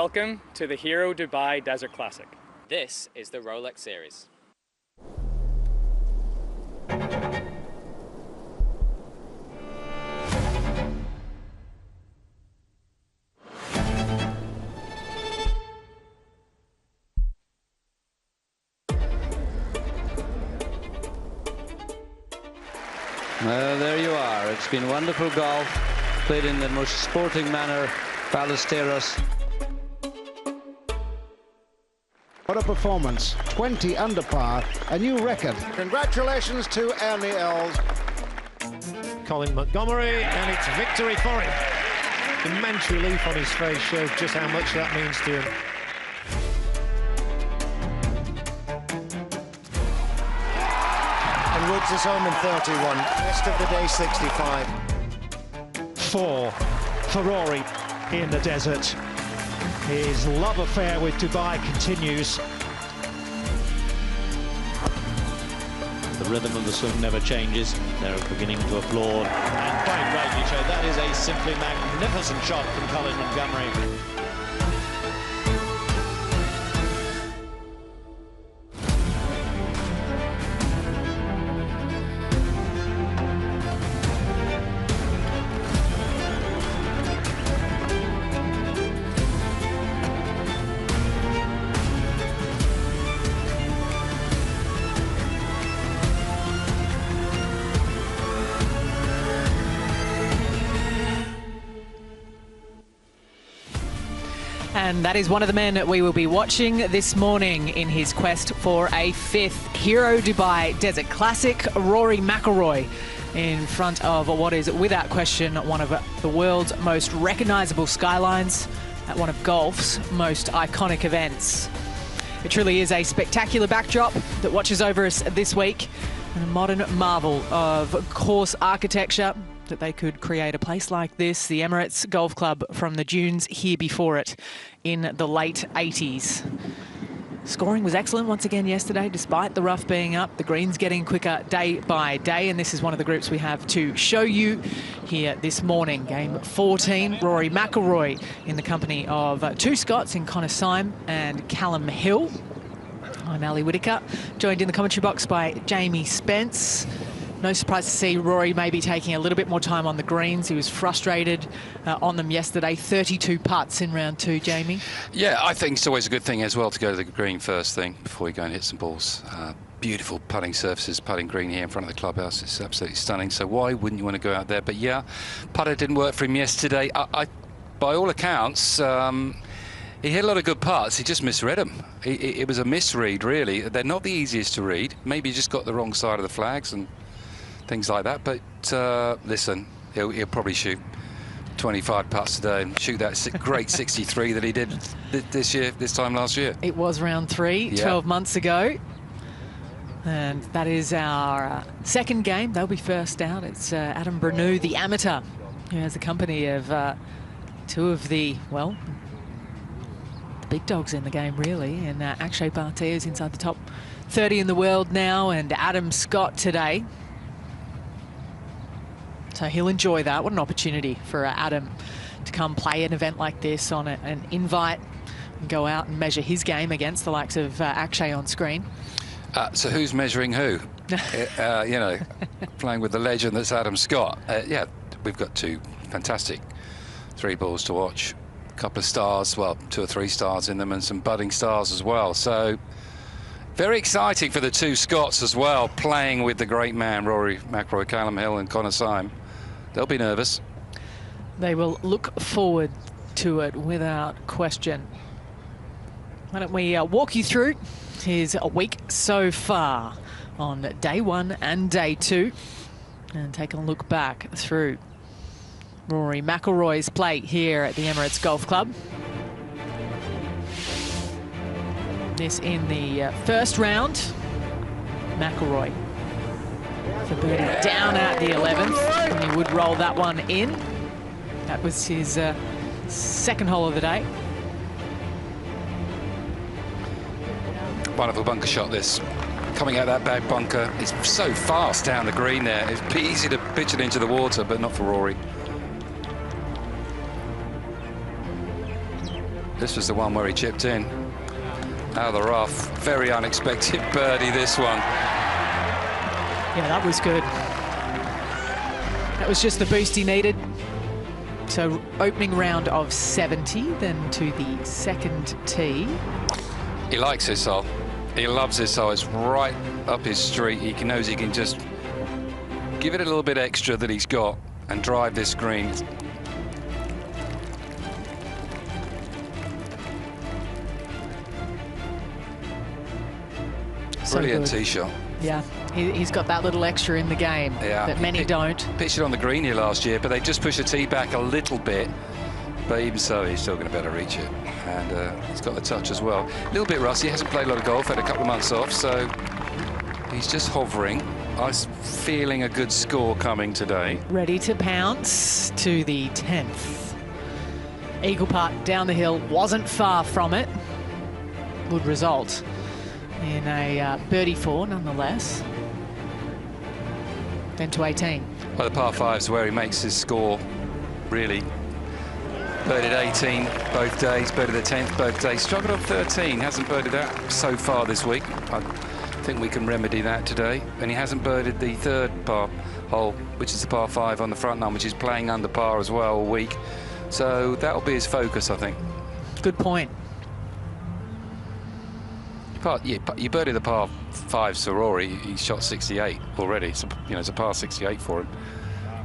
Welcome to the Hero Dubai Desert Classic. This is the Rolex Series. There you are. It's been wonderful golf, played in the most sporting manner. Ballesteros. What a performance. 20 under par, a new record. Congratulations to Ernie Els. Colin Montgomery, and it's victory for him. Immense relief on his face shows just how much that means to him. And Woods is home in 31. Rest of the day 65. 4 for Rory in the desert. His love affair with Dubai continues. The rhythm of the swing never changes. They're beginning to applaud. And quite rightly so. That is a simply magnificent shot from Colin Montgomery. And that is one of the men that we will be watching this morning in his quest for a 5th Hero Dubai Desert Classic. Rory McIlroy in front of what is, without question, one of the world's most recognisable skylines at one of golf's most iconic events. It truly is a spectacular backdrop that watches over us this week, and a modern marvel of course architecture that they could create a place like this, the Emirates Golf Club from the dunes here before it in the late 80s. Scoring was excellent once again yesterday, despite the rough being up. The greens getting quicker day by day, and this is one of the groups we have to show you here this morning. Game 14, Rory McIlroy in the company of 2 Scots in Syme and Calum Hill. I'm Ali Whitaker, joined in the commentary box by Jamie Spence. No surprise to see Rory maybe taking a little bit more time on the greens. He was frustrated on them yesterday. 32 putts in round 2, Jamie. Yeah, I think it's always a good thing as well to go to the green first thing before you go and hit some balls. Beautiful putting surfaces, putting green here in front of the clubhouse. It's absolutely stunning. So why wouldn't you want to go out there? But yeah, putter didn't work for him yesterday. By all accounts, he hit a lot of good putts. He just misread them. It was a misread, really. They're not the easiest to read. Maybe he just got the wrong side of the flags and things like that, but listen, he'll probably shoot 25 putts today and shoot that great 63 that he did this time last year. It was round 3, yeah. 12 months ago, and that is our second game. They'll be first out. It's Adam Bresnu, the amateur, who has the company of 2 of the, well, the big dogs in the game, really, and Akshay Batia is inside the top 30 in the world now, and Adam Scott today. So he'll enjoy that. What an opportunity for Adam to come play an event like this on an invite and go out and measure his game against the likes of Akshay on screen. So who's measuring who? You know, playing with the legend that's Adam Scott. Yeah, we've got 2 fantastic 3 balls to watch. A couple of stars, well, 2 or 3 stars in them, and some budding stars as well. So very exciting for the 2 Scots as well, playing with the great man, Rory McIlroy, Calum Hill and Syme. They'll be nervous. They will look forward to it without question. Why don't we walk you through his week so far on day 1 and day 2, and take a look back through Rory McIlroy's play here at the Emirates Golf Club. This in the first round, McIlroy for birdie down at the 11th, and he would roll that one in. That was his second hole of the day. Wonderful bunker shot, this. Coming out that back bunker, it's so fast down the green there. It'd be easy to pitch it into the water, but not for Rory. This was the one where he chipped in. Out of the rough. Very unexpected birdie, this one. Yeah, that was good. That was just the boost he needed. So opening round of 70, then to the second tee. He likes this hole. He loves this hole. It's right up his street. He knows he can just give it a little bit extra that he's got and drive this green. So brilliant good. tee shot. Yeah, he's got that little extra in the game that many don't. Pitched it on the green here last year, but they just push the tee back a little bit. But even so, he's still going to better reach it. And he's got the touch as well. A little bit rusty, hasn't played a lot of golf, had a couple of months off, so he's just hovering. I was feeling a good score coming today. Ready to pounce to the 10th. Eagle putt down the hill, wasn't far from it. Would result in a birdie 4 nonetheless. Then to 18. Well, the par 5's where he makes his score, really. Birdied 18 both days, birdied the 10th both days. Struggled on 13, hasn't birdied that so far this week. I think we can remedy that today. And he hasn't birdied the third par hole, which is the par 5 on the front nine, which is playing under par as well all week. So that'll be his focus, I think. Good point. You birdied the par 5 to Rory. He shot 68 already. So, it's a par 68 for him.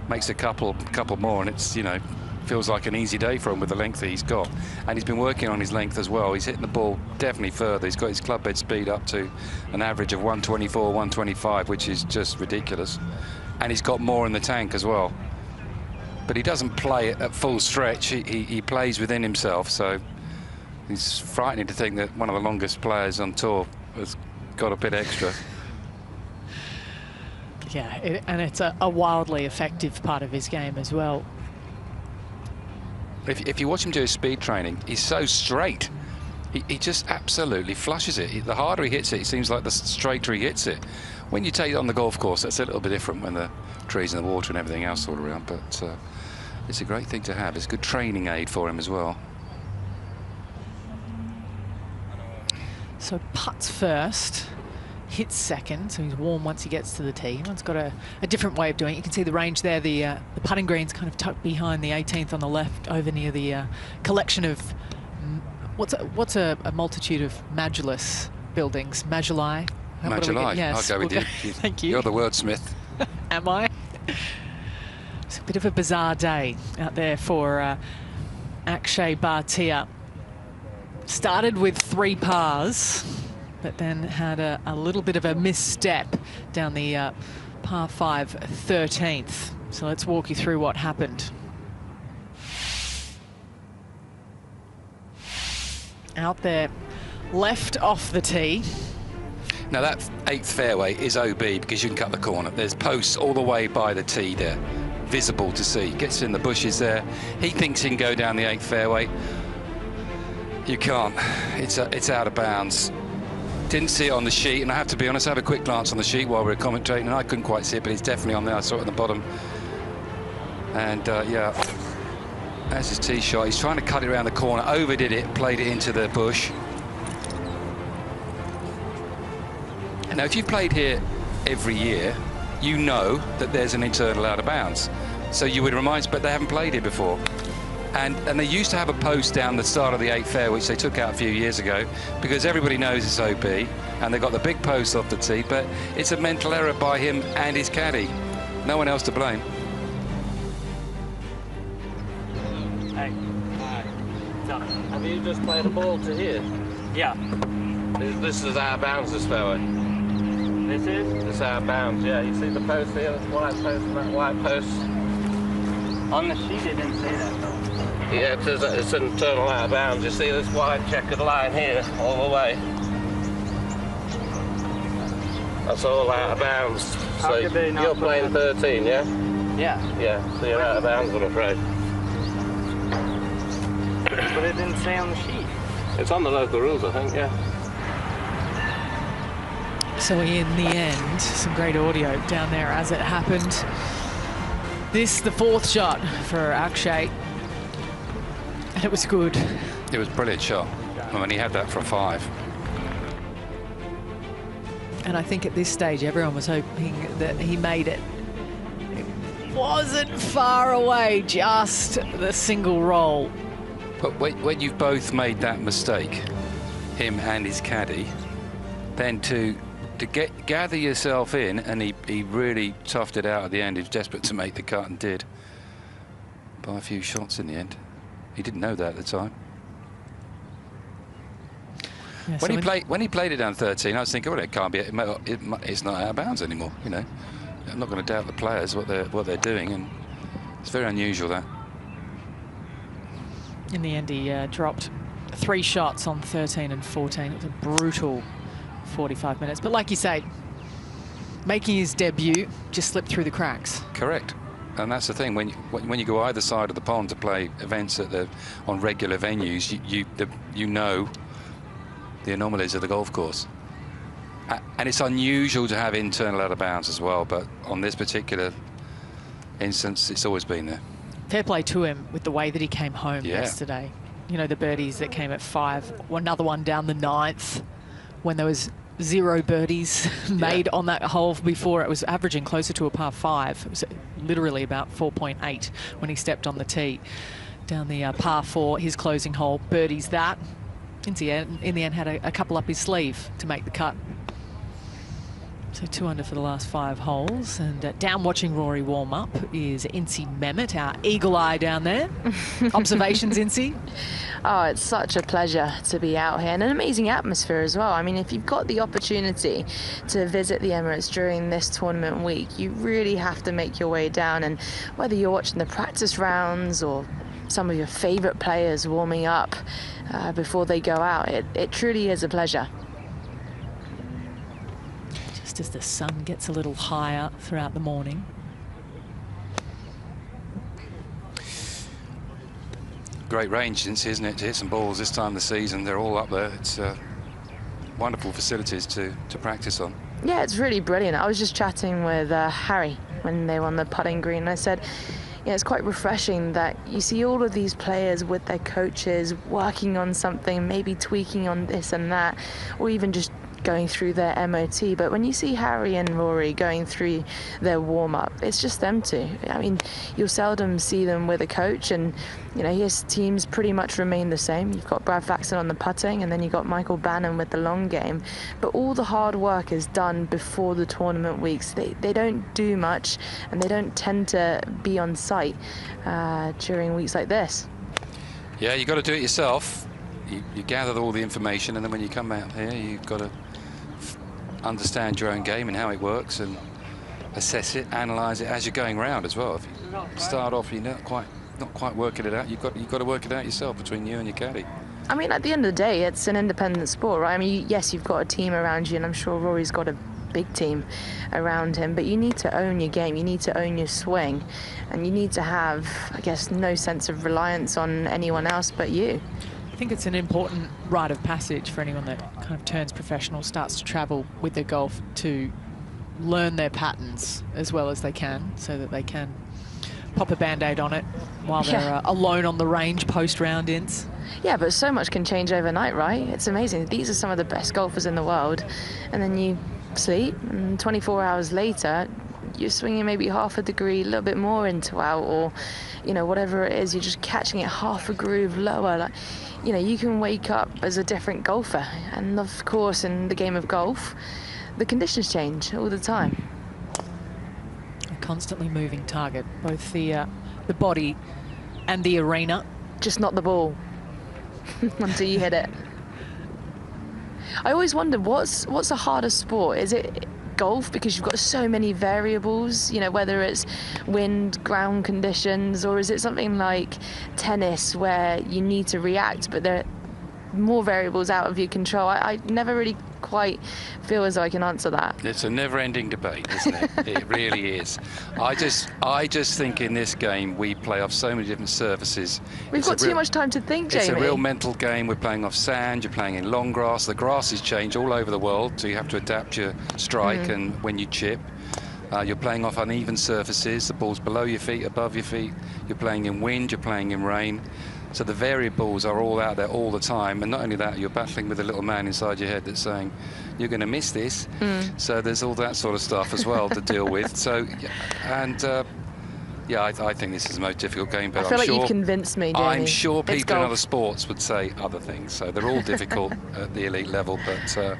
Makes a couple more, and it's, feels like an easy day for him with the length that he's got. And he's been working on his length as well. He's hitting the ball definitely further. He's got his club head speed up to an average of 124, 125, which is just ridiculous. And he's got more in the tank as well. But he doesn't play it at full stretch. He plays within himself, so it's frightening to think that one of the longest players on tour has got a bit extra. Yeah, and it's a wildly effective part of his game as well. If you watch him do his speed training, he's so straight. He just absolutely flushes it. The harder he hits it, it seems like the straighter he hits it. When you take it on the golf course, that's a little bit different when the trees and the water and everything else all around. But it's a great thing to have. It's a good training aid for him as well. So putts first, hits second, so he's warm once he gets to the tee. One's got a different way of doing it. You can see the range there. The putting green's kind of tucked behind the 18th on the left, over near the collection of what's a multitude of Majlis buildings. Majuli. Majuli. Yes, I'll go with you. Thank you. You're the wordsmith. Am I? It's a bit of a bizarre day out there for Akshay Bhatia. Started with 3 pars, but then had a little bit of a misstep down the par 5 13th. So let's walk you through what happened. Out there, left off the tee. Now that 8th fairway is OB because you can cut the corner. There's posts all the way by the tee there, visible to see. Gets in the bushes there. He thinks he can go down the 8th fairway. You can't. It's out of bounds. Didn't see it on the sheet, and I have to be honest, I have a quick glance on the sheet while we were commentating, and I couldn't quite see it, but it's definitely on there. I saw it at the bottom. And yeah, that's his tee shot. He's trying to cut it around the corner, overdid it, played it into the bush. Now, if you've played here every year, you know that there's an internal out of bounds. So you would remind, but they haven't played here before. And they used to have a post down the start of the 8th fair, which they took out a few years ago, because everybody knows it's OB, and they got the big post off the tee, but it's a mental error by him and his caddy. No one else to blame. Hey. Hi. Have you just played a ball to here? Yeah. This is out of bounds, this fairway. This is? It's out of bounds, yeah. You see the post here, this white post and that white post? On the sheet it didn't say that, though. Yeah, it's an internal out of bounds. You see this white checkered line here, all the way. That's all out of bounds. So you're playing 13, yeah? Yeah. Yeah, so you're out of bounds, I'm afraid. But it didn't say on the sheet. It's on the local rules, I think, yeah. So in the end, some great audio down there as it happened. This, the 4th shot for Akshay. And it was good. It was a brilliant shot. I mean, he had that for a 5. And I think at this stage, everyone was hoping that he made it. It wasn't far away, just the single roll. But when you've both made that mistake, him and his caddy, then to gather yourself in, and he really toughed it out at the end. He was desperate to make the cut and did. By a few shots in the end. He didn't know that at the time. Yeah, when he played it down 13, I was thinking, well, it can't be. It's not out of bounds anymore. You know, I'm not going to doubt the players what they're doing, and it's very unusual that. In the end, he dropped 3 shots on 13 and 14. It was a brutal 45 minutes. But like you say, making his debut, just slipped through the cracks. Correct. And that's the thing, when you go either side of the pond to play events on regular venues, you know the anomalies of the golf course. And it's unusual to have internal out of bounds as well, but on this particular instance, it's always been there. Fair play to him with the way that he came home yesterday. You know, the birdies that came at 5, another one down the 9th, when there was 0 birdies made on that hole before. It was averaging closer to a par 5. It was literally about 4.8 when he stepped on the tee. Down the par 4, his closing hole, birdies that. In the end, had a couple up his sleeve to make the cut. So 2 under for the last 5 holes. And down watching Rory warm up is Incy Mehmet, our eagle eye down there. Observations, Incy? Oh, it's such a pleasure to be out here, and an amazing atmosphere as well. I mean, if you've got the opportunity to visit the Emirates during this tournament week, you really have to make your way down. And whether you're watching the practice rounds or some of your favourite players warming up before they go out, it truly is a pleasure. Just as the sun gets a little higher throughout the morning. Great range, isn't it, to hit some balls this time of the season. They're all up there. It's wonderful facilities to practice on. Yeah, it's really brilliant. I was just chatting with Harry when they were on the putting green, and I said, yeah, it's quite refreshing that you see all of these players with their coaches working on something, maybe tweaking on this and that, or even just going through their MOT. But when you see Harry and Rory going through their warm-up, it's just them two. I mean, you'll seldom see them with a coach, and you know, his teams pretty much remain the same. You've got Brad Faxon on the putting, and then you've got Michael Bannon with the long game. But all the hard work is done before the tournament weeks. They don't do much, and they don't tend to be on site during weeks like this. Yeah, you've got to do it yourself. You gather all the information, and then when you come out here, you've got to understand your own game and how it works, and assess it, analyse it as you're going round as well. If you start off, you're not quite working it out. You've got to work it out yourself between you and your caddy. I mean, at the end of the day, it's an independent sport, right? I mean, yes, you've got a team around you, and I'm sure Rory's got a big team around him, but you need to own your game, you need to own your swing, and you need to have, I guess, no sense of reliance on anyone else but you. I think it's an important rite of passage for anyone that kind of turns professional, starts to travel with their golf, to learn their patterns as well as they can, so that they can pop a band-aid on it while they're alone on the range post-round ins. Yeah, but so much can change overnight, right? It's amazing. These are some of the best golfers in the world, and then you sleep, and 24 hours later, you're swinging maybe half a degree, a little bit more into out, or, you know, whatever it is, you're just catching it half a groove lower. Like, you know, you can wake up as a different golfer. And of course, in the game of golf, the conditions change all the time. A constantly moving target, both the body and the arena. Just not the ball until you hit it. I always wonder, what's a harder sport? Is it golf, because you've got so many variables, you know, whether it's wind, ground conditions, or is it something like tennis where you need to react, but there are more variables out of your control? I never really quite feel as though I can answer that. It's a never-ending debate, isn't it? It really is. I just think in this game we play off so many different surfaces. We've got too much time to think, Jamie. It's a real mental game. We're playing off sand, you're playing in long grass. The grasses change all over the world, so you have to adapt your strike and when you chip. You're playing off uneven surfaces. The ball's below your feet, above your feet. You're playing in wind, you're playing in rain. So the variables are all out there all the time, and not only that, you're battling with a little man inside your head that's saying, you're going to miss this. So there's all that sort of stuff as well to deal with. So, and yeah, I think this is the most difficult game, but I feel like you've convinced me, Jamie. I'm sure people in other sports would say other things. So they're all difficult at the elite level, but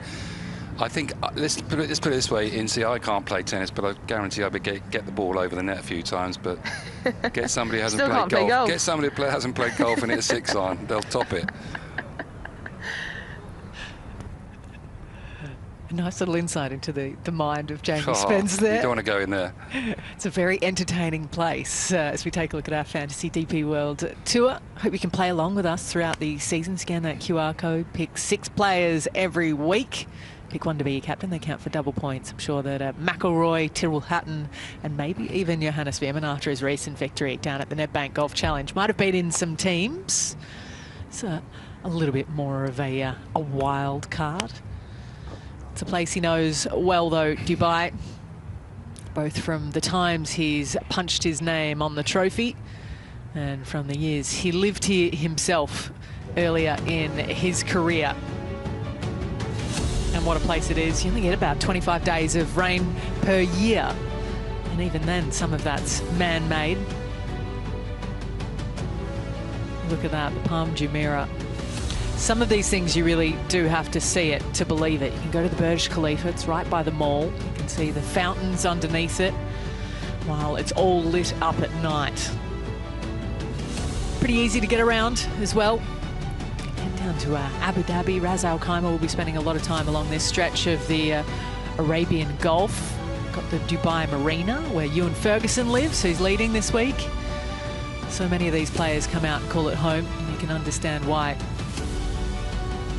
I think let's put it this way, Incy, I can't play tennis, but I guarantee I would get the ball over the net a few times. But get somebody who hasn't played golf. Get somebody who hasn't played golf and hit a 6-iron. They'll top it. A nice little insight into the mind of Jamie Spence there. You don't want to go in there. It's a very entertaining place as we take a look at our Fantasy DP World Tour. Hope you can play along with us throughout the season. Scan that QR code. Pick 6 players every week. Pick one to be your captain. They count for double points. I'm sure that McIlroy, Tyrrell Hatton, and maybe even Johannes Veerman after his recent victory down at the Nedbank Golf Challenge might have been in some teams. It's a little bit more of a wild card. It's a place he knows well, though, Dubai, both from the times he's punched his name on the trophy and from the years he lived here himself earlier in his career. And what a place it is. You only get about 25 days of rain per year. And even then, some of that's man-made. Look at that, the Palm Jumeirah. Some of these things you really do have to see it to believe it. You can go to the Burj Khalifa, it's right by the mall. You can see the fountains underneath it while it's all lit up at night. Pretty easy to get around as well. Head down to Abu Dhabi. Ras Al Khaimah will be spending a lot of time along this stretch of the Arabian Gulf. Got the Dubai Marina where Ewan Ferguson lives, who's leading this week. So many of these players come out and call it home, and you can understand why.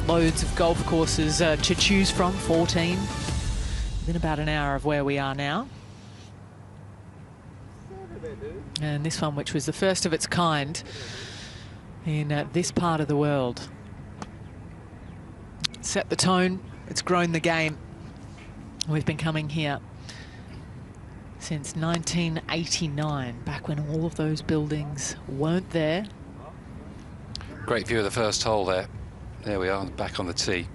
Loads of golf courses to choose from, 14, within about an hour of where we are now. And this one, which was the first of its kind in this part of the world. Set the tone, it's grown the game. We've been coming here since 1989, back when all of those buildings weren't there. Great view of the first hole there. There we are, back on the tee.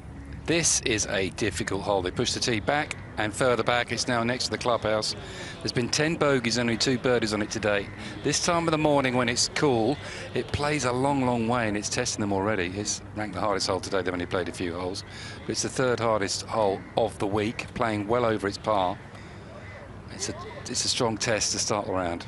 This is a difficult hole. They push the tee back and further back. It's now next to the clubhouse. There's been 10 bogeys, only 2 birdies on it today. This time of the morning when it's cool, it plays a long, long way, and it's testing them already. It's ranked the hardest hole today. They've only played a few holes. But it's the 3rd hardest hole of the week, playing well over its par. It's a strong test to start the round.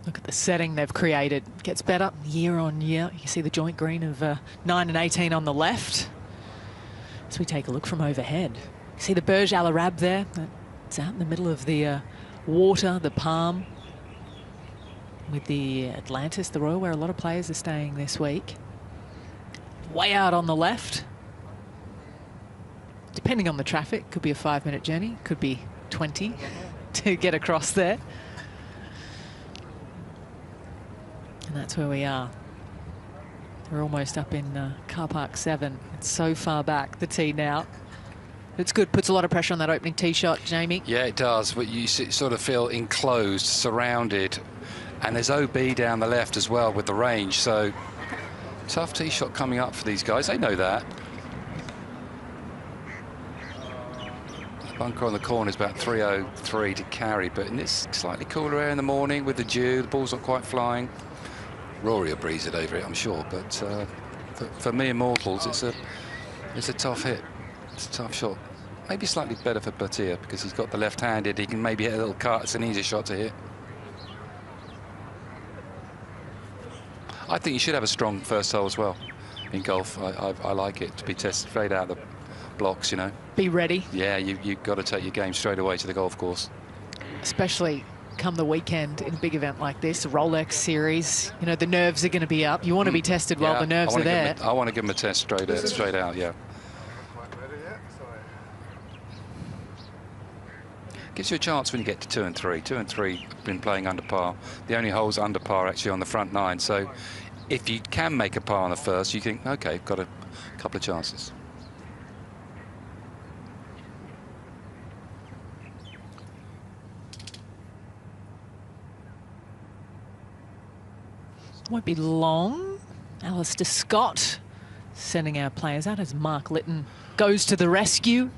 Look at the setting they've created. Gets better year on year. You can see the joint green of 9 and 18 on the left. As we take a look from overhead. You see the Burj Al Arab there. It's out in the middle of the water, the palm. With the Atlantis, the Royal, where a lot of players are staying this week. Way out on the left. Depending on the traffic, could be a 5-minute journey, could be 20 to get across there. And that's where we are. We're almost up in car park 7. It's so far back, the tee now. It's good, puts a lot of pressure on that opening tee shot, Jamie. Yeah, it does, but you sort of feel enclosed, surrounded. And there's OB down the left as well with the range, so tough tee shot coming up for these guys. They know that. The bunker on the corner is about 303 to carry, but in this slightly cooler air in the morning with the dew, the ball's not quite flying. Rory will breeze it over it, I'm sure, but for mere mortals, it's a tough hit. It's a tough shot. Maybe slightly better for Batia because he's got the left-handed. He can maybe hit a little cut. It's an easier shot to hit. I think you should have a strong first hole as well in golf. I like it to be tested straight out of the blocks, you know. Be ready. Yeah, you've got to take your game straight away to the golf course. Especially come the weekend in a big event like this, Rolex Series. You know, the nerves are going to be up. You want to be tested while the nerves are there. I want to give him a test straight out, yeah. Gives you a chance when you get to 2 and 3. 2 and 3 have been playing under par. The only holes under par actually on the front 9. So if you can make a par on the first, you think, OK, got a couple of chances. Won't be long. Alistair Scott sending our players out as Mark Litton goes to the rescue.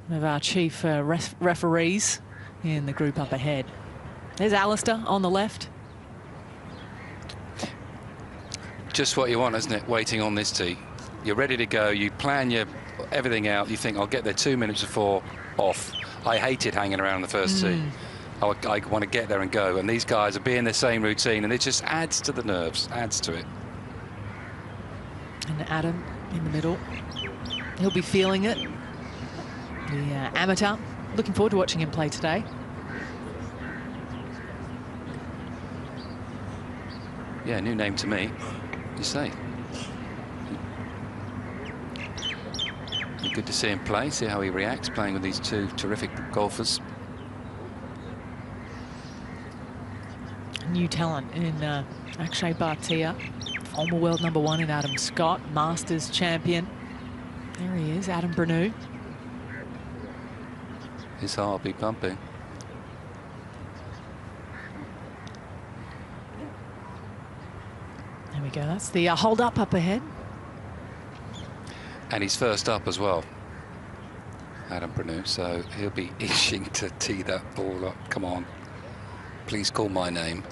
One of our chief referees in the group up ahead. There's Alistair on the left. Just what you want, isn't it? Waiting on this tee. You're ready to go. You plan everything out. You think, I'll get there 2 minutes before off. I hated hanging around the first tee. I want to get there and go. And these guys are being the same routine, and it just adds to the nerves, adds to it. And Adam in the middle. He'll be feeling it. The amateur. Looking forward to watching him play today. Yeah, new name to me. You say. Good to see him play, see how he reacts playing with these two terrific golfers. New talent in Akshay Batia, former world #1 in Adam Scott, Masters champion. There he is, Adam Bresnu. His heart will be pumping. There we go, that's the hold up ahead. And he's first up as well, Adam Bresnu, so he'll be itching to tee that ball up. Come on, please call my name.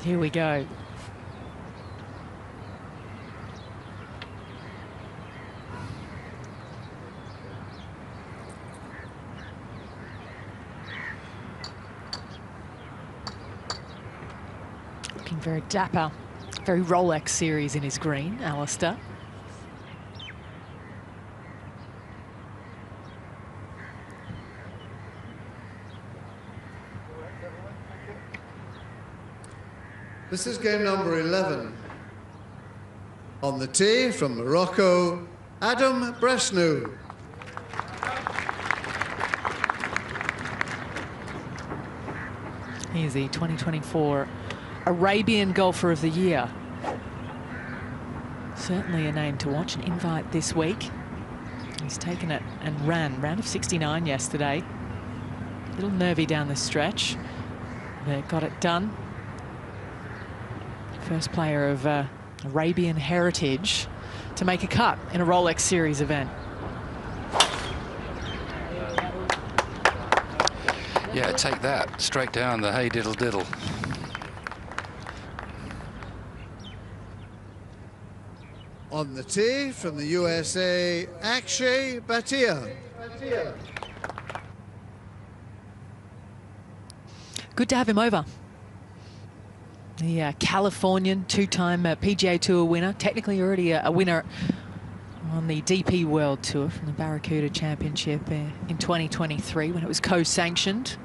Here we go. Looking very dapper. Very Rolex series in his green, Alistair. This is game number 11. On the tee from Morocco, Adam Bresnu. He is the 2024 Arabian Golfer of the Year. Certainly a name to watch, an invite this week. He's taken it and ran round of 69 yesterday. A little nervy down the stretch, but got it done. First player of Arabian heritage to make a cut in a Rolex Series event. Yeah, take that straight down the hey diddle diddle. On the tee from the USA, Akshay Batia. Good to have him over. The Californian two-time PGA Tour winner, technically already a winner on the DP World Tour from the Barracuda Championship in 2023 when it was co-sanctioned.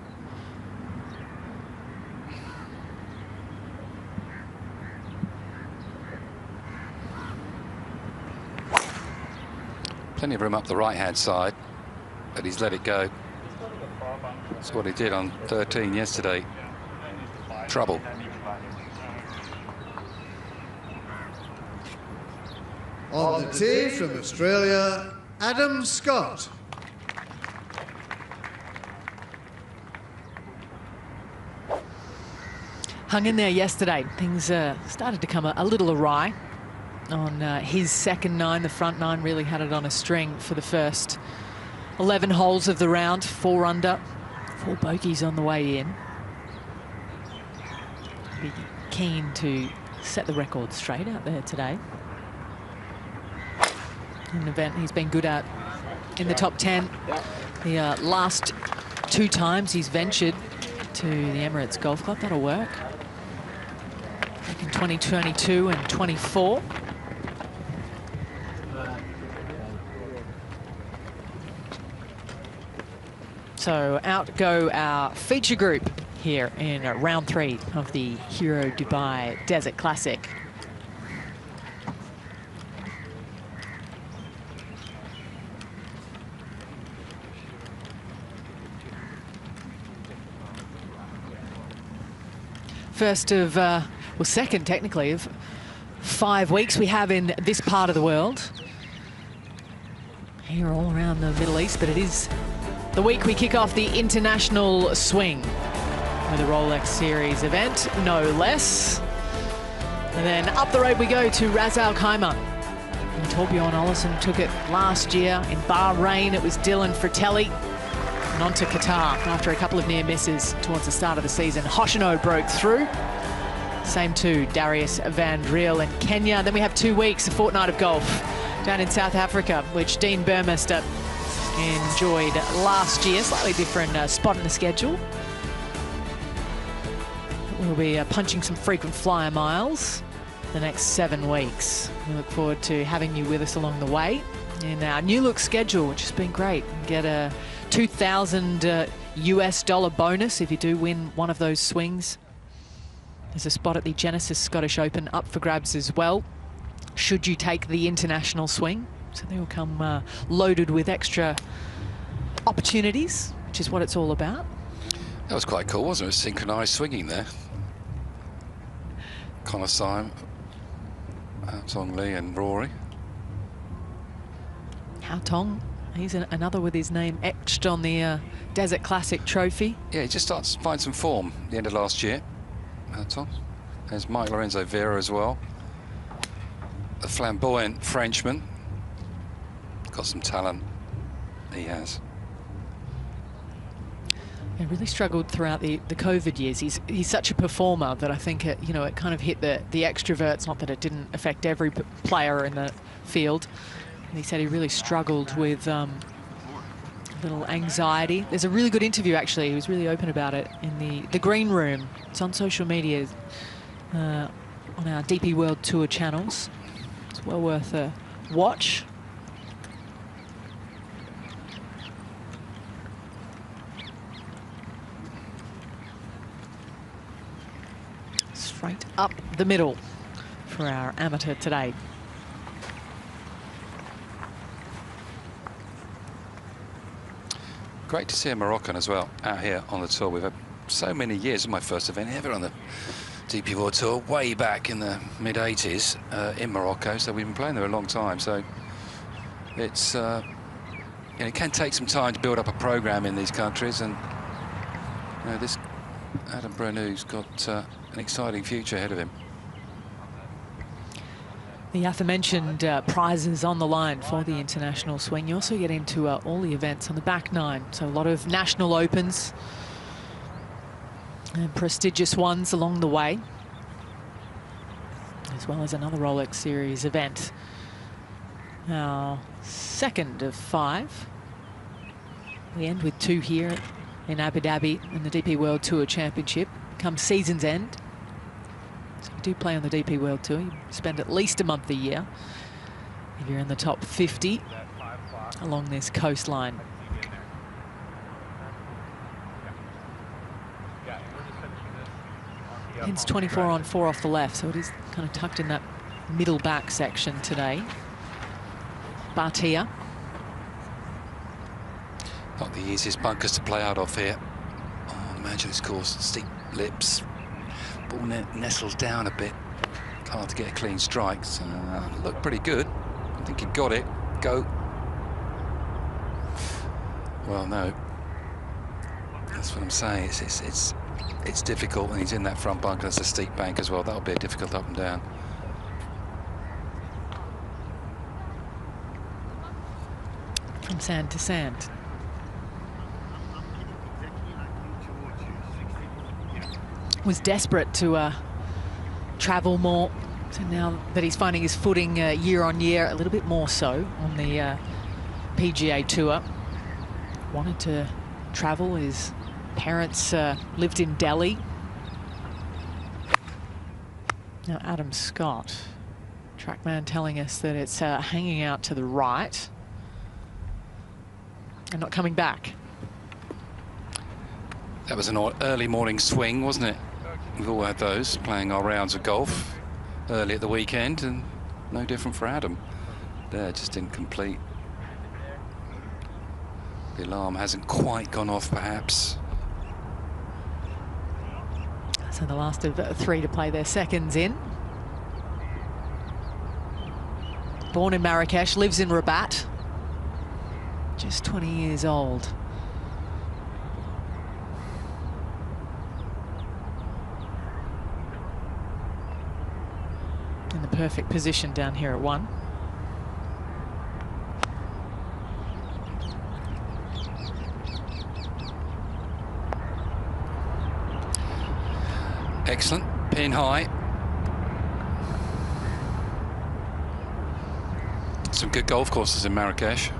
Plenty of room up the right-hand side, but he's let it go. That's what he did on 13 yesterday. Trouble. On the tee from Australia, Adam Scott. Hung in there yesterday. Things started to come a little awry on his second nine. The front nine really had it on a string for the first 11 holes of the round. 4 under, 4 bogeys on the way in. Be keen to set the record straight out there today. An event he's been good at in the top 10. The last 2 times he's ventured to the Emirates Golf Club. That'll work. Back in 2022 and 24. So out go our feature group here in round 3 of the Hero Dubai Desert Classic. First of, well, second technically of 5 weeks we have in this part of the world. Here all around the Middle East, but it is the week we kick off the international swing. with a Rolex Series event, no less. And then up the road we go to Ras Al Khaimah. And Torbjorn Olesen took it last year. In Bahrain, it was Dylan Fratelli. And on to Qatar after a couple of near misses towards the start of the season. Hoshino broke through. Same to Darius Van Driel in Kenya. Then we have 2 weeks, a fortnight of golf down in South Africa, which Dean Burmester enjoyed last year. Slightly different spot in the schedule. We'll be punching some frequent flyer miles the next 7 weeks. We look forward to having you with us along the way in our new look schedule, which has been great. You get a $2,000 US bonus if you do win one of those swings. There's a spot at the Genesis Scottish Open up for grabs as well, should you take the international swing. So they will come loaded with extra opportunities, which is what it's all about. That was quite cool, wasn't it? Synchronised swinging there. Connor Syme, Tong Lee and Rory. Hao Tong, he's another with his name etched on the Desert Classic trophy. Yeah, he just starts to find some form at the end of last year. Hao Tong. There's Mike Lorenzo Vera as well. A flamboyant Frenchman. Got some talent. He has. He really struggled throughout the COVID years. He's such a performer that I think it kind of hit the extroverts. Not that it didn't affect every player in the field. And he said he really struggled with a little anxiety. There's a really good interview actually. He was really open about it in the green room. It's on social media on our DP World Tour channels. It's well worth a watch. Straight up the middle for our amateur today. Great to see a Moroccan as well out here on the tour. We've had so many years. This is my first event ever on the DP World Tour, way back in the mid-80s in Morocco. So we've been playing there a long time. So it's it can take some time to build up a program in these countries, and this Adam Bresnu's got an exciting future ahead of him. The aforementioned prizes on the line for the international swing. You also get into all the events on the back nine. So a lot of national opens and prestigious ones along the way, as well as another Rolex Series event. Our second of 5. We end with 2 here in Abu Dhabi in the DP World Tour Championship. Come season's end, so you do play on the DP World Tour. You spend at least a month a year if you're in the top 50 along this coastline. Pins 24 on 4 off the left, so it is kind of tucked in that middle back section today. Batia. Not the easiest bunkers to play out of here. Oh, imagine this course, steep lips. Ball nestles down a bit. Hard to get a clean strike. So looked pretty good. I think he got it. Go. Well, no. That's what I'm saying. It's difficult, and he's in that front bunker. That's a steep bank as well. That'll be a difficult up and down. From sand to sand. Was desperate to travel more, so now that he's finding his footing year on year, a little bit more so on the PGA Tour. Wanted to travel. His parents lived in Delhi. Now Adam Scott, trackman, telling us that it's hanging out to the right and not coming back. That was an early morning swing, wasn't it? We've all had those, playing our rounds of golf early at the weekend, and no different for Adam. There, just didn't complete. The alarm hasn't quite gone off, perhaps. So the last of 3 to play their seconds in. Born in Marrakesh, lives in Rabat. Just 20 years old. perfect position down here at 1. Excellent. Pin high. Some good golf courses in Marrakesh.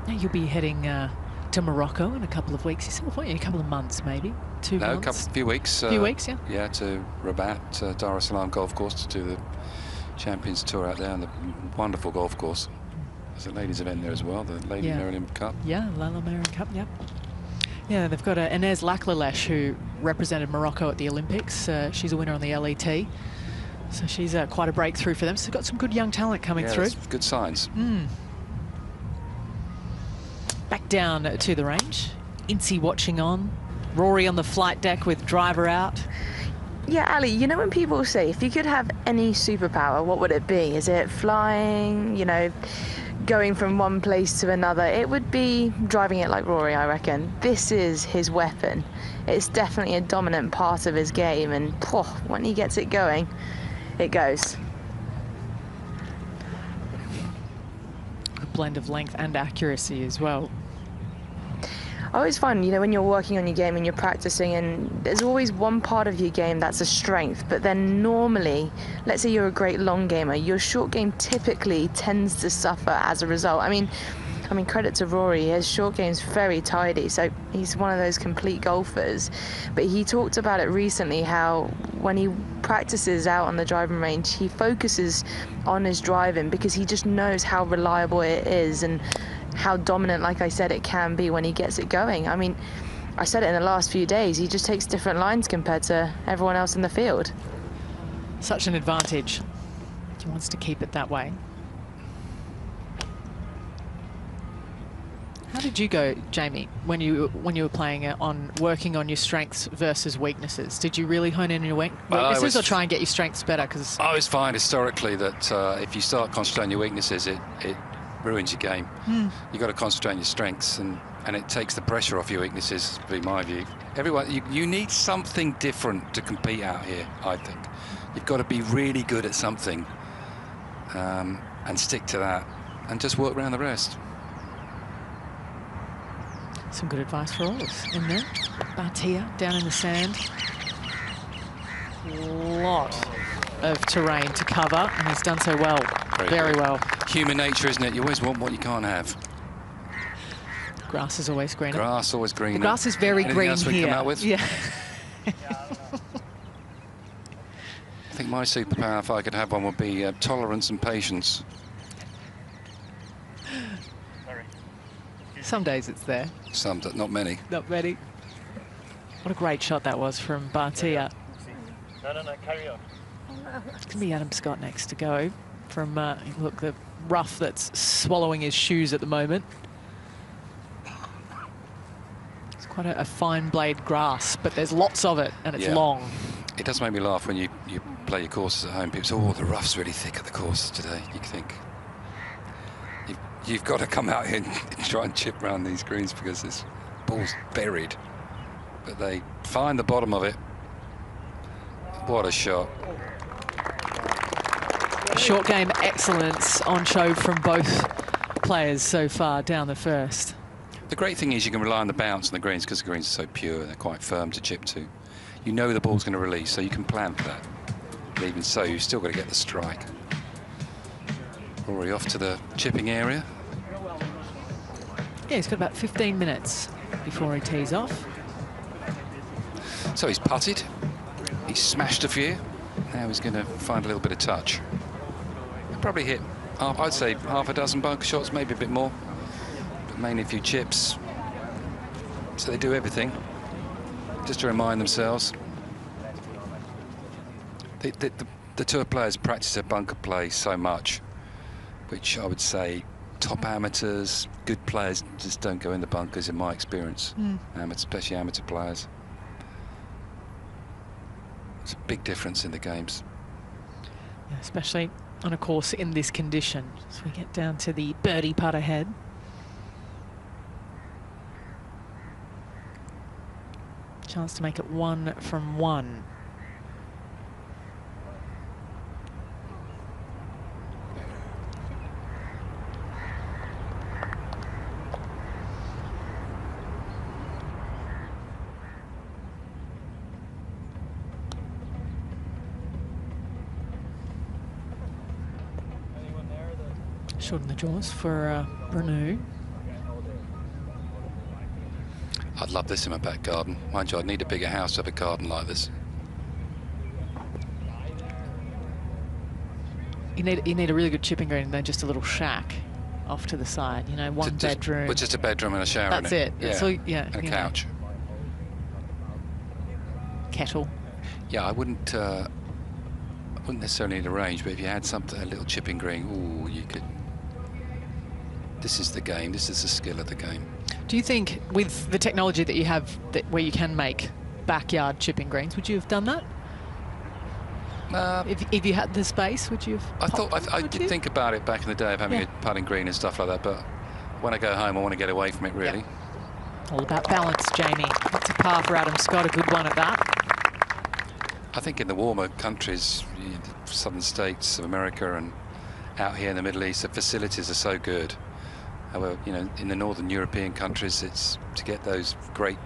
Now you'll be heading to Morocco in a couple of weeks. A couple of months, maybe 2 months. Few weeks. Few weeks, yeah. Yeah, to Rabat, Dar es Salaam golf course to do the Champions Tour out there, and the wonderful golf course. There's a ladies' event there as well, the Lady Marilyn Cup. Yeah, Lala Marilyn Cup. Yep. Yeah, they've got Inez Laklalesh, who represented Morocco at the Olympics. She's a winner on the LET. So she's quite a breakthrough for them. So they've got some good young talent coming through. Good signs. Back down to the range. Incy watching on. Rory on the flight deck with driver out. Yeah, Ali, you know when people say, if you could have any superpower, what would it be? Is it flying, you know, going from one place to another? It would be driving it like Rory, I reckon. This is his weapon. It's definitely a dominant part of his game, and when he gets it going, it goes. A blend of length and accuracy as well. I always find, you know, when you're working on your game and you're practicing, and there's always one part of your game that's a strength, but then normally, let's say you're a great long gamer, your short game typically tends to suffer as a result. I mean, credit to Rory, his short game's very tidy, so he's one of those complete golfers. But he talked about it recently, how when he practices out on the driving range, he focuses on his driving because he just knows how reliable it is and how dominant, like I said, it can be when he gets it going. I mean, I said it in the last few days, he just takes different lines compared to everyone else in the field. Such an advantage. He wants to keep it that way. How did you go, Jamie, when you were playing on working on your strengths versus weaknesses? Did you really hone in on your weaknesses or try and get your strengths better? Because I always find historically that if you start concentrating on your weaknesses, it ruins your game. You've got to concentrate on your strengths, and it takes the pressure off your weaknesses, would be my view. Everyone, you need something different to compete out here, I think. You've got to be really good at something and stick to that and just work around the rest. Some good advice for all of us in there. Batia down in the sand. Lot of terrain to cover, and he's done so well. Very well. Human nature, isn't it? You always want what you can't have. Grass is always greener. Grass always greener. The grass is very Anything green else we here. come out with? Yeah. I think my superpower, if I could have one, would be tolerance and patience. Some days it's there. Some, not many. Not many. What a great shot that was from Batia. No, carry on. It's going to be Adam Scott next to go from, look, the rough that's swallowing his shoes at the moment. It's quite a fine blade grass, but there's lots of it, and it's long. It does make me laugh when you play your courses at home. People say, oh, the rough's really thick at the courses today. You think, you've got to come out here and try and chip around these greens because this ball's buried. But they find the bottom of it. What a shot. Short game excellence on show from both players so far down the first. The great thing is you can rely on the bounce on the greens because the greens are so pure and they're quite firm to chip to. You know the ball's going to release, so you can plan for that. But even so, you've still got to get the strike. Rory off to the chipping area. Yeah, he's got about 15 minutes before he tees off. So he's putted. He's smashed a few. Now he's going to find a little bit of touch. He'll probably hit, I'd say, half a dozen bunker shots, maybe a bit more. But mainly a few chips. So they do everything, just to remind themselves. The tour players practice their bunker play so much, which I would say top amateurs, good players just don't go in the bunkers in my experience. Especially amateur players. It's a big difference in the games. Yeah, especially on a course in this condition. So we get down to the birdie putt ahead. Chance to make it 1 from 1. Shorten the jaws for Bresnu. I'd love this in my back garden. Mind you, I'd need a bigger house to have a garden like this. You need a really good chipping green and then just a little shack off to the side, you know, one bedroom. But just a bedroom and a shower That's in it. Yeah. So, yeah, and a couch. Kettle. Yeah, I wouldn't necessarily need a range, but if you had something, a little chipping green, ooh, you could. This is the game. This is the skill of the game. Do you think with the technology that you have, where you can make backyard chipping greens, would you have done that? If you had the space, would you have? I did think about it back in the day of having a putting green and stuff like that, but when I go home, I want to get away from it, really. Yep. All about balance, Jamie. That's a par for Adam Scott, a good one at that. I think in the warmer countries, the southern states of America and out here in the Middle East, the facilities are so good. However, you know, in the northern European countries, it's to get those great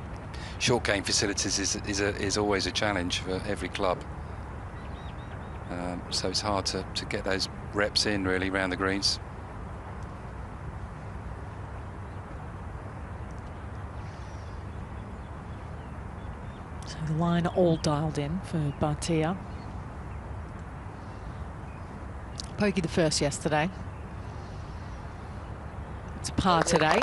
short game facilities is always a challenge for every club. So it's hard to get those reps in really around the greens. So the line all dialed in for Batia. Bogey the first yesterday. It's a par today.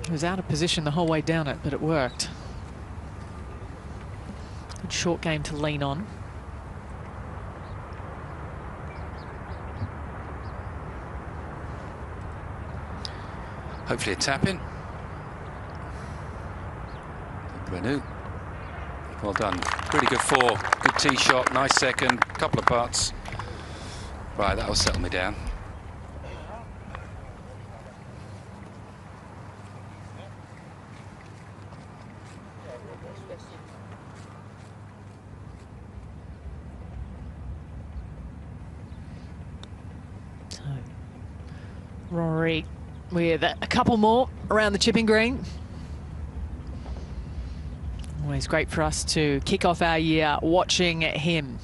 He was out of position the whole way down it, but it worked. Good short game to lean on. Hopefully a tap in. Bresnu. Well done. Really good four. Good tee shot. Nice second. Couple of putts. Right, that'll settle me down. So, Rory with a couple more around the chipping green. Always great for us to kick off our year watching him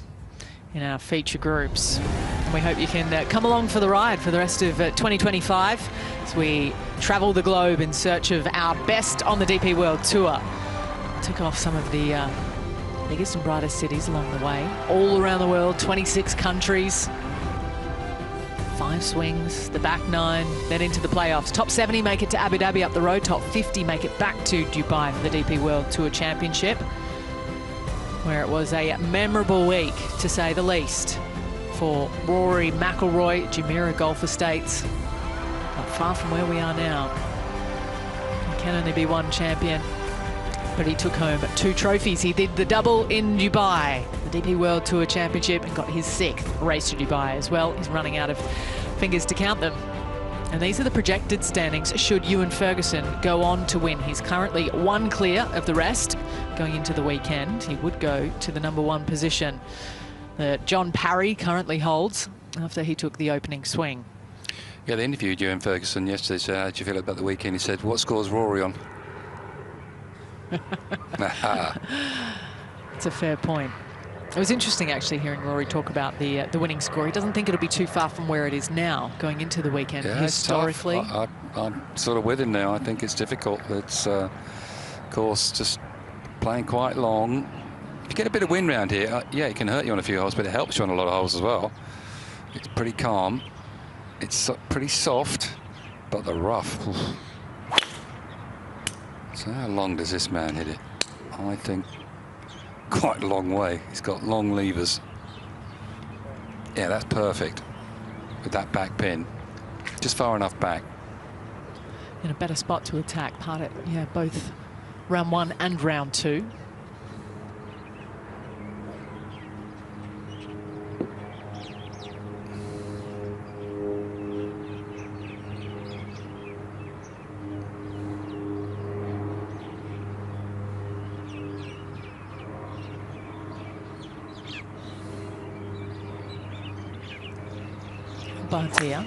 in our feature groups. And we hope you can come along for the ride for the rest of 2025 as we travel the globe in search of our best on the DP World Tour. Tick off some of the biggest and brightest cities along the way, all around the world, 26 countries. 5 swings, the back 9, then into the playoffs. Top 70 make it to Abu Dhabi up the road. Top 50 make it back to Dubai for the DP World Tour Championship, where it was a memorable week, to say the least, for Rory McIlroy, Jumeirah Golf Estates. Not far from where we are now. There can only be one champion, but he took home 2 trophies. He did the double in Dubai, the DP World Tour Championship, and got his 6th race to Dubai as well. He's running out of fingers to count them. And these are the projected standings should Ewan Ferguson go on to win. He's currently 1 clear of the rest. Going into the weekend, he would go to the #1 position that John Parry currently holds after he took the opening swing. Yeah, they interviewed Ewan Ferguson yesterday. So how did you feel about the weekend? He said, "What score's Rory on?" It's a fair point. It was interesting actually hearing Rory talk about the winning score. He doesn't think it'll be too far from where it is now going into the weekend. Yeah, historically. it's tough. I'm sort of with him now. I think it's difficult. It's, of course, just playing quite long. If you get a bit of wind around here, yeah, it can hurt you on a few holes, but it helps you on a lot of holes as well. It's pretty calm. It's pretty soft, but the rough. Oof. So how long does this man hit it? I think quite a long way. He's got long levers. Yeah, that's perfect with that back pin. Just far enough back. In a better spot to attack. Part it, yeah, both round 1 and round 2. Batia.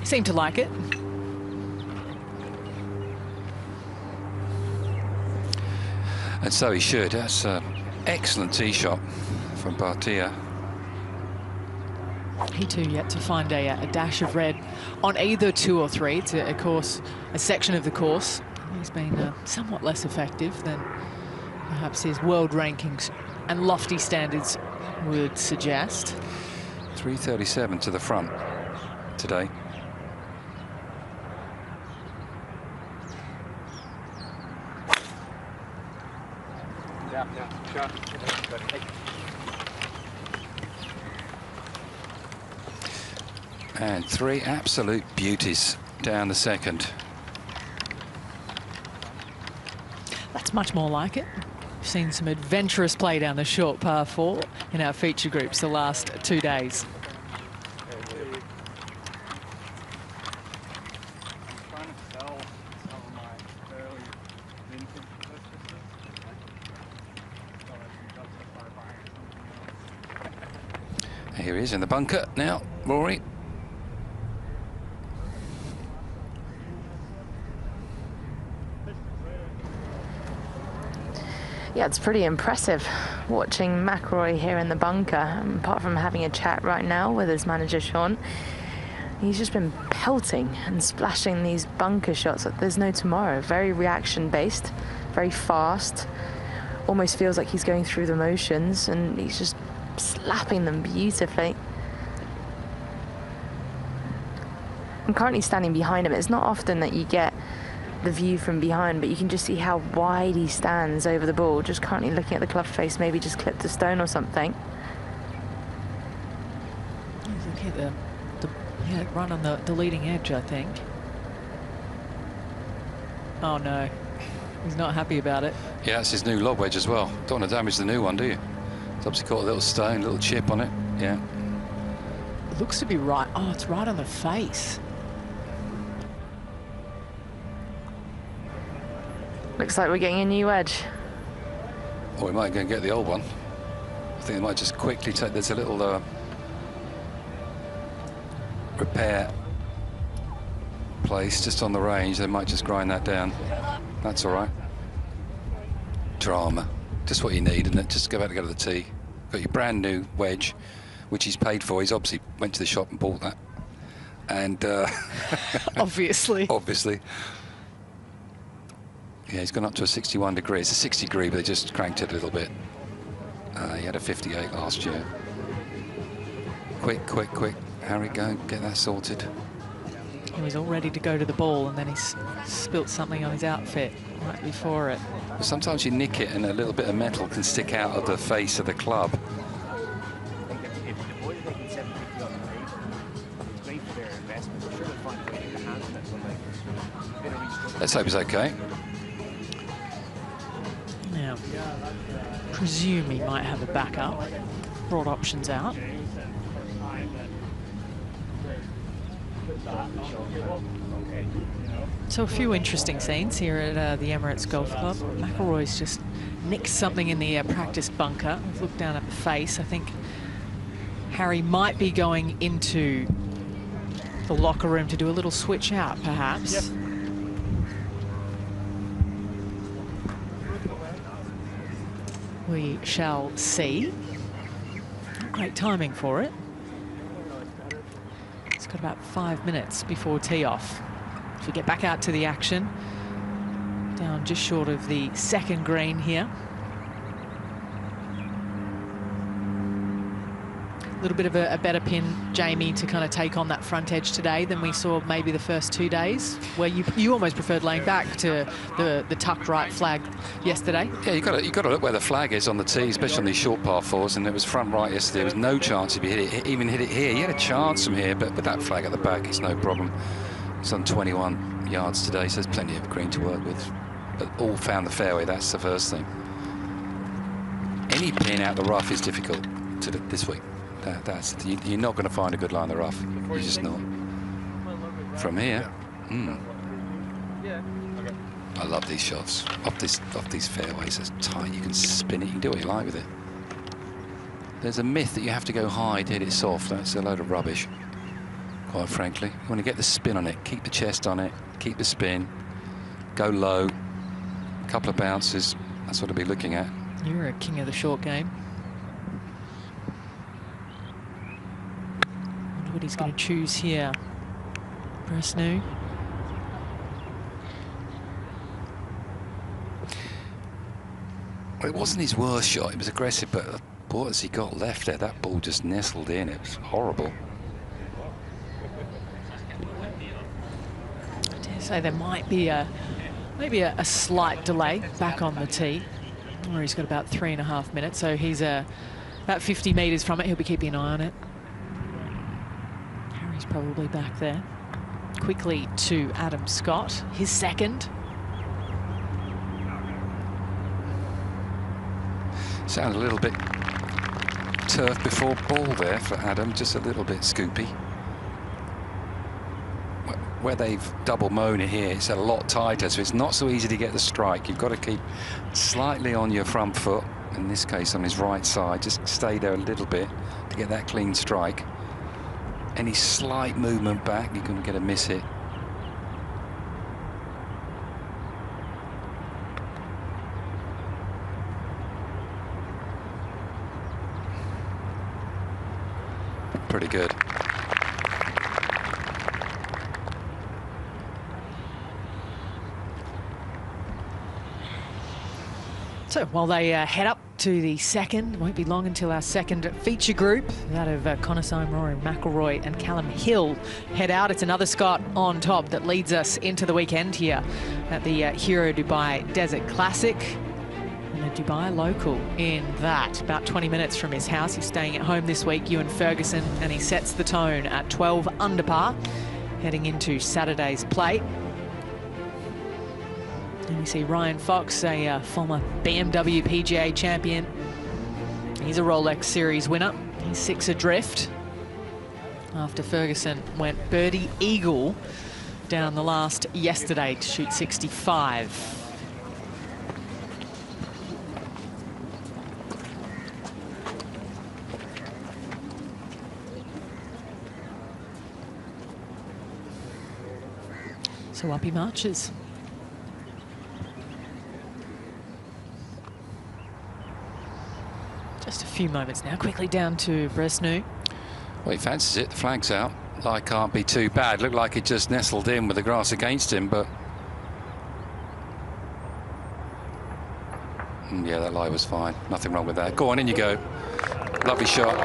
Seemed to like it. And so he should. That's Excellent tee shot from Batia. He too yet to find a dash of red on either 2 or 3. It's, of course, a section of the course. He's been somewhat less effective than perhaps his world rankings and lofty standards would suggest. 337 to the front today. And 3 absolute beauties down the second. That's much more like it. We've seen some adventurous play down the short par 4 in our feature groups the last 2 days. Here he is in the bunker now, Rory. Yeah, it's pretty impressive watching McIlroy here in the bunker. Apart from having a chat right now with his manager, Sean, he's just been pelting and splashing these bunker shots like there's no tomorrow. Very reaction-based, very fast. Almost feels like he's going through the motions, and he's just slapping them beautifully. I'm currently standing behind him. It's not often that you get the view from behind, but you can just see how wide he stands over the ball, just currently looking at the club face, maybe just clipped a stone or something. He's looking at the run on the leading edge, I think. Oh no, he's not happy about it. Yeah, that's his new lob wedge as well. Don't want to damage the new one, do you? It's obviously got a little stone, a little chip on it. Yeah. It looks to be right. Oh, it's right on the face. Looks like we're getting a new wedge. Or we might go and get the old one. I think they might just quickly take. There's a little repair place just on the range. They might just grind that down. That's all right. Drama. Just what you need, isn't it? Just go back to the tee. Got your brand new wedge, which he's paid for. He's obviously went to the shop and bought that. And obviously. Obviously. Yeah, he's gone up to a 61 degree. It's a 60 degree, but they just cranked it a little bit. He had a 58 last year. Quick, quick, quick. Harry, go and get that sorted. He was all ready to go to the ball, and then he spilt something on his outfit right before it. But sometimes you nick it and a little bit of metal can stick out of the face of the club. Let's hope he's okay. Now, presume he might have a backup. Brought options out. So a few interesting scenes here at the Emirates Golf Club. McIlroy's just nicked something in the practice bunker. I've looked down at the face. I think Harry might be going into the locker room to do a little switch out, perhaps. Yep. We shall see. Great timing for it. It's got about 5 minutes before tee off. If we get back out to the action, down just short of the second green here. A little bit of a better pin, Jamie, to kind of take on that front edge today than we saw maybe the first 2 days, where you almost preferred laying back to the tucked right flag yesterday. Yeah, you got to look where the flag is on the tee, especially on these short par 4s, and it was front right yesterday. There was no chance if you even hit it here. You had a chance from here, but with that flag at the back, it's no problem. It's on 21 yards today, so there's plenty of green to work with. But all found the fairway, that's the first thing. Any pin out the rough is difficult this week. You're not going to find a good line in the rough. You're just not. From here, I love these shots. Off these fairways, it's tight. You can spin it. You can do what you like with it. There's a myth that you have to go high to hit it soft. That's a load of rubbish, quite frankly. You want to get the spin on it. Keep the chest on it. Keep the spin. Go low. A couple of bounces. That's what I'll be looking at. You're a king of the short game. Wonder what he's going to choose here. Bresnu. Well, it wasn't his worst shot. It was aggressive, but what has he got left there? That ball just nestled in. It was horrible. I dare say there might be maybe a slight delay back on the tee, where he's got about 3.5 minutes. So he's about 50 metres from it. He'll be keeping an eye on it. Harry's probably back there. Quickly to Adam Scott, his second. Sounded a little bit turf before ball there for Adam, just a little bit scoopy. Where they've double mown it here, it's a lot tighter, so it's not so easy to get the strike. You've got to keep slightly on your front foot, in this case on his right side, just stay there a little bit to get that clean strike. Any slight movement back, you're going to get a miss hit. Pretty good. So while they head up to the second, won't be long until our second feature group, that of Syme, Rory McIlroy and Calum Hill, head out. It's another Scott on top that leads us into the weekend here at the Hero Dubai Desert Classic. And a Dubai local in that, about 20 minutes from his house. He's staying at home this week, Ewan Ferguson, and he sets the tone at 12 under par, heading into Saturday's play. And we see Ryan Fox, a former BMW PGA champion. He's a Rolex Series winner. He's 6 adrift after Ferguson went birdie eagle down the last yesterday to shoot 65. So up he marches. Just a few moments now. Quickly down to Bresnu. Well, he fancies it. The flag's out. Lie can't be too bad. Looked like it just nestled in with the grass against him, but yeah, that lie was fine. Nothing wrong with that. Go on, in you go. Lovely shot.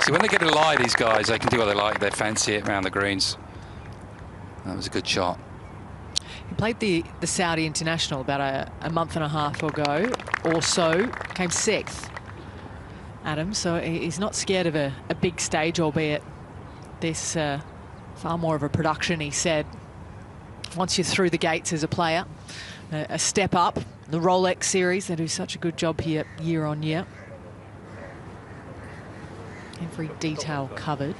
See, when they get a lie, these guys, they can do what they like. They fancy it around the greens. That was a good shot. He played the Saudi International about a month and a half ago or so. Came 6th, Adam. So he's not scared of a big stage, albeit this far more of a production, he said. Once you're through the gates as a player, a step up. The Rolex Series, they do such a good job here year on year. Every detail covered.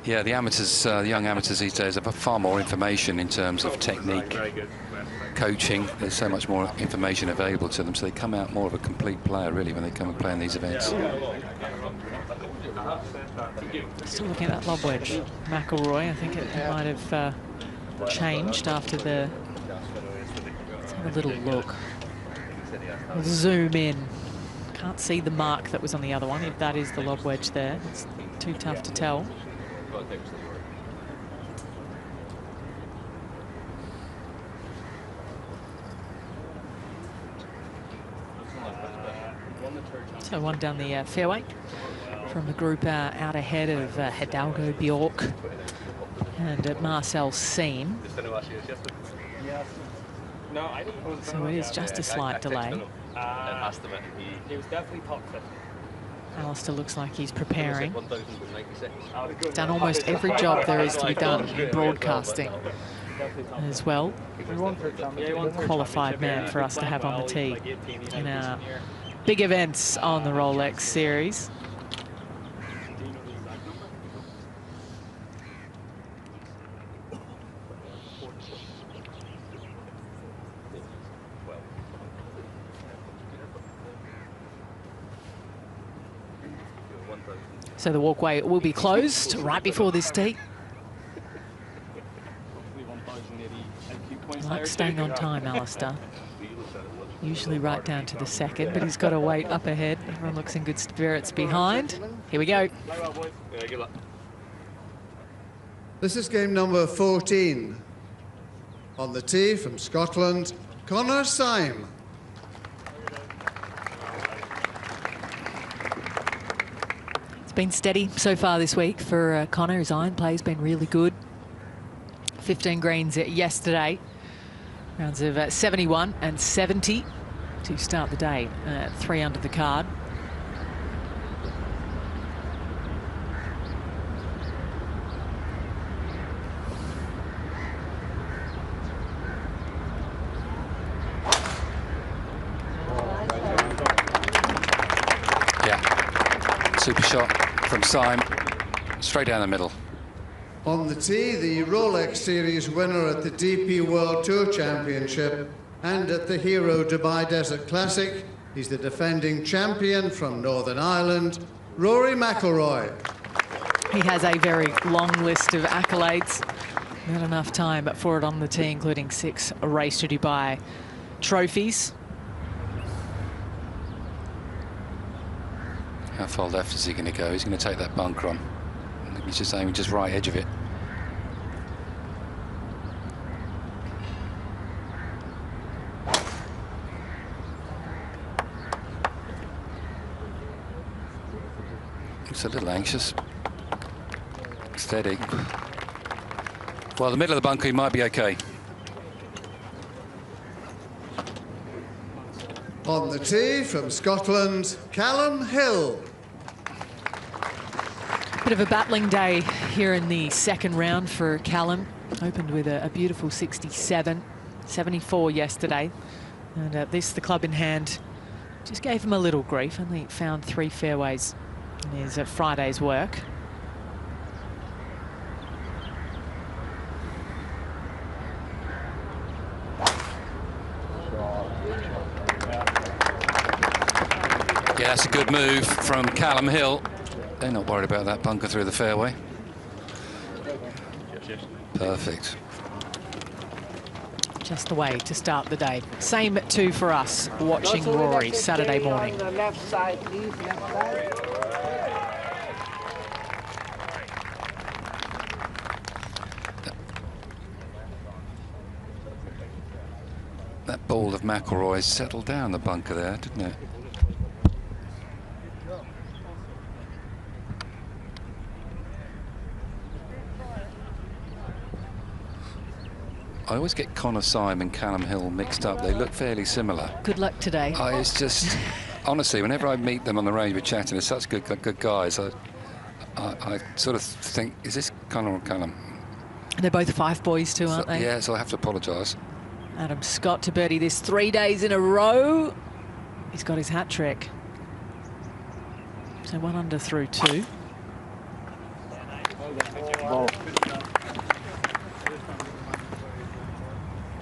Yeah, the amateurs, the young amateurs these days have far more information in terms of technique, coaching. There's so much more information available to them, so they come out more of a complete player, really, when they come and play in these events. Still looking at that lob wedge. McIlroy, I think it might have changed after the... Let's have a little look. We'll zoom in. Can't see the mark that was on the other one, if that is the lob wedge there. It's too tough to tell. So one down the fairway from the group out ahead of Hidalgo Bjork and Marcel Syme. So it is just a slight delay. Alistair looks like he's preparing. Done almost every job there is to be done in broadcasting as well. Qualified man for us to have on the tee in our big events on the Rolex Series. So the walkway will be closed right before this tee. Like staying on time, Alistair. Usually right down to the second, but he's got to wait up ahead. Everyone looks in good spirits behind. Here we go. This is game number 14. On the tee from Scotland, Syme. It's been steady so far this week for Connor. His iron play's been really good. 15 greens yesterday. Rounds of 71 and 70 to start the day. 3 under the card. Super shot from Syme, straight down the middle. On the tee, the Rolex Series winner at the DP World Tour Championship and at the Hero Dubai Desert Classic. He's the defending champion from Northern Ireland, Rory McIlroy. He has a very long list of accolades. Not enough time for it on the tee, including 6 Race to Dubai trophies. How far left is he going to go? He's going to take that bunker on. He's just aiming just right edge of it. Looks a little anxious. Steady. Well, the middle of the bunker, he might be okay. On the tee from Scotland, Calum Hill. Bit of a battling day here in the second round for Calum. Opened with a beautiful 67, 74 yesterday. And this, the club in hand, just gave him a little grief. Only found 3 fairways in his Friday's work. Yeah, that's a good move from Calum Hill. They're not worried about that bunker through the fairway. Perfect. Just the way to start the day. Same too for us watching Rory Saturday morning. On the left side, please, left side. That ball of McIlroy settled down the bunker there, didn't it? I always get Syme and Calum Hill mixed up. They look fairly similar. Good luck today. It's just, honestly, whenever I meet them on the range, we're chatting, they're such good guys. I sort of think, is this Connor or Calum? They're both Fife boys too, aren't they? Yeah, so I have to apologise. Adam Scott to birdie this 3 days in a row. He's got his hat trick. So 1 under through 2.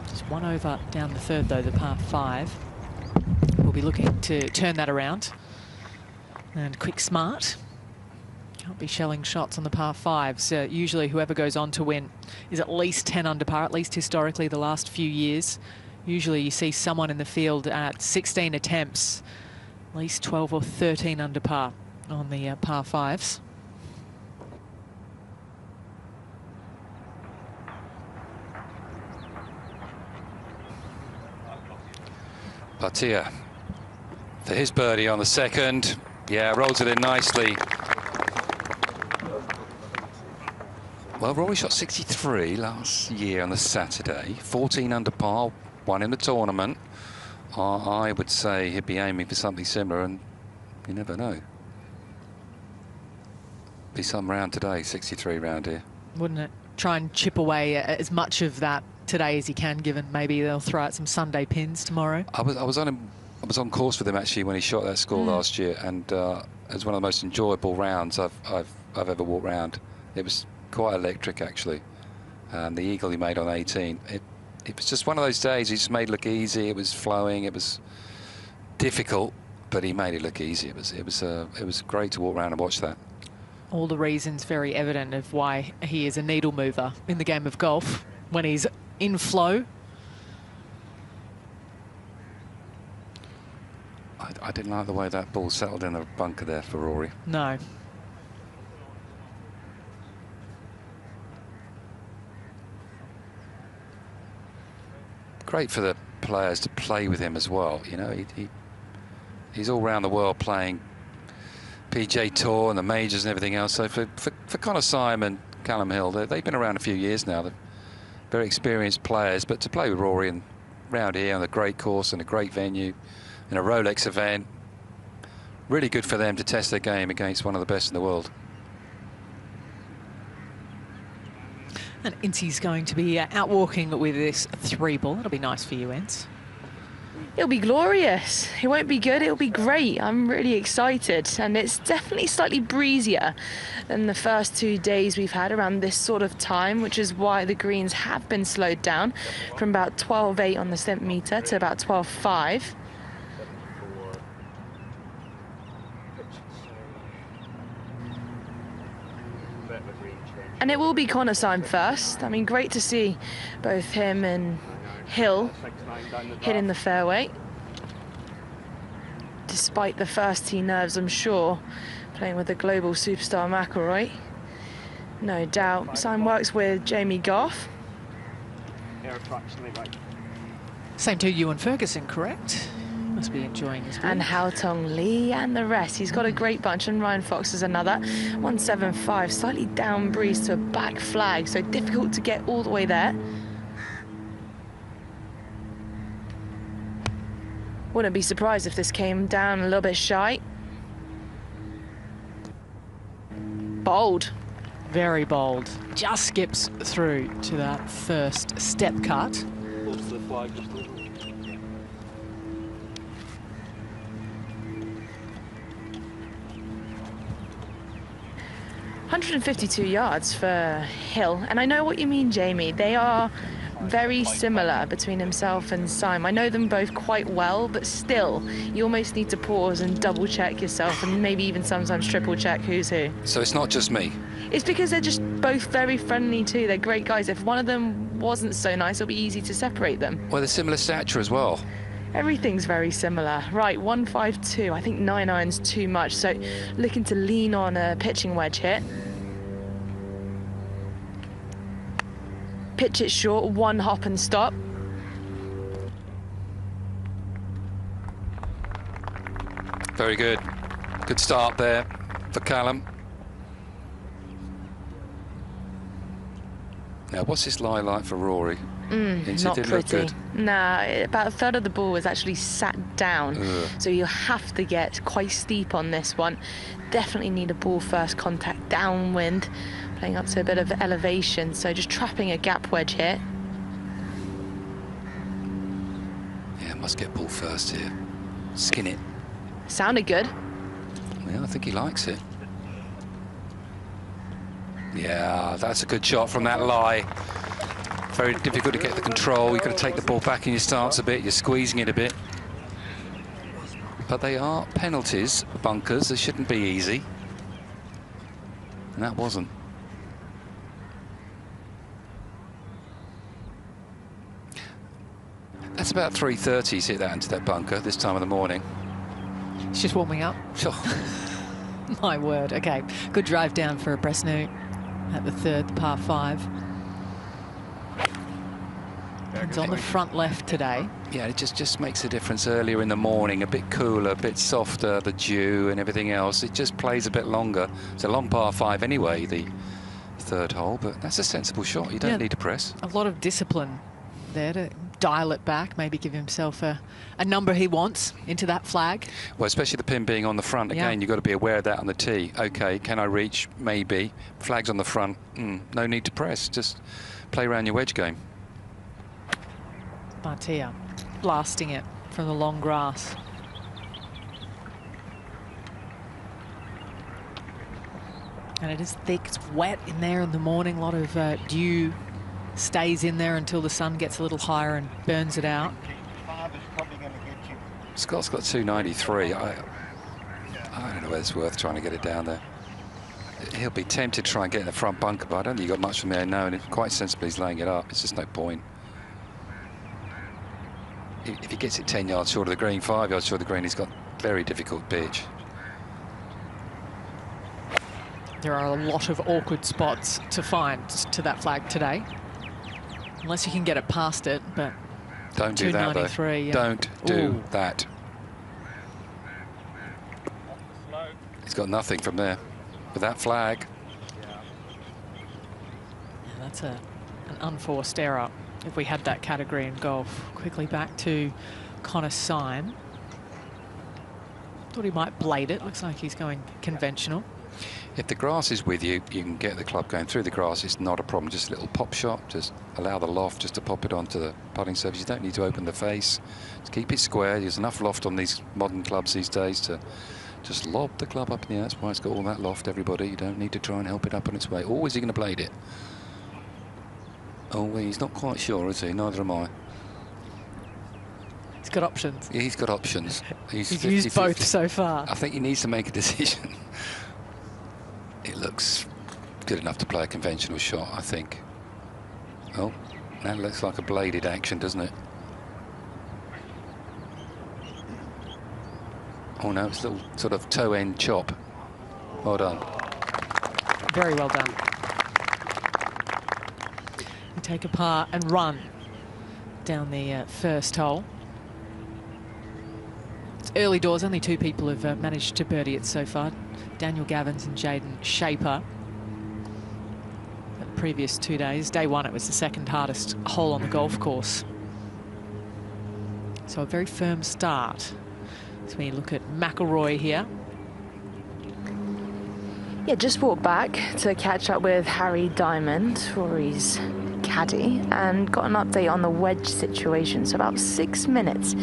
Just 1 over down the third, though, the par 5. We'll be looking to turn that around. And quick smart. Can't be shelling shots on the par 5s. Usually whoever goes on to win is at least 10 under par, at least historically the last few years. Usually you see someone in the field at 16 attempts, at least 12 or 13 under par on the par 5s. Batia for his birdie on the second. Yeah, rolls it in nicely. Well, Rory shot 63 last year on the Saturday, 14 under par, won in the tournament. I would say he'd be aiming for something similar, and you never know. Be some round today, 63 round here. Wouldn't it? Try and chip away as much of that today as he can, given maybe they'll throw out some Sunday pins tomorrow. I was on course with him actually when he shot that score last year, and it was one of the most enjoyable rounds I've ever walked round. It was quite electric actually. The eagle he made on 18, it was just one of those days he just made it look easy. It was flowing, it was difficult, but he made it look easy. It was great to walk around and watch that. All the reasons very evident of why he is a needle mover in the game of golf when he's in flow. I didn't like the way that ball settled in the bunker there for Rory. No. Great for the players to play with him as well. You know, he's all around the world playing PJ Tour and the majors and everything else. So for Connor Syme and Calum Hill, they've been around a few years now. They're very experienced players, but to play with Rory and round here on a great course and a great venue in a Rolex event, really good for them to test their game against one of the best in the world. And Incy's going to be out walking with this 3-ball. It'll be nice for you, Ince. It'll be glorious. It won't be good, it'll be great. I'm really excited, and it's definitely slightly breezier than the first 2 days we've had around this sort of time, which is why the greens have been slowed down from about 12.8 on the 7 metre to about 12.5. And it will be Connor Syme first. I mean, great to see both him and Hill hitting the fairway. Despite the first tee nerves, I'm sure, playing with the global superstar McIlroy. No doubt. Syme works with Jamie Goff. Same to Ewan Ferguson, correct? Must be enjoying his week. And Hao Tong Lee and the rest. He's got a great bunch, and Ryan Fox is another. 175, slightly down breeze to a back flag, so difficult to get all the way there. Wouldn't be surprised if this came down a little bit shy. Bold. Very bold. Just skips through to that first step cut. 152 yards for Hill, and I know what you mean, Jamie. They are very similar between himself and Syme. I know them both quite well, but still, you almost need to pause and double check yourself, and maybe even sometimes triple check who's who. So it's not just me. It's because they're just both very friendly too. They're great guys. If one of them wasn't so nice, it'll be easy to separate them. Well, they're similar stature as well. Everything's very similar. Right, 152. I think 9 iron's too much, so looking to lean on a pitching wedge hit. Pitch it short, 1 hop and stop. Very good. Good start there for Calum. Now, what's this lie like for Rory? Not pretty. Nah, about a third of the ball was actually sat down. So you have to get quite steep on this one. Definitely need a ball first contact downwind, playing up to a bit of elevation. So just trapping a gap wedge here. Yeah, must get ball first here. Skin it. Sounded good. Yeah, I think he likes it. Yeah, that's a good shot from that lie. Very difficult to get the control. You've got to take the ball back in your stance a bit. You're squeezing it a bit. But they are penalties, bunkers. They shouldn't be easy. And that wasn't. That's about 3:30. He's hit that into that bunker this time of the morning. It's just warming up. Sure. My word. Okay, good drive down for Bresnu at the third, par 5. It's on the front left today. Yeah, it just makes a difference earlier in the morning, a bit cooler, a bit softer, the dew and everything else. It just plays a bit longer. It's a long par 5 anyway, the third hole, but that's a sensible shot. You don't need to press. A lot of discipline there to dial it back, maybe give himself a number he wants into that flag. Well, especially the pin being on the front. Again, you've got to be aware of that on the tee. OK, can I reach? Maybe. Flag's on the front. No need to press. Just play around your wedge game. Batia blasting it from the long grass. And it is thick, it's wet in there in the morning. A lot of dew stays in there until the sun gets a little higher and burns it out. Scott's got 293. I don't know whether it's worth trying to get it down there. He'll be tempted to try and get in the front bunker, but I don't think he got much from there now, and quite sensibly he's laying it up. It's just no point. If he gets it 10 yards short of the green, 5 yards short of the green, he's got Very difficult pitch. There are a lot of awkward spots to find to that flag today. Unless you can get it past it, but... Don't do that, though. Yeah. Don't do that. He's got nothing from there. With that flag. Yeah, that's an unforced error if we had that category in golf. Quickly back to Connor Syme. Thought he might blade it. Looks like he's going conventional. If the grass is with you, you can get the club going through the grass. It's not a problem. Just a little pop shot. Just allow the loft just to pop it onto the putting surface. You don't need to open the face. Just keep it square. There's enough loft on these modern clubs these days to just lob the club up in the air. That's why it's got all that loft, everybody. You don't need to try and help it up on its way. Or is he going to blade it? Oh, he's not quite sure, is he? Neither am I. He's got options. Yeah, he's got options. He's used both so far. I think he needs to make a decision. It looks good enough to play a conventional shot, I think. Oh, that looks like a bladed action, doesn't it? Oh no, it's a little sort of toe end chop. Well done. Very well done. You take a par and run down the first hole. It's early doors. Only 2 people have managed to birdie it so far. Daniel Gavins and Jaden Shaper. The previous 2 days. Day 1, it was the 2nd hardest hole on the golf course. So a very firm start. So when you look at McIlroy here. Yeah, just walked back to catch up with Harry Diamond, Rory's caddy, and got an update on the wedge situation. So about 6 minutes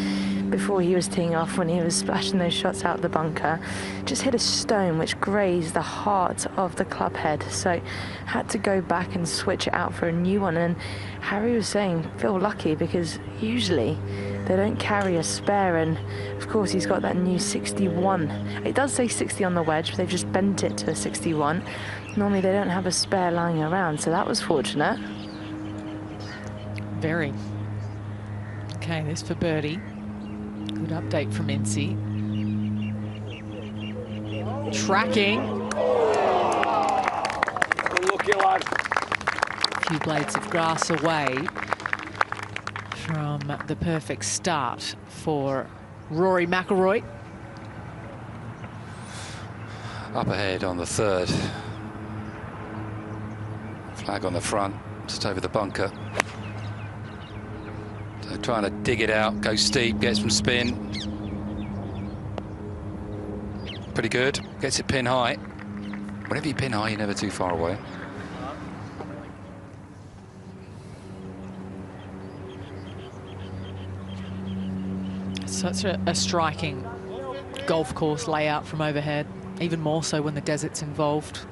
before he was teeing off, when he was splashing those shots out the bunker, just hit a stone which grazed the heart of the club head. So had to go back and switch it out for a new one. And Harry was saying, feel lucky, because usually they don't carry a spare. And of course he's got that new 61. It does say 60 on the wedge, but they've just bent it to a 61. Normally they don't have a spare lying around, so that was fortunate. Very. Okay, this for birdie. Good update from Incy. Tracking. Unlucky lad. A few blades of grass away from the perfect start for Rory McIlroy. Up ahead on the 3rd. Flag on the front, just over the bunker. So trying to dig it out, go steep, get some spin. Pretty good, gets it pin high. Whenever you pin high, you're never too far away. Such a striking golf course layout from overhead, even more so when the desert's involved.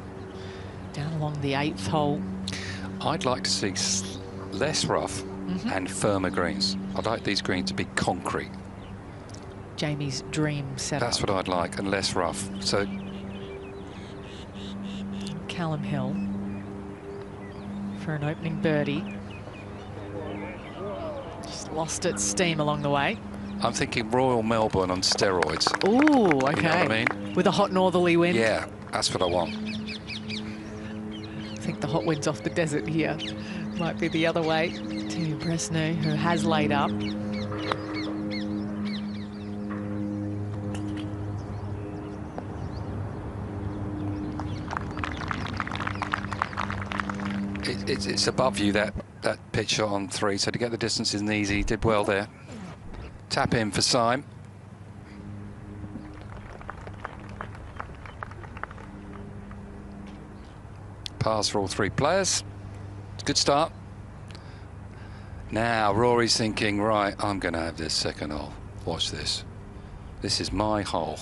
Down along the 8th hole. I'd like to see less rough and firmer greens. I'd like these greens to be concrete. Jamie's dream setup. That's what I'd like, and less rough. So Calum Hill for an opening birdie. Just lost its steam along the way. I'm thinking Royal Melbourne on steroids. Ooh, okay. You know what I mean? With a hot northerly wind. Yeah, that's what I want. I think the hot wind's off the desert here. Might be the other way to Bresnu, who has laid up. It's above you, that pitch shot on 3, so to get the distance isn't easy. He did well there. Tap in for Syme. Pass for all 3 players. Good start. Now Rory's thinking, right, I'm going to have this second hole. Watch this. This is my hole.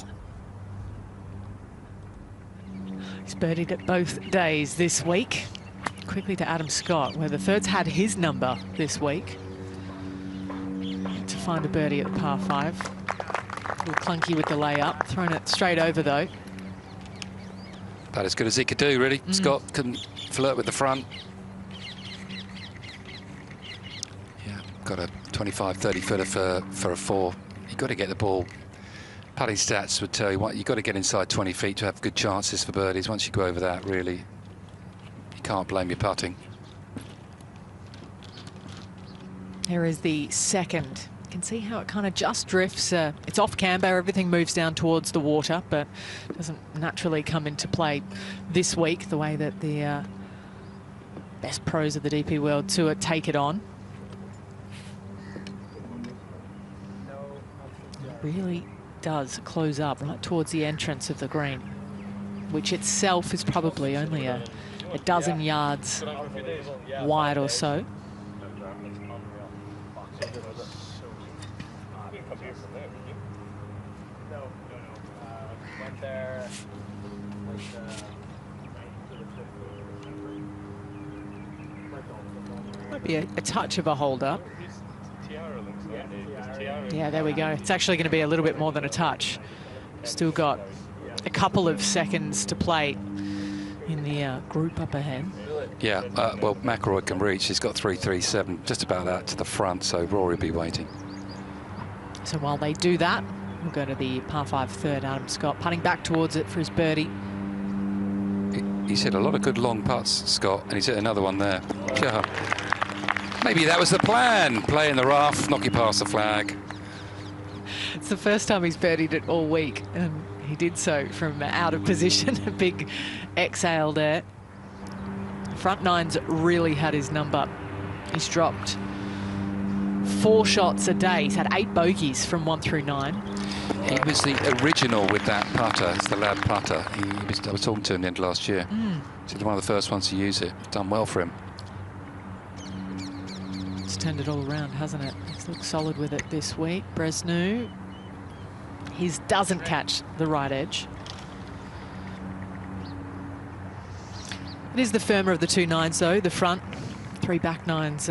He's birdied it both days this week. Quickly to Adam Scott, where the 3rd's had his number this week. To find a birdie at the par 5. A little clunky with the layup. Thrown it straight over, though. About as good as he could do, really. Scott couldn't flirt with the front. Yeah, got a 25, 30 footer for a 4. You've got to get the ball Putting stats would tell you what you've got to get inside 20 feet to have good chances for birdies. Once you go over that, really, you can't blame your putting. Here is the second. You can see how it kind of just drifts. It's off camber, everything moves down towards the water, but doesn't naturally come into play this week the way that the best pros of the DP World Tour take it on. It really does close up right towards the entrance of the green, which itself is probably only a dozen yards wide or so. Might be a touch of a hold up. Yeah, there we go. It's actually going to be a little bit more than a touch. Still got a couple of seconds to play in the group up ahead. Yeah, well, McIlroy can reach. He's got 3.37, just about that to the front, so Rory will be waiting. So while they do that, we'll go to the par 5 third. Adam Scott putting back towards it for his birdie. He's hit a lot of good long putts, Scott, and he's hit another one there. Yeah. Maybe that was the plan. Play in the rough, knock it past the flag. It's the first time he's birdied it all week, and he did so from out of position. A big exhale there. Front nine's really had his number. He's dropped 4 shots a day. He's had 8 bogeys from 1 through 9. He was the original with that putter. It's the lad putter. I was talking to him the end of last year. He's one of the first ones to use it. Done well for him. It's turned it all around, hasn't it? He's looked solid with it this week. Bresnu, his doesn't catch the right edge. It is the firmer of the 2 nines, though. The front 3 back nines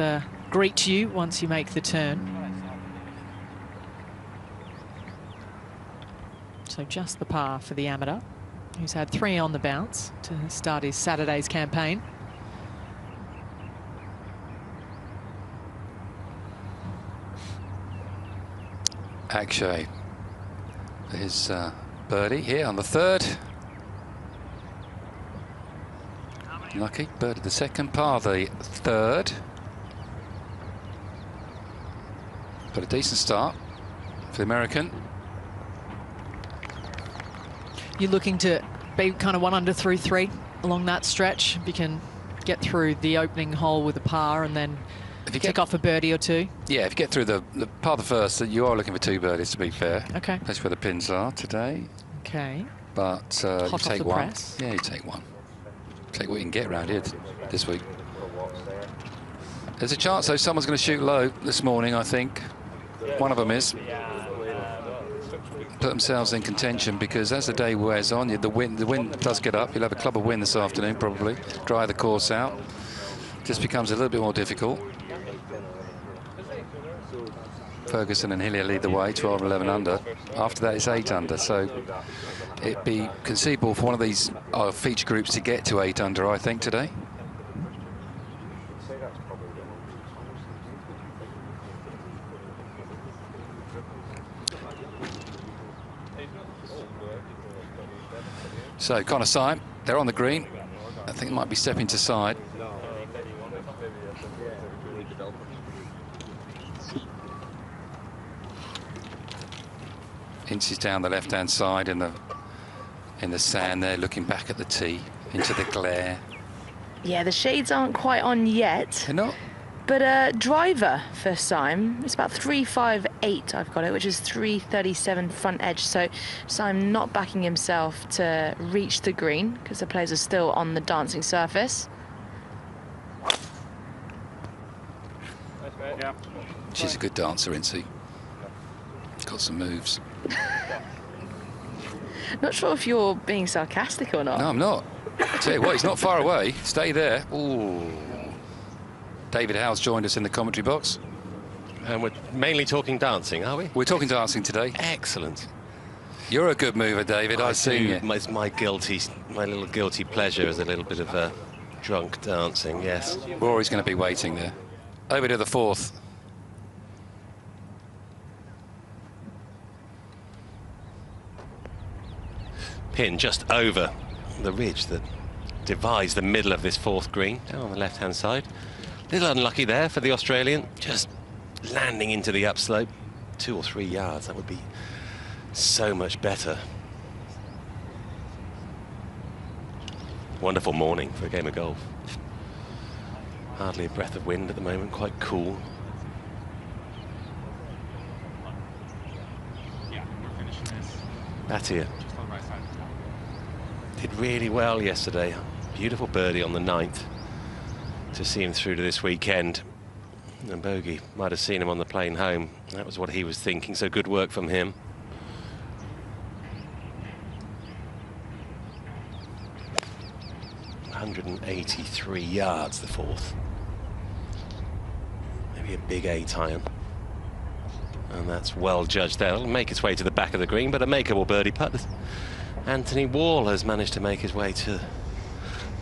greet you once you make the turn. So just the par for the amateur, who's had 3 on the bounce to start his Saturday's campaign. Akshay, his birdie here on the 3rd. Lucky, birdie the 2nd, par the 3rd. But a decent start for the American. You're looking to be kind of 1 under through 3 along that stretch. If you can get through the opening hole with a par and then if you kick off a birdie or 2. Yeah, if you get through the par the first, you are looking for 2 birdies, to be fair. Okay. That's where the pins are today. Okay. But you take 1. Press. Yeah, you take 1. Take what you can get around here this week. There's a chance, though, someone's going to shoot low this morning, I think. One of them is. Put themselves in contention, because as the day wears on, the wind does get up. You'll have a club of wind this afternoon, probably. Dry the course out. Just becomes a little bit more difficult. Ferguson and Hillier lead the way, 12 and 11 under. After that, it's 8 under. So it'd be conceivable for one of these feature groups to get to 8 under, I think, today. So Connor Syme, they're on the green. I think it might be stepping to side. Inches down the left-hand side in the sand there, looking back at the tee into the glare. Yeah, the shades aren't quite on yet. They're not. But driver for Syme, it's about 3.58 I've got it, which is 3.37 front edge. So Syme not backing himself to reach the green because the players are still on the dancing surface. She's a good dancer, isn't she? Got some moves. Not sure if you're being sarcastic or not. No, I'm not. I tell you what, he's not far away. Stay there. Ooh. David Howe's joined us in the commentary box. And we're mainly talking dancing, are we? We're talking dancing today. Excellent. You're a good mover, David. I've seen you. It's my little guilty pleasure is a little bit of drunk dancing, yes. Rory's going to be waiting there. Over to the 4th. pin just over the ridge that divides the middle of this fourth green, down on the left-hand side. A little unlucky there for the Australian, just landing into the upslope. 2 or 3 yards, that would be so much better. Wonderful morning for a game of golf. Hardly a breath of wind at the moment, quite cool. Batia did really well yesterday. Beautiful birdie on the 9th to see him through to this weekend. And bogey might have seen him on the plane home. That was what he was thinking, so good work from him. ...183 yards, the fourth. Maybe a big 8 iron. And that's well judged there. It'll make its way to the back of the green, but a makeable birdie putt. Anthony Wall has managed to make his way to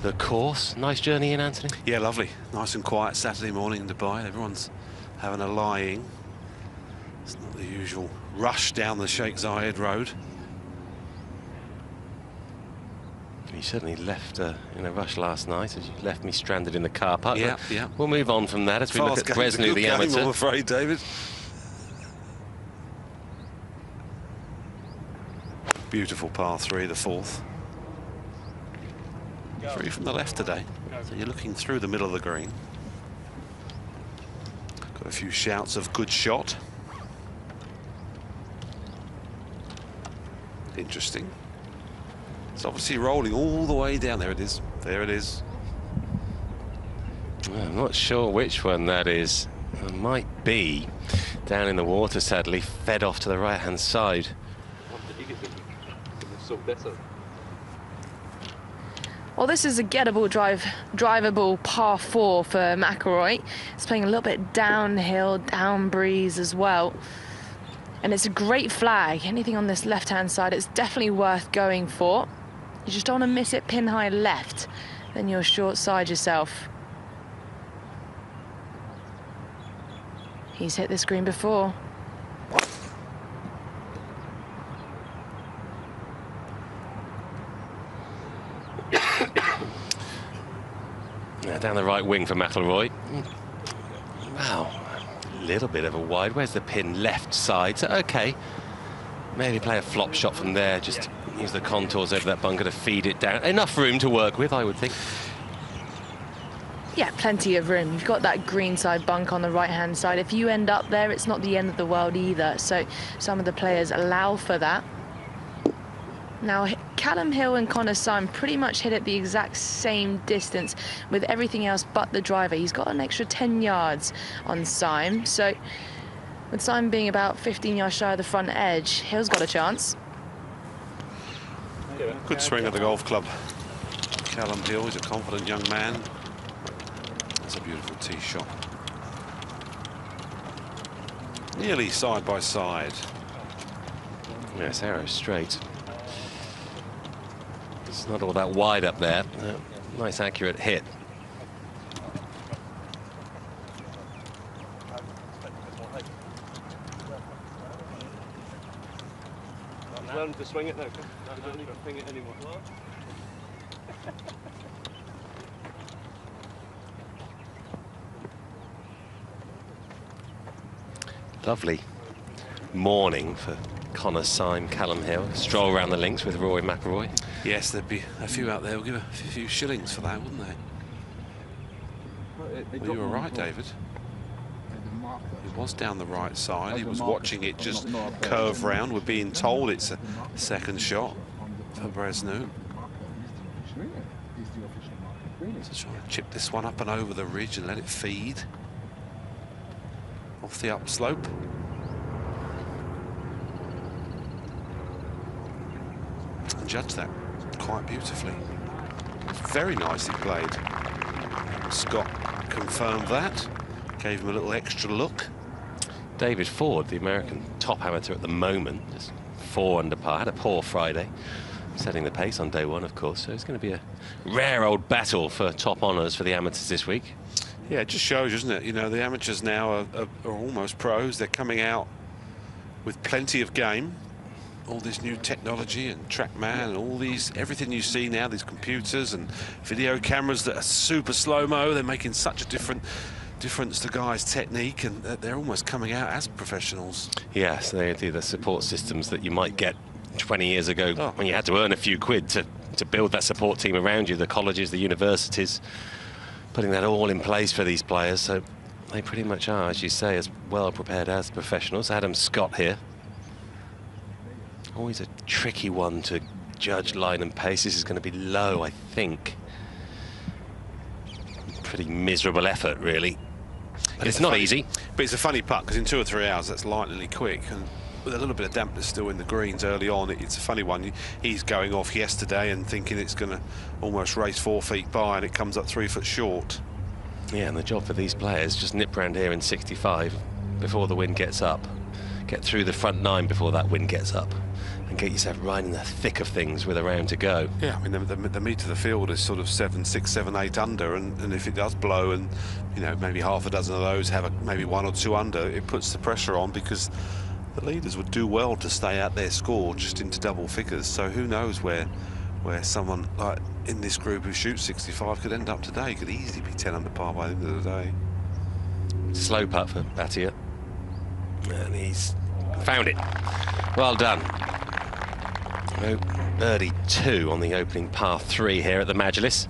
the course. Nice journey in, Anthony. Yeah, lovely. Nice and quiet Saturday morning in Dubai. Everyone's having a lie-in. It's not the usual rush down the Sheikh Zayed road. You certainly left in a rush last night, as you left me stranded in the car park. Yeah, yeah. We'll move on from that as we look at Bresnu, the amateur. I'm afraid, David. Beautiful par 3, the fourth. 3 from the left today, so you're looking through the middle of the green. Got a few shouts of good shot. Interesting. It's obviously rolling all the way down. There it is. There it is. I'm not sure which one that is. It might be down in the water, sadly, fed off to the right-hand side. Well, this is a gettable drivable par 4 for McIlroy. It's playing a little bit downhill, down breeze as well. And it's a great flag. Anything on this left-hand side, it's definitely worth going for. You just don't want to miss it pin high left, then you'll short side yourself. He's hit this green before. Down the right wing for McIlroy. Wow, a little bit of a wide. Where's the pin? Left side. So, okay, maybe play a flop shot from there. Just use the contours over that bunker to feed it down. Enough room to work with, I would think. Yeah, plenty of room. You've got that greenside bunk on the right-hand side. If you end up there, it's not the end of the world either. So some of the players allow for that. Now, Calum Hill and Syme pretty much hit it the exact same distance with everything else but the driver. He's got an extra 10 yards on Syme. So with Syme being about 15 yards shy of the front edge, Hill's got a chance. Good swing at the golf club. Calum Hill is a confident young man. That's a beautiful tee shot. Nearly side by side. Yes, arrow straight. It's not all that wide up there. Nice accurate hit. Learn to swing it now. You don't need to swing it anymore. Lovely morning for Syme, Calum Hill. Stroll around the links with Rory McIlroy. Yes, there'd be a few out there who'll give a few shillings for that, wouldn't they? Well, you were right, David. He was down the right side. He was watching it just curve round. We're being told it's a second shot for Bresnu. So trying to chip this one up and over the ridge and let it feed off the upslope. And judge that quite beautifully. Very nicely played. Scott confirmed that. Gave him a little extra look. David Ford, the American top amateur at the moment, just 4 under par. Had a poor Friday, setting the pace on day one, of course. So it's going to be a rare old battle for top honours for the amateurs this week. Yeah, it just shows, doesn't it? You know, the amateurs now are almost pros. They're coming out with plenty of game. all this new technology and TrackMan and all these, everything you see now, these computers and video cameras that are super slow-mo, they're making such a difference to guys' technique, and they're almost coming out as professionals. Yes, they do the support systems that you might get 20 years ago when you had to earn a few quid to build that support team around you, the colleges, the universities, putting that all in place for these players. So they pretty much are, as you say, as well prepared as professionals. Adam Scott here. Always a tricky one to judge line and pace. This is going to be low, I think. Pretty miserable effort, really. But it's not easy. But it's a funny putt, because in 2 or 3 hours, that's lightning quick. And with a little bit of dampness still in the greens early on, it's a funny one. He's going off yesterday and thinking it's going to almost race 4 feet by, and it comes up 3 foot short. Yeah, and the job for these players, just nip round here in 65 before the wind gets up. Get through the front 9 before that wind gets up, and get yourself right in the thick of things with a round to go. Yeah, I mean, the meat of the field is sort of 7, 6, 7, 8 under, and if it does blow, and you know, maybe half a dozen of those have maybe 1 or 2 under, it puts the pressure on, because the leaders would do well to stay at their score just into double figures. So who knows where someone like in this group who shoots 65 could end up today. Could easily be 10 under par by the end of the day. Slow putt for Batia, and he's found it. Well done. No birdie 2 on the opening par 3 here at the Majlis.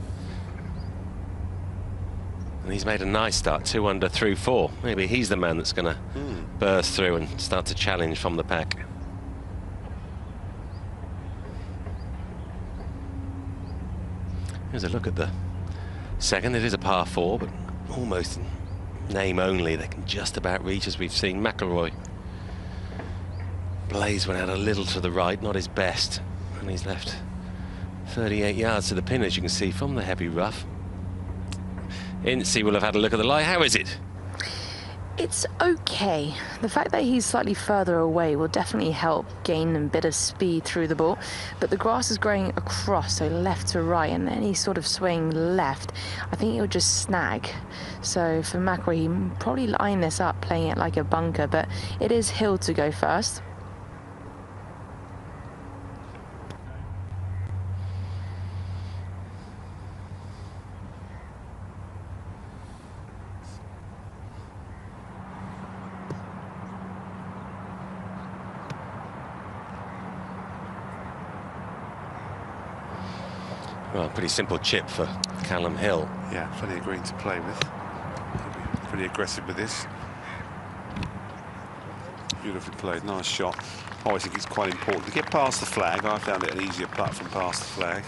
And he's made a nice start, 2 under through 4. Maybe he's the man that's going to burst through and start to challenge from the pack. Here's a look at the second. It is a par 4, but almost name only. They can just about reach, as we've seen. McIlroy. Blaze went out a little to the right, not his best, and he's left 38 yards to the pin, as you can see from the heavy rough. Incy will have had a look at the lie. How is it? It's okay. The fact that he's slightly further away will definitely help gain a bit of speed through the ball, but the grass is growing across, so left to right, and any sort of swing left, I think it'll just snag. So for McIlroy, he probably line this up, playing it like a bunker, but it is Hill to go first. Well, pretty simple chip for Calum Hill. Yeah, plenty of green to play with. He'll be pretty aggressive with this. Beautifully played, nice shot. I always think it's quite important to get past the flag. I found it an easier putt from past the flag.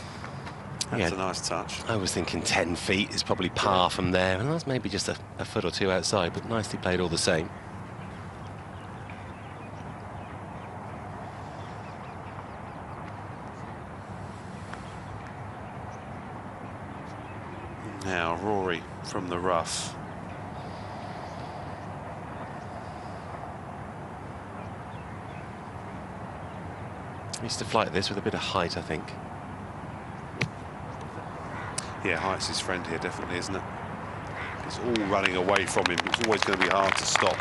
That's a nice touch. I was thinking 10 feet is probably par from there, and that's maybe just a foot or 2 outside, but nicely played all the same. Now Rory from the rough. He used to flight this with a bit of height, I think. Yeah, height's his friend here, definitely, isn't it? It's all running away from him. It's always going to be hard to stop.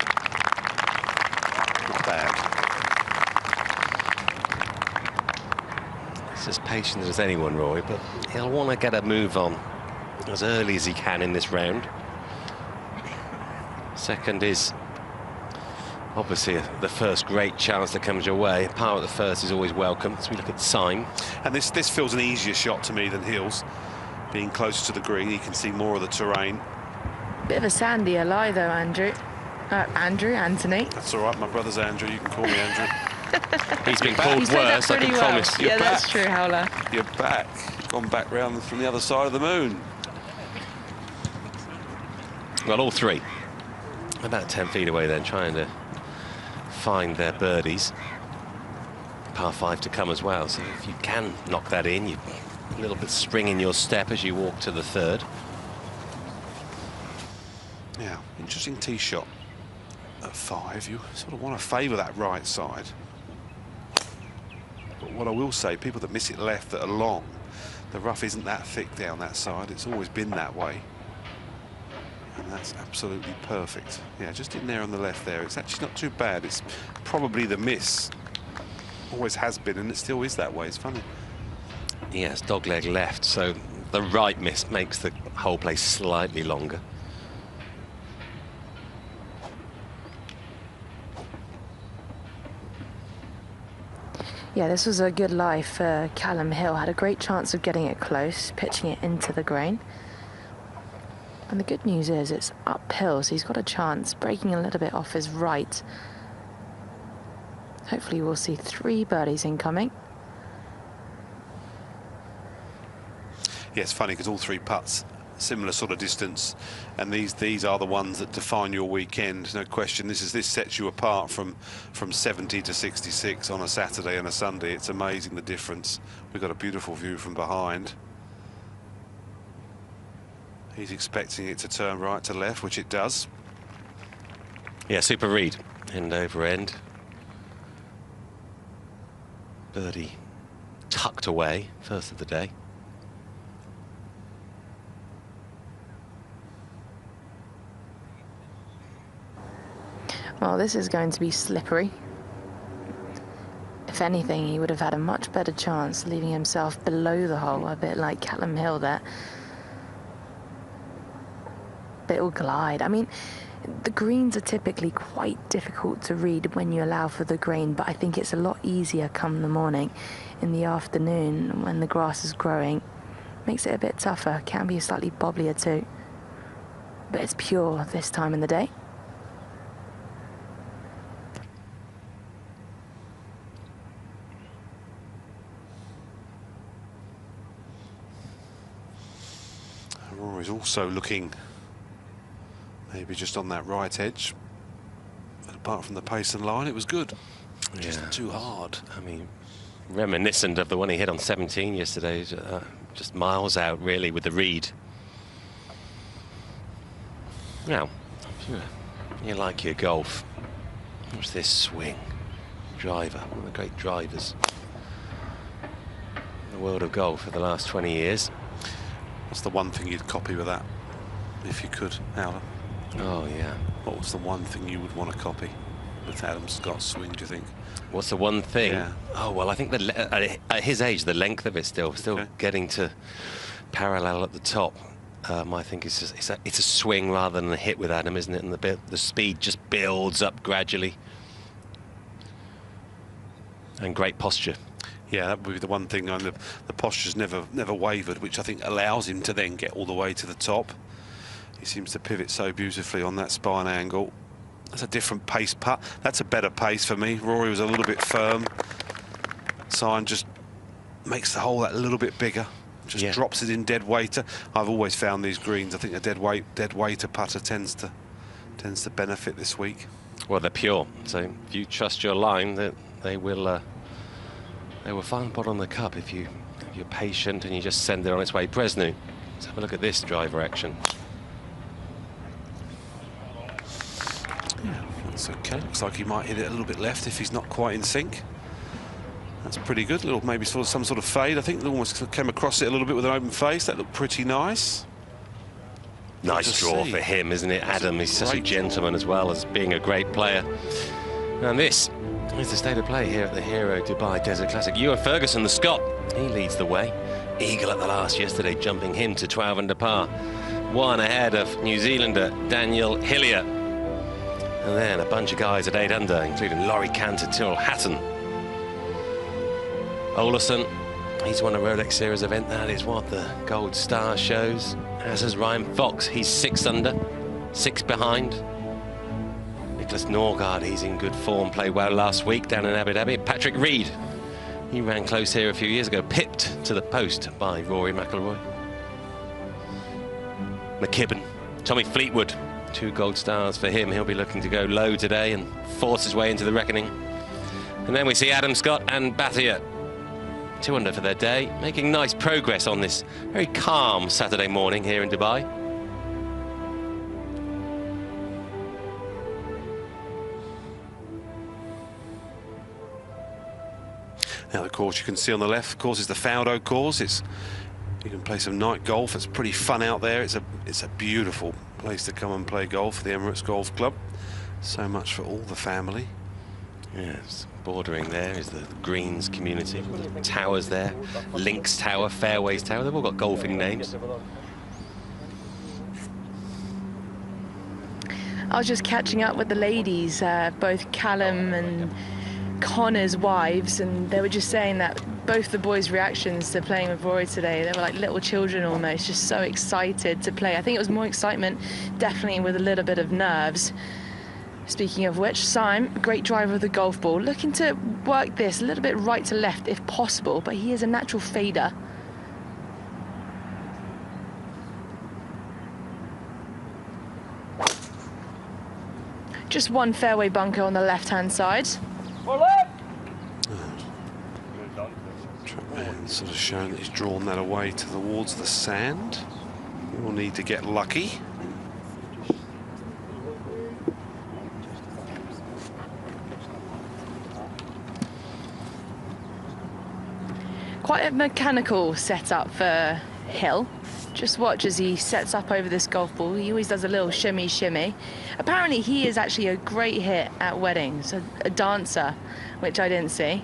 Not bad. He's as patient as anyone, Roy, but he'll want to get a move on as early as he can in this round. Second is obviously the first great chance that comes your way. Par at the first is always welcome. So we look at Syme. And this feels an easier shot to me than Hill's. Being closer to the green, he can see more of the terrain. Bit of a sandier lie though, Anthony. That's all right, my brother's Andrew. You can call me Andrew. He's been called worse, I can promise. Yeah, that's true, Howler. You're back. You've gone back round from the other side of the moon. Well, all 3 about 10 feet away then, trying to find their birdies. Par 5 to come as well, so if you can knock that in, you a little bit spring in your step as you walk to the third. Yeah, interesting tee shot at 5. You sort of want to favour that right side. But what I will say, people that miss it left that are long, the rough isn't that thick down that side. It's always been that way. And that's absolutely perfect. Yeah, just in there on the left there. It's actually not too bad. It's probably the miss Always has been, and it still is that way. It's funny. Yes, dogleg left, so the right miss makes the whole play slightly longer. Yeah, this was a good lie for Calum Hill. Had a great chance of getting it close, pitching it into the grain. And the good news is it's uphill, so he's got a chance, breaking a little bit off his right. Hopefully we'll see 3 birdies incoming. Yeah, it's funny because all 3 putts, similar sort of distance, and these are the ones that define your weekend. No question. This sets you apart from 70 to 66 on a Saturday and a Sunday. It's amazing the difference. We've got a beautiful view from behind. He's expecting it to turn right to left, which it does. Yeah, super read, end over end. Birdie tucked away, first of the day. Well, this is going to be slippery. If anything, he would have had a much better chance leaving himself below the hole, a bit like Calum Hill there. But it'll glide. I mean, the greens are typically quite difficult to read when you allow for the grain, but I think it's a lot easier come the morning. In the afternoon, when the grass is growing, makes it a bit tougher. Can be slightly bobblier too. But it's pure this time in the day. Rory's also looking maybe just on that right edge. But apart from the pace and line, it was good. Just too hard. I mean, reminiscent of the one he hit on 17 yesterday. Just miles out, really, with the read. Now, you like your golf. What's this swing? Driver, one of the great drivers in the world of golf for the last 20 years. What's the one thing you'd copy with that, if you could, Alan? Oh, yeah. What was the one thing you would want to copy with Adam Scott's swing, do you think? What's the one thing? Yeah. Oh, well, I think at his age, the length of it still okay. Getting to parallel at the top. I think it's a swing rather than a hit with Adam, isn't it? And the speed just builds up gradually. And great posture. Yeah, that would be the one thing. The posture's never wavered, which I think allows him to then get all the way to the top. He seems to pivot so beautifully on that spine angle. That's a different pace putt. That's a better pace for me. Rory was a little bit firm. Syme just makes the hole that little bit bigger. Just drops it in dead weighter. I've always found these greens, I think a dead weighter putter tends to benefit this week. Well, they're pure, so if you trust your line, they will find pot on the cup if you're patient and you just send it on its way. Bresnu, let's have a look at this driver action. Yeah, that's okay. Looks like he might hit it a little bit left if he's not quite in sync. That's pretty good. Little maybe some sort of fade. I think almost came across it a little bit with an open face. That looked pretty nice. Nice draw for him, isn't it? Adam, he's such a gentleman as well as being a great player. And this is the state of play here at the Hero Dubai Desert Classic. Ewan Ferguson, the Scot, he leads the way. Eagle at the last yesterday, jumping him to 12 under par. One ahead of New Zealander Daniel Hillier. And then a bunch of guys at 8 under, including Laurie Cantor, Tyrrell Hatton. Olesen, he's won a Rolex Series event. That is what the Gold Star shows. As is Ryan Fox, he's 6 under, 6 behind. Nicholas Norgard, he's in good form, played well last week down in Abu Dhabi. Patrick Reed, he ran close here a few years ago, pipped to the post by Rory McIlroy. McKibben, Tommy Fleetwood, 2 gold stars for him. He'll be looking to go low today and force his way into the reckoning. And then we see Adam Scott and Batia, 2 under for their day, making nice progress on this very calm Saturday morning here in Dubai. Now the course you can see on the left, of course, is the Faudo course. You can play some night golf. It's pretty fun out there. It's a beautiful place to come and play golf, the Emirates Golf Club. So much for all the family. Yes, bordering there is the greens community. The towers there, Links Tower, Fairways Tower, they've all got golfing names. I was just catching up with the ladies, both Callum and Connor's wives, and they were just saying that both the boys' reactions to playing with Rory today, they were like little children almost, just so excited to play. I think it was more excitement, definitely with a little bit of nerves. Speaking of which, Syme, great driver of the golf ball, looking to work this a little bit right to left if possible, but he is a natural fader. Just one fairway bunker on the left-hand side. Trackman sort of showing that he's drawn that away towards the sand. He will need to get lucky. Quite a mechanical setup for Hill. Just watch as he sets up over this golf ball. He always does a little shimmy shimmy. Apparently he is actually a great hit at weddings, a dancer, which I didn't see.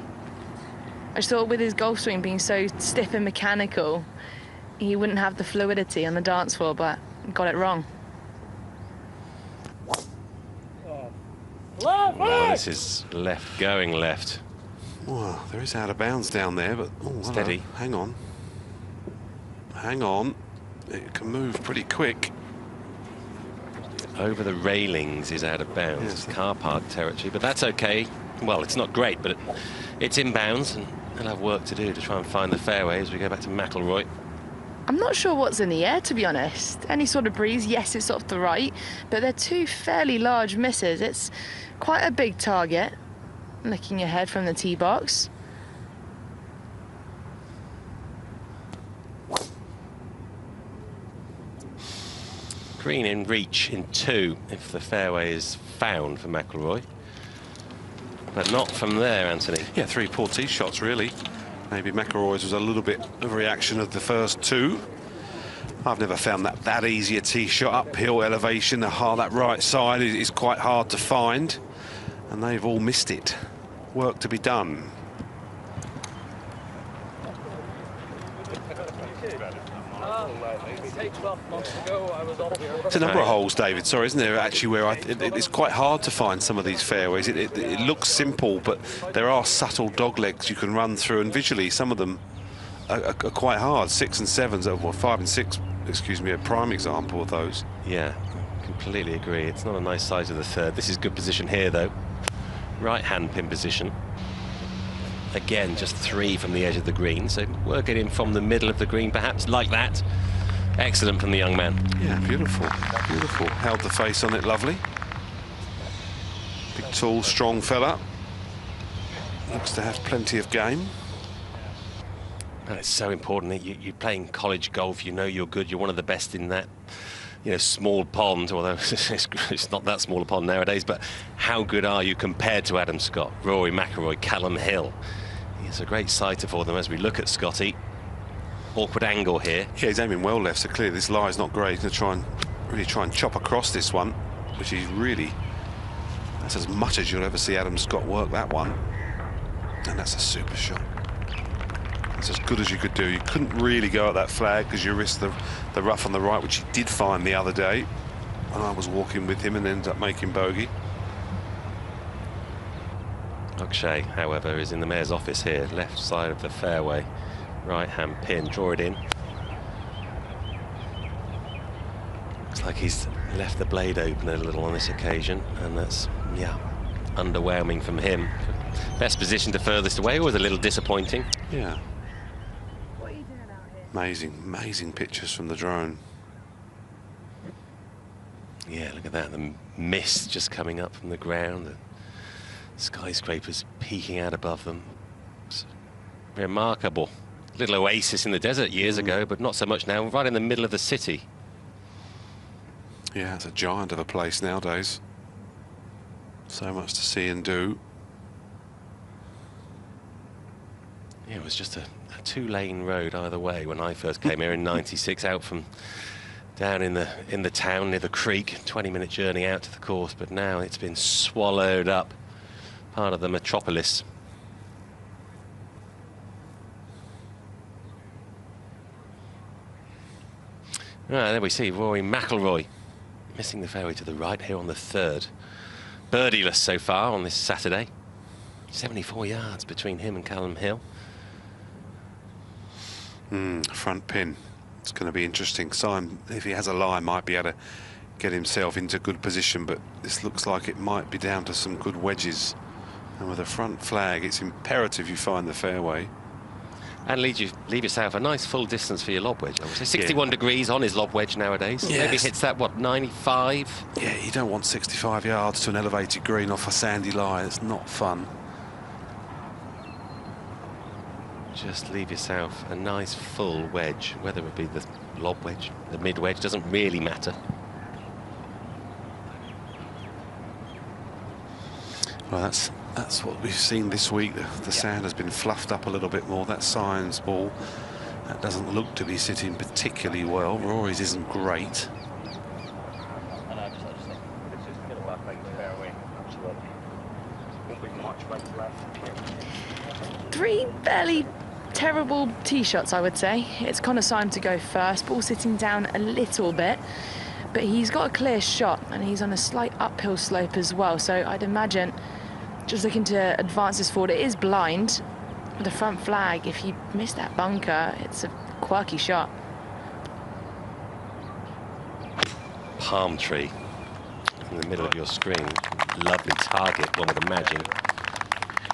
I just thought with his golf swing being so stiff and mechanical, he wouldn't have the fluidity on the dance floor, but got it wrong. Oh, this is left, going left. Well, there is out of bounds down there, but steady. Hang on. Hang on. It can move pretty quick. Over the railings is out of bounds. Yes. Car park territory, but that's okay. Well, it's not great, but it's in bounds, and he'll have work to do to try and find the fairway as we go back to McIlroy. I'm not sure what's in the air, to be honest. Any sort of breeze, yes, it's off the right, but they're two fairly large misses. It's quite a big target, looking ahead from the tee box. Green in reach in 2 if the fairway is found for McIlroy. But not from there, Anthony. Yeah, 3 poor tee shots, really. Maybe McIlroy's was a little bit of a reaction of the first 2. I've never found that easy a tee shot. Uphill elevation, that right side is quite hard to find. And they've all missed it. Work to be done. It's a number of holes, David, sorry, isn't there, actually, where it's quite hard to find some of these fairways. It looks simple, but there are subtle dog legs you can run through, and visually some of them are quite hard. 6 and 7s, well, 5 and 6, excuse me, a prime example of those. Yeah, completely agree. It's not a nice size of the third. This is good position here, though. Right-hand pin position. Again, just 3 from the edge of the green, so working in from the middle of the green, perhaps, like that. Excellent from the young man. Yeah, beautiful, beautiful. Held the face on it, lovely. Big, tall, strong fella. Looks to have plenty of game. And it's so important. You're playing college golf, you know you're good, you're one of the best in that, you know, small pond, although it's not that small a pond nowadays, but how good are you compared to Adam Scott, Rory McIlroy, Calum Hill? It's a great sighter for them as we look at Scotty. Awkward angle here. Yeah, he's aiming well left, so clearly this lie is not great. He's going to really try and chop across this one, which is really, that's as much as you'll ever see Adam Scott work that one. And that's a super shot. That's as good as you could do. You couldn't really go at that flag because you risked the rough on the right, which he did find the other day. And I was walking with him and ended up making bogey. Akshay, however, is in the mayor's office here, left side of the fairway. Right-hand pin, draw it in. Looks like he's left the blade open a little on this occasion, and that's, yeah, underwhelming from him. Best position to furthest away was a little disappointing. Yeah. Amazing, amazing pictures from the drone. Yeah, look at that, the mist just coming up from the ground, the skyscrapers peeking out above them. It's remarkable. Little oasis in the desert years ago, but not so much now, right in the middle of the city. Yeah, it's a giant of a place nowadays. So much to see and do. Yeah, it was just a 2-lane road either way when I first came here in '96, out from down in the town near the creek, 20-minute journey out to the course, but now it's been swallowed up part of the metropolis. Right, there we see Rory McIlroy missing the fairway to the right here on the 3rd. Birdieless so far on this Saturday. 74 yards between him and Calum Hill. Front pin. It's going to be interesting. Syme, if he has a lie, might be able to get himself into good position, but this looks like it might be down to some good wedges. And with a front flag, it's imperative you find the fairway. And leave yourself a nice full distance for your lob wedge. I would say 61 degrees on his lob wedge nowadays. Yes. Maybe hits that, what, 95? Yeah, you don't want 65 yards to an elevated green off a sandy lie. It's not fun. Just leave yourself a nice full wedge, whether it be the lob wedge, the mid wedge, doesn't really matter. Well, that's what we've seen this week. The sand has been fluffed up a little bit more. That Syme's ball, that doesn't look to be sitting particularly well. Rory's isn't great. 3 fairly terrible tee shots, I would say. It's Connor Syme to go first. Ball sitting down a little bit, but he's got a clear shot and he's on a slight uphill slope as well. So I'd imagine just looking to advance this forward. It is blind with the front flag. If you miss that bunker, it's a quirky shot. Palm tree in the middle of your screen. Lovely target, one would imagine.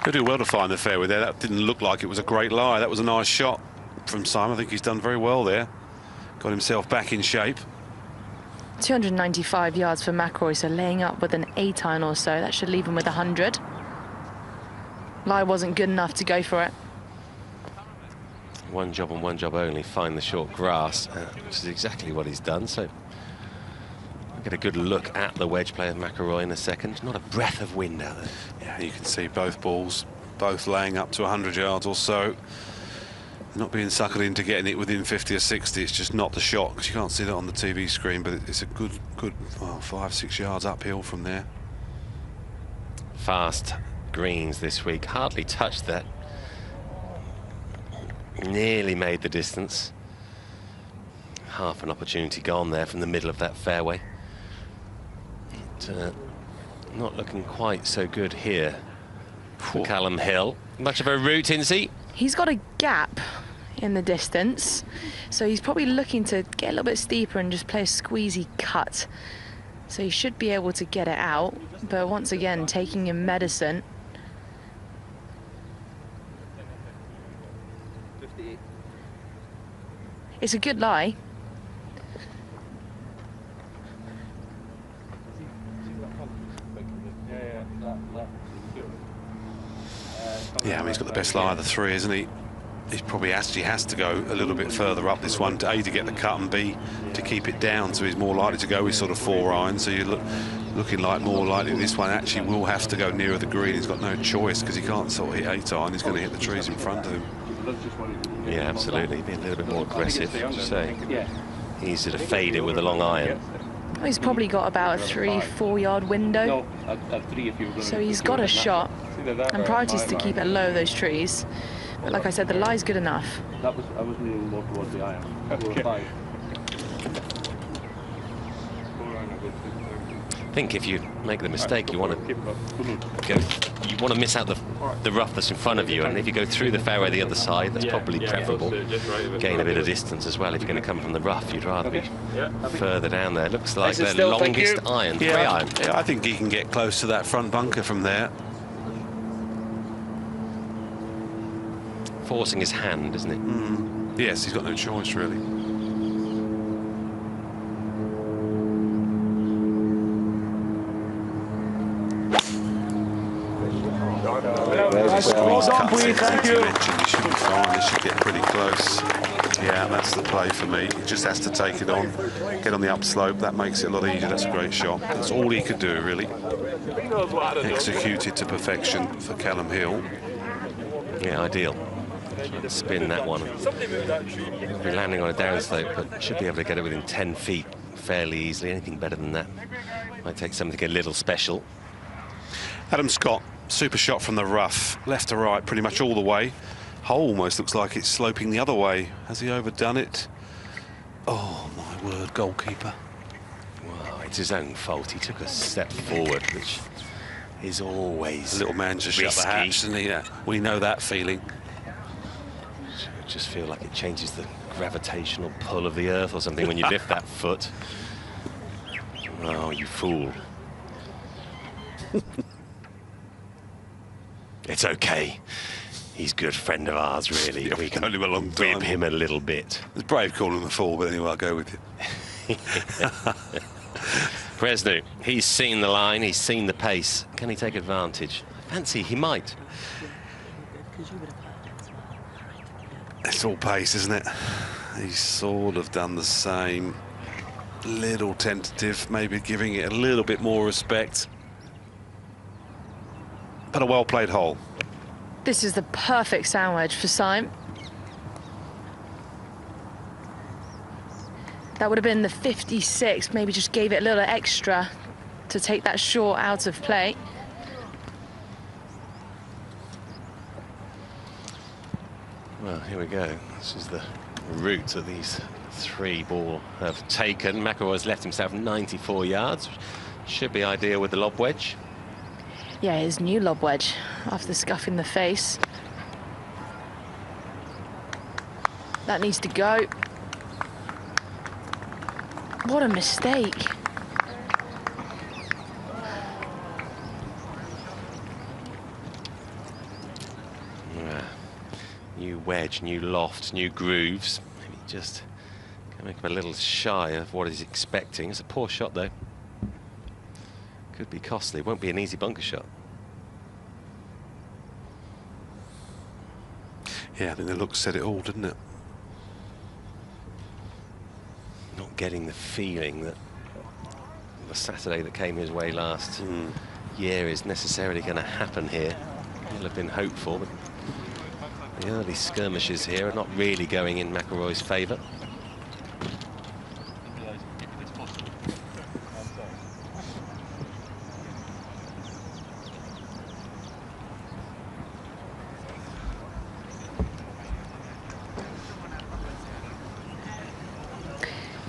He'll do well to find the fairway there. That didn't look like it was a great lie. That was a nice shot from Syme. I think he's done very well there. Got himself back in shape. 295 yards for McIlroy, so laying up with an 8-iron or so. That should leave him with 100. Lie wasn't good enough to go for it. One job and one job only, find the short grass, which is exactly what he's done. So we'll get a good look at the wedge play of McIlroy in a second. Not a breath of wind out there. Yeah, you can see both balls, both laying up to 100 yards or so. Not being suckered into getting it within 50 or 60. It's just not the shot, because you can't see that on the TV screen, but it's a good well, 5-6 yards uphill from there. Fast greens this week, hardly touched that. Nearly made the distance. Half an opportunity gone there from the middle of that fairway. But, not looking quite so good here for Calum Hill. Much of a route, is he? He's got a gap in the distance, so he's probably looking to get a little bit steeper and just play a squeezy cut. So he should be able to get it out, but once again, taking your medicine. It's a good lie. Yeah, I mean, he's got the best lie of the three, isn't he? He probably actually has to go a little bit further up this one, to A, to get the cut, and B, to keep it down, so he's more likely to go with sort of 4-iron. So you're looking like more likely this one actually will have to go nearer the green. He's got no choice, because he can't sort of hit 8-iron. He's going to hit the trees in front of him. Yeah, absolutely. Be a little bit more aggressive, as you say. Easy to fade it with a long iron. Well, he's probably got about a 3-4 yard window. So he's got a shot, and priority is to keep it low, those trees. But like I said, the lie's good enough. I was leaning more towards the iron. 4 or 5. I think if you make the mistake, you want to go. You want to miss out the rough that's in front of you, and if you go through the fairway the other side, that's probably preferable. Gain a bit of distance as well. If you're going to come from the rough, you'd rather be further down there. Looks like their longest iron, 3-iron. Yeah, I think he can get close to that front bunker from there. Forcing his hand, isn't it? Yes, he's got no choice, really. Thank you. He should be fine. He should get pretty close. Yeah, that's the play for me. He just has to take it on, get on the upslope. That makes it a lot easier. That's a great shot. That's all he could do, really. Executed to perfection for Calum Hill. Yeah, ideal. Spin that one. He'll be landing on a downslope, but should be able to get it within 10 feet fairly easily. Anything better than that might take something a little special. Adam Scott Super shot from the rough, left to right, pretty much all the way. Hole almost looks like it's sloping the other way. Has he overdone it? Oh, my word, goalkeeper. Well, it's his own fault. He took a step forward, which is always The little man just risky. shut the hatch, and yeah, we know that feeling. I just feel like it changes the gravitational pull of the earth or something when you lift that foot. Oh, you fool. It's okay. He's a good friend of ours, really. Yeah, we can known him a long time. rib him a little bit. It's brave calling him a fool, but anyway, I'll go with you. Bresnu, he's seen the line, he's seen the pace. Can he take advantage? I fancy he might. It's all pace, isn't it? He's sort of done the same. Little tentative, maybe giving it a little bit more respect. But a well-played hole. This is the perfect sandwich for Syme. That would have been the 56, maybe just gave it a little extra to take that short out of play. Well, here we go. This is the route that these three ball have taken. McIlroy's left himself 94 yards. Should be ideal with the lob wedge. Yeah, his new lob wedge after the scuff in the face. That needs to go. What a mistake. New wedge, new loft, new grooves. Maybe just coming up a little shy of what he's expecting. It's a poor shot, though. Could be costly. Won't be an easy bunker shot. Yeah, I think the look said it all, didn't it? Not getting the feeling that the Saturday that came his way last year is necessarily going to happen here. He'll have been hopeful, but the early skirmishes here are not really going in McIlroy's favour.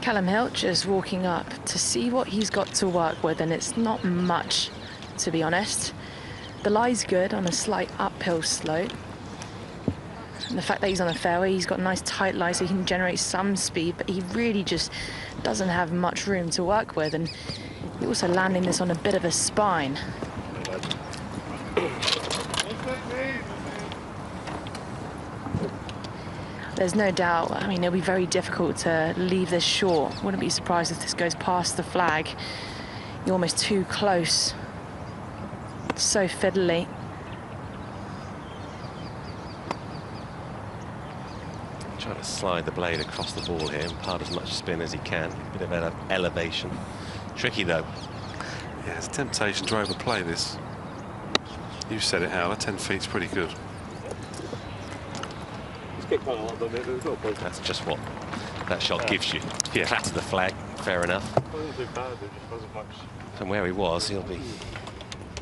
Calum Hill just walking up to see what he's got to work with, and it's not much, to be honest. The lie's good on a slight uphill slope. And the fact that he's on the fairway, he's got a nice tight lie so he can generate some speed, but he really just doesn't have much room to work with. And he's also landing this on a bit of a spine. There's no doubt, I mean, it'll be very difficult to leave this short. Wouldn't be surprised if this goes past the flag. You're almost too close. So fiddly. Trying to slide the blade across the ball here, impart as much spin as he can. Bit of elevation. Tricky, though. Yeah, it's a temptation to overplay this. You said it, Howler. 10 feet's pretty good. That's just what that shot gives you. Yeah, flat to the flag, fair enough. From where he was, he'll be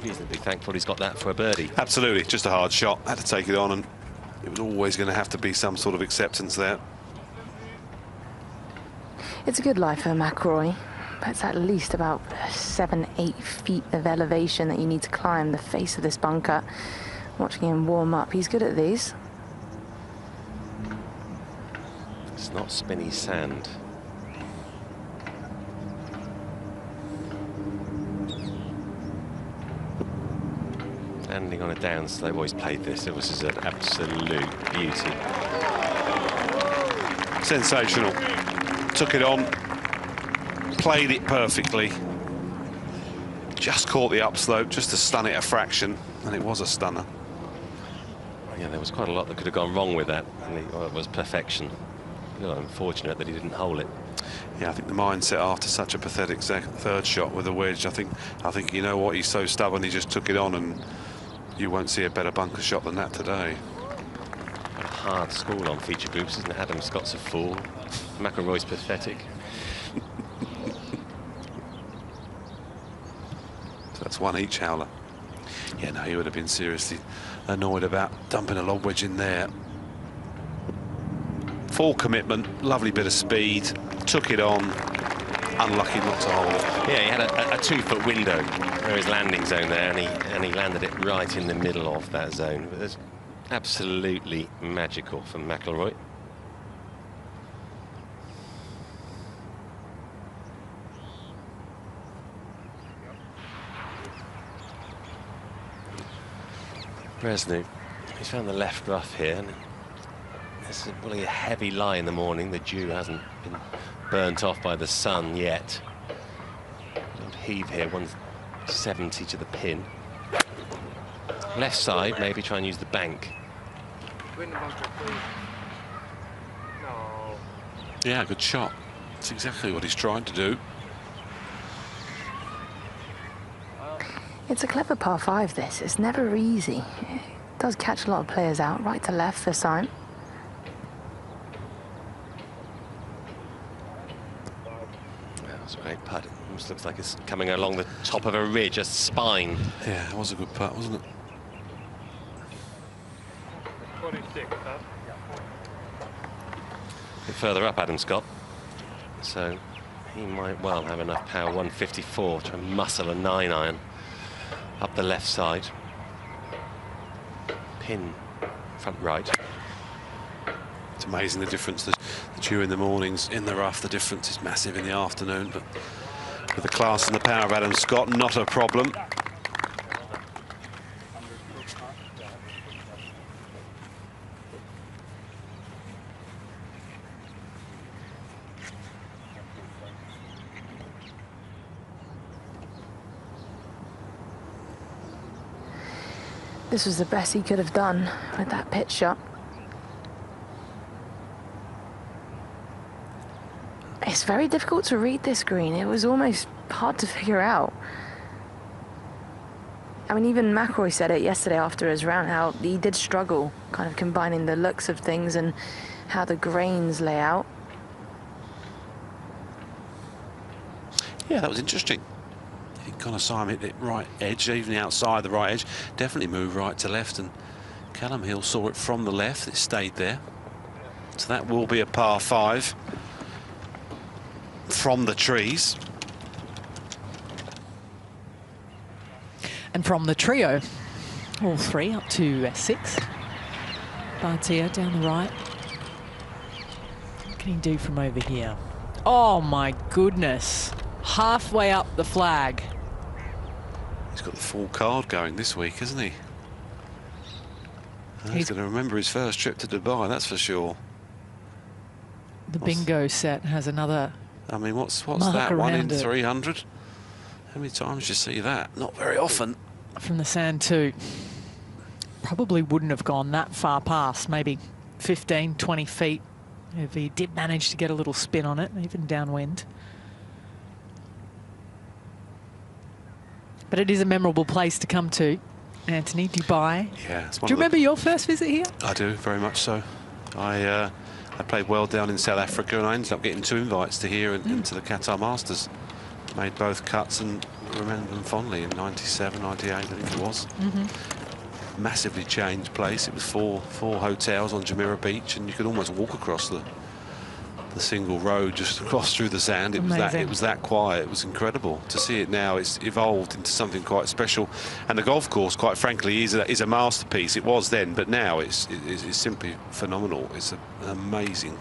reasonably thankful he's got that for a birdie. Absolutely, just a hard shot. Had to take it on, and it was always going to have to be some sort of acceptance there. It's a good lie for McIlroy, but it's at least about 7-8 feet of elevation that you need to climb the face of this bunker. Watching him warm up, he's good at these. It's not spinny sand. Landing on a downslope. Always played this. This is an absolute beauty. Sensational. Took it on. Played it perfectly. Just caught the upslope, just to stun it a fraction, and it was a stunner. Yeah, there was quite a lot that could have gone wrong with that, and it was perfection. Unfortunate that he didn't hole it. Yeah, I think the mindset after such a pathetic third shot with a wedge, I think you know what, he's so stubborn he just took it on, and you won't see a better bunker shot than that today. A hard school on feature groups, isn't it? Adam Scott's a fool. McIlroy's pathetic. So that's one each, Howler. Yeah, no, he would have been seriously annoyed about dumping a lob wedge in there. Full commitment, lovely bit of speed, took it on, unlucky not to hold it. Yeah, he had a 2-foot window for his landing zone there, and he landed it right in the middle of that zone. But it's absolutely magical from McIlroy. Bresnu, he's found the left rough here, and this is probably a heavy lie in the morning. The dew hasn't been burnt off by the sun yet. Don't heave here, 170 to the pin. Left side, maybe try and use the bank. Yeah, good shot. That's exactly what he's trying to do. It's a clever par 5, this. It's never easy. It does catch a lot of players out, right to left for Syme. That's a great putt. It almost looks like it's coming along the top of a ridge, a spine. Yeah, it was a good putt, wasn't it? 46, a bit further up, Adam Scott. So he might well have enough power, 154, to muscle a 9-iron up the left side. Pin front right. It's amazing the difference. The dew in the mornings in the rough, the difference is massive in the afternoon, but with the class and the power of Adam Scott, not a problem. This was the best he could have done with that pitch shot. It's very difficult to read this green. It was almost hard to figure out. I mean, even McIlroy said it yesterday after his round, how he did struggle kind of combining the looks of things and how the grains lay out. Yeah, that was interesting. Kind of Syme hit it right edge, even the outside the right edge. Definitely moved right to left, and Calum Hill saw it from the left. It stayed there. So that will be a par 5 from the trees. And from the trio, all three up to 6. Batia down the right. What can he do from over here? Oh my goodness. Halfway up the flag. He's got the full card going this week, hasn't he? He's going to remember his first trip to Dubai, that's for sure. The bingo set has another. I mean, what's that? 1 in 300? How many times do you see that? Not very often. From the sand too. Probably wouldn't have gone that far past, maybe 15, 20 feet. If he did manage to get a little spin on it, even downwind. But it is a memorable place to come to, Anthony, Dubai. Yeah. Do you remember your first visit here? I do, very much so. I played well down in South Africa, and I ended up getting 2 invites to here and to the Qatar Masters. Made both cuts and remember them fondly in 97, 98, I think it was. Massively changed place. It was four hotels on Jumeirah Beach, and you could almost walk across the single road just across through the sand. It was that quiet. It was incredible to see it now. It's evolved into something quite special, and the golf course, quite frankly, is a masterpiece. It was then, but now it's simply phenomenal. It's an amazing,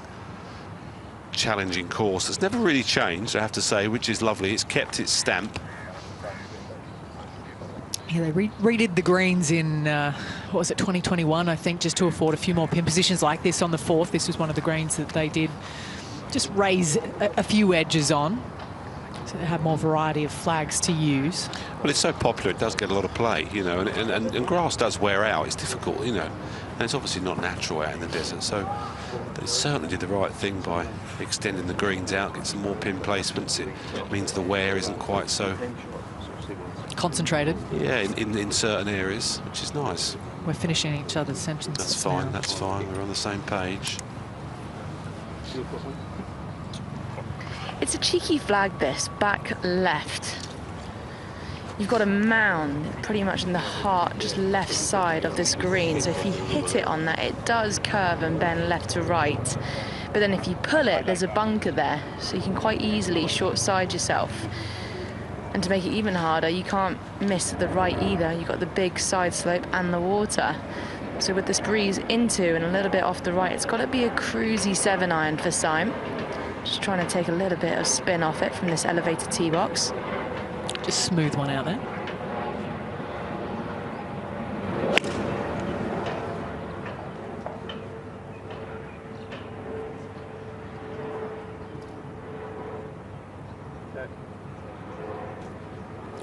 challenging course that's never really changed, I have to say, which is lovely. It's kept its stamp. Yeah, they redid the greens in, what was it, 2021, I think, just to afford a few more pin positions like this on the 4th. This was one of the greens that they did just raise a few edges on, so they have more variety of flags to use. Well, it's so popular, it does get a lot of play, you know, and grass does wear out. It's difficult, you know, and it's obviously not natural out in the desert, so they certainly did the right thing by extending the greens out, get some more pin placements. It means the wear isn't quite so concentrated. Yeah, in certain areas, which is nice. We're finishing each other's sentences. That's fine, now. that's fine. We're on the same page. It's a cheeky flag, this, back left. you've got a mound pretty much in the heart, just left side of this green. So if you hit it on that, it does curve and bend left to right. But then if you pull it, there's a bunker there, so you can quite easily short side yourself. And to make it even harder, you can't miss the right either. You've got the big side slope and the water. So with this breeze into and a little bit off the right, it's got to be a cruisy 7-iron for Syme. Just trying to take a little bit of spin off it from this elevated tee box. Just smooth one out there.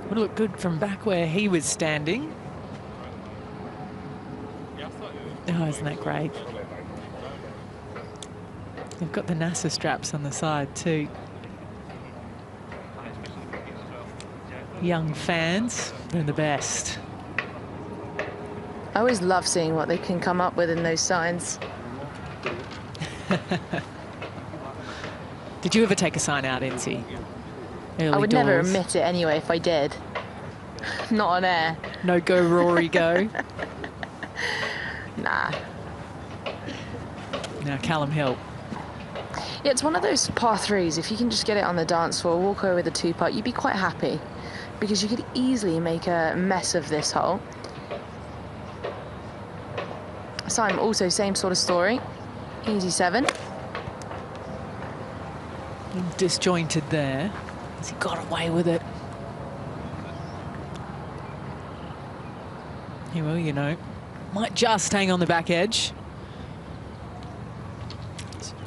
Would look good from back where he was standing. Oh, isn't that great? They've got the NASA straps on the side too. Young fans, they're the best. I always love seeing what they can come up with in those signs. Did you ever take a sign out, Incy? I would never admit it anyway if I did. Not on air. No go, Rory, go. Nah. Now Calum Hill. Yeah, it's one of those par threes. If you can just get it on the dance floor, walk away with a 2-putt, you'd be quite happy, because you could easily make a mess of this hole. Syme also same sort of story. Easy 7. Disjointed there. Has he got away with it? He will, you know. Might just hang on the back edge.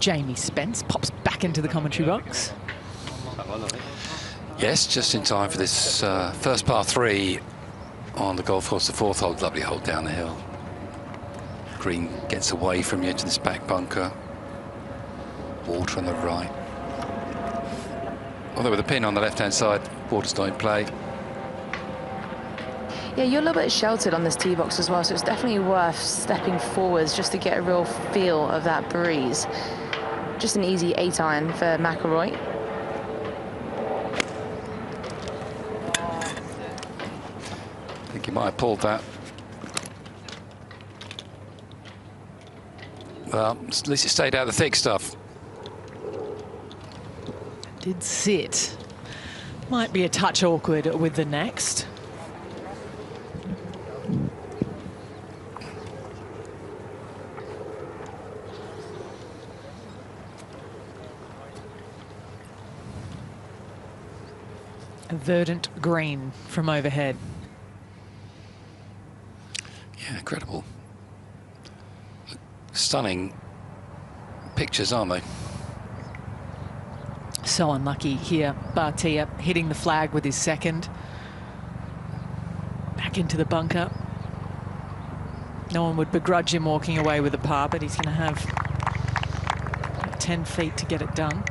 Jamie Spence pops back into the commentary box. Yes, just in time for this first par 3 on the golf course, the 4th hole. Lovely hole down the hill. Green gets away from you to this back bunker. Water on the right. Although with the pin on the left-hand side, water's not in play. Yeah, you're a little bit sheltered on this tee box as well, so it's definitely worth stepping forwards just to get a real feel of that breeze. Just an easy 8-iron for McIlroy. I think he might have pulled that. Well, at least it stayed out of the thick stuff. Did sit. Might be a touch awkward with the next. A verdant green from overhead. Yeah, incredible. Stunning pictures, aren't they? So unlucky here. Batia hitting the flag with his second. Back into the bunker. No one would begrudge him walking away with a par, but he's going to have 10 feet to get it done.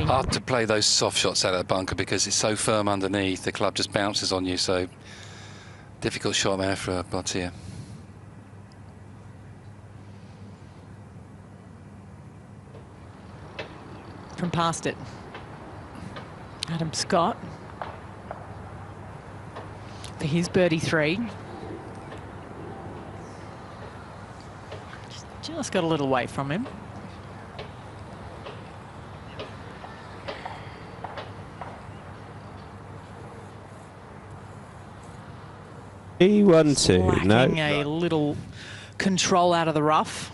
Hard to play those soft shots out of the bunker because it's so firm underneath. The club just bounces on you, so difficult shot there for Batia. From past it. Adam Scott for his birdie 3. Just got a little away from him. E1-2, no. A little control out of the rough.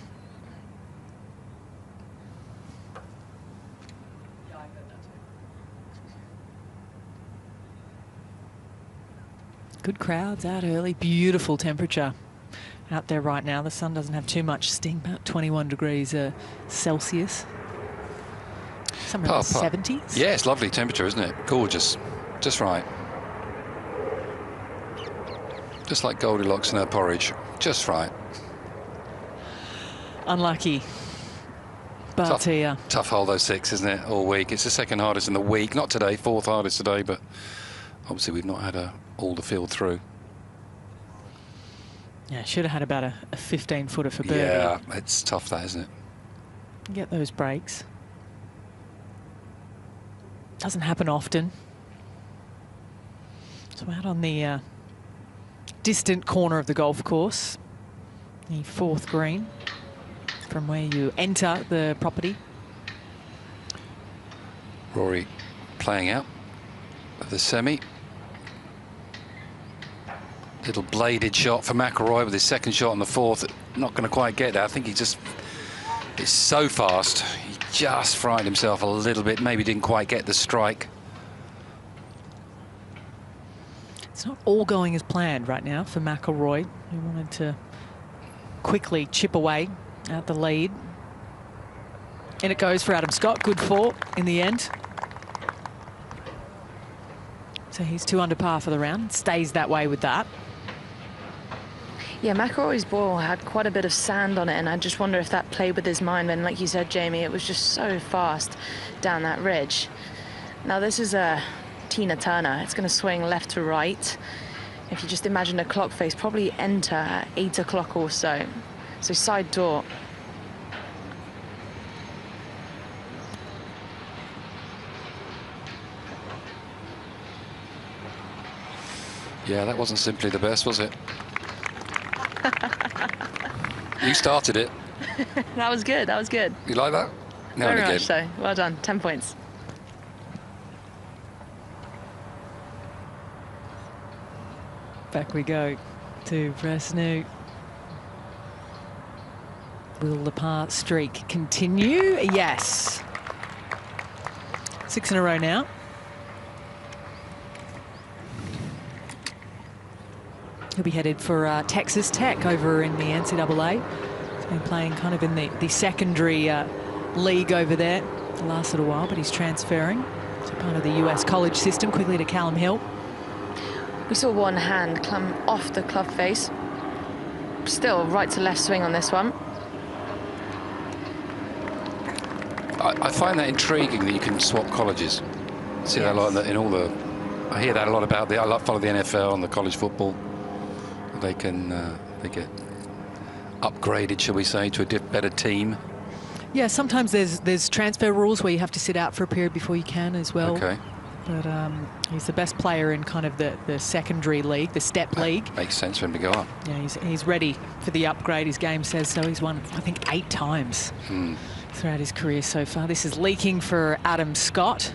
Good crowds out early. Beautiful temperature out there right now. The sun doesn't have too much sting, about 21 degrees Celsius. Somewhere in the 70s. Yeah, it's lovely temperature, isn't it? Gorgeous. Just right. Just like Goldilocks and her porridge. Just right. Unlucky. Batia. Tough hole, those 6, isn't it? All week. It's the second hardest in the week. Not today, 4th hardest today, but obviously we've not had all the field through. Yeah, should have had about a 15-footer for birdie. Yeah, it's tough, that, isn't it? Get those breaks. Doesn't happen often. So out on the distant corner of the golf course, the 4th green from where you enter the property. Rory playing out of the semi. Little bladed shot for McIlroy with his 2nd shot on the 4th. Not going to quite get there. I think he just is so fast. He just fried himself a little bit. Maybe didn't quite get the strike. It's not all going as planned right now for McIlroy, who wanted to quickly chip away at the lead. And it goes for Adam Scott. Good 4 in the end. So he's 2 under par for the round. Stays that way with that. Yeah, McIlroy's ball had quite a bit of sand on it, and I just wonder if that played with his mind. And like you said, Jamie, it was just so fast down that ridge. Now this is a Tina Turner. It's going to swing left to right. If you just imagine a clock face, probably enter at 8 o'clock or so. So side door. Yeah, that wasn't simply the best, was it? You started it. That was good. That was good. You like that? No, very much so. Well done. 10 points. Back we go to Bresnu. Will the par streak continue? Yes. 6 in a row now. He'll be headed for Texas Tech over in the NCAA. He's been playing kind of in the secondary league over there the last little while, but he's transferring to part of the US college system quickly to Calum Hill. We saw one hand come off the club face. Still right to left swing on this one. I find that intriguing that you can swap colleges. See that a lot in all the. I hear that a lot about I follow the NFL and the college football. They can they get upgraded, shall we say, to a better team. Yeah, sometimes there's transfer rules where you have to sit out for a period before you can as well. Okay. But he's the best player in kind of the secondary league, the step league. Makes sense for him to go up. Yeah, he's ready for the upgrade. His game says so. He's won, I think, 8 times throughout his career so far. This is leaking for Adam Scott.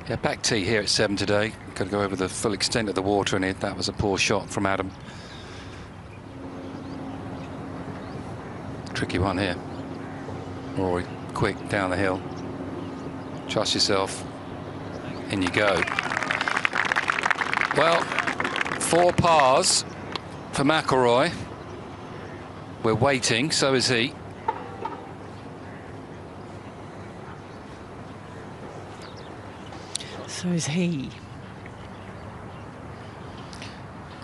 Yeah, back tee here at 7 today. Got to go over the full extent of the water in it. That was a poor shot from Adam. Tricky one here. Rory, quick down the hill. Trust yourself. In you go. Well, 4 pars for McIlroy. We're waiting, so is he. So is he.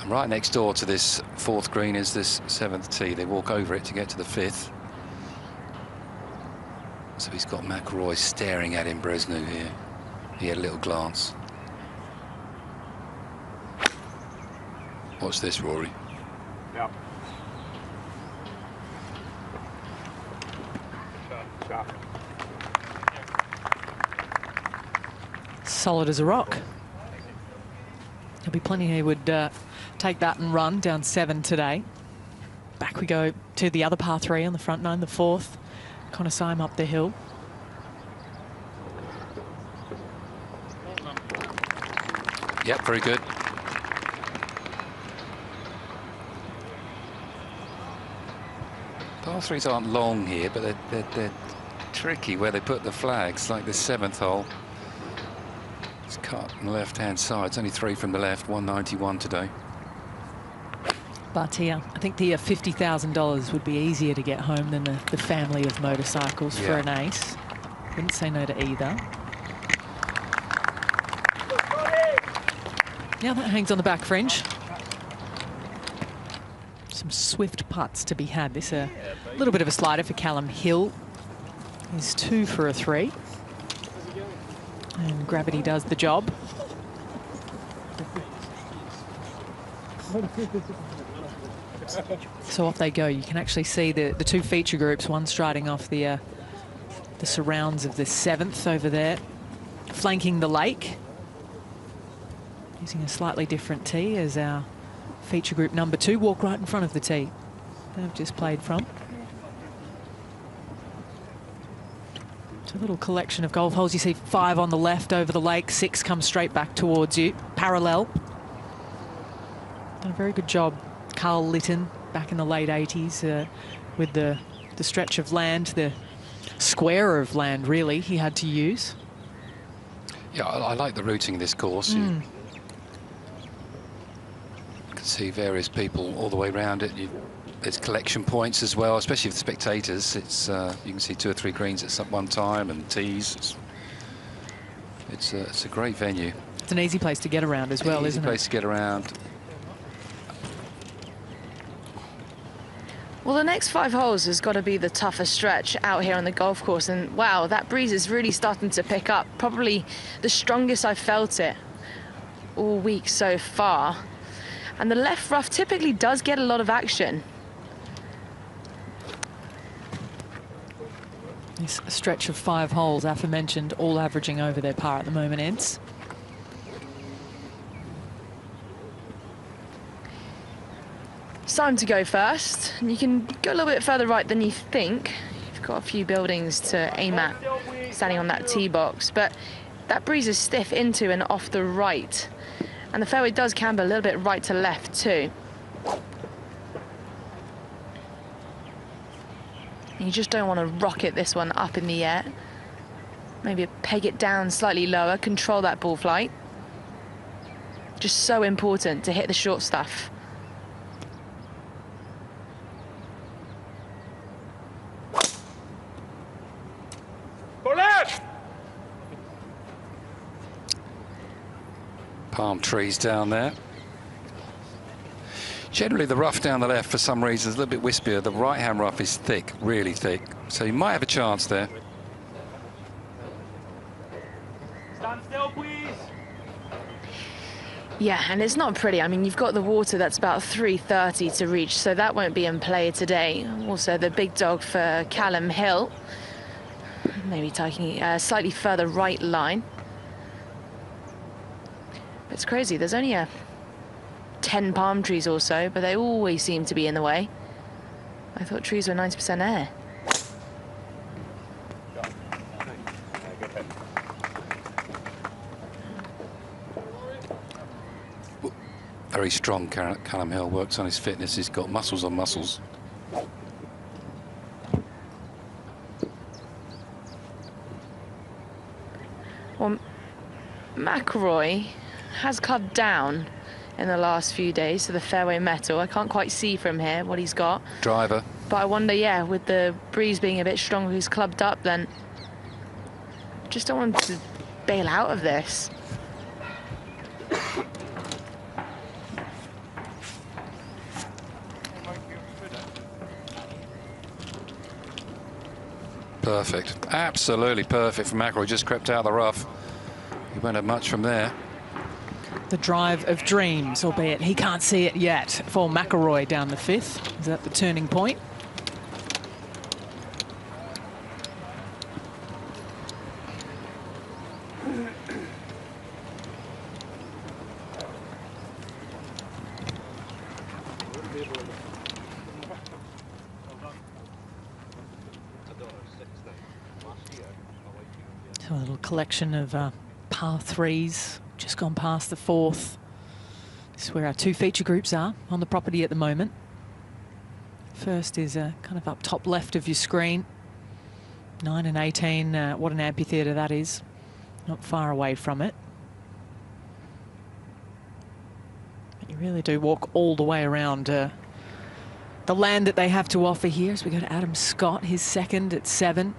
And right next door to this 4th green is this 7th tee. They walk over it to get to the 5th. So he's got McIlroy staring at him, Bresnu here. He had a little glance. Watch this, Rory. Yeah. Solid as a rock. There'll be plenty who would take that and run down 7 today. Back we go to the other par 3 on the front 9, the 4th. Kind of Syme up the hill. Yep, very good. Par 3s aren't long here, but they're tricky where they put the flags, like this 7th hole. It's cut on the left-hand side. It's only 3 from the left, 191 today. Batia, I think the $50,000 would be easier to get home than the family of motorcycles for an ace. Wouldn't say no to either. Yeah, that hangs on the back fringe. Some swift putts to be had. This a little bit of a slider for Calum Hill. He's 2 for a 3. And gravity does the job. So off they go. You can actually see the 2 feature groups, one striding off the surrounds of the 7th over there. flanking the lake. Using a slightly different tee as our feature group number 2 walk right in front of the tee they've just played from. It's a little collection of golf holes. You see 5 on the left over the lake, 6 come straight back towards you, parallel. Done a very good job, Carl Litton, back in the late 80s with the stretch of land, the square of land, really, he had to use. Yeah, I like the routing of this course. You can see various people all the way around it. There's collection points as well, especially for spectators. It's you can see 2 or 3 greens at one time and tees. It's a great venue. It's an easy place to get around as well, isn't it? Easy place to get around. Well, the next 5 holes has got to be the toughest stretch out here on the golf course. And wow, that breeze is really starting to pick up. Probably the strongest I've felt it all week so far. And the left rough typically does get a lot of action. This stretch of 5 holes, aforementioned, all averaging over their par at the moment, ends. Syme to go first. And you can go a little bit further right than you think. You've got a few buildings to aim at standing on that tee box, but that breeze is stiff into and off the right. And the fairway does camber a little bit right to left too. You just don't want to rocket this one up in the air. Maybe peg it down slightly lower, control that ball flight. Just so important to hit the short stuff. Palm trees down there. Generally, the rough down the left, for some reason, is a little bit wispier. The right-hand rough is thick, really thick. So you might have a chance there. Stand still, please. Yeah, and it's not pretty. I mean, you've got the water that's about 330 to reach, so that won't be in play today. Also, the big dog for Calum Hill. Maybe taking a slightly further right line. It's crazy, there's only 10 palm trees or so, but they always seem to be in the way. I thought trees were 90% air. Very strong, Calum Hill, works on his fitness. He's got muscles on muscles. Well, McIlroy has clubbed down in the last few days to the fairway metal. I can't quite see from here what he's got. Driver. But I wonder, yeah, with the breeze being a bit stronger, he's clubbed up, then just don't want to bail out of this. Perfect. Absolutely perfect from McIlroy. Just crept out of the rough. He won't have much from there. The drive of dreams, albeit he can't see it yet for McIlroy down the 5th. Is that the turning point? So a little collection of par 3s. Just gone past the 4th. This is where our 2 feature groups are on the property at the moment. First is kind of up top left of your screen. 9 and 18, what an amphitheatre that is. Not far away from it. But you really do walk all the way around the land that they have to offer here. As we go to Adam Scott, his second at 7.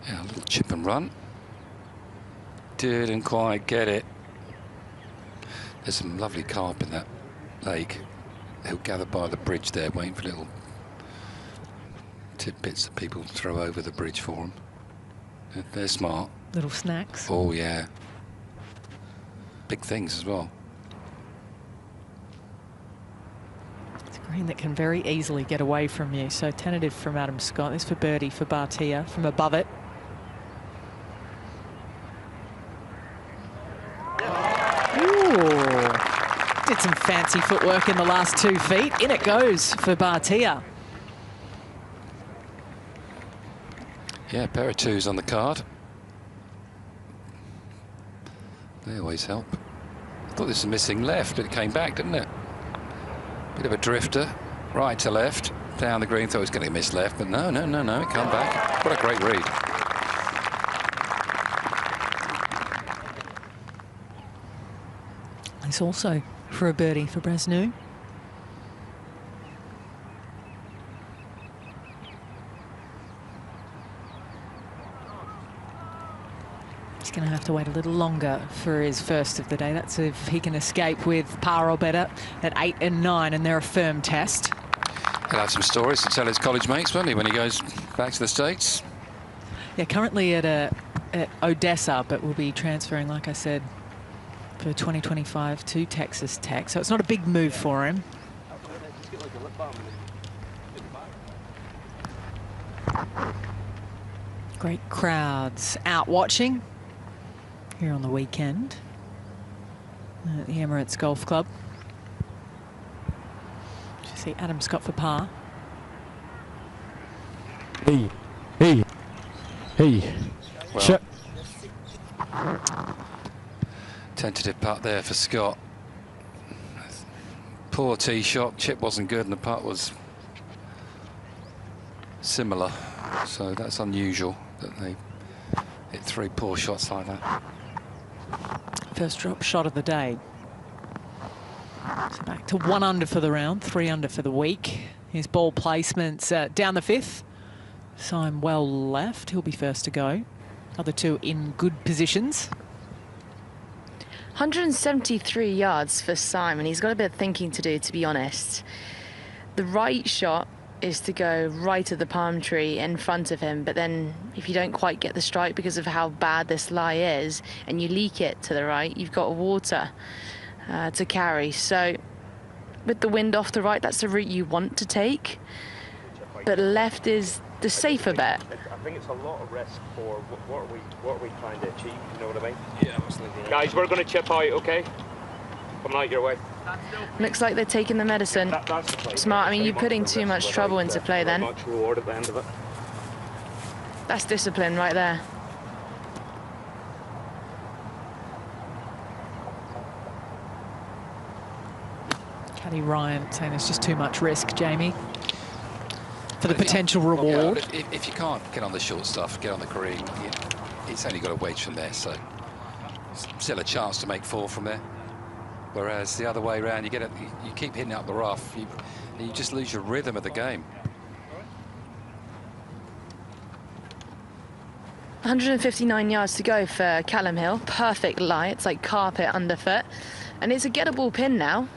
Yeah, a little chip and run. Didn't quite get it. There's some lovely carp in that lake. He'll gather by the bridge there, waiting for little tidbits that people throw over the bridge for him. They're smart. Little snacks. Oh, yeah. Big things as well. It's a green that can very easily get away from you. So tentative from Adam Scott. This for birdie for Batia from above it. Did some fancy footwork in the last 2 feet. In it goes for Batia. Yeah, a pair of twos on the card. They always help. I thought this was missing left, but it came back, didn't it? Bit of a drifter, right to left, down the green. Thought it was going to miss left, but no, it came back. What a great read. It's also for a birdie for Bresnu. He's going to have to wait a little longer for his first of the day. That's if he can escape with par or better at 8 and 9, and they're a firm test. He'll have some stories to tell his college mates, won't he, when he goes back to the States? Yeah, currently at Odessa, but will be transferring, like I said, for 2025 to Texas Tech. So it's not a big move for him. Great crowds out watching here on the weekend at the Emirates Golf Club. You see Adam Scott for par. Hey. Well, tentative putt there for Scott. Poor tee shot. Chip wasn't good and the putt was similar. So that's unusual that they hit 3 poor shots like that. First drop shot of the day. So back to 1 under for the round, 3 under for the week. His ball placements down the 5th. Syme well left. He'll be first to go. Other two in good positions. 173 yards for Syme, and he's got a bit of thinking to do, to be honest. The right shot is to go right of the palm tree in front of him, but then if you don't quite get the strike because of how bad this lie is and you leak it to the right, you've got water to carry. So with the wind off the right, that's the route you want to take, but left is the safer bet. I think it's a lot of risk for what are we trying to achieve, you know what I mean? Yeah, absolutely. Guys, we're going to chip out, okay? Coming out your way. Looks like they're taking the medicine. Smart. I mean, you're putting too much trouble into play then. Much reward at the end of it. That's discipline right there. Caddy Ryan saying there's just too much risk, Jamie, for the potential reward. Yeah, if you can't get on the short stuff, get on the green, it's only got a wedge from there, so still a chance to make 4 from there. Whereas the other way around, you keep hitting up the rough, you just lose your rhythm of the game. 159 yards to go for Calum Hill. Perfect lie. It's like carpet underfoot. And it's a gettable pin now.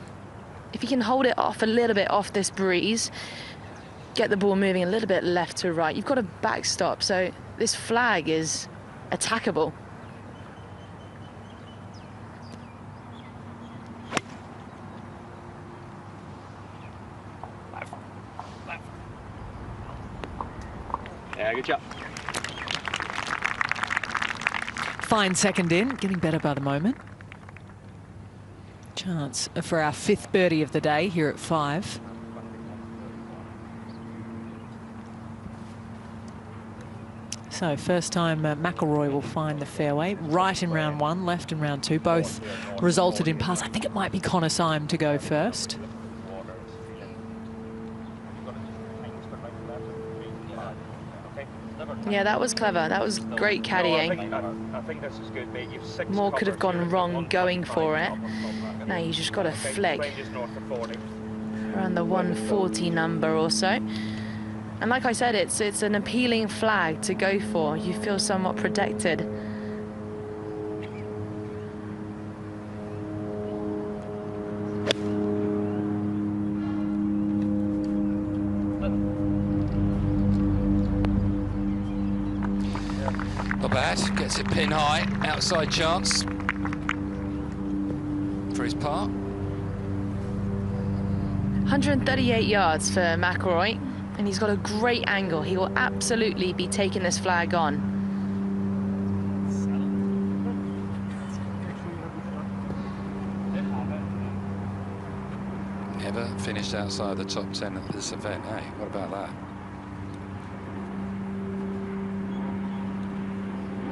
If you can hold it off a little bit off this breeze, get the ball moving a little bit left to right, you've got a backstop. So this flag is attackable. Yeah, good job. Fine second in, getting better by the moment. Chance for our 5th birdie of the day here at 5. So first time McIlroy will find the fairway. Right in round 1, left in round 2. Both resulted in pars. I think it might be Connor Syme to go first. Yeah, that was clever. That was great caddying. I think this is good, mate. You've 6 More could have gone wrong going for it. Now you just got to flick around the 140 number or so. And like I said, it's an appealing flag to go for. You feel somewhat protected. Not bad, gets it pin high, outside chance for his par. 138 yards for McIlroy, and he's got a great angle. He will absolutely be taking this flag on. never finished outside the top 10 at this event. Hey, what about that?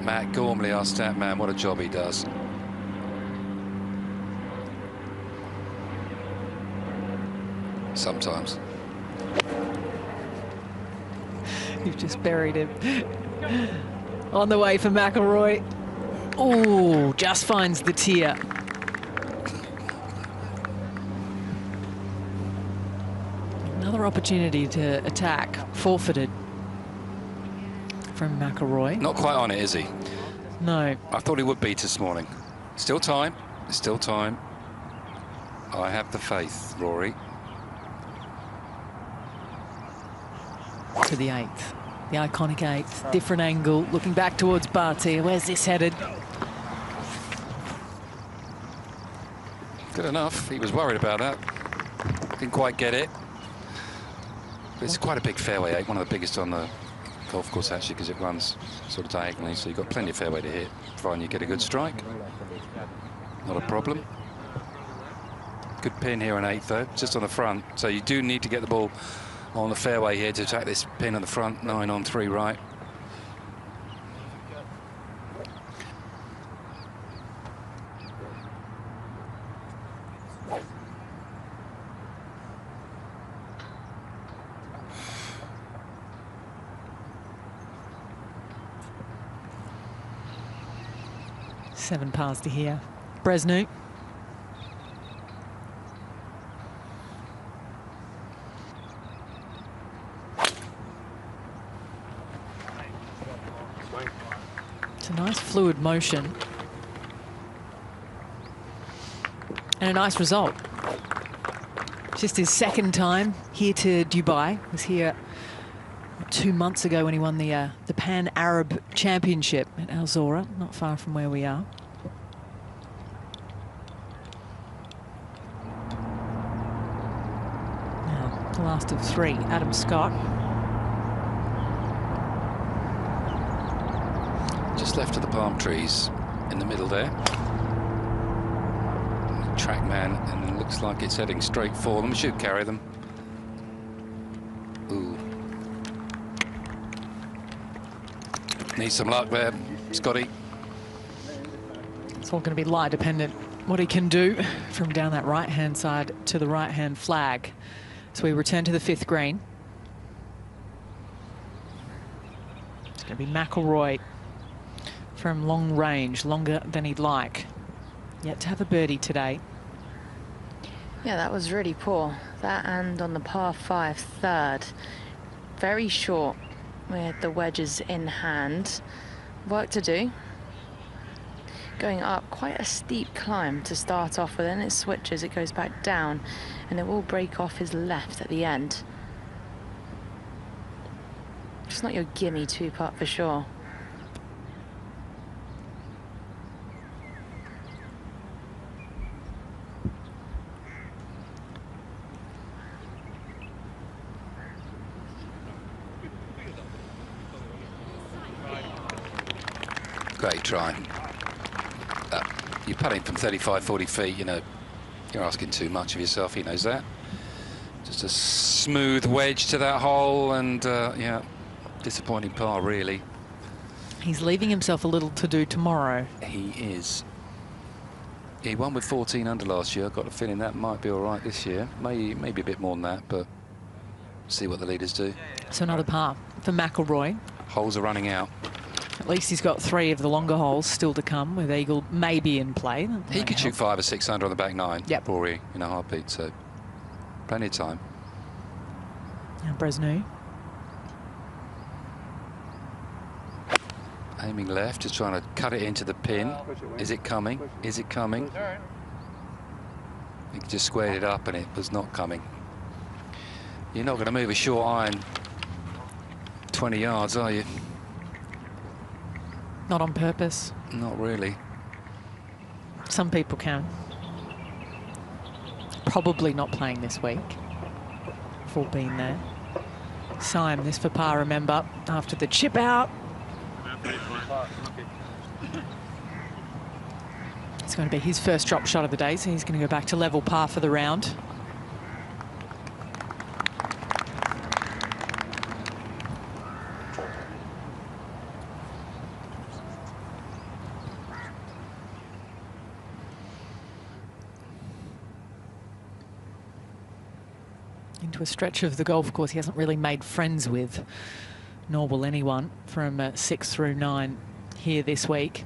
Matt Gormley, our stat man, what a job he does. Sometimes. You've just buried him. On the way for McIlroy. Oh, just finds the tier. Another opportunity to attack, forfeited from McIlroy. Not quite on it, is he? No. I thought he would beat this morning. Still time. Still time. I have the faith, Rory. To the 8th. The iconic 8th. Different angle. Looking back towards Batia. Where's this headed? Good enough. He was worried about that. Didn't quite get it. But it's quite a big fairway 8. One of the biggest on the golf course, actually, because it runs sort of diagonally. So you've got plenty of fairway to hit, providing you get a good strike. Not a problem. Good pin here on 8th, though. Just on the front. So you do need to get the ball on the fairway here to attack this pin on the front. 9 on 3 right. Seven pars to here. Bresnu. It's a nice fluid motion. And a nice result. Just his second time here to Dubai. He was here 2 months ago when he won the Pan Arab Championship at Al Zora, not far from where we are. Now, the last of 3, Adam Scott. Just left of the palm trees in the middle there. Track man, and it looks like it's heading straight for them. Should carry them. Ooh. Needs some luck there, Scotty. It's all going to be lie dependent what he can do from down that right-hand side to the right-hand flag. So we return to the 5th green. It's going to be McIlroy from long range, longer than he'd like. Yet to have a birdie today. Yeah, that was really poor. That and on the par 5 third. Very short with the wedges in hand. Work to do. Going up quite a steep climb to start off with, and it switches, it goes back down, and it will break off his left at the end. It's not your gimme 2-putt for sure. Great try. You're putting from 35, 40 feet, you know, you're asking too much of yourself, he knows that. Just a smooth wedge to that hole, and yeah, disappointing par, really. He's leaving himself a little to do tomorrow. He is. He won with 14 under last year. I've got a feeling that might be all right this year. Maybe a bit more than that, but see what the leaders do. So another par for McIlroy. Holes are running out. At least he's got 3 of the longer holes still to come, with Eagle maybe in play. He could shoot 5 or 6 under on the back 9. Yep. Rory in a heartbeat, so plenty of time. And Bresnu. Aiming left, just trying to cut it into the pin. Is it coming? Is it coming? He just squared it up and it was not coming. You're not going to move a short iron 20 yards, are you? Not on purpose. Not really. Some people can. Probably not playing this week. We've all been there. Syme, this for par, remember, after the chip out. It's going to be his first drop shot of the day, so he's going to go back to level par for the round. into a stretch of the golf course he hasn't really made friends with, nor will anyone, from 6 through 9 here this week.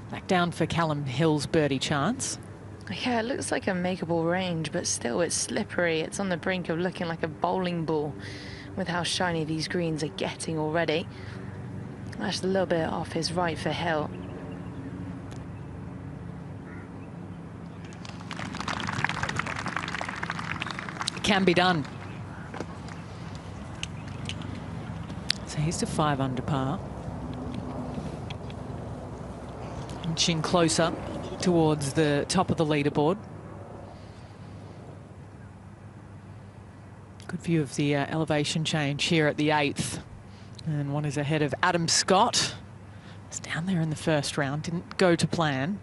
Back down for Calum Hill's birdie chance. Yeah, it looks like a makeable range, but still it's slippery. It's on the brink of looking like a bowling ball with how shiny these greens are getting already. That's a little bit off his right for Hill. Can be done. So he's to 5 under par. Inching closer towards the top of the leaderboard. Good view of the elevation change here at the 8th. And one is ahead of Adam Scott. It's down there in the first round, didn't go to plan.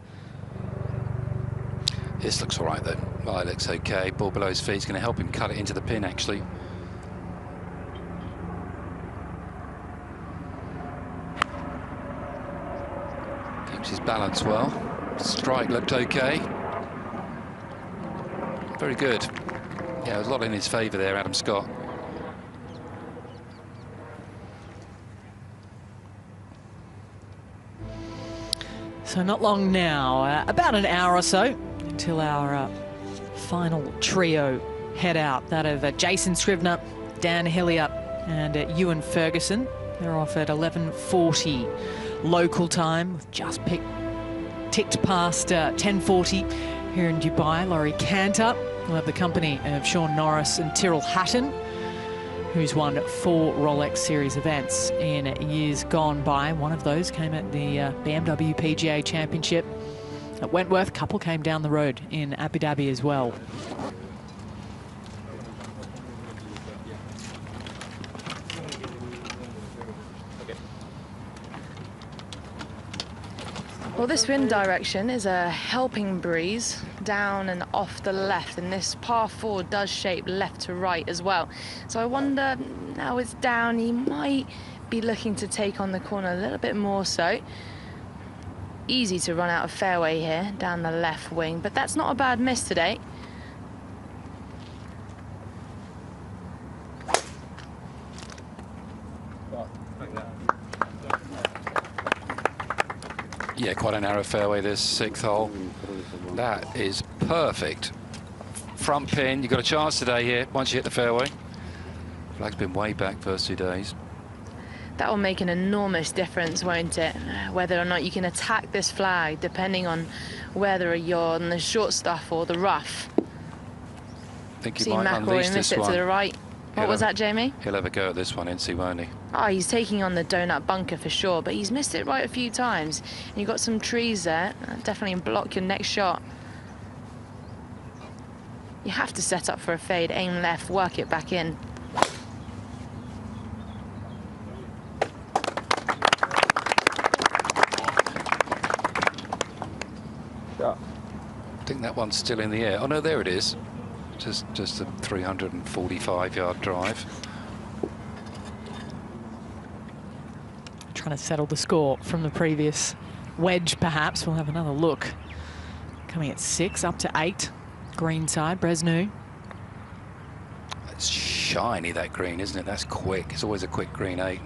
This looks all right though. Well, it looks okay. Ball below his feet is going to help him cut it into the pin actually. Keeps his balance well. Strike looked okay. Very good. Yeah, there's a lot in his favour there, Adam Scott. So not long now, about an hour or so until our final trio head out. That of Jason Scrivener, Dan Hillier and Ewan Ferguson. They're off at 11:40 local time. We've just ticked past 10:40 here in Dubai. Laurie Cantor will have the company of Sean Norris and Tyrrell Hatton, who's won 4 Rolex Series events in years gone by. One of those came at the BMW PGA Championship at Wentworth. A couple came down the road in Abu Dhabi as well. Well, this wind direction is a helping breeze down and off the left, and this par 4 does shape left to right as well. So I wonder, now it's down, he might be looking to take on the corner a little bit more so. Easy to run out of fairway here down the left wing, but that's not a bad miss today. Yeah, quite a narrow fairway this 6th hole. That is perfect. Front pin, you've got a chance today here once you hit the fairway. Flag's been way back first 2 days. That will make an enormous difference, won't it? Whether or not you can attack this flag, depending on whether you're on the short stuff or the rough. I think See McIlroy miss it to the right. What was that, Jamie? He'll have a go at this one, NC, won't he? Oh, he's taking on the donut bunker for sure, but he's missed it right a few times. And you've got some trees there. Definitely block your next shot. You have to set up for a fade, aim left, work it back in. I think that one's still in the air. Oh no, there it is. Just a 345-yard drive. Trying to settle the score from the previous wedge, perhaps. We'll have another look. Coming at 6, up to 8. Green side, Bresnu. It's shiny, that green, isn't it? That's quick. It's always a quick green 8.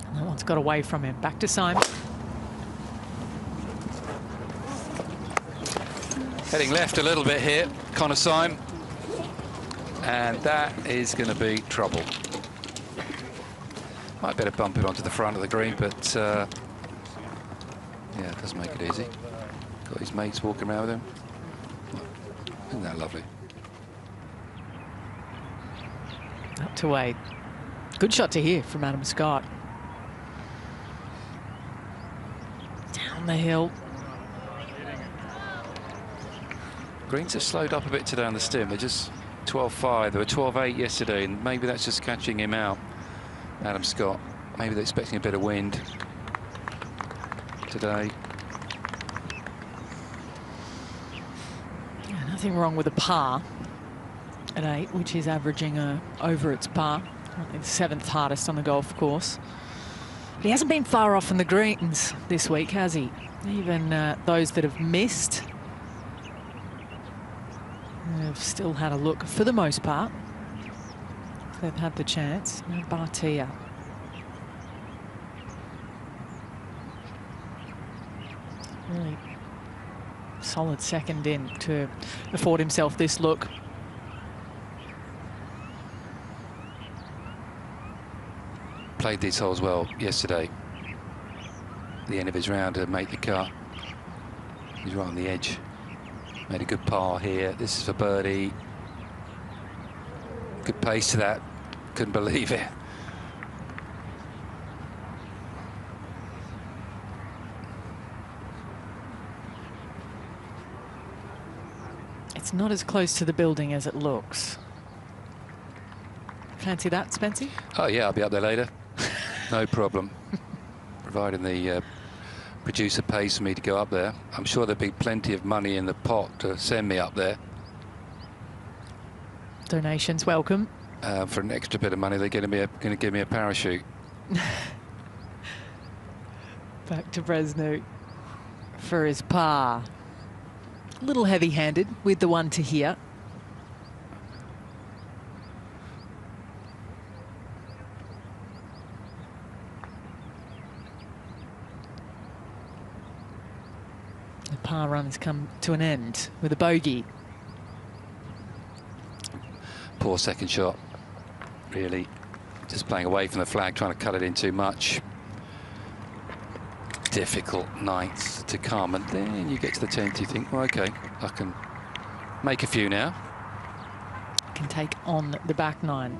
And that one's got away from him. Back to Syme. Heading left a little bit here, Connor Syme. And that is going to be trouble. Might better bump it onto the front of the green, but yeah, it does make it easy. Got his mates walking around with him. Isn't that lovely? Up to 8. Good shot to hear from Adam Scott. Down the hill. Greens have slowed up a bit today on the stim. They're just 12.5. They were 12.8 yesterday, and maybe that's just catching him out, Adam Scott. Maybe they're expecting a bit of wind today. Yeah, nothing wrong with a par at 8, which is averaging over its par. Currently the 7th hardest on the golf course. But he hasn't been far off from the greens this week, has he? Even those that have missed have still had a look for the most part. They've had the chance. Now Batia. Really solid second in to afford himself this look. Played these holes well yesterday. The end of his round to make the cut. He's right on the edge. Made a good par here. This is for birdie. Good pace to that. Couldn't believe it. It's not as close to the building as it looks. Fancy that, Spency? Oh yeah, I'll be up there later. No problem. Providing the producer pays for me to go up there. I'm sure there'll be plenty of money in the pot to send me up there. Donations welcome. For an extra bit of money, they're going to give me a parachute. Back to Bresnu for his par. A little heavy-handed with the one to here. The par run has come to an end with a bogey. Poor second shot, really. Just playing away from the flag, trying to cut it in too much. Difficult nights to come, and then you get to the 10th, you think, well, okay, I can make a few now. Can take on the back nine.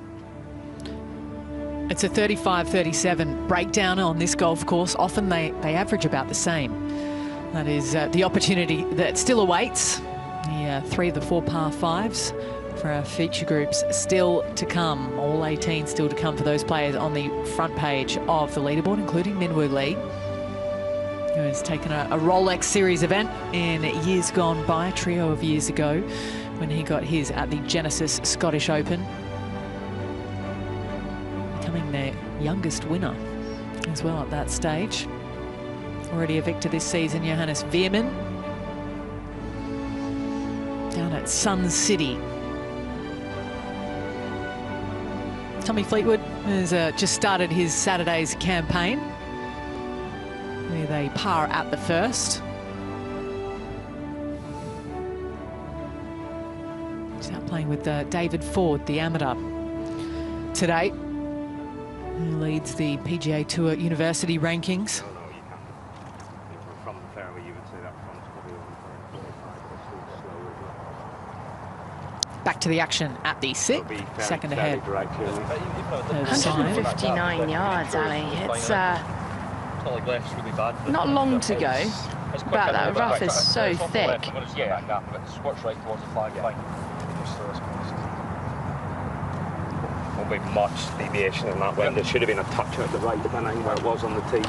It's a 35-37 breakdown on this golf course. Often they average about the same. That is the opportunity that still awaits. The 3 of the 4 par 5s for our feature groups still to come. All 18 still to come for those players on the front page of the leaderboard, including Minwoo Lee, who has taken a Rolex Series event in years gone by, a trio of years ago, when he got his at the Genesis Scottish Open. Becoming their youngest winner as well at that stage. Already a victor this season, Johannes Veerman, down at Sun City. Tommy Fleetwood has just started his Saturday's campaign with a par at the first. He's out playing with David Ford, the amateur, today, who leads the PGA Tour University rankings. Back to the action at the sixth, second ahead. 159 yards, Ali. It's not long to go, but that rough is so thick. Won't be much deviation in that way. There should have been a touch out the right, depending where it was on the tee.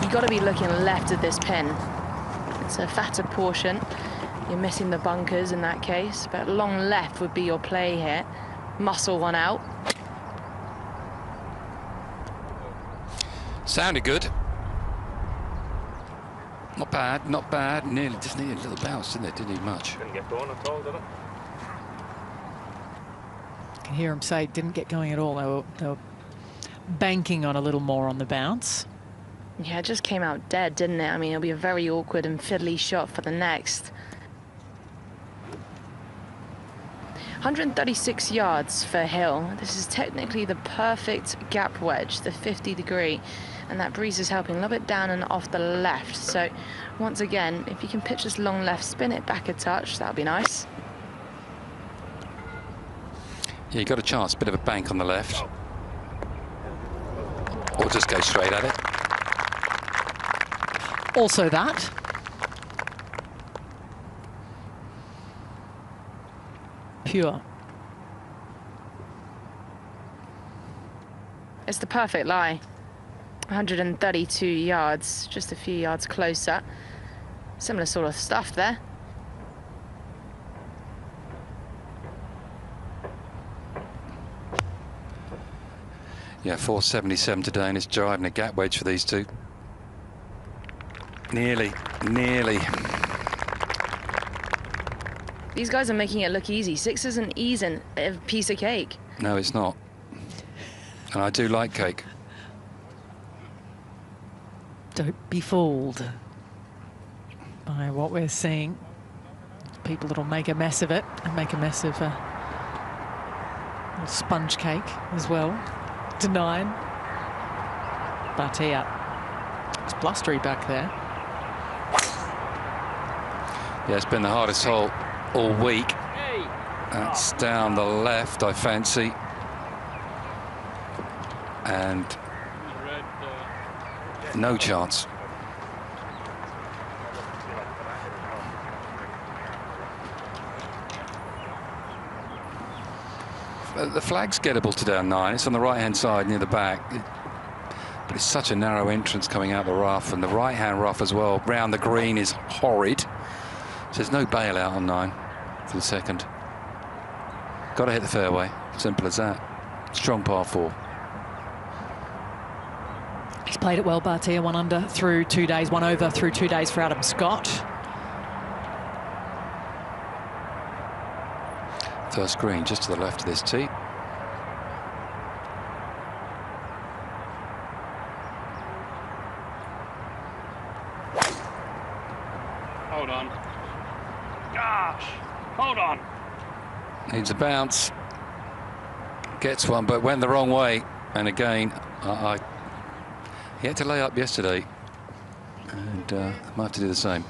You've got to be looking left at this pin. It's a fatter portion. You're missing the bunkers in that case, but long left would be your play here. Muscle one out. Sounded good. Not bad, not bad. Nearly just needed a little bounce, didn't it? Didn't need much. Didn't get going at all, did it? You can hear him say it didn't get going at all. They were banking on a little more on the bounce. Yeah, it just came out dead, didn't it? I mean, it'll be a very awkward and fiddly shot for the next. 136 yards for Hill. This is technically the perfect gap wedge, the 50-degree, and that breeze is helping a little bit down and off the left. So once again, if you can pitch this long left, spin it back a touch, that would be nice. Yeah, you got a chance, bit of a bank on the left. Or just go straight at it. Also that. Pure. It's the perfect lie. 132 yards, just a few yards closer. Similar sort of stuff there. Yeah, 477 today, and it's driving a gap wedge for these two. Nearly. The These guys are making it look easy. 6 isn't easy, a piece of cake. No, it's not. And I do like cake. Don't be fooled by what we're seeing. People that'll make a mess of it and make a mess of a little sponge cake as well. To 9. Batia. It's blustery back there. Yeah, it's been the hardest hole all week. That's down the left, I fancy. And no chance. The flag's gettable to down 9. It's on the right-hand side near the back. But it's such a narrow entrance coming out the rough, and the right-hand rough as well. Round the green is horrid. So there's no bailout on 9 for the second. Got to hit the fairway. Simple as that. Strong par 4. He's played it well, Batia. 1 under through 2 days, 1 over through 2 days for Adam Scott. First green just to the left of this tee. Hold on. Gosh, hold on. Needs a bounce. Gets one, but went the wrong way. And again, he had to lay up yesterday, and might have to do the same.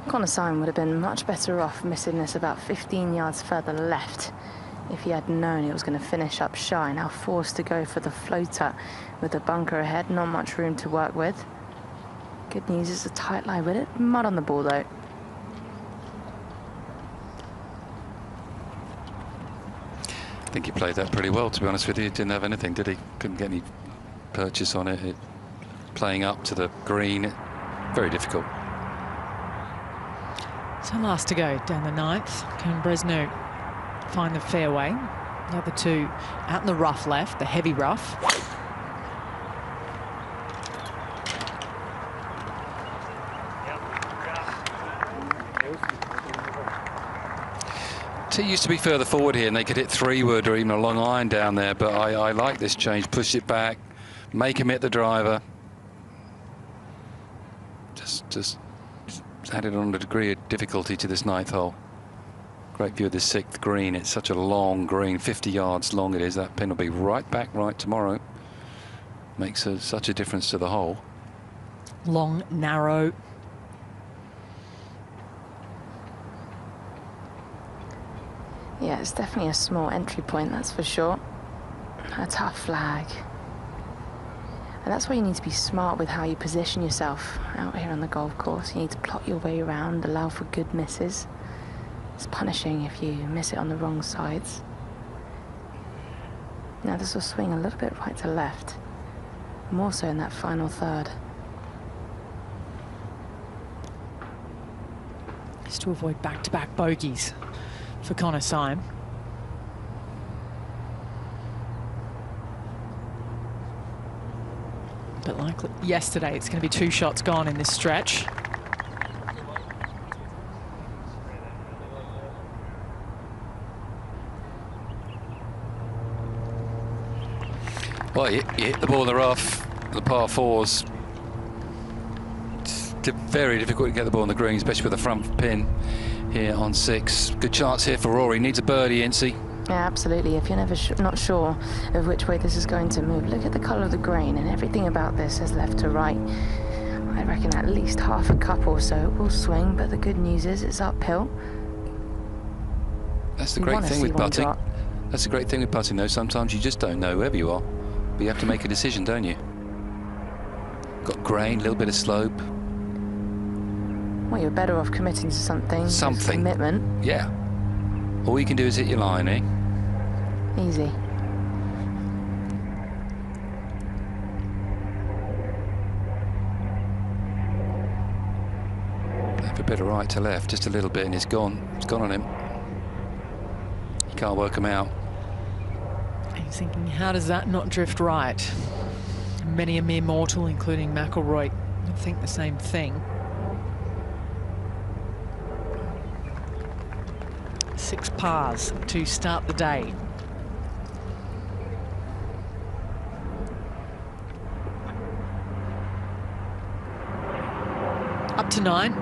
Connor Syme would have been much better off missing this about 15 yards further left if he had known it was going to finish up shy. Now forced to go for the floater with the bunker ahead. Not much room to work with. Good news, it's a tight lie with it. Mud on the ball, though. I think he played that pretty well, to be honest with you. He didn't have anything, did he? Couldn't get any purchase on it. Playing up to the green, very difficult. So last to go down the 9th. Can Bresnu find the fairway? The other two out in the rough left, the heavy rough. Tee used to be further forward here, and they could hit 3-wood or even a long iron down there, but I like this change. Push it back, make him hit the driver. Just added on a degree of difficulty to this 9th hole. Great view of this 6th green. It's such a long green, 50 yards long it is. That pin will be right back right tomorrow. Makes such a difference to the hole. Long, narrow. Yeah, it's definitely a small entry point, that's for sure. A tough flag. And that's why you need to be smart with how you position yourself out here on the golf course. You need to plot your way around, allow for good misses. It's punishing if you miss it on the wrong sides. Now this will swing a little bit right to left, more so in that final third. Just to avoid back-to-back bogeys for Connor Syme. But like yesterday, it's going to be 2 shots gone in this stretch. Well, you hit the ball in the rough, the par 4s. It's very difficult to get the ball on the green, especially with the front pin here on 6. Good chance here for Rory. Needs a birdie, Incy. Yeah, absolutely. If you're never not sure of which way this is going to move, look at the colour of the green, and everything about this is left to right. I reckon at least half a cup or so it will swing, but the good news is it's uphill. That's the great thing with putting. That's the great thing with putting, though. Sometimes you just don't know whoever you are, but you have to make a decision, don't you? Got grain, a little bit of slope. Well, you're better off committing to something. Something. Commitment. Yeah. All you can do is hit your line, eh? Easy. Have a bit of right to left, just a little bit, and it's gone. It's gone on him. You can't work him out. He's thinking, how does that not drift right? Many a mere mortal, including McIlroy, think the same thing. 6 pars to start the day. Up to 9,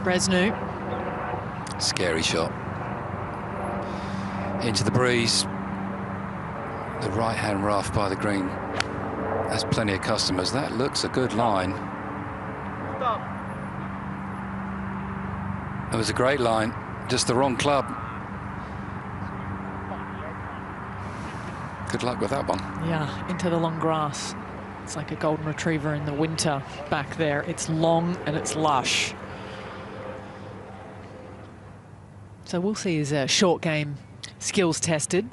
Bresnu. Scary shot. Into the breeze. The right-hand rough by the green. Has plenty of customers. That looks a good line. It was a great line, just the wrong club. Good luck with that one. Yeah, into the long grass. It's like a golden retriever in the winter back there. It's long and it's lush. So we'll see his short game skills tested.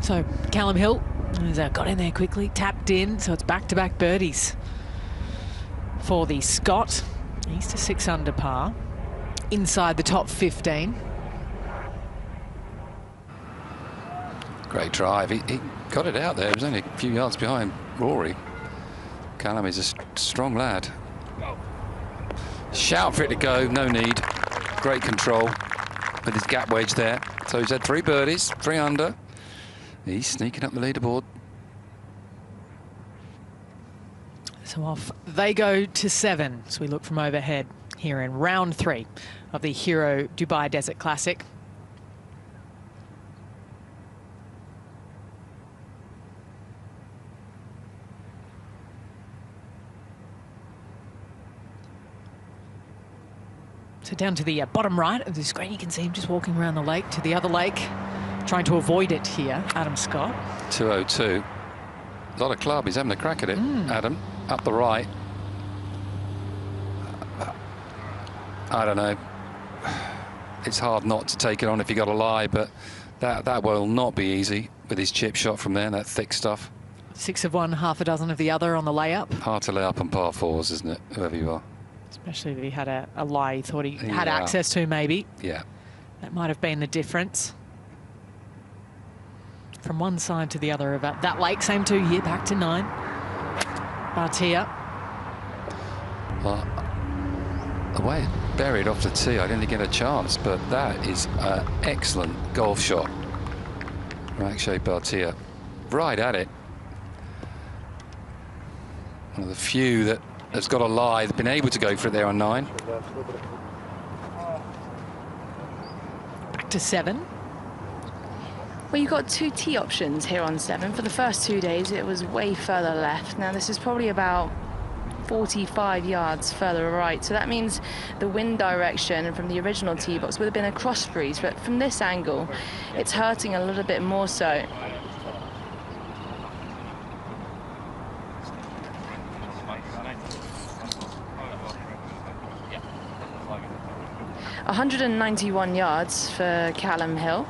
So Calum Hill has got in there quickly, tapped in, so it's back-to-back birdies for the Scot. He's to 6 under par, inside the top 15. Great drive. He got it out there. It was only a few yards behind Rory. Calum is a strong lad. Shout for it to go, no need. Great control with his gap wedge there. So he's had 3 birdies, 3 under. He's sneaking up the leaderboard. So off they go to 7. So we look from overhead here in round 3 of the Hero Dubai Desert Classic. So down to the bottom right of the screen, you can see him just walking around the lake to the other lake, trying to avoid it here, Adam Scott. 202. A lot of club. He's having a crack at it, Adam. Up the right. I don't know. It's hard not to take it on if you got to lie, but that will not be easy with his chip shot from there, that thick stuff. 6 of one, half a dozen of the other on the layup. Hard to lay up on par 4s, isn't it, whoever you are? Especially if he had a lie he thought he had access to, maybe. Yeah. That might have been the difference. From one side to the other of that lake, same 2 here, back to 9. Batia. Well, the way it buried off the tee, I didn't get a chance, but that is an excellent golf shot from Akshay Batia. Right at it. One of the few that has got a lie, been able to go for it there on 9. Back to 7. Well, you've got 2 tee options here on 7. For the first 2 days, it was way further left. Now, this is probably about 45 yards further right. So that means the wind direction from the original tee box would have been a cross breeze. But from this angle, it's hurting a little bit more so. ...191 yards for Calum Hill.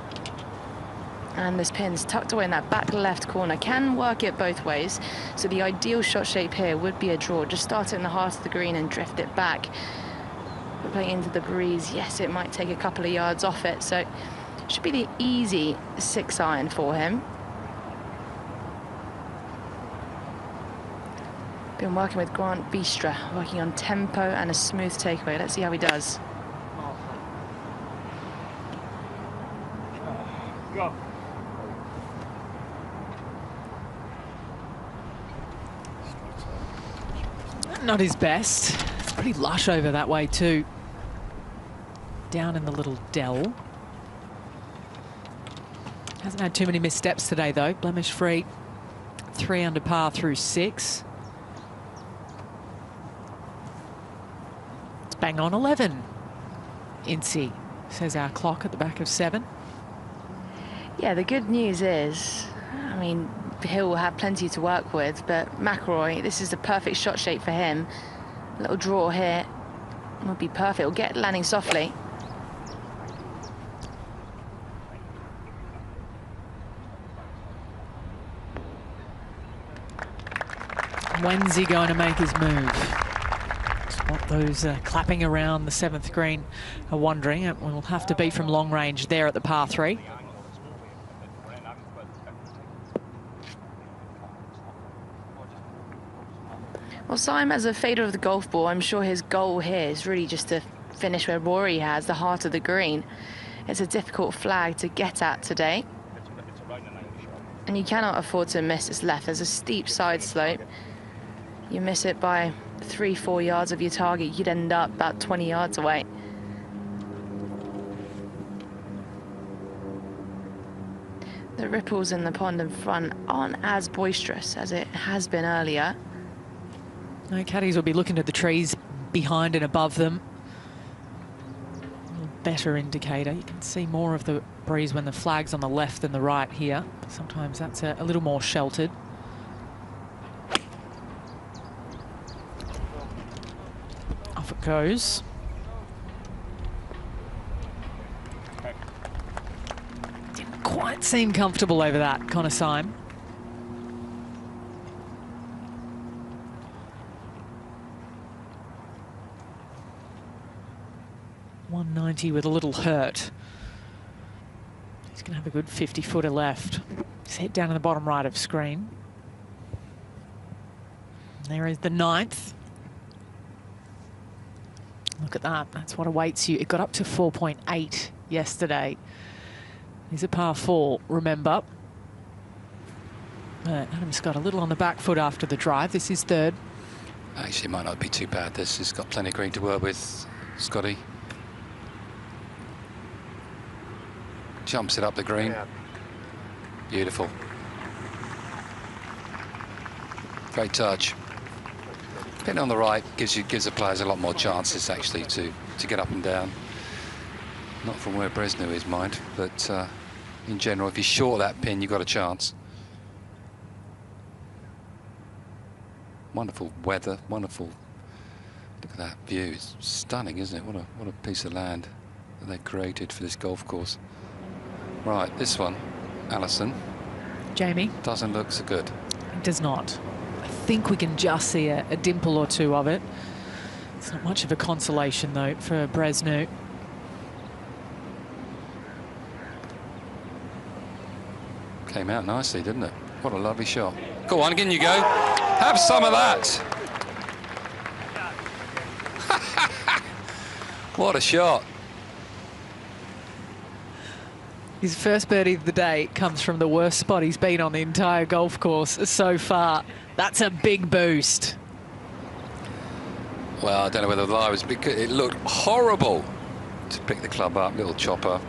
And this pin's tucked away in that back left corner. Can work it both ways. So the ideal shot shape here would be a draw. Just start it in the heart of the green and drift it back. But playing into the breeze, yes, it might take a couple of yards off it. So it should be the easy 6-iron for him. Been working with Grant Bistra, working on tempo and a smooth takeaway. Let's see how he does. Go. Not his best. It's pretty lush over that way too. Down in the little dell. Hasn't had too many missteps today though. Blemish free. 3 under par through 6. It's bang on 11. Incy, says our clock at the back of 7. Yeah, the good news is, I mean, Hill will have plenty to work with, but McIlroy, this is the perfect shot shape for him. A little draw here would be perfect. We'll get landing softly. When's he going to make his move? It's what those clapping around the 7th green are wondering. It will have to be from long range there at the par 3. Well, Syme, as a fader of the golf ball, I'm sure his goal here is really just to finish where Rory has, the heart of the green. It's a difficult flag to get at today. And you cannot afford to miss this left. There's a steep side slope. You miss it by 3-4 yards of your target, you'd end up about 20 yards away. The ripples in the pond in front aren't as boisterous as it has been earlier. No, caddies will be looking at the trees behind and above them. A better indicator. You can see more of the breeze when the flag's on the left than the right here. Sometimes that's a little more sheltered. Off it goes. Didn't quite seem comfortable over that, Connor Syme. 190 with a little hurt. He's going to have a good 50-footer left. His head down in the bottom right of screen. There is the 9th. Look at that. That's what awaits you. It got up to 4.8 yesterday. He's a par 4, remember. Adam Scott a little on the back foot after the drive. This is 3rd. Actually, it might not be too bad. This has got plenty of green to work with, Scotty. Jumps it up the green. Beautiful. Great touch. Pin on the right gives the players a lot more chances actually to get up and down. Not from where Bresnu is, mind, but in general, if you short that pin, you've got a chance. Wonderful weather, wonderful. Look at that view. It's stunning, isn't it? What a piece of land that they created for this golf course. Right, this one, Alison. Jamie. Doesn't look so good. It does not. I think we can just see a dimple or two of it. It's not much of a consolation, though, for Bresnu. Came out nicely, didn't it? What a lovely shot. Go on, again you go. Have some of that. What a shot. His first birdie of the day comes from the worst spot he's been on the entire golf course so far. That's a big boost. Well, I don't know whether the lie was because it looked horrible to pick the club up. Little chopper.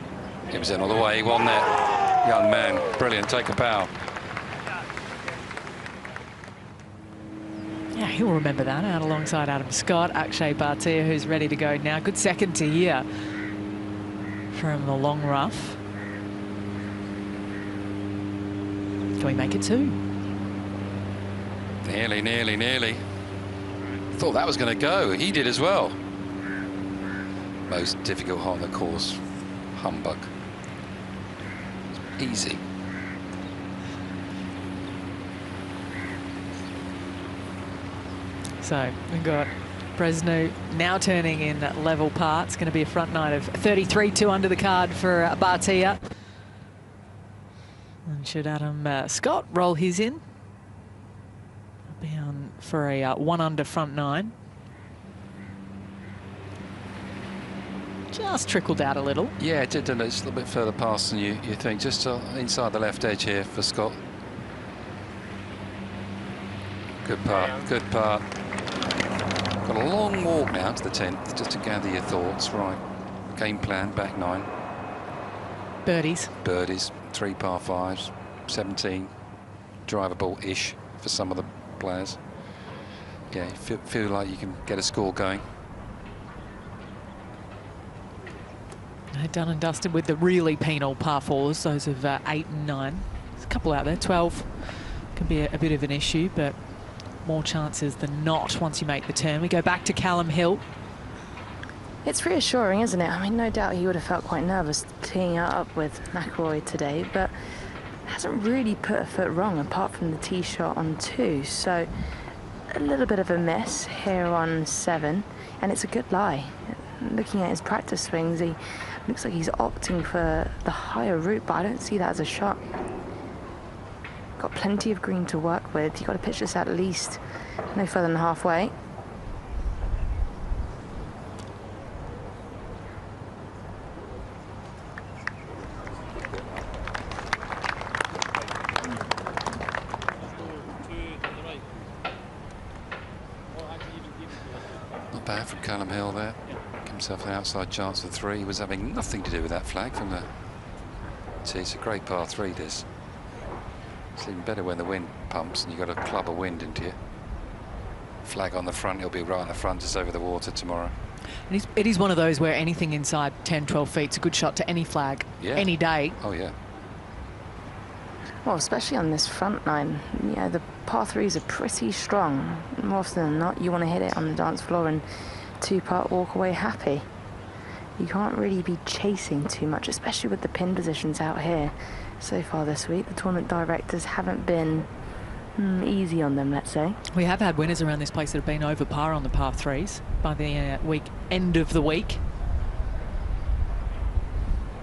He was in all the way. He won that. Young man. Brilliant. Take a bow. Yeah, he'll remember that out alongside Adam Scott. Akshay Bhatia, who's ready to go now. Good second to here from the long rough. Can we make it 2? Nearly. Thought that was going to go. He did as well. Most difficult hole on the course. Humbug. Easy. So we've got Bresnu now turning in level par. It's going to be a front nine of 33, 2 under the card for Batia. And should Adam Scott roll his in, be on for a 1 under front 9. Just trickled out a little. Yeah, it did, didn't it? It's a little bit further past than you think. Just inside the left edge here for Scott. Good part, good part. Got a long walk now to the 10th, just to gather your thoughts. Right, game plan, back 9. Birdies. Birdies, 3 par 5s, 17, drivable-ish for some of the players. Yeah, you feel like you can get a score going. Done and dusted with the really penal par 4s, those of 8 and 9. There's a couple out there, 12 can be a bit of an issue, but more chances than not once you make the turn. We go back to Calum Hill. It's reassuring, isn't it? I mean, no doubt he would have felt quite nervous teeing up with McIlroy today, but hasn't really put a foot wrong apart from the tee shot on 2. So a little bit of a miss here on 7, and it's a good lie. Looking at his practice swings, he looks like he's opting for the higher route, but I don't see that as a shot. got plenty of green to work with. You've got to pitch this at least no further than halfway. Not bad from Calum Hill there. Give himself an outside chance of 3. He was having nothing to do with that flag from the tee. It's a great par 3, this. It's even better when the wind pumps and you've got a club of wind into you. Flag on the front, he'll be right on the front, just over the water tomorrow. And it is one of those where anything inside 10, 12 feet is a good shot to any flag, any day. Oh, yeah. Well, especially on this front nine, yeah, the par 3s are pretty strong. More often than not, you want to hit it on the dance floor and 2-putt, walk away happy. You can't really be chasing too much, especially with the pin positions out here. So far this week, the tournament directors haven't been easy on them, let's say. We have had winners around this place that have been over par on the par 3s by the end of the week.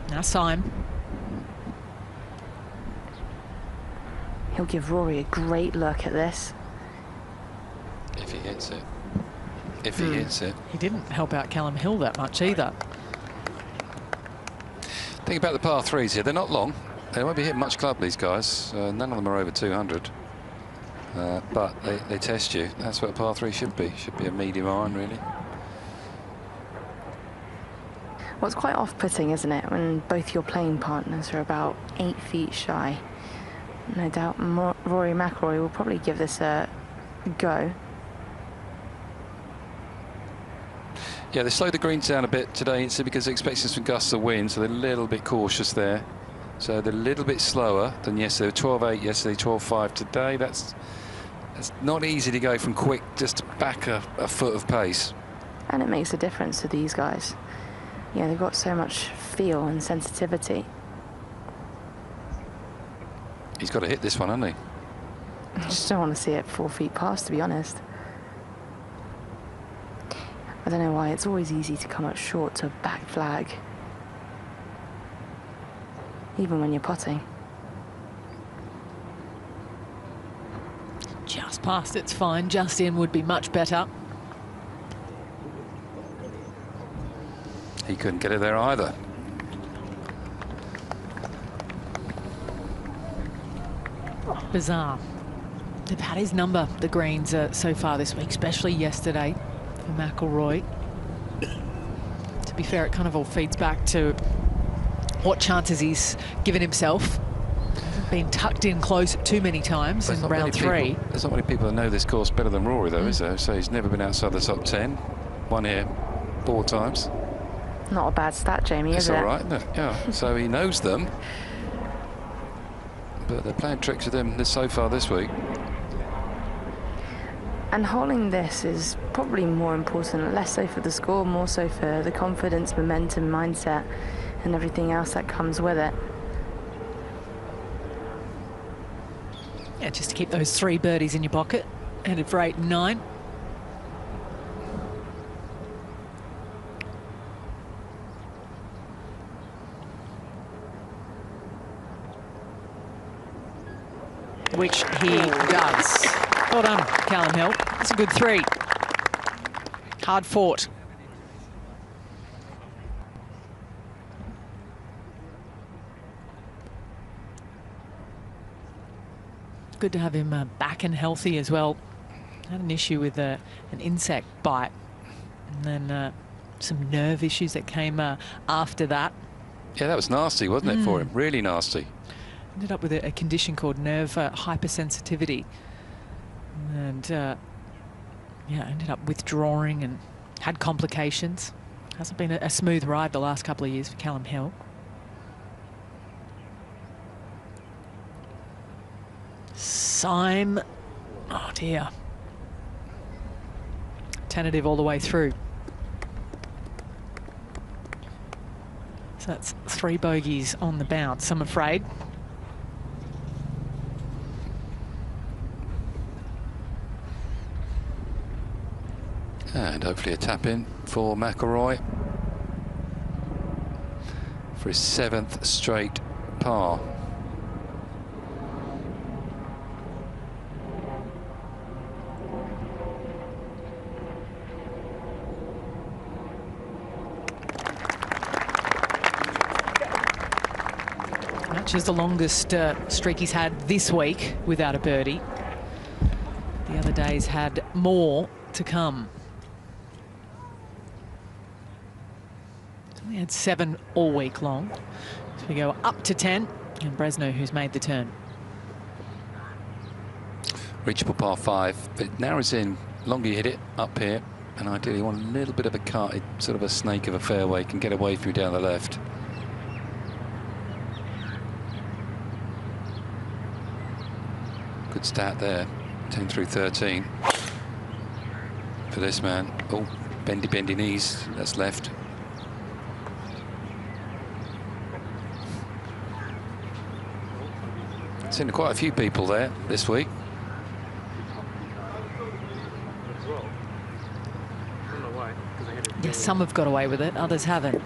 Now Syme. He'll give Rory a great look at this. If he hits it. If he hits it. He didn't help out Calum Hill that much either. Think about the par 3s here. They're not long. They won't be hitting much club, these guys. None of them are over 200. But they test you. That's what a par 3 should be. Should be a medium iron, really. Well, it's quite off-putting, isn't it, when both your playing partners are about 8 feet shy. No doubt Rory McIlroy will probably give this a go. Yeah, they slowed the greens down a bit today, it's because they're expecting some gusts of wind, so they're a little bit cautious there. So they're a little bit slower than yesterday. 12.8 yesterday, 12.5 today. That's not easy to go from quick just to back a foot of pace. And it makes a difference to these guys. Yeah, they've got so much feel and sensitivity. He's got to hit this one, hasn't he? I just don't want to see it 4 feet past, to be honest. I don't know why, it's always easy to come up short to back flag. Even when you're putting. Just past, it's fine. Just in would be much better. He couldn't get it there either. Bizarre. They've had his number, the greens, so far this week, especially yesterday for McIlroy. To be fair, it kind of all feeds back to what chances he's given himself. Hasn't been tucked in close too many times in round 3. There's not many people that know this course better than Rory, though, is there? So he's never been outside the top 10. Won here 4 times. Not a bad stat, Jamie, is it? It's all right, isn't it? Yeah. So he knows them. But they're playing tricks with him so far this week. And holding this is probably more important, less so for the score, more so for the confidence, momentum, mindset, and everything else that comes with it. Yeah, just to keep those 3 birdies in your pocket, headed for 8 and 9. Which he does. Well done, Calum Hill. That's a good 3. Hard fought. Good to have him back and healthy as well. Had an issue with an insect bite. And then some nerve issues that came after that. Yeah, that was nasty, wasn't it, for him? Really nasty. Ended up with a condition called nerve hypersensitivity. And, yeah, ended up withdrawing and had complications. Hasn't been a smooth ride the last couple of years for Calum Hill. Syme. Oh, dear. Tentative all the way through. So that's 3 bogeys on the bounce, I'm afraid. And hopefully a tap in for McIlroy for his 7th straight par. Matches the longest streak he's had this week without a birdie. The other days had more to come. So we had 7 all week long. So we go up to 10, and Bresnu, who's made the turn. Reachable par 5, but it narrows in. Longer you hit it up here, and ideally you want a little bit of a cut, sort of a snake of a fairway, can get away from you down the left. Good start there, 10 through 13 for this man. Oh, bendy knees, that's left. Seen quite a few people there this week. Yes, some have got away with it, others haven't.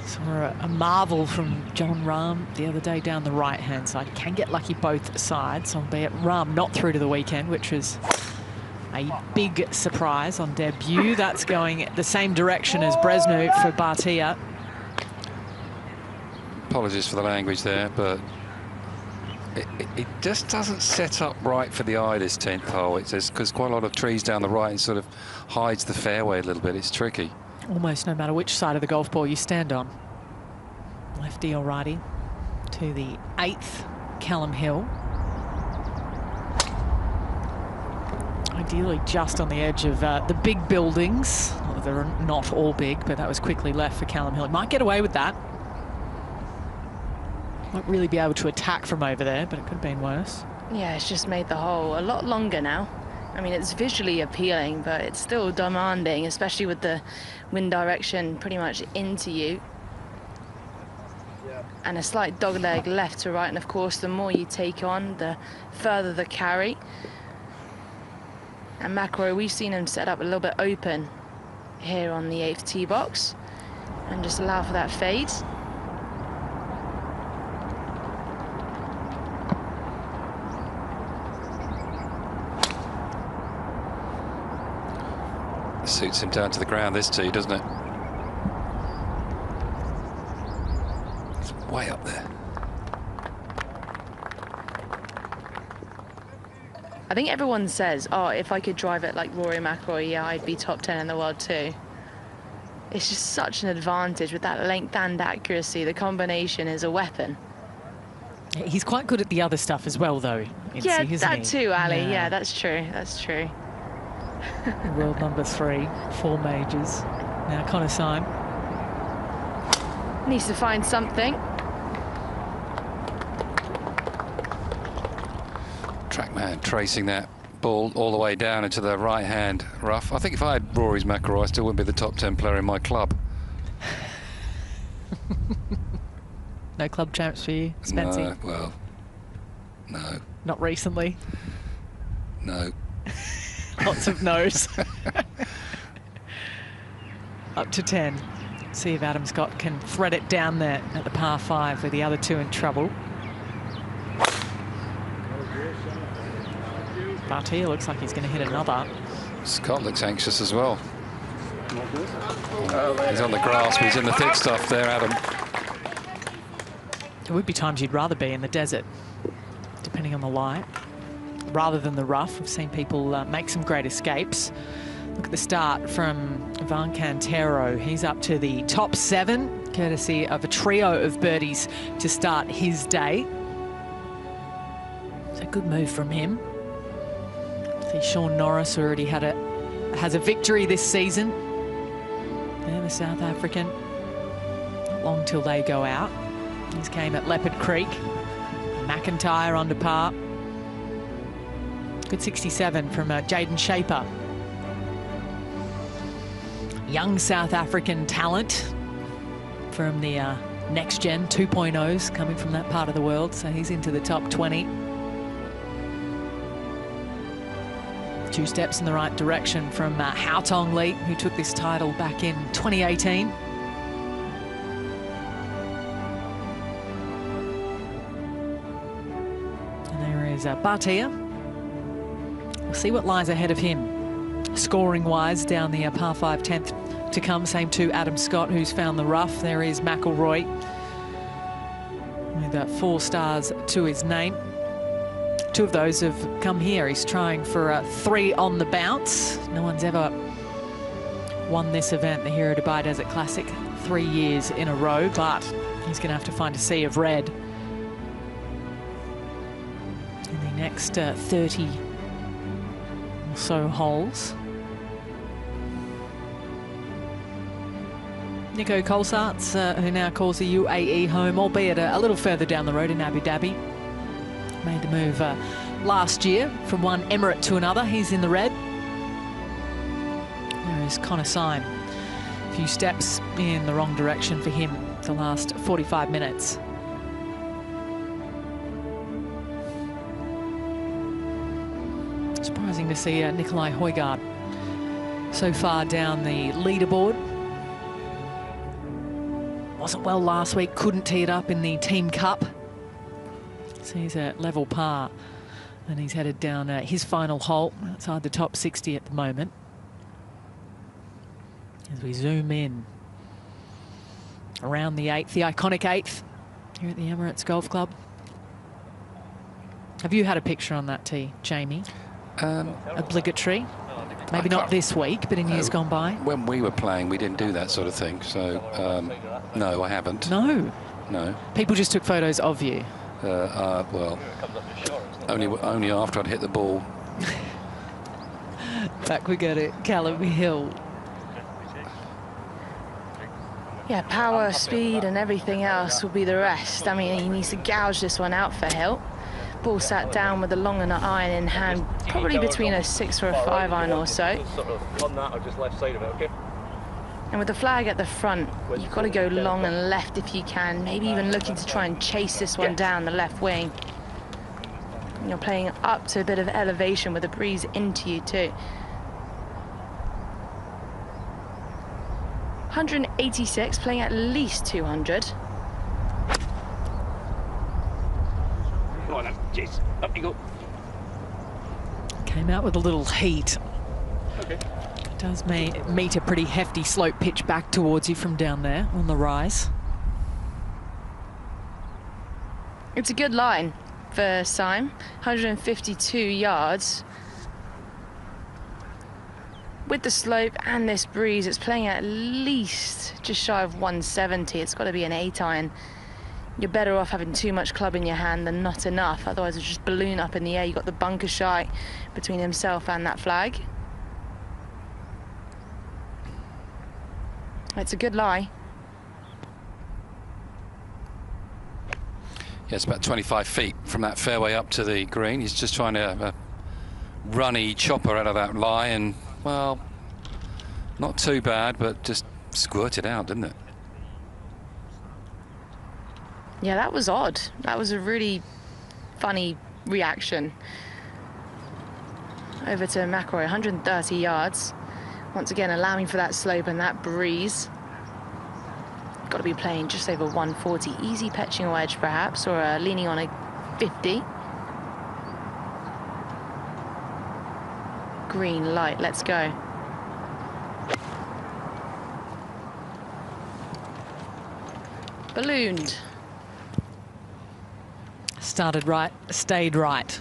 Saw a marvel from John Rahm the other day down the right-hand side. Can get lucky both sides, albeit Rahm not through to the weekend, which was a big surprise on debut. That's going the same direction as Bresnu for Batia. Apologies for the language there, but it just doesn't set up right for the eye, this 10th hole. It's just because quite a lot of trees down the right and sort of hides the fairway a little bit. It's tricky. Almost no matter which side of the golf ball you stand on. Lefty or righty. To the 8th, Calum Hill. Ideally just on the edge of the big buildings. Well, they're not all big, but that was quickly left for Calum Hill. He might get away with that. Won't really be able to attack from over there, but it could have been worse. Yeah, it's just made the hole a lot longer now. I mean, it's visually appealing, but it's still demanding, especially with the wind direction pretty much into you. And a slight dogleg left to right, and of course, the more you take on, the further the carry. And McIlroy, we've seen him set up a little bit open here on the 8th tee box and just allow for that fade. Suits him down to the ground, this tee, doesn't it? It's way up there. I think everyone says, oh, if I could drive it like Rory McIlroy, yeah, I'd be top 10 in the world too. It's just such an advantage with that length and accuracy. The combination is a weapon. He's quite good at the other stuff as well, though. Yeah, that too, Ali. Yeah, that's true. That's true. World number 3, 4 majors. Now Connor Syme needs to find something. Trackman tracing that ball all the way down into the right-hand rough. I think if I had Rory's McIlroy, I still wouldn't be the top 10 player in my club. No club champs for you, Spency? No, well, no. Not recently? No. Lots of no's. Up to 10. See if Adam Scott can thread it down there at the par 5 with the other 2 in trouble. Batia looks like he's going to hit another. Scott looks anxious as well. He's on the grass, but he's in the thick stuff there, Adam. There would be times you'd rather be in the desert, depending on the light, rather than the rough. I've seen people make some great escapes. Look at the start from Van Cantero. He's up to the top 7, courtesy of a trio of birdies to start his day. It's a good move from him. See Sean Norris already has a victory this season. They're the South African. Not long till they go out. His came at Leopard Creek. McIntyre under par. Good 67 from Jaden Shaper. Young South African talent from the next gen 2.0s coming from that part of the world. So he's into the top 20. 2 steps in the right direction from Haotong Lee, who took this title back in 2018. And there is Batia. We'll see what lies ahead of him. scoring-wise down the par 5 10th to come. Same to Adam Scott, who's found the rough. There is McIlroy with 4 stars to his name. 2 of those have come here. He's trying for 3 on the bounce. No one's ever won this event, the Hero Dubai Desert Classic, 3 years in a row, but he's going to have to find a sea of red in the next 30 or so holes. Nico Colsaerts, who now calls the UAE home, albeit a little further down the road in Abu Dhabi. Made the move last year from one emirate to another. He's in the red. There is Connor Syme. A few steps in the wrong direction for him the last 45 minutes. Surprising to see Nikolai Højgaard so far down the leaderboard. Wasn't well last week, couldn't tee it up in the Team Cup. So he's at level par, and he's headed down his final hole outside the top 60 at the moment. As we zoom in around the 8th, the iconic 8th here at the Emirates Golf Club. Have you had a picture on that tee, Jamie? Obligatory. Maybe not this week, but in years gone by. When we were playing, we didn't do that sort of thing. So, no, I haven't. No? No. People just took photos of you? Well, only after I'd hit the ball. Back we go to Calum Hill. Yeah, power, speed and everything else will be the rest. I mean, he needs to gouge this one out for Hill. Ball sat down with a long and an iron in hand, probably between a 6 or a 5 iron or so. On that, or just left side of it, okay? And with the flag at the front, you've got to go long and left if you can, maybe even looking to try and chase this one down the left wing. And you're playing up to a bit of elevation with a breeze into you too. 186, playing at least 200. Go on then, jeez, up you go. Came out with a little heat. Okay. Does meet a pretty hefty slope pitch back towards you from down there on the rise. It's a good line for Syme, 152 yards. With the slope and this breeze, it's playing at least just shy of 170. It's got to be an 8 iron. You're better off having too much club in your hand than not enough. Otherwise, it'll just balloon up in the air. You've got the bunker shy between himself and that flag. It's a good lie. Yeah, it's about 25 feet from that fairway up to the green. He's just trying to have a runny chopper out of that lie, and, well, not too bad, but just squirted out, didn't it? Yeah, that was odd. That was a really funny reaction. Over to McIlroy, 130 yards. Once again, allowing for that slope and that breeze. Got to be playing just over 140. Easy pitching a wedge, perhaps, or leaning on a 50. Green light, let's go. Ballooned. Started right, stayed right.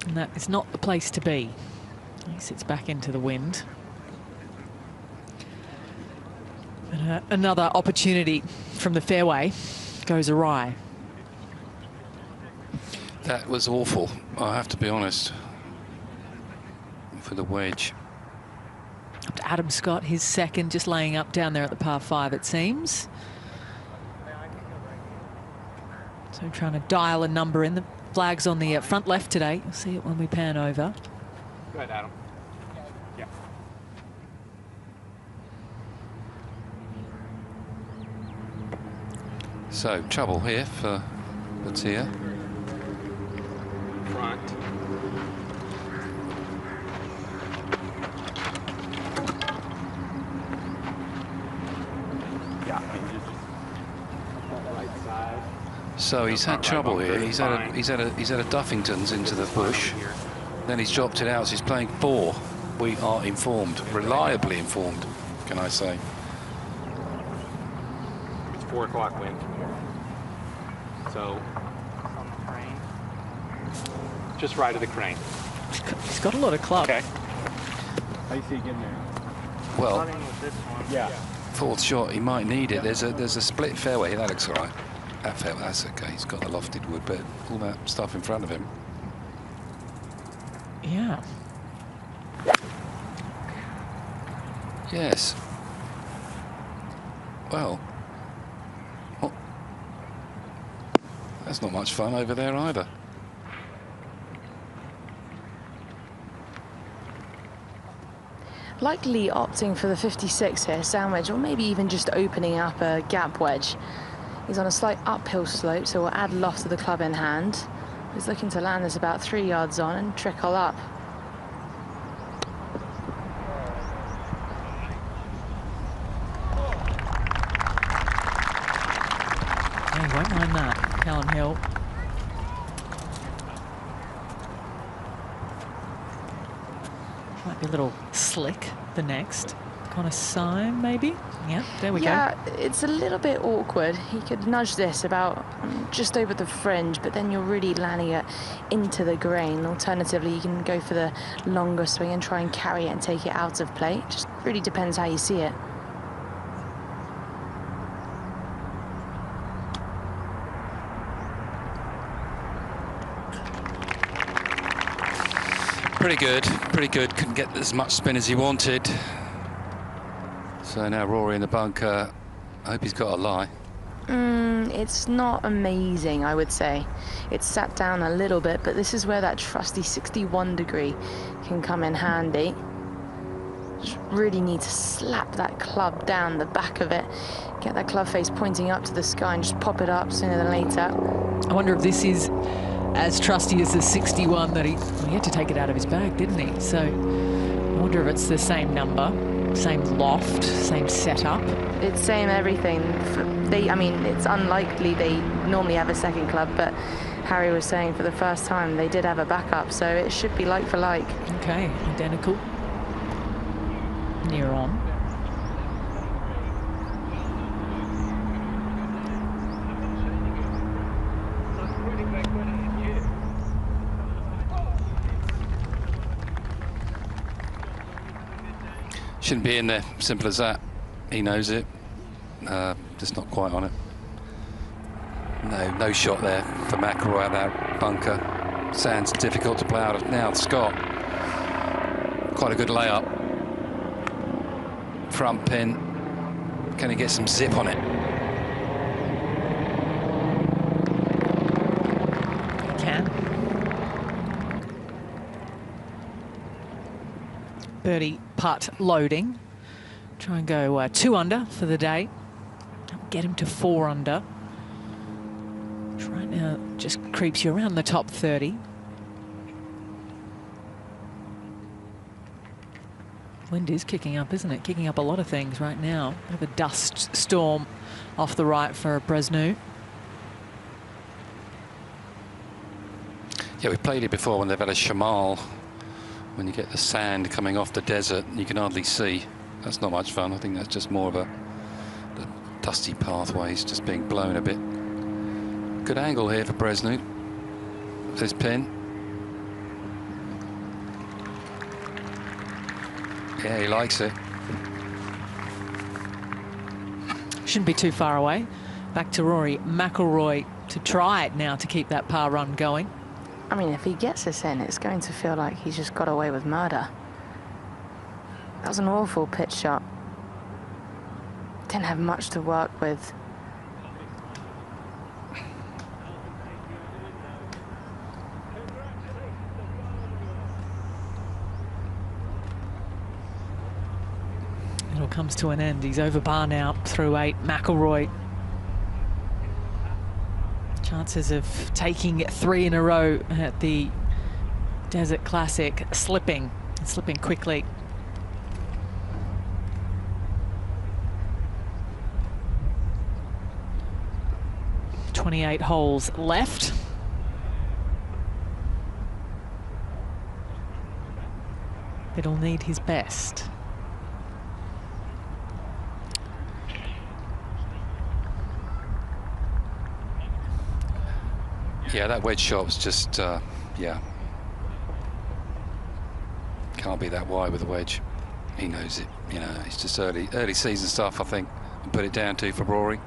And that is not the place to be. He sits back into the wind. But another opportunity from the fairway goes awry. That was awful, I have to be honest, for the wedge. Adam Scott, his second, just laying up down there at the par 5, it seems. So trying to dial a number in. The flag's on the front left today. You'll see it when we pan over. Go ahead, Adam. Yeah. So, trouble here for Batia. Front. Yeah, just on the right side. So he's had trouble here. He's had a Duffington's into the bush. Then he's dropped it out, so he's playing 4. We are informed, reliably informed, can I say. It's 4 o'clock wind. So, just right of the crane. He's got a lot of club. Okay. How do you see getting there? Well, with this one. Yeah. 4th shot, he might need it. There's a split fairway. That looks all right. That fairway, that's okay. He's got the lofted wood, but all that stuff in front of him. Yeah. Yes. Well. Oh. That's not much fun over there either. Likely opting for the 56 here, sandwich, or maybe even just opening up a gap wedge. He's on a slight uphill slope, so we'll add loft to the club in hand. He's looking to land this about 3 yards on and trickle up. Yeah, he won't mind that, Calum Hill. Might be a little slick, the next. Kind of Syme, maybe? Yeah, there we go. Yeah, it's a little bit awkward. He could nudge this about just over the fringe, but then you're really landing it into the green. Alternatively, you can go for the longer swing and try and carry it and take it out of play. Just really depends how you see it. Pretty good, pretty good. Couldn't get as much spin as he wanted. So now Rory in the bunker. I hope he's got a lie. It's not amazing, I would say. It's sat down a little bit, but this is where that trusty 61 degree can come in handy. Just really need to slap that club down the back of it, get that club face pointing up to the sky and just pop it up sooner than later. I wonder if this is as trusty as the 61 that he had to take it out of his bag, didn't he? So I wonder if it's the same number, same loft, same setup. It's same everything. I mean, it's unlikely they normally have a second club, but Harry was saying for the first time they did have a backup, so it should be like for like. Okay, identical. Near on. Shouldn't be in there, simple as that. He knows it. Just not quite on it. No shot there for McIlroy out that bunker. Sand's difficult to play out of now. Scott, quite a good layup. Front pin. Can he get some zip on it? He can. Birdie putt loading. Try and go 2 under for the day. Get him to 4 under. Right now, just creeps you around the top 30. Wind is kicking up, isn't it? Kicking up a lot of things right now. We have a dust storm off the right for Bresnu. Yeah, we played it before when they've had a shamal. When you get the sand coming off the desert, you can hardly see. That's not much fun. I think that's just more of the dusty pathways just being blown a bit. Good angle here for Bresnu. This pin. Yeah, he likes it. Shouldn't be too far away. Back to Rory McIlroy to try it now to keep that par run going. I mean, if he gets this in, it's going to feel like he's just got away with murder. That was an awful pitch shot. Didn't have much to work with. It all comes to an end. He's over par now through 8. McIlroy. Chances of taking 3 in a row at the Desert Classic slipping quickly. .28 holes left. it'll need his best. Yeah, that wedge shot was just, yeah. Can't be that wide with a wedge. He knows it, you know, it's just early season stuff, I think, and put it down to for Rory.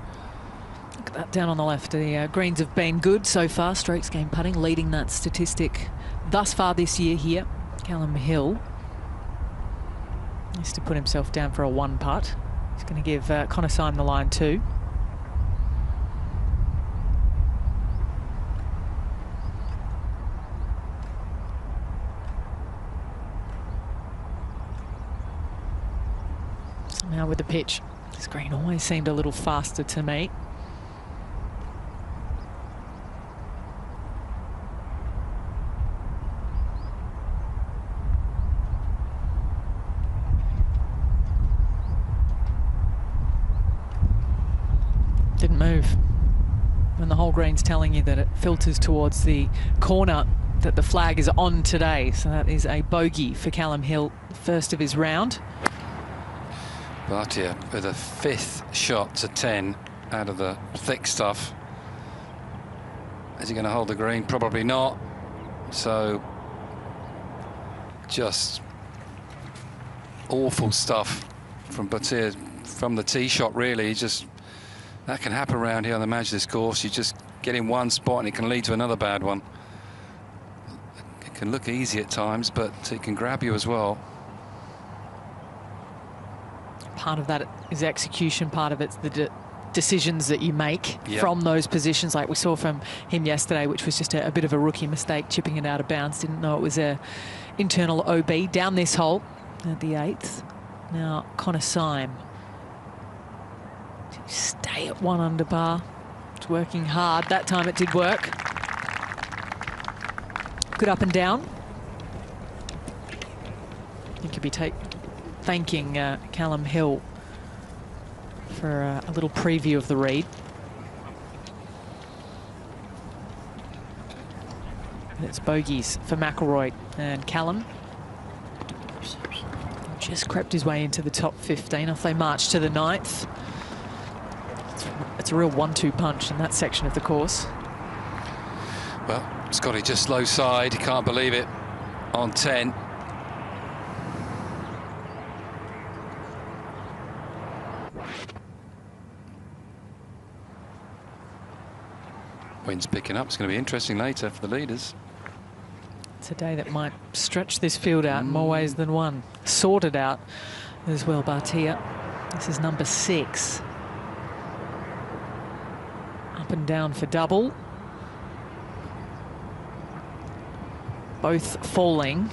Look at that down on the left. The greens have been good so far. Strokes gained putting, leading that statistic thus far this year here. Calum Hill needs to put himself down for a 1 putt. He's going to give Connor Syme the line too. Somehow with the pitch, this green always seemed a little faster to me. Didn't move. When the whole green's telling you that it filters towards the corner that the flag is on today. So that is a bogey for Calum Hill, first of his round. Batia with a 5th shot to 10 out of the thick stuff. Is he going to hold the green? Probably not. So just awful stuff from Batia from the tee shot, really. Just that can happen around here on the Majlis course. You just get in one spot and it can lead to another bad one. It can look easy at times, but it can grab you as well. Part of that is execution, part of it's the decisions that you make from those positions, like we saw from him yesterday, which was just a bit of a rookie mistake, chipping it out of bounds. Didn't know it was a internal OB down this hole at the 8th. Now Connor Syme, stay at 1 under par. It's working hard. That time it did work. Good up and down. He could be thanking Calum Hill for a little preview of the read. And it's bogeys for McIlroy and Calum. Just crept his way into the top 15 off they march to the 9th. It's a real 1-2 punch in that section of the course. Well, Scotty just low side, he can't believe it, on 10. Wind's picking up. It's going to be interesting later for the leaders. It's a day that might stretch this field out in more ways than one. Sorted out as well, Batia. This is number 6. Up and down for double. Both falling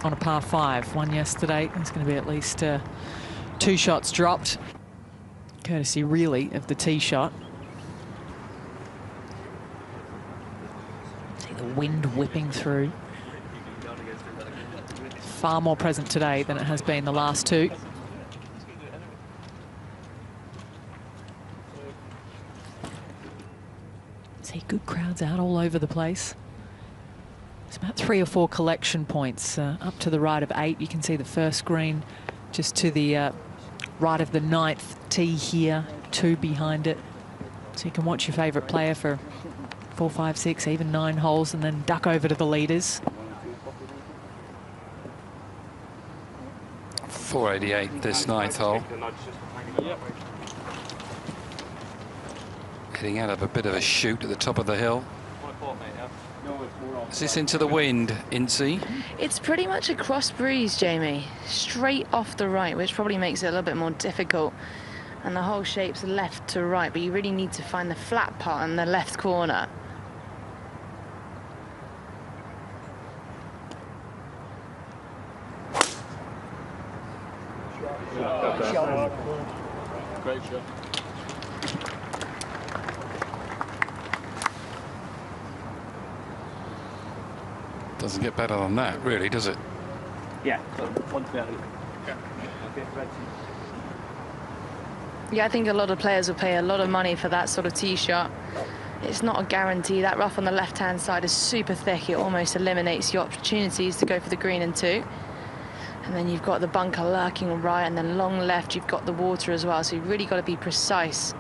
on a par 5. One yesterday. There's going to be at least 2 shots dropped, courtesy really of the tee shot. See the wind whipping through. Far more present today than it has been the last 2. See good crowds out all over the place. It's about 3 or 4 collection points up to the right of 8. You can see the first green just to the right of the 9th tee here, 2 behind it. So you can watch your favourite player for 4, 5, 6, even 9 holes and then duck over to the leaders. 488 this 9th hole. Heading out of a bit of a chute at the top of the hill. Is this into the wind, Incy? It's pretty much a cross breeze, Jamie. Straight off the right, which probably makes it a little bit more difficult. And the whole shape's left to right, but you really need to find the flat part in the left corner. Great shot. Doesn't get better than that, really, does it? Yeah. Yeah, I think a lot of players will pay a lot of money for that sort of tee shot. It's not a guarantee. That rough on the left-hand side is super thick. It almost eliminates your opportunities to go for the green and 2. And then you've got the bunker lurking right, and then long left, you've got the water as well. So you've really got to be precise.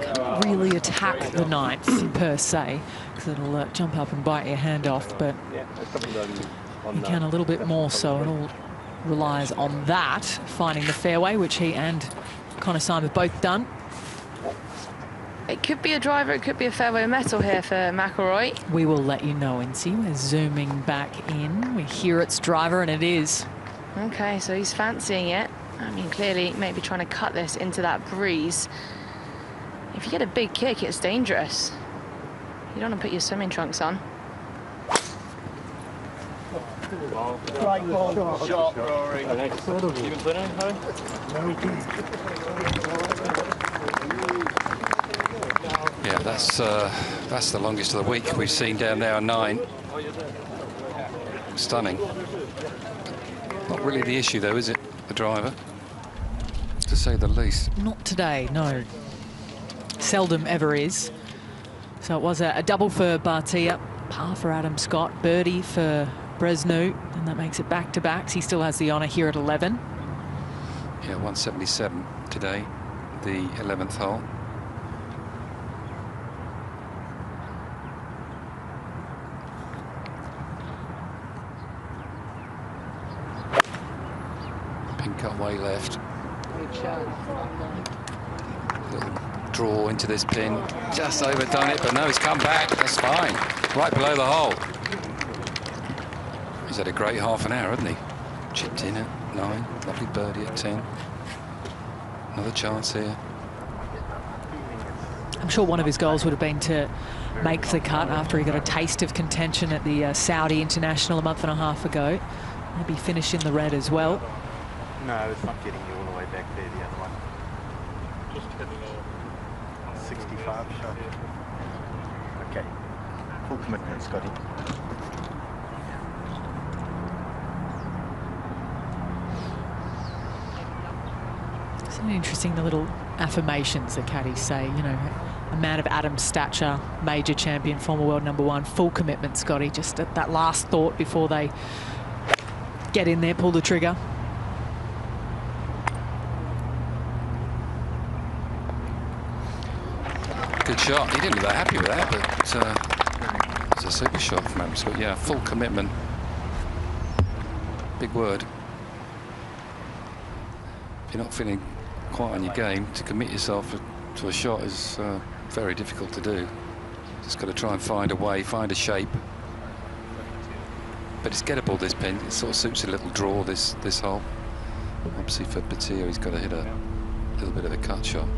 Can't really attack the ninth per se, because it'll jump up and bite your hand off, but you can a little bit more so. It all relies on that, finding the fairway, which he and Connor Syme have both done. It could be a driver, it could be a fairway metal here for McIlroy. We will let you know, Incy. We're zooming back in. We hear it's driver, and it is. Okay, so he's fancying it. I mean, clearly maybe trying to cut this into that breeze. If you get a big kick, it's dangerous. You don't want to put your swimming trunks on. Right ball. Shot, Rory. You been playing anything? Yeah, that's the longest of the week we've seen down there on 9. Stunning. Not really the issue though, is it? The driver, to say the least. Not today, no. Seldom ever is. So it was a double for Batia, par for Adam Scott, birdie for Bresnu, and that makes it back-to-backs. He still has the honour here at 11. Yeah, 177 today, the 11th hole. Pin cut way left. Little draw into this pin, just overdone it, but no, he's come back. That's fine. Right below the hole. He's had a great half an hour, hasn't he? Chipped in at 9, lovely birdie at 10. Another chance here. I'm sure one of his goals would have been to make the cut after he got a taste of contention at the Saudi International a month and a half ago. Maybe finish in the red as well. No, it's not getting you all the way back there, the other one. Just hitting a 65 shot. Okay. Full commitment, Scotty. It's interesting, the little affirmations that caddies say, you know, a man of Adam's stature, major champion, former world #1, full commitment, Scotty, just at that last thought before they get in there, pull the trigger. Good shot. He didn't look that happy with that, but it's a super shot from Adam Scott. Yeah, full commitment. Big word. If you're not feeling quite on your game, to commit yourself to a shot is very difficult to do. Just got to try and find a way, find a shape. But it's gettable, this pin. It sort of suits a little draw, this hole. Obviously for Batia, he's got to hit a little bit of a cut shot.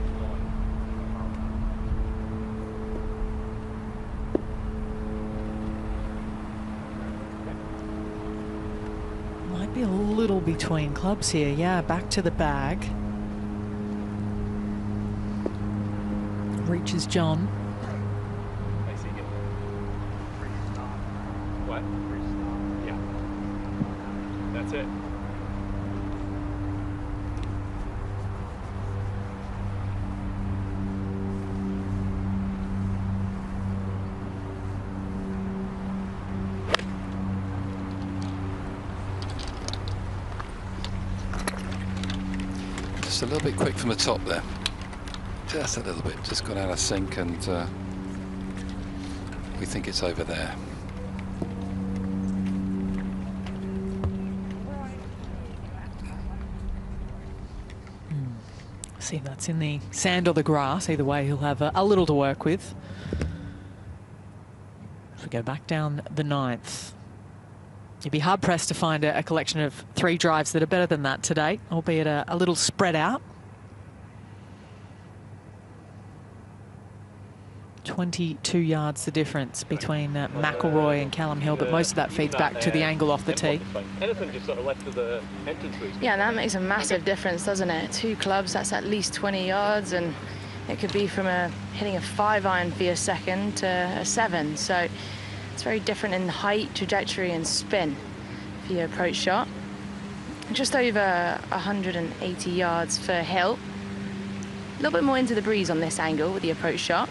Might be a little between clubs here. Yeah, back to the bag. Reaches John. What? Yeah. That's it. Just a little bit quick from the top there. Just a little bit, just got out of sync, and we think it's over there. See if that's in the sand or the grass. Either way, he'll have a little to work with. If we go back down the 9th, you'd be hard-pressed to find a collection of 3 drives that are better than that today, albeit a little spread out. 22 yards the difference between McIlroy and Calum Hill, but most of that feeds back to the angle off the tee. Anything just sort of left of the entrance route. Yeah, that makes a massive difference, doesn't it? 2 clubs, that's at least 20 yards, and it could be from hitting a 5-iron for your second to a 7. So it's very different in height, trajectory, and spin for your approach shot. Just over 180 yards for Hill. A little bit more into the breeze on this angle with the approach shot.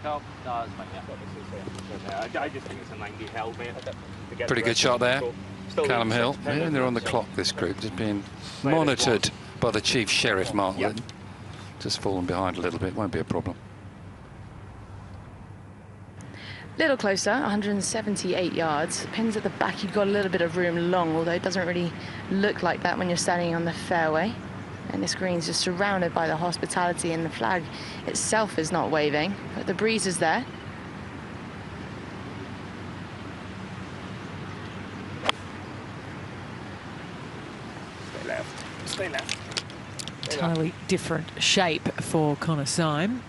Carl? No, that's fine, yeah. I just think it's a 90 hell, mate. Pretty good shot there, Calum Hill. Yeah, they're on the clock, this group. Just being monitored by the Chief Sheriff, Mark Lynn. Just falling behind a little bit, won't be a problem. Little closer, 178 yards. Pins at the back, you've got a little bit of room long, although it doesn't really look like that when you're standing on the fairway. And this green's just surrounded by the hospitality, and the flag itself is not waving, but the breeze is there. Stay left. Stay left. Entirely different shape for Connor Syme.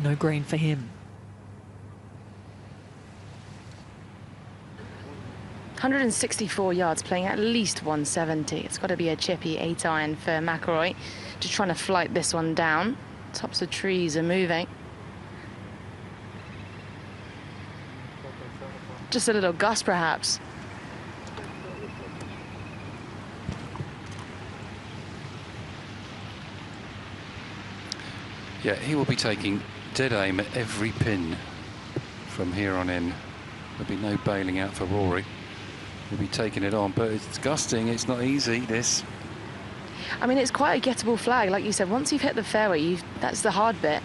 No green for him. 164 yards, playing at least 170. It's got to be a chippy 8-iron for McIlroy. Just trying to flight this one down. Tops of trees are moving. Just a little gust, perhaps. Yeah, he will be taking dead aim at every pin from here on in. There'll be no bailing out for Rory. He'll be taking it on, but it's gusting. It's not easy, this. I mean, it's quite a gettable flag. Like you said, once you've hit the fairway, that's the hard bit.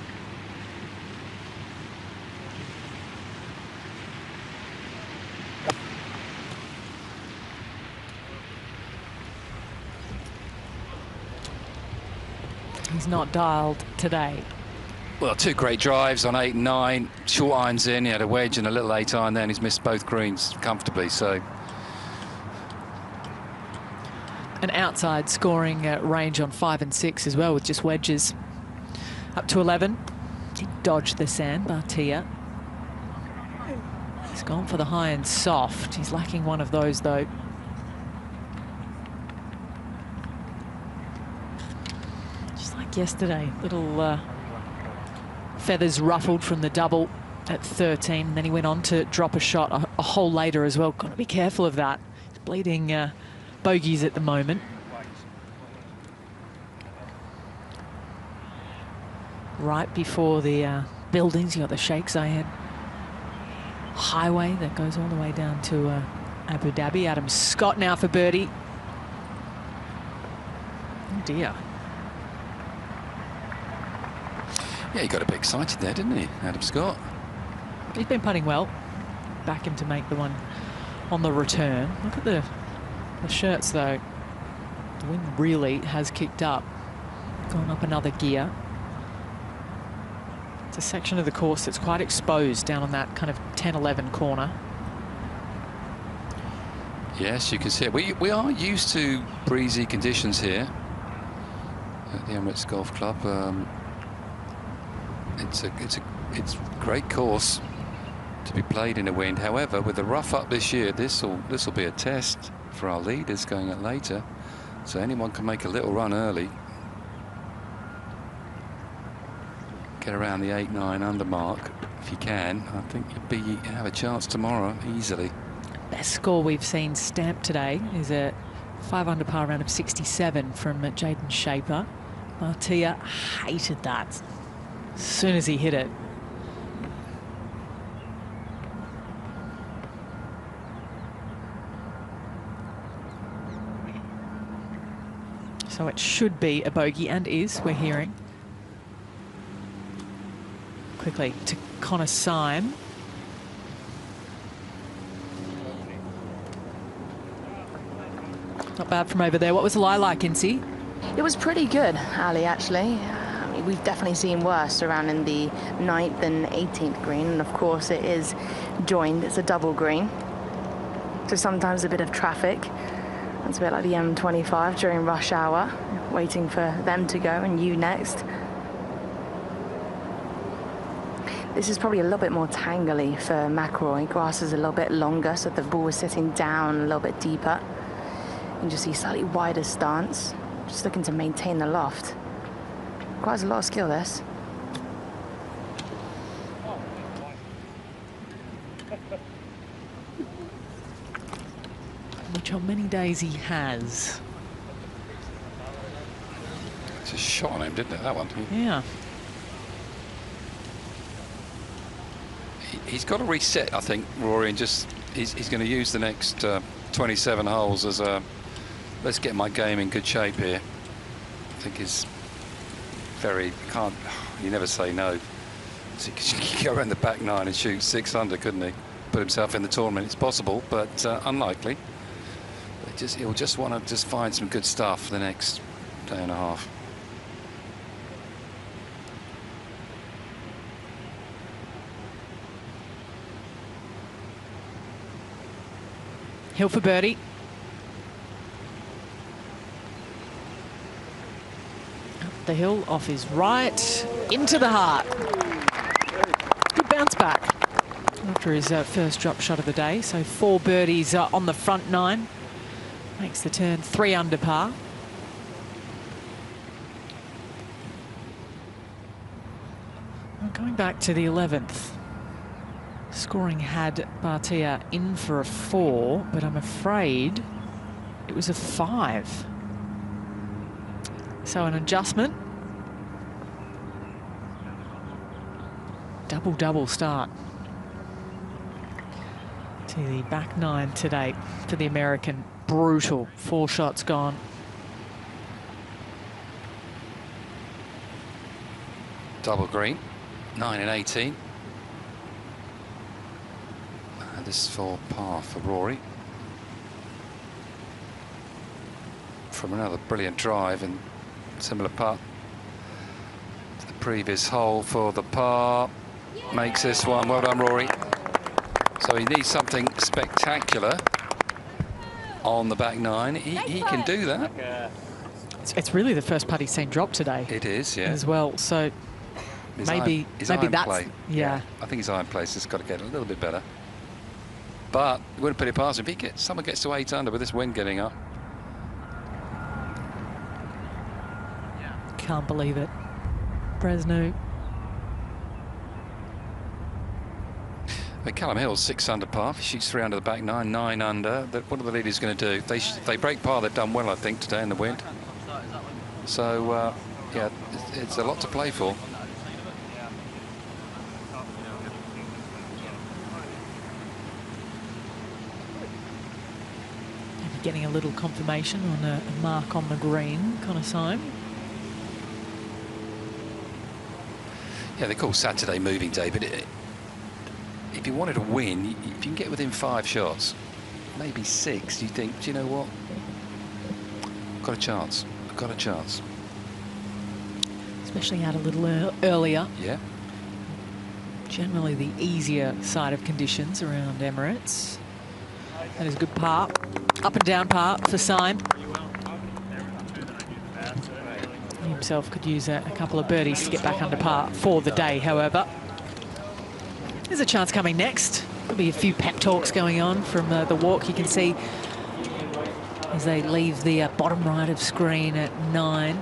He's not dialed today. Well, two great drives on 8 and 9. Short irons in. He had a wedge and a little 8-iron there, and he's missed both greens comfortably. So, an outside scoring range on 5 and 6 as well, with just wedges. Up to 11. He dodged the sand, Batia. He's gone for the high and soft. He's lacking one of those, though. Just like yesterday, little feathers ruffled from the double at 13, and then he went on to drop a shot a hole later as well. Got to be careful of that. He's bleeding bogeys at the moment. Right before the buildings, you got the Sheikh Zayed highway that goes all the way down to Abu Dhabi. Adam Scott now for birdie. Oh dear. yeah, he got a bit excited there, didn't he, Adam Scott? He's been putting well. Back him to make the one on the return. Look at the shirts, though. The wind really has kicked up. Gone up another gear. It's a section of the course that's quite exposed down on that kind of 10-11 corner. Yes, you can see it. We are used to breezy conditions here at the Emirates Golf Club. It's a great course to be played in a wind. However, with the rough up this year, this will be a test for our leaders going out later. So anyone can make a little run early, get around the 8-9 under mark if you can. I think you'll have a chance tomorrow easily. Best score we've seen stamped today is a 5 under par round of 67 from Jaden Shaper. Batia hated that as soon as he hit it. So it should be a bogey, and is, we're hearing. Quickly to Connor Syme. Not bad from over there. What was the lie like, Incy? It was pretty good, Ali, actually. I mean, we've definitely seen worse around in the 9th and 18th green, and of course it is joined. It's a double green. So sometimes a bit of traffic. It's a bit like the M25 during rush hour, waiting for them to go and you next. This is probably a little bit more tangly for McIlroy. Grass is a little bit longer, so the ball is sitting down a little bit deeper. You can just see slightly wider stance, just looking to maintain the loft. Requires a lot of skill, this. Which on many days he has. It's a shot on him, didn't it, that one? Yeah. He's got to reset, I think, Rory, and just he's going to use the next 27 holes as a let's get my game in good shape here. I think he's you never say no. So he could go around the back nine and shoot 6 under, couldn't he? Put himself in the tournament. It's possible, but unlikely. But he'll just want to just find some good stuff for the next day and a half. Hill for birdie. Up the hill, off his right, into the heart. Good bounce back after his first drop shot of the day. So 4 birdies on the front 9. Makes the turn 3 under par. Well, going back to the 11th. Scoring had Batia in for a 4, but I'm afraid it was a 5. So an adjustment. Double start to the back 9 today for the American. Brutal. 4 shots gone. Double green, 9 and 18. This is for par for Rory. From another brilliant drive and similar putt to the previous hole for the par. Makes this one. Well done, Rory. So he needs something spectacular on the back 9. He can do that. It's really the first putt he's seen drop today. It is, yeah. As well. So maybe that's play. Yeah. I think his iron place has got to get a little bit better. But you wouldn't put it past him. If someone gets to 8 under with this wind getting up. Can't believe it. Bresnu. Calum Hill's 6 under par. He shoots 3 under the back 9, 9 under. What are the leaders going to do? If they break par, they've done well, I think, today in the wind. So, yeah, it's a lot to play for. Getting a little confirmation on a mark on the green, Connor Syme. Yeah, they call Saturday moving day, but if you wanted to win, if you can get within 5 shots, maybe 6, you think, do you know what? I've got a chance. I've got a chance. Especially out a little earlier. Yeah. Generally the easier side of conditions around Emirates. That is a good par. Up and down par for Syme. He himself could use a couple of birdies to get back under par for the day, however. There's a chance coming next. There'll be a few pep talks going on from the walk. You can see as they leave the bottom right of screen at 9.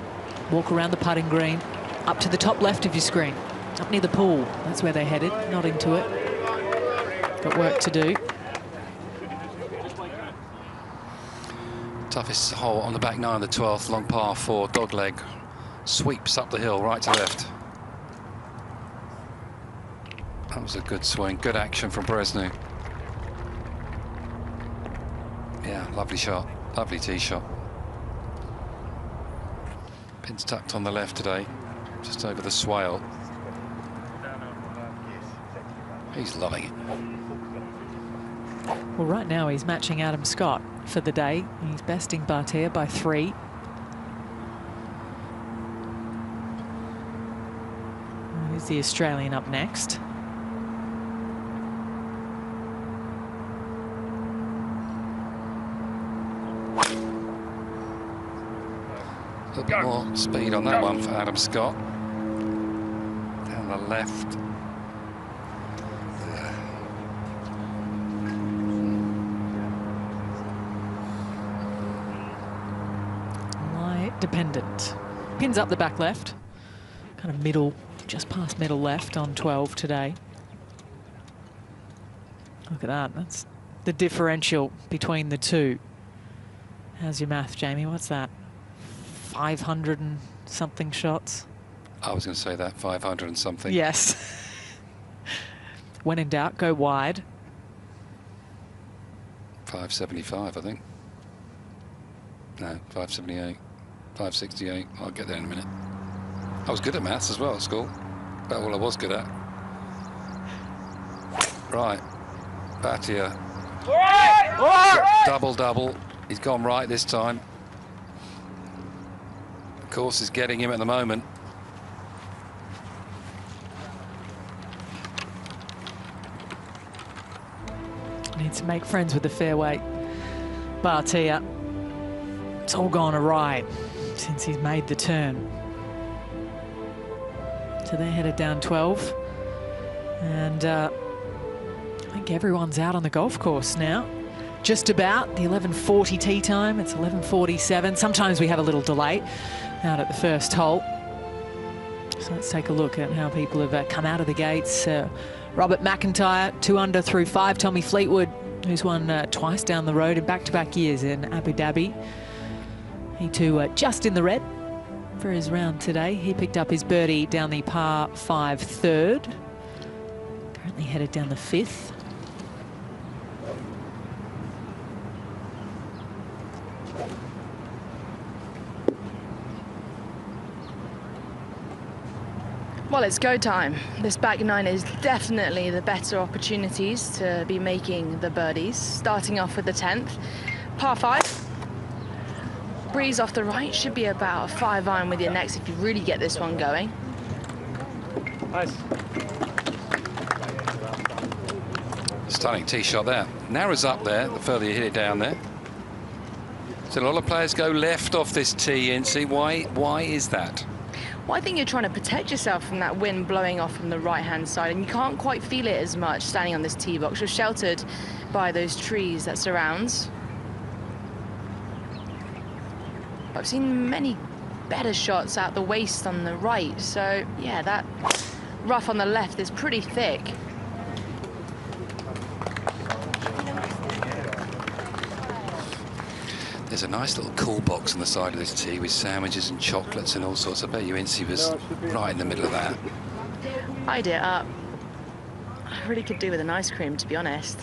Walk around the putting green. Up to the top left of your screen. Up near the pool. That's where they're headed. Not into it. Got work to do. Toughest hole on the back 9 of the 12th, long par 4, dogleg. Sweeps up the hill, right to left. That was a good swing, good action from Bresnu. Yeah, lovely shot, lovely tee shot. Pin's tucked on the left today, just over the swale. He's loving it. Well, right now he's matching Adam Scott for the day. He's besting Batia by 3. Here's the Australian up next. A little bit more speed on that one for Adam Scott. Down the left. Dependent. Pins up the back left. Kind of middle, just past middle left on 12 today. Look at that. That's the differential between the two. How's your math, Jamie? What's that? 500 and something shots? I was going to say that, 500 and something. Yes. When in doubt, go wide. 575, I think. No, 578, 568. I'll get there in a minute. I was good at maths as well at school. About all I was good at. Right, Batia. Double. He's gone right this time. The course is getting him at the moment. Needs to make friends with the fairway. Batia. It's all gone awry since he's made the turn. So they're headed down 12. And I think everyone's out on the golf course now. Just about the 11:40 tee time. It's 11:47. Sometimes we have a little delay out at the first hole. So let's take a look at how people have come out of the gates. Robert McIntyre, 2 under through 5. Tommy Fleetwood, who's won twice down the road in back-to-back years in Abu Dhabi. He too just in the red for his round today. He picked up his birdie down the par 5 third. Currently headed down the 5th. Well, it's go time. This back 9 is definitely the better opportunities to be making the birdies. Starting off with the 10th, par 5. Breeze off the right, should be about a 5-iron with your next if you really get this one going. Nice. Stunning tee shot there. Narrows up there, the further you hit it down there. So a lot of players go left off this tee, Incy. Why is that? Well, I think you're trying to protect yourself from that wind blowing off from the right-hand side, and you can't quite feel it as much standing on this tee box. You're sheltered by those trees that surrounds. I've seen many better shots out the waist on the right, so yeah, that rough on the left is pretty thick. There's a nice little cool box on the side of this tee with sandwiches and chocolates and all sorts. I bet you Incy was right in the middle of that. I'd it up. I really could do with an ice cream, to be honest.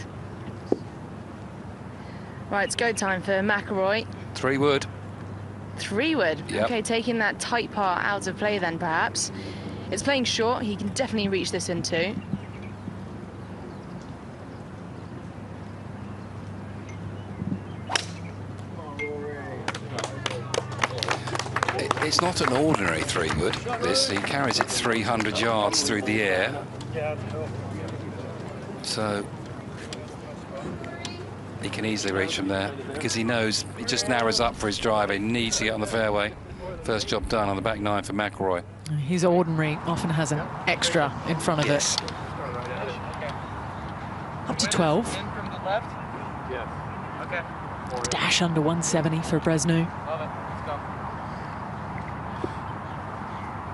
Right, it's go time for McIlroy. 3 wood. 3 wood. Yep. Okay, taking that tight part out of play then, perhaps. It's playing short. He can definitely reach this in 2. It's not an ordinary 3 wood, this. He carries it 300 yards through the air. So he can easily reach from there because he knows it just narrows up for his driver. He needs to get on the fairway. First job done on the back 9 for McIlroy. His ordinary often has an extra in front of it. Up to 12. From the left? Yes. Okay. Dash under 170 for Bresnu. Love it. Let's go.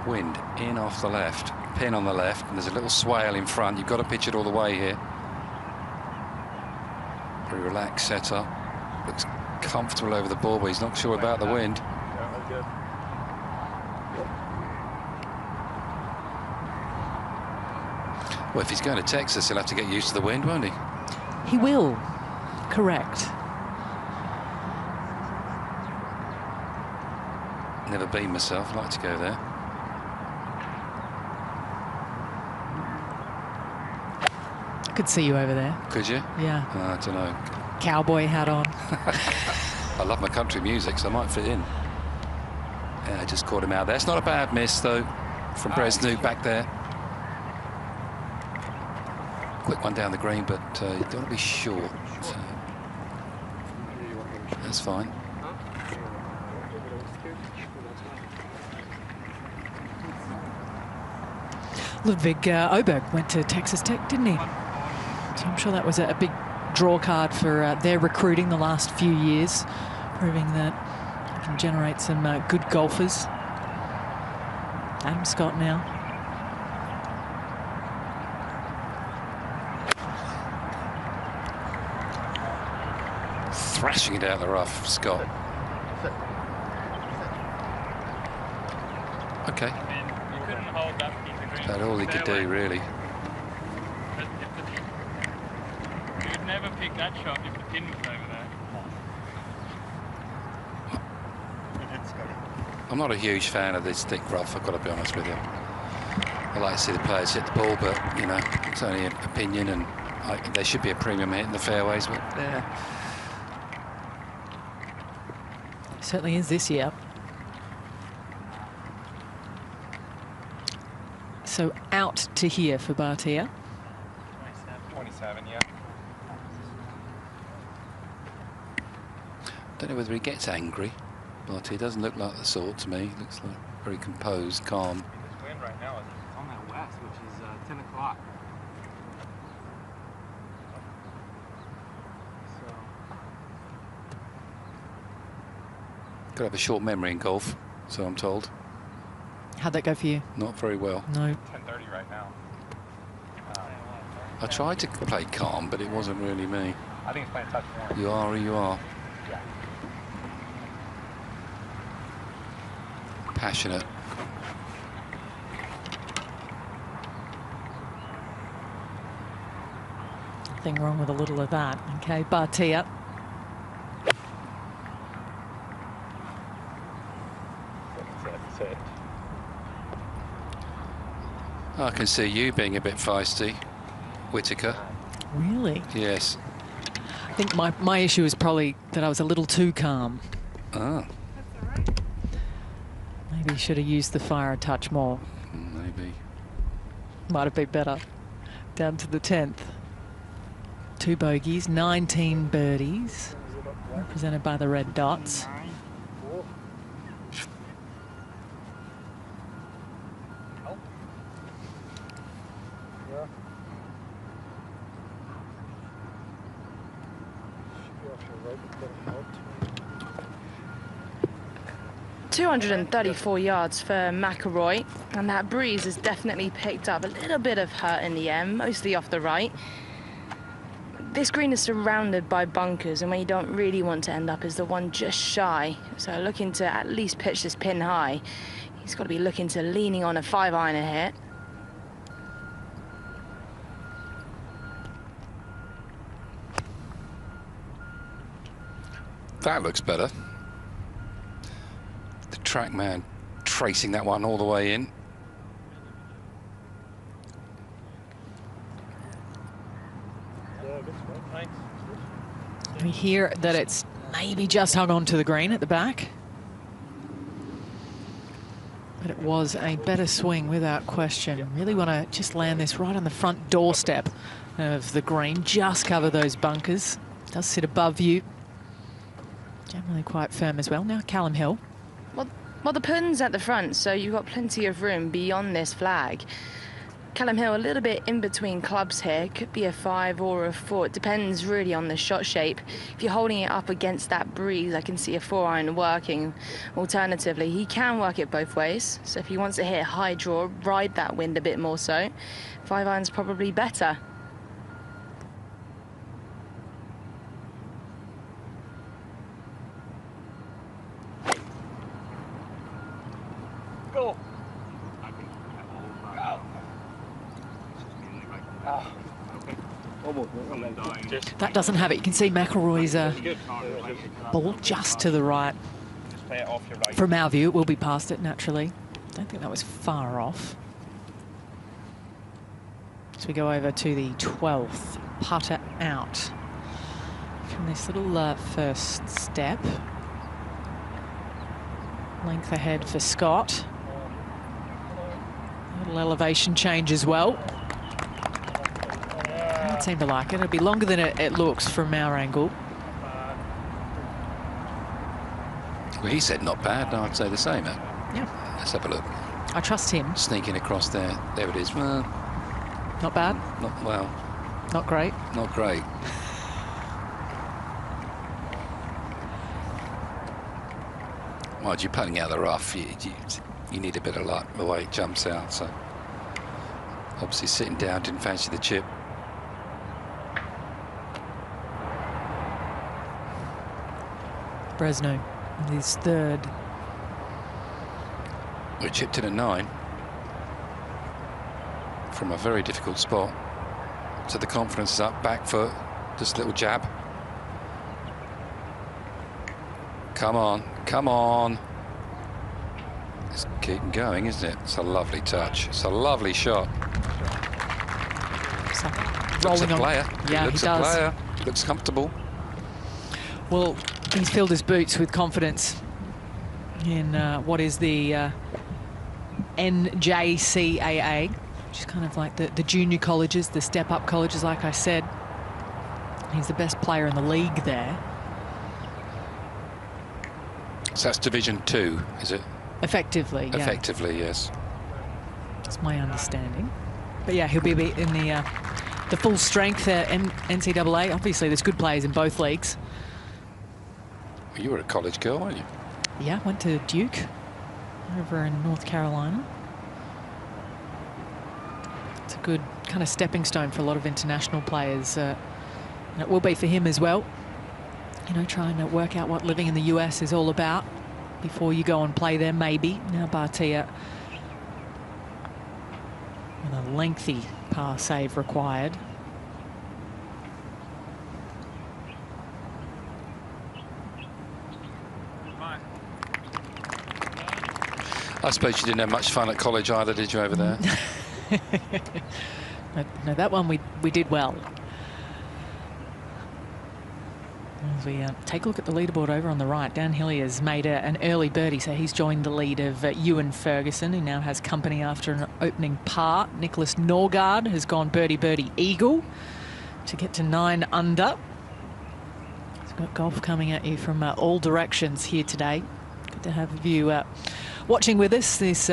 Wind in off the left, pin on the left, and there's a little swale in front. You've got to pitch it all the way here. Very relaxed setup. Looks comfortable over the ball, but he's not sure about the wind. Well, if he's going to Texas, he'll have to get used to the wind, won't he? He will. Correct. Never been myself. I'd like to go there. I could see you over there. Could you? Yeah. I don't know. Cowboy hat on. I love my country music, so I might fit in. Yeah, I just caught him out there. It's not a bad miss, though, from Bresnu back there. Quick one down the green, but you don't want to be short. So that's fine. Ludwig Oberg went to Texas Tech, didn't he? So I'm sure that was a big draw card for their recruiting the last few years, proving that you can generate some good golfers. Adam Scott now. Thrashing it out the rough, Scott. Okay. That's all he could do, really. never pick that shot if the pin was over there. I'm not a huge fan of this thick rough, I've got to be honest with you. I like to see the players hit the ball, but, you know, it's only an opinion, and there should be a premium hit in the fairways, but certainly is this year. So out to here for Batia. 27, yeah. Don't know whether he gets angry, but he doesn't look like the sort to me. Looks like very composed, calm. This wind right now is on that west, which is 10 o'clock. Got to have a short memory in golf, so I'm told. How'd that go for you? Not very well. No. 10:30 right now. I tried to play calm, but it wasn't really me. I think it's playing touch more. You are who you are. Yeah. Passionate. Nothing wrong with a little of that. Okay, Batia. That's it. I can see you being a bit feisty, Whitaker. Really? Yes. I think my issue is probably that I was a little too calm. Ah. Maybe should have used the fire a touch more. Maybe. Might have been better. Down to the 10th. 2 bogeys, 19 birdies, represented by the red dots. Yeah. 234 yards for McIlroy, and that breeze has definitely picked up a little bit of hurt in the end, mostly off the right. This green is surrounded by bunkers, and where you don't really want to end up is the one just shy. So looking to at least pitch this pin high, he's got to be looking to leaning on a 5-iron a hit. That looks better. The track man tracing that one all the way in. We hear that it's maybe just hung on to the green at the back. But it was a better swing without question. Really want to just land this right on the front doorstep of the green. Just cover those bunkers. Does sit above you. Generally quite firm as well. Now Calum Hill. Well, the pin's at the front, so you've got plenty of room beyond this flag. Calum Hill a little bit in between clubs here. Could be a 5 or a 4. It depends really on the shot shape. If you're holding it up against that breeze, I can see a 4-iron working. Alternatively, he can work it both ways. So if he wants to hit a high draw, ride that wind a bit more so. 5-iron's probably better. Go. That doesn't have it. You can see McIlroy's ball just to the right. From our view, it will be past it naturally. Don't think that was far off. As we go over to the 12th, putter out from this little first step. Length ahead for Scott. A little elevation change as well. I don't seem to like it. It'll be longer than it looks from our angle. Well, he said not bad. I'd say the same. Yeah. Let's have a look. I trust him. Sneaking across there. There it is. Well, not bad. Not well. Not great. Not great. Well, you're putting out the rough. You need a bit of luck the way it jumps out. So obviously sitting down, didn't fancy the chip. Bresnu, his third. We chipped in at 9 from a very difficult spot. So the confidence is up, back foot, Just a little jab. Come on, come on. It's keep going, isn't it? It's a lovely touch. It's a lovely shot. Looks a player. Yeah, he looks he does. a player. He looks comfortable. Well, he's filled his boots with confidence in what is the NJCAA, which is kind of like the junior colleges, the step-up colleges, like I said. He's the best player in the league there. So that's Division 2, is it? Effectively, yeah. Effectively, yes. That's my understanding. But yeah, he'll be in the full strength NCAA. Obviously, there's good players in both leagues. Well, you were a college girl, weren't you? Yeah, went to Duke over in North Carolina. It's a good kind of stepping stone for a lot of international players. And it will be for him as well. You know, trying to work out what living in the US is all about before you go and play there, maybe. Now Batia with a lengthy par save required. I suppose you didn't have much fun at college either, did you, over there? No, that one we did well. As we take a look at the leaderboard over on the right, Dan Hilliers made an early birdie, so he's joined the lead of Ewan Ferguson, who now has company after an opening par. Nicholas Norgard has gone birdie eagle to get to 9 under. He's got golf coming at you from all directions here today. Good to have you watching with us. This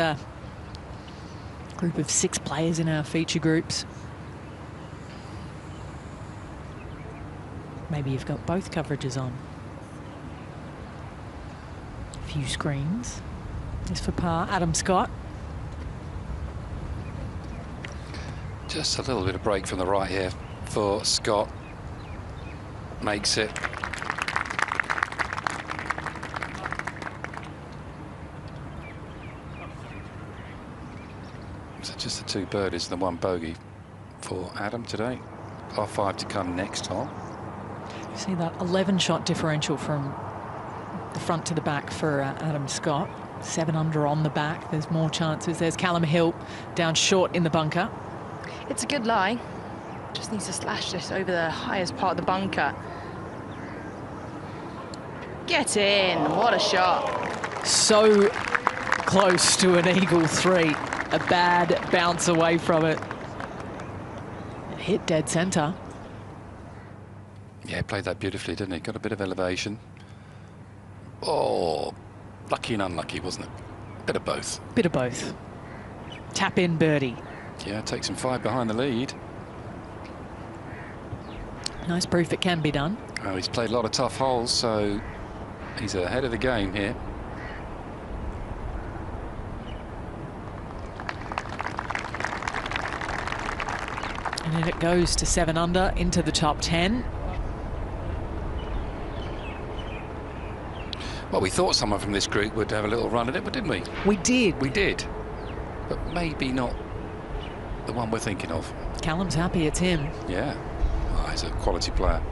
group of 6 players in our feature groups. Maybe you've got both coverages on. A few screens. This for par, Adam Scott. Just a little bit of break from the right here for Scott. Makes it. So just the 2 birdies and the 1 bogey for Adam today. Par 5 to come next time. You see that 11-shot differential from the front to the back for Adam Scott. 7 under on the back. There's more chances. There's Calum Hill down short in the bunker. It's a good lie. Just needs to slash this over the highest part of the bunker. Get in. What a shot. So close to an eagle 3. A bad bounce away from it. Hit dead centre. Yeah, played that beautifully, didn't he? Got a bit of elevation. Oh, lucky and unlucky, wasn't it? Bit of both. Bit of both. Tap in birdie. Yeah, takes him 5 behind the lead. Nice proof it can be done. Oh, he's played a lot of tough holes, so he's ahead of the game here. And then it goes to 7 under into the top 10. Well, we thought someone from this group would have a little run at it, but didn't we? We did. We did. But maybe not the one we're thinking of. Callum's happy it's him. Yeah. Oh, he's a quality player.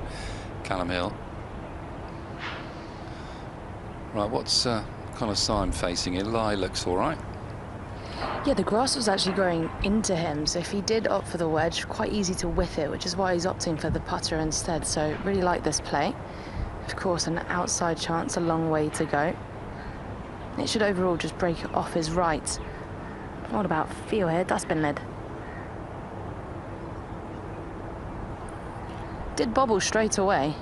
Calum Hill. Right, what's Connor Syme facing? Eli looks all right. Yeah, the grass was actually growing into him, so if he did opt for the wedge, quite easy to whiff it, which is why he's opting for the putter instead. So really like this play. Of course, an outside chance, a long way to go. It should overall just break off his right. What about feel here, dustbin lid? Did bobble straight away.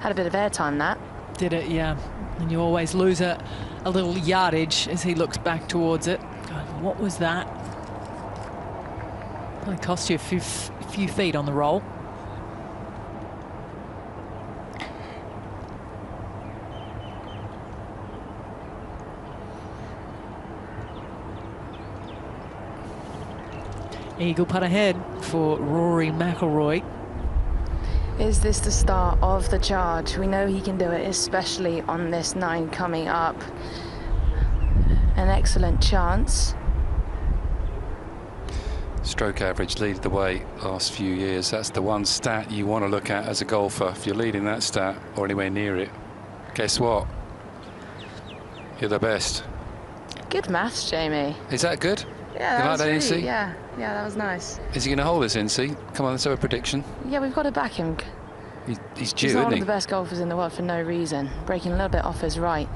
Had a bit of airtime, that. Did it, yeah. And you always lose a little yardage as he looks back towards it. God, what was that? Probably cost you a few feet on the roll. Eagle putt ahead for Rory McIlroy. Is this the start of the charge? We know he can do it, especially on this 9 coming up. An excellent chance. Stroke average leaded the way last few years. That's the one stat you want to look at as a golfer. If you're leading that stat or anywhere near it, guess what? You're the best. Good maths, Jamie. Is that good? Yeah, you that like was that, really, NC? yeah, that was nice. Is he going to hold this, NC? Come on, let's have a prediction. Yeah, we've got to back him. He's due, He's not one isn't of he? the best golfers in the world for no reason. Breaking a little bit off his right.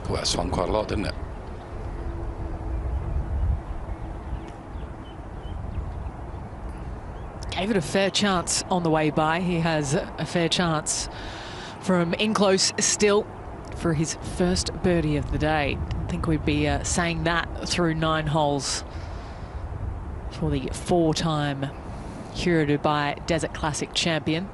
Well, that swung quite a lot, didn't it? Gave it a fair chance on the way by. He has a fair chance from in close still for his first birdie of the day. I think we'd be saying that through 9 holes for the 4-time Hero Dubai Desert Classic champion.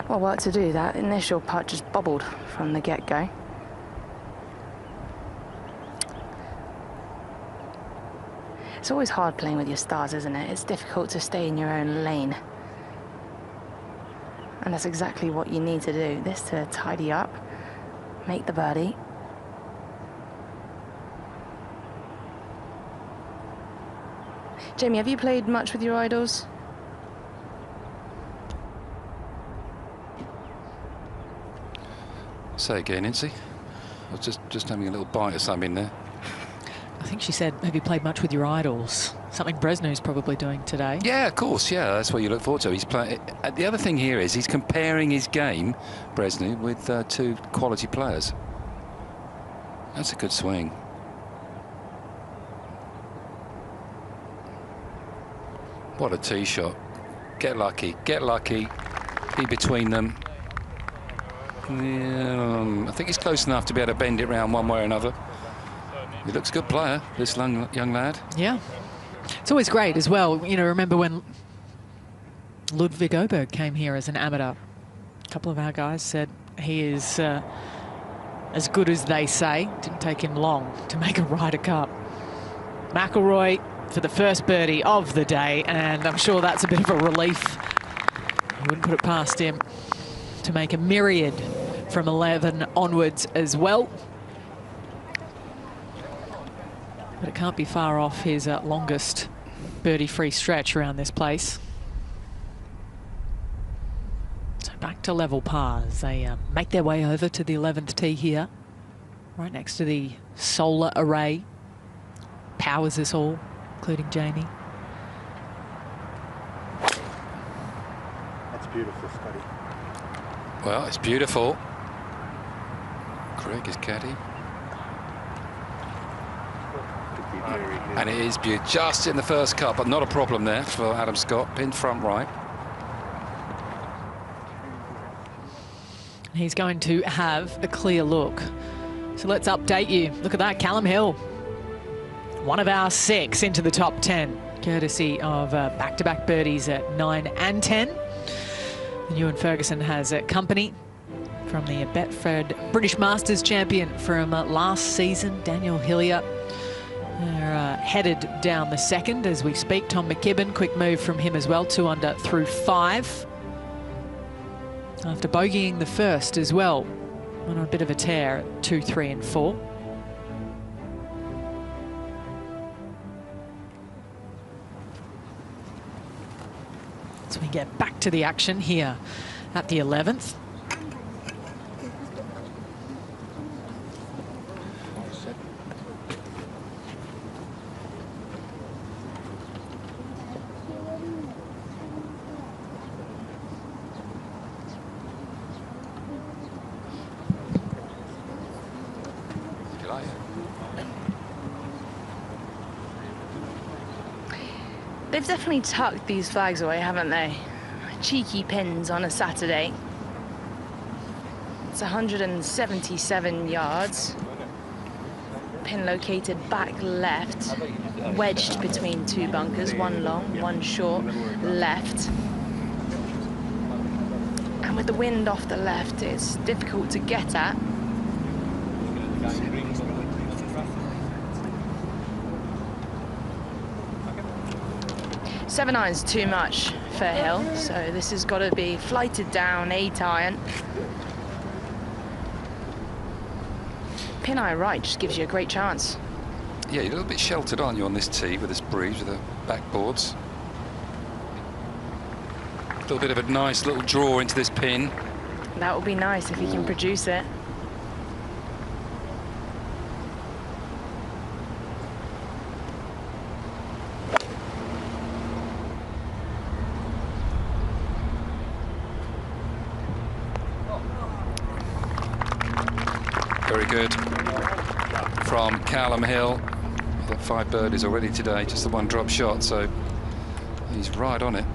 Well, work to do. That initial putt just bobbled from the get-go. It's always hard playing with your stars, isn't it? It's difficult to stay in your own lane. And that's exactly what you need to do. This to tidy up, make the birdie. Jamie, have you played much with your idols? Say again, Nancy. I was just having a little bite of something there. I think she said, have you played much with your idols? Something Bresnu's probably doing today. Yeah, of course, yeah, that's what you look forward to. He's playing. The other thing here is he's comparing his game, Bresnu, with 2 quality players. That's a good swing. What a tee shot. Get lucky, be between them. I think he's close enough to be able to bend it round one way or another. He looks a good player, this young lad. Yeah. It's always great as well. You know, remember when Ludwig Oberg came here as an amateur? A couple of our guys said he is as good as they say. Didn't take him long to make a Ryder Cup. McIlroy for the first birdie of the day, and I'm sure that's a bit of a relief. I wouldn't put it past him to make a myriad from 11 onwards as well. But it can't be far off his longest birdie-free stretch around this place. So back to level pars. They make their way over to the 11th tee here, right next to the solar array. Powers us all, including Jamie. That's beautiful, Scotty. Well, it's beautiful. Craig is caddy. And it is beautiful. Just in the first cut, but not a problem there for Adam Scott. Pinned front right. He's going to have a clear look. So let's update you. Look at that, Calum Hill. One of our 6 into the top 10, courtesy of back-to-back birdies at 9 and 10. And Ewan Ferguson has company from the Betfred British Masters champion from last season, Daniel Hillier. They're headed down the second as we speak. Tom McKibben, quick move from him as well, 2 under through 5. After bogeying the first as well, went on a bit of a tear at 2, 3 and 4. So we get back to the action here at the 11th. They've definitely tucked these flags away, haven't they? Cheeky pins on a Saturday. It's 177 yards. Pin located back left. wedged between two bunkers, one long, one short, left. And with the wind off the left, it's difficult to get at. 7 iron's too much for Hill, so this has got to be flighted down 8 iron. Pin eye right just gives you a great chance. Yeah, you're a little bit sheltered, aren't you, on this tee with this breeze with the backboards. A little bit of a nice little draw into this pin. That would be nice if he can produce it. Very good from Calum Hill. He's got 5 birdies already today, just the 1 drop shot, so he's right on it.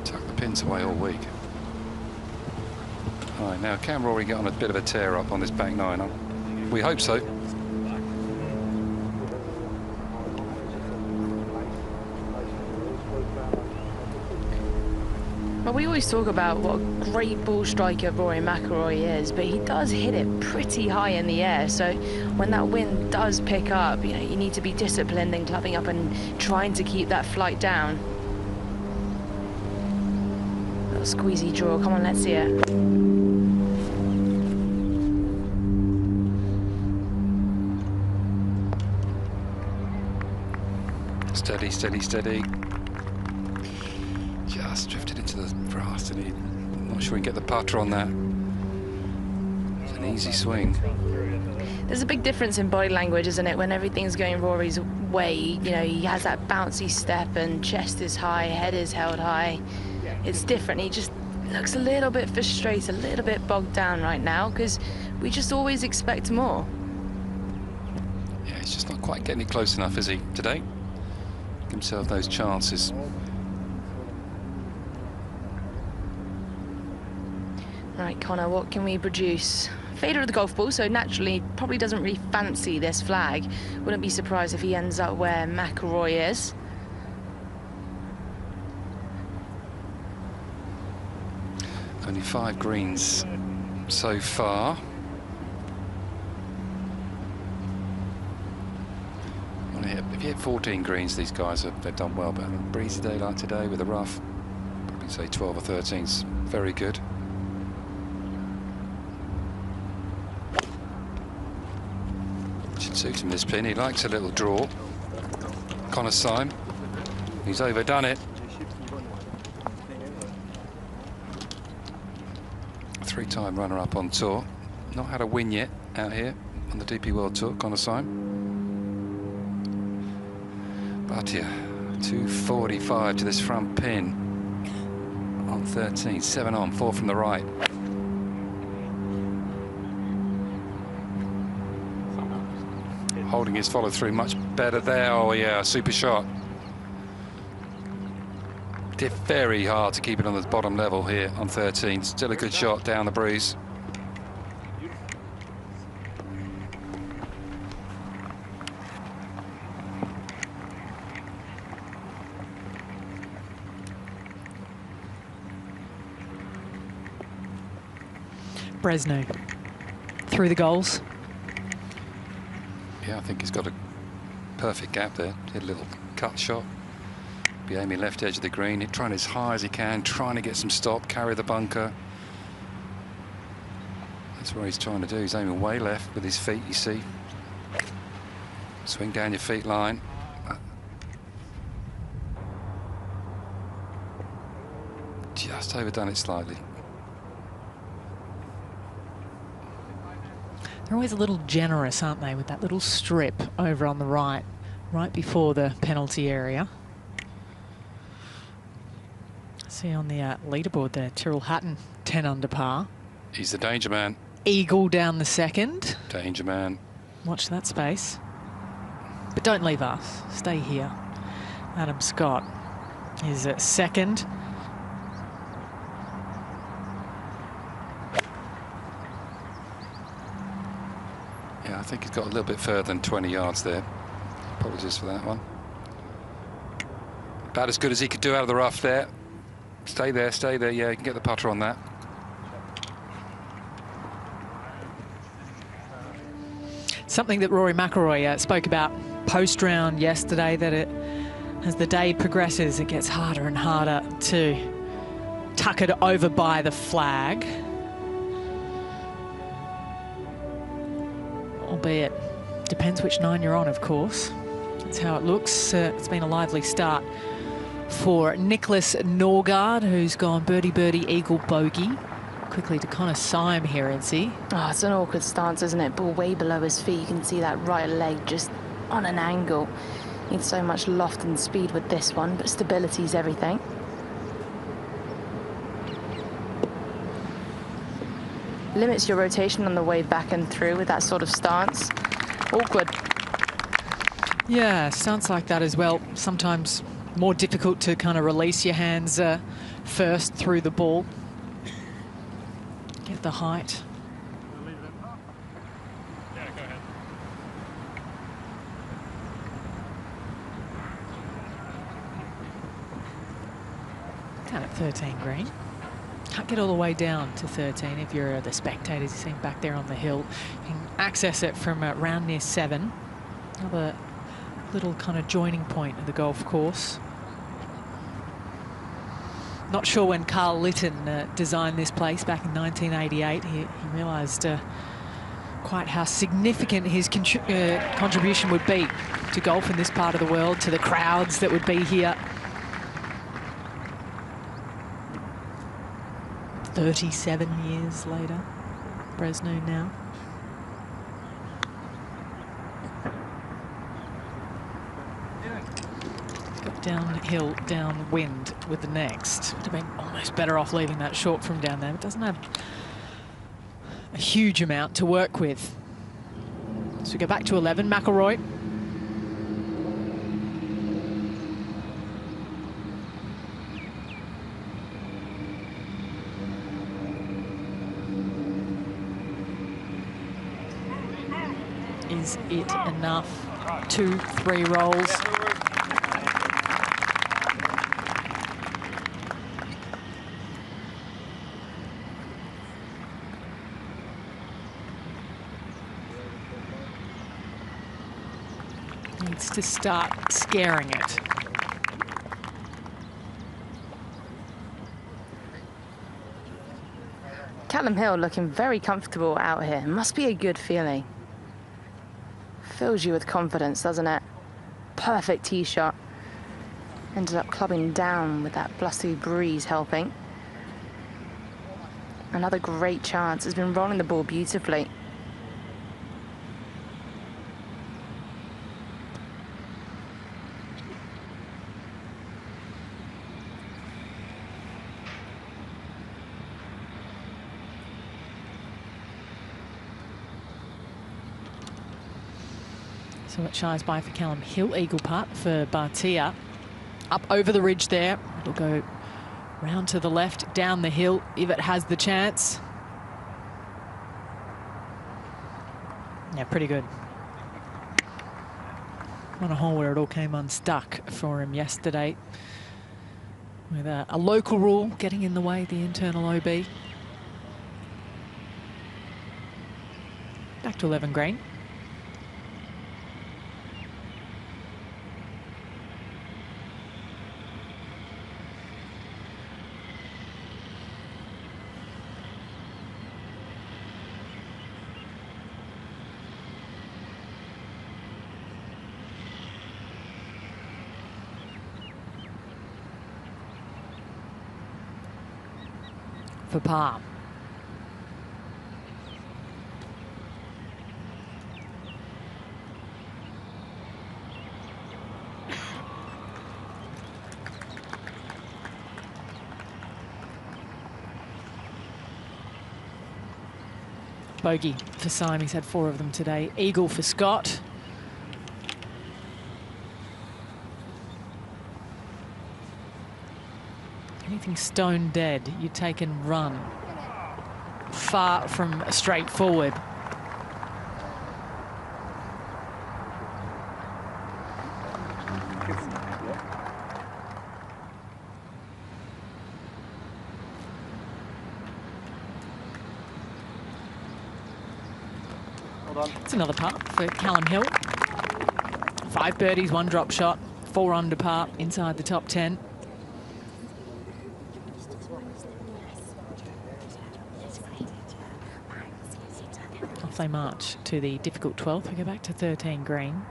Tuck the pins away all week. All right, now can Rory get on a bit of a tear up on this back 9? We hope so. Well, we always talk about what a great ball striker Rory McIlroy is, but he does hit it pretty high in the air. So when that wind does pick up, you know, you need to be disciplined in clubbing up and trying to keep that flight down. Little squeezy draw. Come on, let's see it. Steady, steady, steady. Just drifted into the grass, and I'm not sure he can get the putter on that. It's an easy swing. There's a big difference in body language, isn't it? When everything's going Rory's way, you know, he has that bouncy step and chest is high, head is held high. It's different. He just looks a little bit frustrated, a little bit bogged down right now, because we just always expect more. Yeah, he's just not quite getting it close enough, is he, today? Give himself those chances. Right, Connor, what can we produce? Fader of the golf ball, so naturally probably doesn't really fancy this flag. Wouldn't be surprised if he ends up where McIlroy is. Only 5 greens so far. If you hit 14 greens, these guys they've done well. But a breezy day like today with a rough, probably say 12 or 13's very good. Should suit him, this pin. He likes a little draw. Connor Syme. He's overdone it. 3-time runner-up on tour. Not had a win yet out here on the DP World Tour, Connor Syme. Batia, 245 to this front pin on 13, 7 on, 4 from the right. Holding his follow through much better there. Oh yeah, super shot. Did very hard to keep it on the bottom level here on 13. Still a good shot down the breeze. Bresnu through the goals. Yeah, I think he's got a perfect gap there. Hit a little cut shot. Be aiming left edge of the green, trying as high as he can, trying to get some stop, carry the bunker. That's what he's trying to do. He's aiming way left with his feet, you see. Swing down your feet line. Just overdone it slightly. They're always a little generous, aren't they, with that little strip over on the right before the penalty area. See on the leaderboard there, Tyrrell Hatton, 10 under par. He's the danger man. Eagle down the second. Danger man. Watch that space. But don't leave us. Stay here. Adam Scott is at second. think he's got a little bit further than 20 yards there. Apologies for that one. About as good as he could do out of the rough there. Stay there, stay there. Yeah, you can get the putter on that. Something that Rory McIlroy spoke about post-round yesterday, that as the day progresses, it gets harder and harder to tuck it over by the flag. Albeit, depends which 9 you're on, of course. That's how it looks. It's been a lively start for Nicholas Norgard, who's gone birdie, birdie, eagle, bogey. Quickly to Connor Syme here, Incy. Oh, it's an awkward stance, isn't it? Ball way below his feet. You can see that right leg just on an angle. Needs so much loft and speed with this one, but stability is everything. Limits your rotation on the way back and through with that sort of stance. Awkward. Yeah, stance like that as well. Sometimes more difficult to kind of release your hands first through the ball. Get the height. Yeah, go ahead. Down at 13 green. Can't get all the way down to 13 if you're the spectators. You see him back there on the hill. You can access it from around near 7. Another little kind of joining point of the golf course. Not sure when Carl Litton designed this place back in 1988. He realised quite how significant his contribution would be to golf in this part of the world, to the crowds that would be here. 37 years later, Bresnu now. Downhill, downwind with the next. Would have been almost better off leaving that short from down there. It doesn't have a huge amount to work with. So we go back to 11, McIlroy. Is it enough? 2, 3 rolls. Needs to start scaring it. Calum Hill looking very comfortable out here. Must be a good feeling. Fills you with confidence, doesn't it? Perfect tee shot. Ended up clubbing down with that blustery breeze helping. Another great chance. Has been rolling the ball beautifully. So it shies by for Calum Hill. Eagle putt for Batia. Up over the ridge there. It'll go round to the left, down the hill, if it has the chance. Yeah, pretty good. On a hole where it all came unstuck for him yesterday. With a local rule getting in the way, the internal OB. Back to 11 green. For par. Bogey for Syme. He's had 4 of them today. Eagle for Scott. Anything stone dead, you take and run. Far from straightforward. It's another par for Calum Hill. 5 birdies, 1 drop shot, 4 under par inside the top 10. Off they march to the difficult 12th. We go back to 13 green.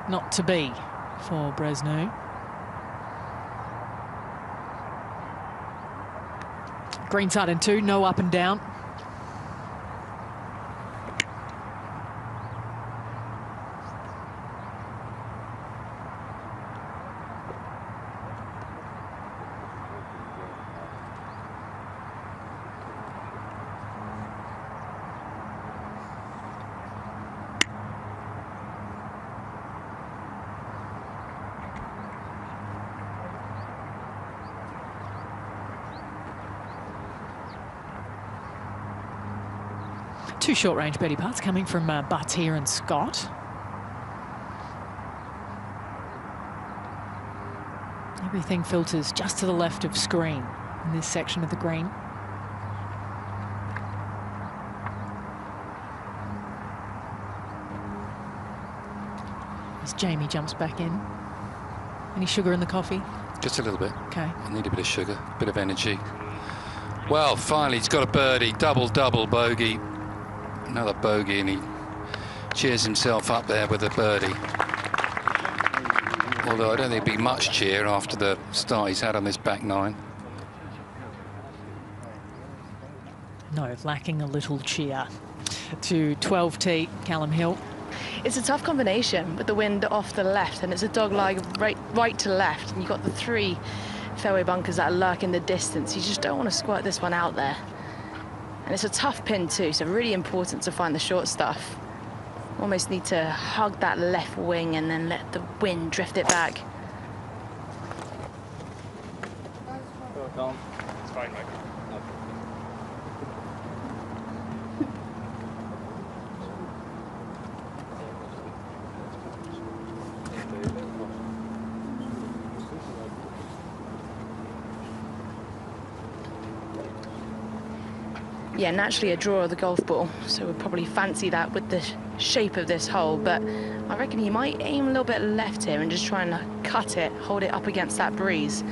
Not to be for Bresnu. Greenside and 2, no up and down. Two short-range birdie putts coming from Batia and Scott. Everything filters just to the left of screen in this section of the green. As Jamie jumps back in. Any sugar in the coffee? Just a little bit. Okay. I need a bit of sugar, a bit of energy. Well, finally, he's got a birdie. Double bogey. Another bogey, and he cheers himself up there with a birdie. Although I don't think it'd be much cheer after the start he's had on this back 9. No, lacking a little cheer. To 12T, Calum Hill. It's a tough combination with the wind off the left, and it's a dog leg right to left, and you've got the 3 fairway bunkers that lurk in the distance. You just don't want to squirt this one out there. And it's a tough pin too, so really important to find the short stuff. Almost need to hug that left wing and then let the wind drift it back. It's fine, mate. Yeah, naturally a draw of the golf ball, so we'll probably fancy that with the shape of this hole, but I reckon he might aim a little bit left here and just try and cut it, hold it up against that breeze.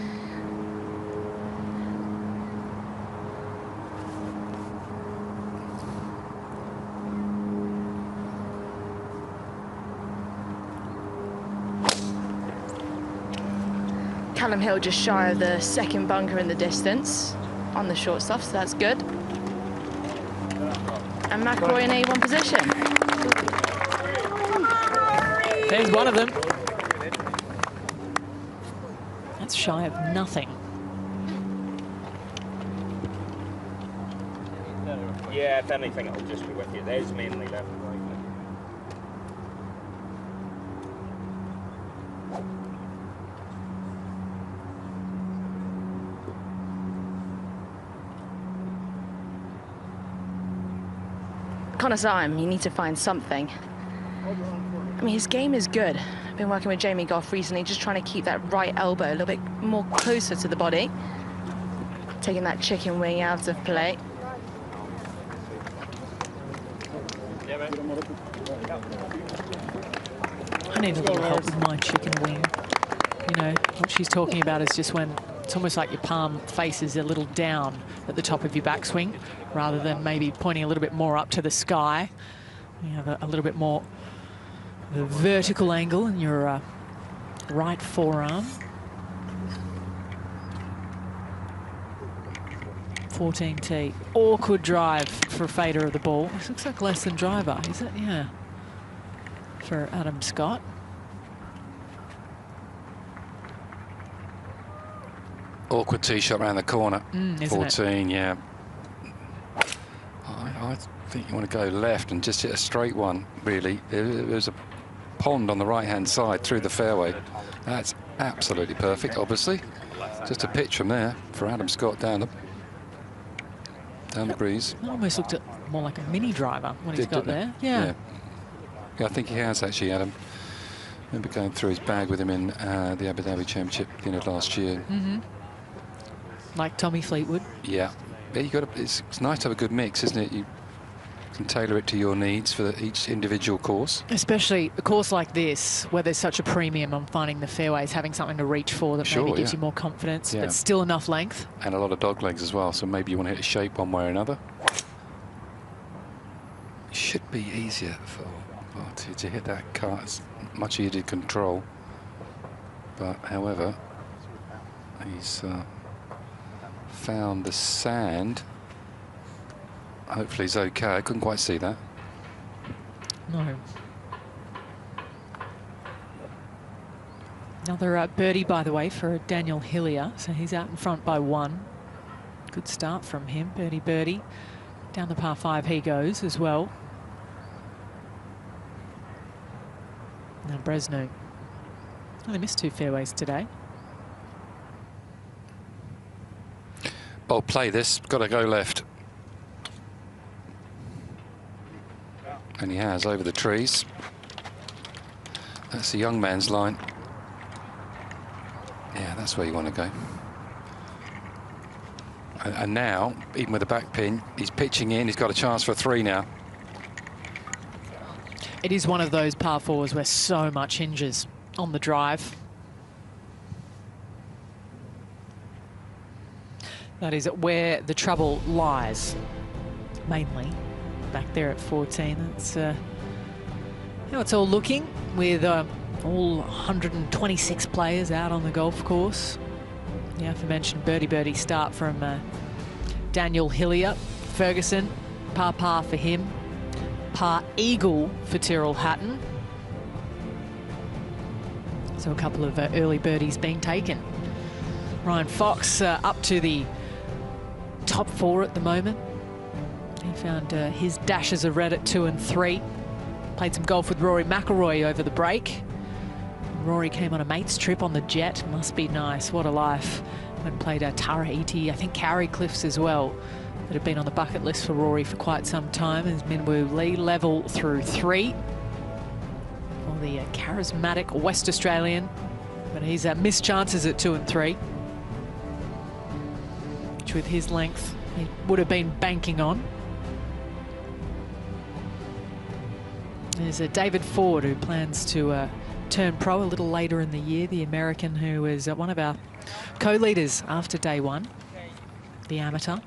Calum Hill just shy of the 2nd bunker in the distance on the short stuff, so that's good. And McIlroy in A1 position. There's one of them. That's shy of nothing. Yeah, if anything, it'll just be with you. There's mainly left and right. Connor Syme, you need to find something. I mean, his game is good. I've been working with Jamie Goff recently, just trying to keep that right elbow a little bit more closer to the body. Taking that chicken wing out of play. I need a little help with my chicken wing. You know, what she's talking about is just when it's almost like your palm faces a little down at the top of your backswing, rather than maybe pointing a little bit more up to the sky. You have a little bit more the vertical angle in your right forearm. 14T. Awkward drive for a fader of the ball. This looks like less than driver, is it? Yeah. For Adam Scott. Awkward tee shot around the corner. 14, yeah. I think you want to go left and just hit a straight one, really. There's a pond on the right-hand side through the fairway. That's absolutely perfect, obviously. Just a pitch from there for Adam Scott down the breeze. That almost looked more like a mini driver, what he's got there. Yeah. Yeah, I think he has, actually, Adam. I remember going through his bag with him in the Abu Dhabi Championship at the end of last year. like Tommy Fleetwood. Yeah, you got to, it's nice to have a good mix, isn't it? You can tailor it to your needs for each individual course. Especially a course like this, where there's such a premium on finding the fairways, having something to reach for that maybe gives you more confidence, but still enough length. And a lot of dog legs as well, so maybe you want to hit a shape one way or another. It should be easier for Batia to hit that cut. It's much easier to control. But, however, he's found the sand. Hopefully he's okay. I couldn't quite see that. No. Another birdie, by the way, for Daniel Hillier. So he's out in front by 1. Good start from him. Birdie, birdie. Down the par 5 he goes as well. Now Bresnu. Only missed 2 fairways today. Bold play this. Got to go left. And he has over the trees. That's the young man's line. Yeah, that's where you want to go. And now, even with the back pin, he's pitching in. He's got a chance for a 3 now. It is one of those par 4s where so much hinges on the drive. That is where the trouble lies, mainly. Back there at 14. That's how it's all looking, with all 126 players out on the golf course. The aforementioned birdie start from Daniel Hillier. Ferguson, par for him. Par eagle for Tyrrell Hatton. So a couple of early birdies being taken. Ryan Fox up to the top 4 at the moment. He found his dashes of red at 2 and 3. Played some golf with Rory McIlroy over the break. Rory came on a mate's trip on the jet. Must be nice. What a life. Went and played Taraiti, I think Cowrie Cliffs as well, that have been on the bucket list for Rory for quite some time. As Minwoo Lee level through 3. For the charismatic West Australian. But he's missed chances at 2 and 3. Which with his length, he would have been banking on. There's David Ford, who plans to turn pro a little later in the year, the American who is one of our co-leaders after day 1, the amateur.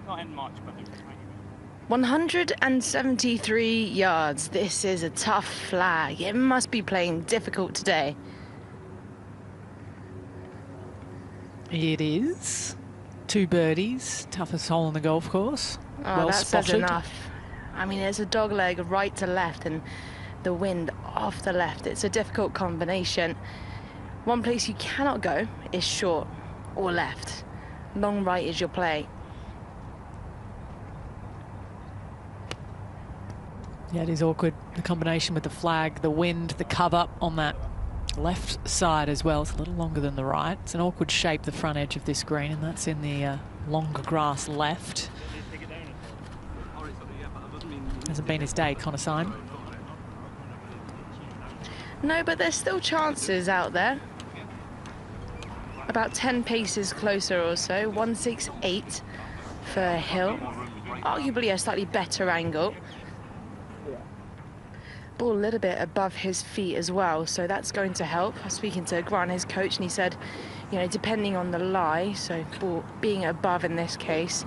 Not in much, but 173 yards. This is a tough flag. It must be playing difficult today. It is. 2 birdies. Toughest hole on the golf course. Oh, well that spotted. says enough. I mean, it's a dog leg right to left and the wind off the left. It's a difficult combination. One place you cannot go is short or left. Long right is your play. Yeah, it is awkward. The combination with the flag, the wind, the cover on that left side as well. It's a little longer than the right. It's an awkward shape, the front edge of this green, and that's in the longer grass left. Hasn't been his day, Connor Syme. No, but there's still chances out there. About 10 paces closer or so. 168 for Hill. Arguably a slightly better angle. Ball a little bit above his feet as well, so that's going to help. I was speaking to Grant, his coach, and he said, you know, depending on the lie, so ball being above in this case,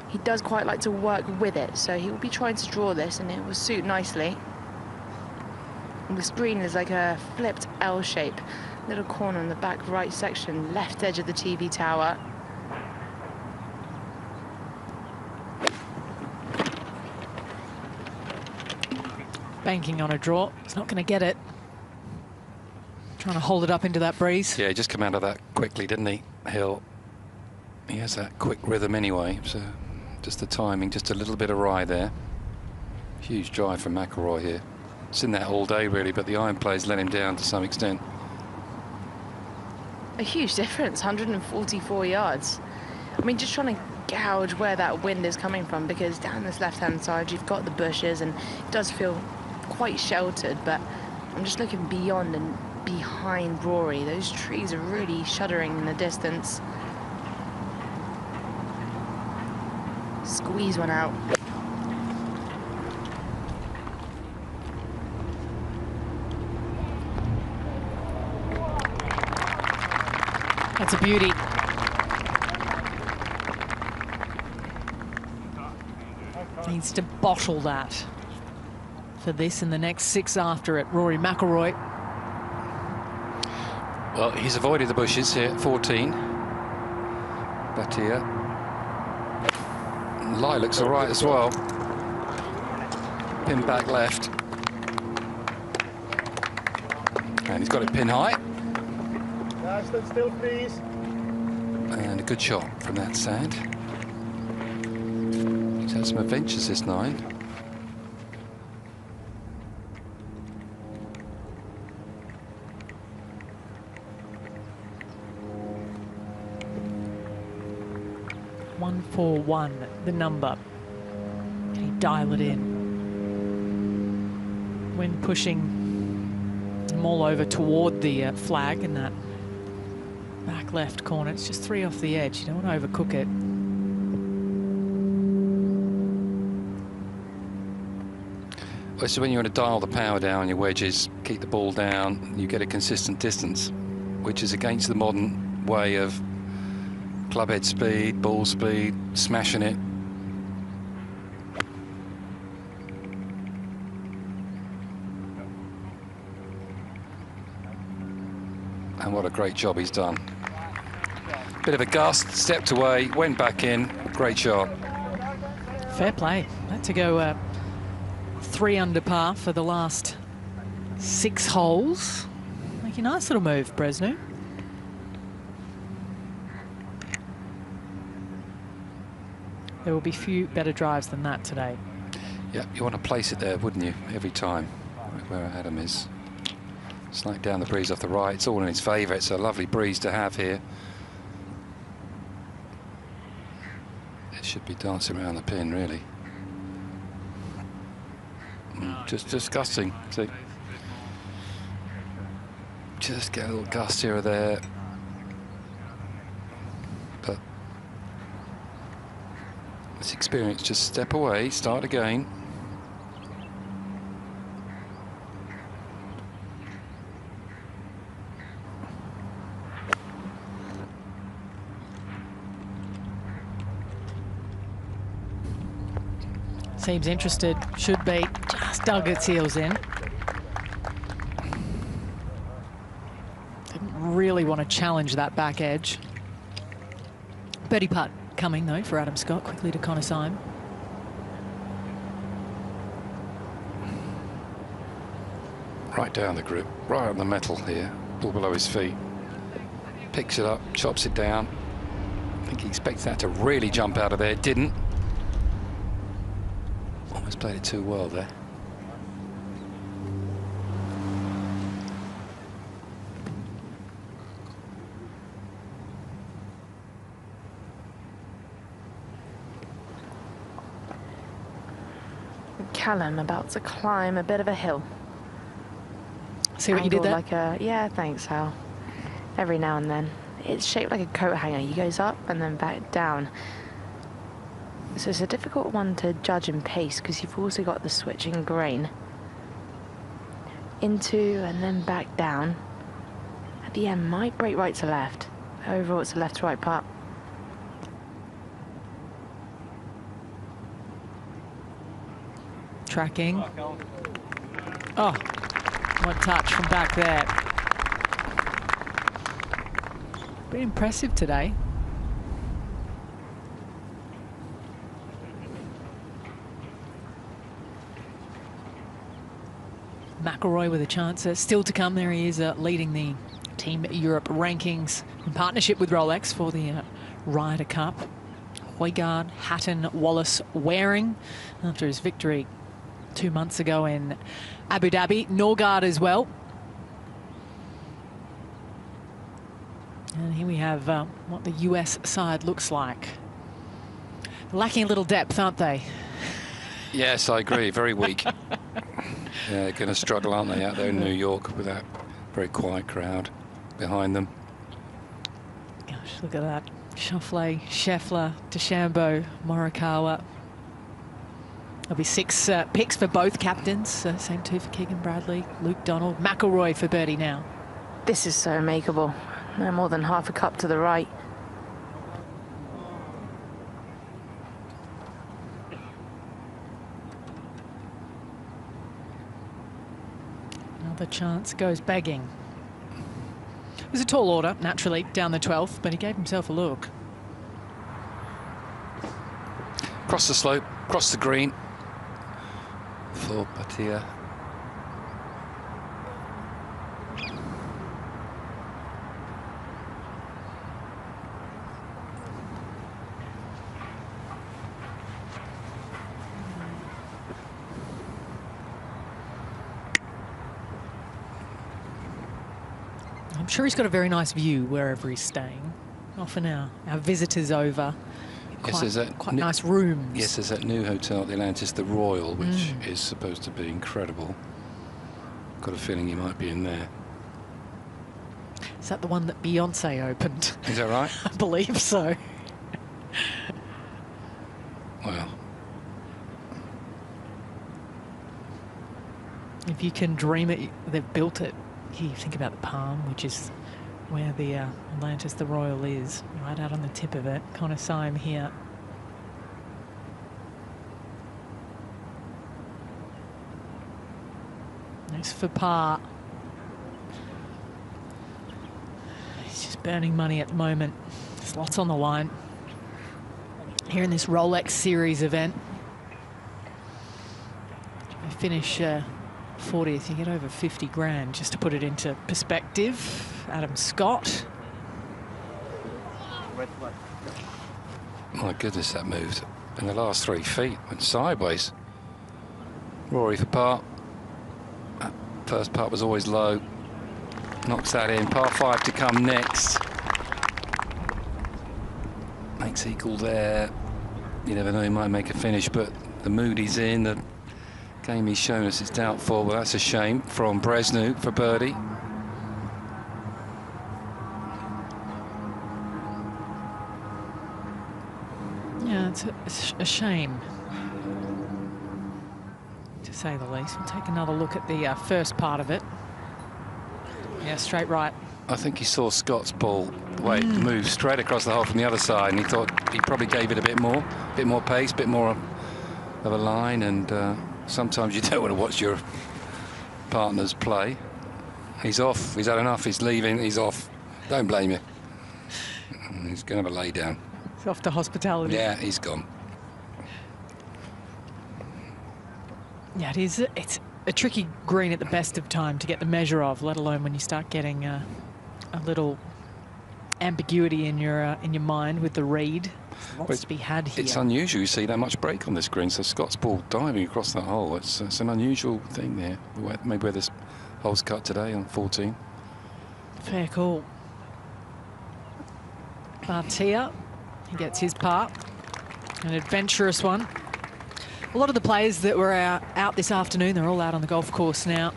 he does quite like to work with it, so he will be trying to draw this, and it will suit nicely. And this green is like a flipped L shape, little corner in the back right section, left edge of the TV tower. Banking on a draw. He's not going to get it. Trying to hold it up into that breeze. Yeah, he just came out of that quickly, didn't he, Hill? He has that quick rhythm anyway, so just the timing, just a little bit awry there. Huge drive from McIlroy here. It's in that all day, really, but the iron plays let him down to some extent. a huge difference, 144 yards. I mean, just trying to gouge where that wind is coming from, because down this left-hand side you've got the bushes and it does feel quite sheltered, but I'm just looking beyond and behind Rory. Those trees are really shuddering in the distance. Squeeze one out. That's a beauty. Needs to bottle that for this and the next 6 after it. Rory McIlroy. Well, he's avoided the bushes here at 14. Batia. Lie looks all right as well. Pin back left. And he's got it pin high. Guys, stand still, please. And a good shot from that sand. He's had some adventures this 9. .141, the number. Can he dial it in? When pushing them all over toward the flag in that back left corner, it's just 3 off the edge. You don't want to overcook it. Well, so when you want to dial the power down your wedges, keep the ball down, you get a consistent distance, which is against the modern way of clubhead speed, ball speed, smashing it. And what a great job he's done. Bit of a gust, stepped away, went back in, great shot. Fair play. Had to go 3 under par for the last 6 holes. Making a nice little move, Bresnu. There will be few better drives than that today. Yeah, you want to place it there, wouldn't you, every time, right where Adam is. Slight down the breeze off the right, it's all in his favour. It's a lovely breeze to have here. It should be dancing around the pin, really. Just disgusting, see? Just get a little gust here or there. But this experience, just step away, start again. Seems interested, should be. Just dug its heels in. Didn't really want to challenge that back edge. Birdie putt coming, though, for Adam Scott. Quickly to Connor Syme. Right down the grip, right on the metal here, ball below his feet. Picks it up, chops it down. I think he expects that to really jump out of there. Didn't. Almost played it too well there. Calum about to climb a bit of a hill. See what you did there? Like a, yeah, thanks, Hal. Every now and then. It's shaped like a coat hanger. He goes up and then back down. So it's a difficult one to judge in pace because you've also got the switching grain. Into and then back down. At the end, might break right to left. Overall, it's a left to right putt. Tracking. Oh, one touch from back there. Pretty impressive today. McIlroy with a chance still to come. There he is leading the Team Europe rankings in partnership with Rolex for the Ryder Cup. Højgaard, Hatton, Wallace, Waring after his victory 2 months ago in Abu Dhabi. Norgard as well. Here we have what the US side looks like. Lacking a little depth, aren't they? Yes, I agree. Very weak. Yeah, going to struggle, aren't they, out there in New York with that very quiet crowd behind them. Gosh, look at that. Schauffele, Scheffler, DeChambeau, Morikawa. There'll be 6 picks for both captains. Same 2 for Keegan Bradley, Luke Donald, McIlroy for birdie now. This is so makeable. No more than half a cup to the right. Another chance goes begging. It was a tall order, naturally, down the 12th, but he gave himself a look. Cross the slope, cross the green for Batia. I'm sure he's got a very nice view wherever he's staying. Often our visitors over. Yes, there's that quite nice rooms. Yes, there's that new hotel at the Atlantis, the Royal, which is supposed to be incredible. Got a feeling he might be in there. Is that the one that Beyonce opened? Is that right? I believe so. Well, if you can dream it, they've built it. You think about the Palm, which is where the Atlantis, the Royal, is, right out on the tip of it. Connor Syme here. Next for par. He's just burning money at the moment. There's lots on the line here in this Rolex Series event. If you finish 40th, you get over 50 grand. Just to put it into perspective, Adam Scott. my goodness, that moved. In the last 3 feet, went sideways. Rory for par. First putt was always low. Knocks that in. Par 5 to come next. Makes equal there. You never know, he might make a finish, but the mood he's in, the game he's shown us, is doubtful. Well, that's a shame from Bresnu for birdie. Yeah, it's a shame, to say the least. We'll take another look at the first part of it. Yeah, straight right. I think he saw Scott's ball move straight across the hole from the other side, and he thought he probably gave it a bit more pace, a bit more of a line, and sometimes you don't want to watch your partners play. He's off. He's had enough. He's leaving. He's off. Don't blame you. He's going to have a lay down. He's off to hospitality. Yeah, he's gone. Yeah, it's a tricky green at the best of time to get the measure of, let alone when you start getting a little ambiguity in your mind with the read. There's lots to be had here. It's unusual you see that much break on this green, so Scott's ball diving across that hole. It's an unusual thing there. Maybe where this hole's cut today on 14. Fair call. Batia, he gets his part. An adventurous one. A lot of the players that were out this afternoon, they're all out on the golf course now.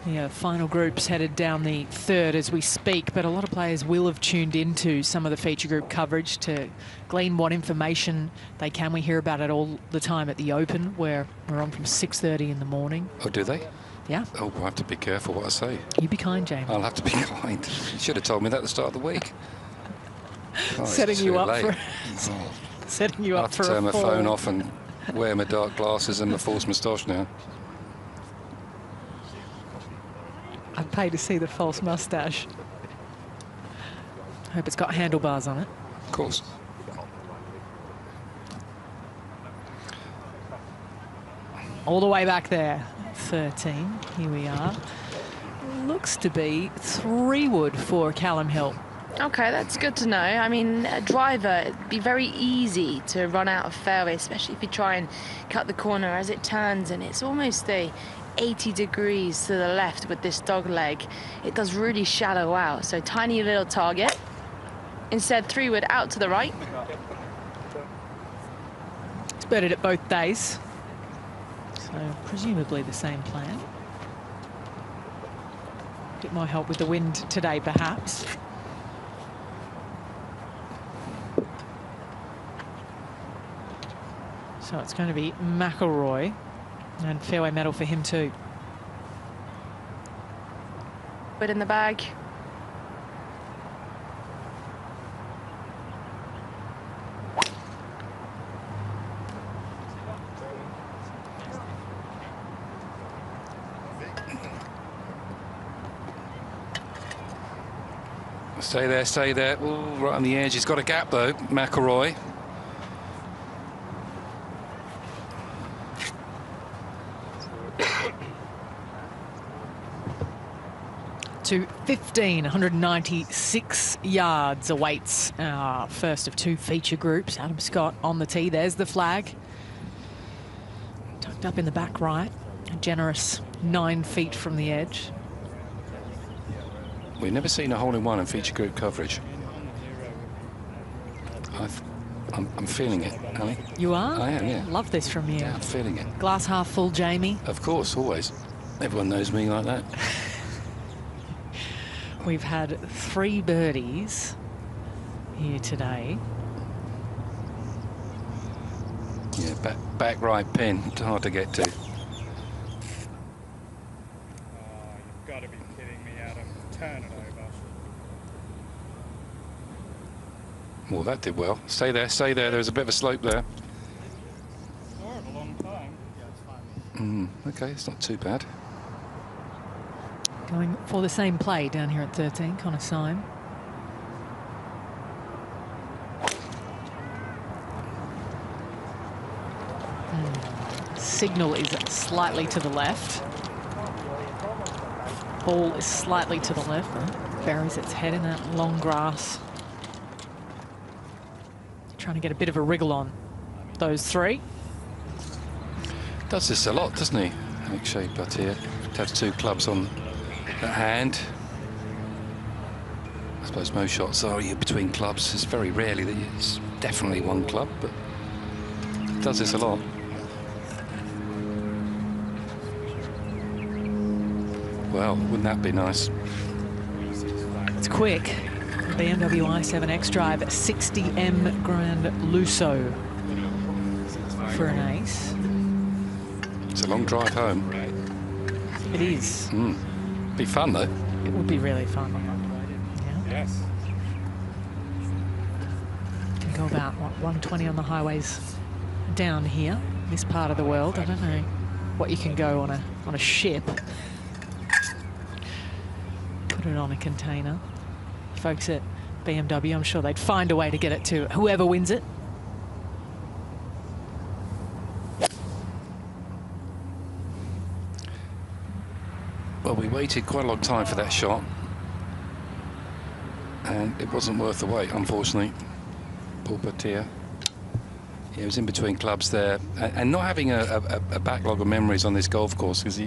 The final group's headed down the third as we speak, but a lot of players will have tuned into some of the feature group coverage to glean what information they can. We hear about it all the time at the Open, where we're on from 6:30 in the morning. Oh, do they? Yeah. Oh, I have to be careful what I say. You be kind, James. I'll have to be kind. You should have told me that at the start of the week. Oh, setting you up late. for setting you up for a I'll have to turn my fall. phone off and wear my dark glasses and my false moustache now. I'd pay to see the false moustache. Hope it's got handlebars on it. Of course. All the way back there. 13. Here we are. Looks to be 3 wood for Calum Hill. Okay, that's good to know. I mean, a driver, it'd be very easy to run out of fairway, especially if you try and cut the corner as it turns, and it's almost a 80 degrees to the left with this dog leg. It does really shallow out, so tiny little target. Instead, 3-wood out to the right. It's birdied it both days. So presumably the same plan. Bit more help with the wind today, perhaps. So it's going to be McIlroy, and fairway medal for him too. Put in the bag. Stay there, stay there. Ooh, right on the edge. He's got a gap though, McIlroy. To 1,596 yards awaits our first of two feature groups. Adam Scott on the tee. There's the flag. Tucked up in the back right. A generous 9 feet from the edge. We've never seen a hole-in-one in feature group coverage. I'm feeling it, Ali. You are? I am, yeah. Love this from you. Yeah, I'm feeling it. Glass half full, Jamie. Of course, always. Everyone knows me like that. We've had 3 birdies here today. Yeah, back right pin, hard to get to. You've got to be kidding me, Adam. Turn it over. Well, that did well. Stay there, stay there. There's a bit of a slope there. Saw it a long time. Yeah, it's fine. Okay, it's not too bad. Going for the same play down here at 13, Connor Syme. Signal is slightly to the left. Ball is slightly to the left. Buries its head in that long grass. Trying to get a bit of a wriggle on those 3. Does this a lot, doesn't he? Akshay Batia has 2 clubs on the hand. I suppose most shots are you between clubs. It's very rarely that it's definitely one club, but it does this a lot. Well, wouldn't that be nice? It's quick. BMW i7 xDrive 60M Grand Lusso for an ace. It's a long drive home. It is. Be fun though. It would be really fun. Yeah. Yes. Can go about what, 120 on the highways down here, this part of the world. I don't know what you can go on a ship. Put it on a container. Folks at BMW, I'm sure they'd find a way to get it to whoever wins it. Well, we waited quite a long time for that shot, and it wasn't worth the wait, unfortunately. Paul Batia. He was in between clubs there, and not having a backlog of memories on this golf course, because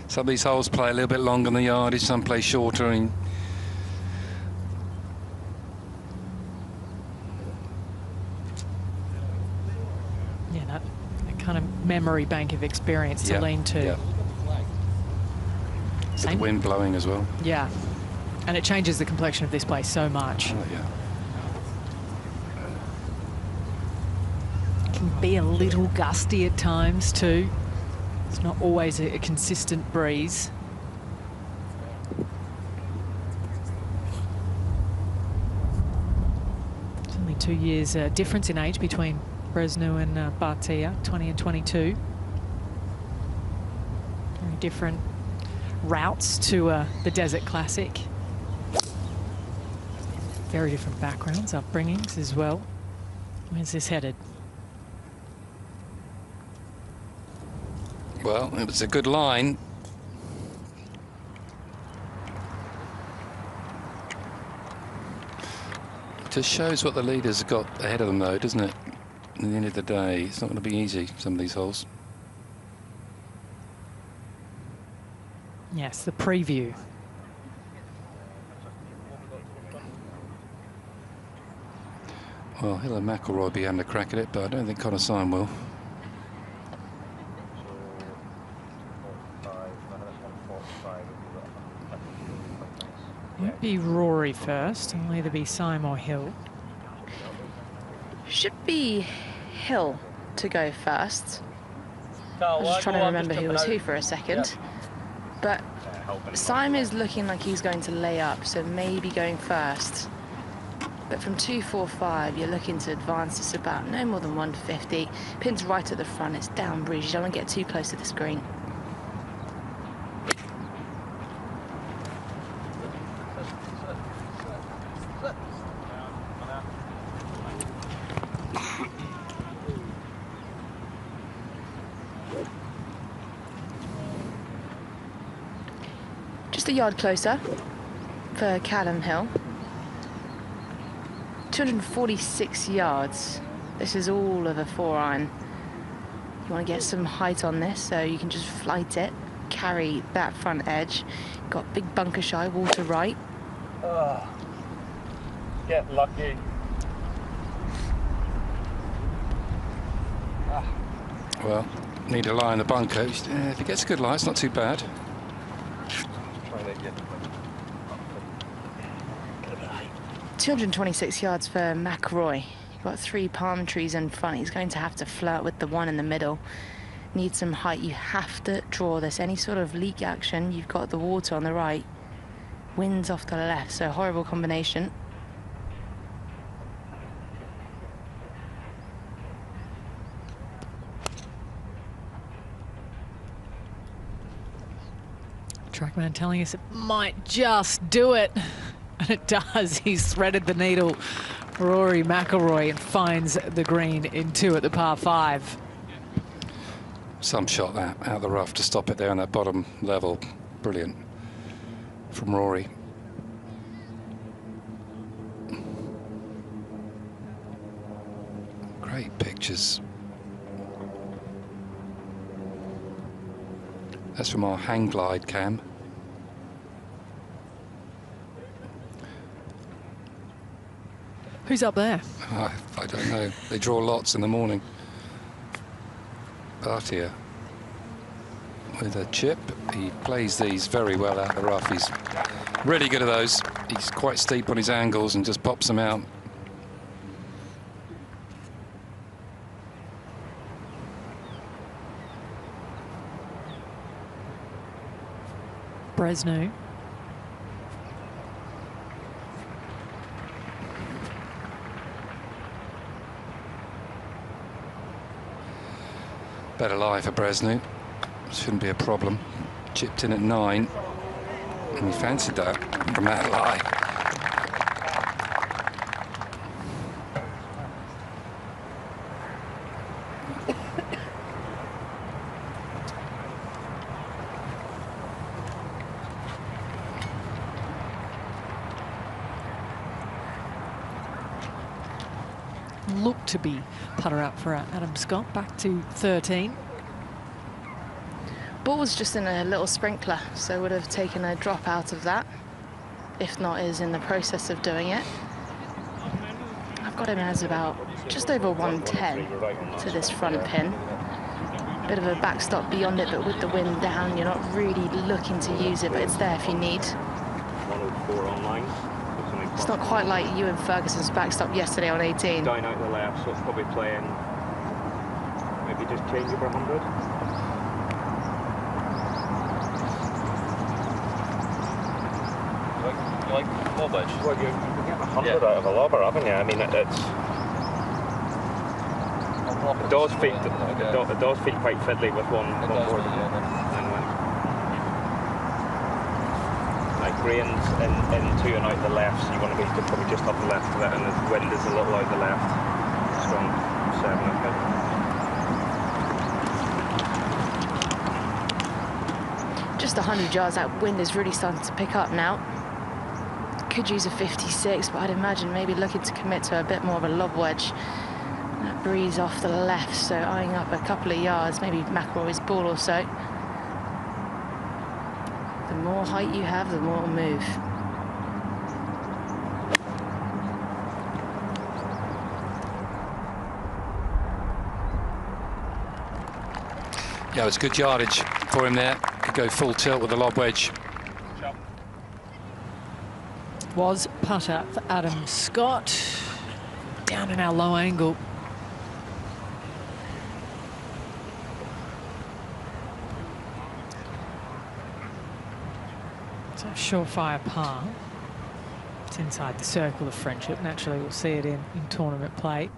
some of these holes play a little bit longer than the yardage, some play shorter, and yeah, that kind of memory bank of experience to lean to. Yeah. With the wind blowing as well. Yeah, and it changes the complexion of this place so much. Oh, yeah. It can be a little gusty at times too. It's not always a consistent breeze. It's only 2 years difference in age between Bresnu and Batia, 20 and 22. Very different routes to the Desert Classic. Very different backgrounds, upbringings as well. Where's this headed? Well, it was a good line. Just shows what the leaders have got ahead of them, though, doesn't it? At the end of the day, it's not going to be easy, some of these holes. Yes, the preview. Well, Hill and McIlroy will be having a crack at it, but I don't think Syme will. Won't be Rory first. It'll either be Syme or Hill. Should be Hill to go first. I was just trying to remember who was who for a second. But Syme is looking like he's going to lay up, so maybe going first. But from 245, you're looking to advance this about no more than 150. Pin's right at the front, it's down breeze. You don't want to get too close to the screen. Just a yard closer for Calum Hill. 246 yards. This is all of a 4-iron. You want to get some height on this so you can just flight it, carry that front edge. Got big bunker shy, water right. Get lucky. Well, need a lie in the bunker. If it gets a good lie, it's not too bad. 226 yards for McIlroy. You've got 3 palm trees in front. He's going to have to flirt with the one in the middle. Need some height. You have to draw this. Any sort of leak action, you've got the water on the right. Winds off to the left, so horrible combination. Trackman telling us it might just do it. And it does. He's threaded the needle. Rory McIlroy and finds the green in 2 at the par 5. Some shot that out of the rough to stop it there on that bottom level. Brilliant from Rory. Great pictures. That's from our hang glide cam. Who's up there? I don't know. They draw lots in the morning. Batia with a chip. He plays these very well out of the rough. He's really good at those. He's quite steep on his angles and just pops them out. Bresnu. Better lie for Bresnu. Shouldn't be a problem. Chipped in at 9. And he fancied that from that lie. Look to be putter up for Adam Scott, back to 13. Ball was just in a little sprinkler, so would have taken a drop out of that. If not, is in the process of doing it. I've got him as about just over 110 to this front pin. Bit of a backstop beyond it, but with the wind down, you're not really looking to use it, but it's there if you need. 104 online. It's not quite like you and Ferguson's backstop yesterday on 18. Down out the left, so it's probably playing. Maybe just change it for 100. You like lob edge? Well, you can get 100 out of a lobber, haven't you? I mean, it does feel quite fiddly with one more than one. Like greens in 2 and out the left, so you want to be probably just up the left of it, and the wind is a little out the left. Strong 7, okay. Just 100 yards, that wind is really starting to pick up now. Could use a 56, but I'd imagine maybe looking to commit to a bit more of a lob wedge. That breeze off the left, so eyeing up a couple of yards, maybe McIlroy's ball or so. The more height you have, the more it'll move. Yeah, it's good yardage for him there. Could go full tilt with the lob wedge. Was putter for Adam Scott. Down in our low angle. It's a surefire par. It's inside the circle of friendship. Naturally, we'll see it in tournament play.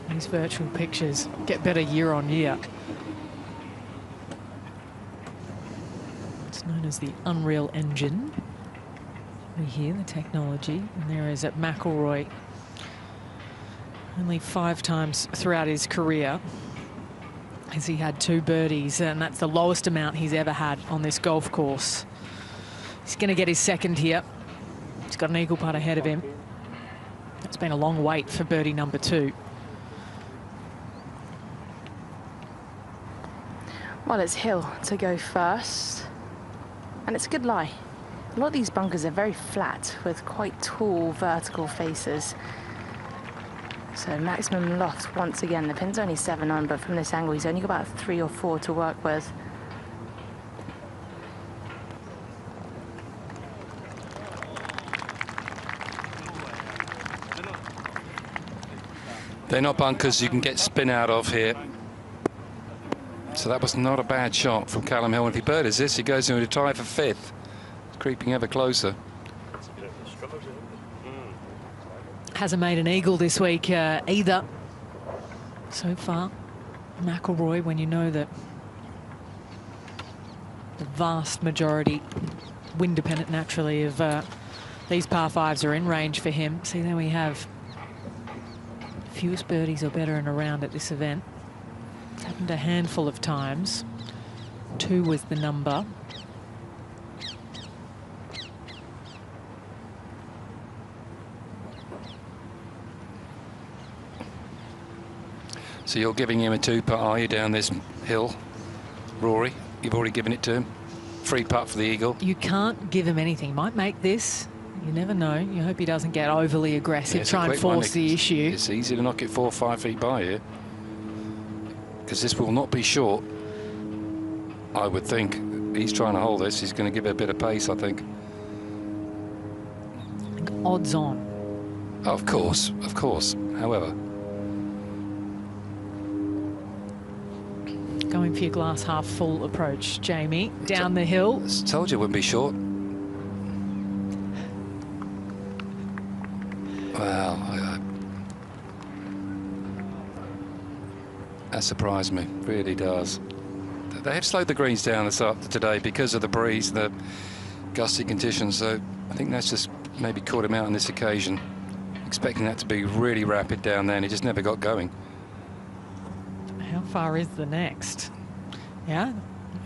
These virtual pictures get better year on year. It's known as the Unreal Engine. We hear the technology, and there is at McIlroy only 5 times throughout his career has he had 2 birdies, and that's the lowest amount he's ever had on this golf course. He's going to get his second here. He's got an eagle putt ahead of him. It's been a long wait for birdie number 2. Well, it's Hill to go first, and it's a good lie. A lot of these bunkers are very flat with quite tall vertical faces. So maximum loft once again. The pin's only 7 on, but from this angle he's only got about 3 or 4 to work with. They're not bunkers you can get spin out of here. So that was not a bad shot from Calum Hill. If he birdies this, he goes into a tie for 5th. Creeping ever closer. Hasn't made an eagle this week either. So far, McIlroy, when you know that the vast majority, wind dependent naturally, of these par 5s are in range for him. See, there we have fewest birdies or better in a round at this event. It's happened a handful of times. 2 was the number. So you're giving him a 2-putt, are you, down this hill, Rory? You've already given it to him. 3-putt for the eagle. You can't give him anything. Might make this. You never know. You hope he doesn't get overly aggressive, try and force the issue. It's easy to knock it 4 or 5 feet by here. Because this will not be short, I would think. He's trying to hold this. He's going to give it a bit of pace, I think. Odds on. Of course, of course. However. Going for your glass half full approach, Jamie. Down the hill. Told you it wouldn't be short. Well, that surprised me, really does. They have slowed the greens down this up today because of the breeze and the gusty conditions, so I think that's just maybe caught him out on this occasion. Expecting that to be really rapid down there, and he just never got going. How far is the next? Yeah,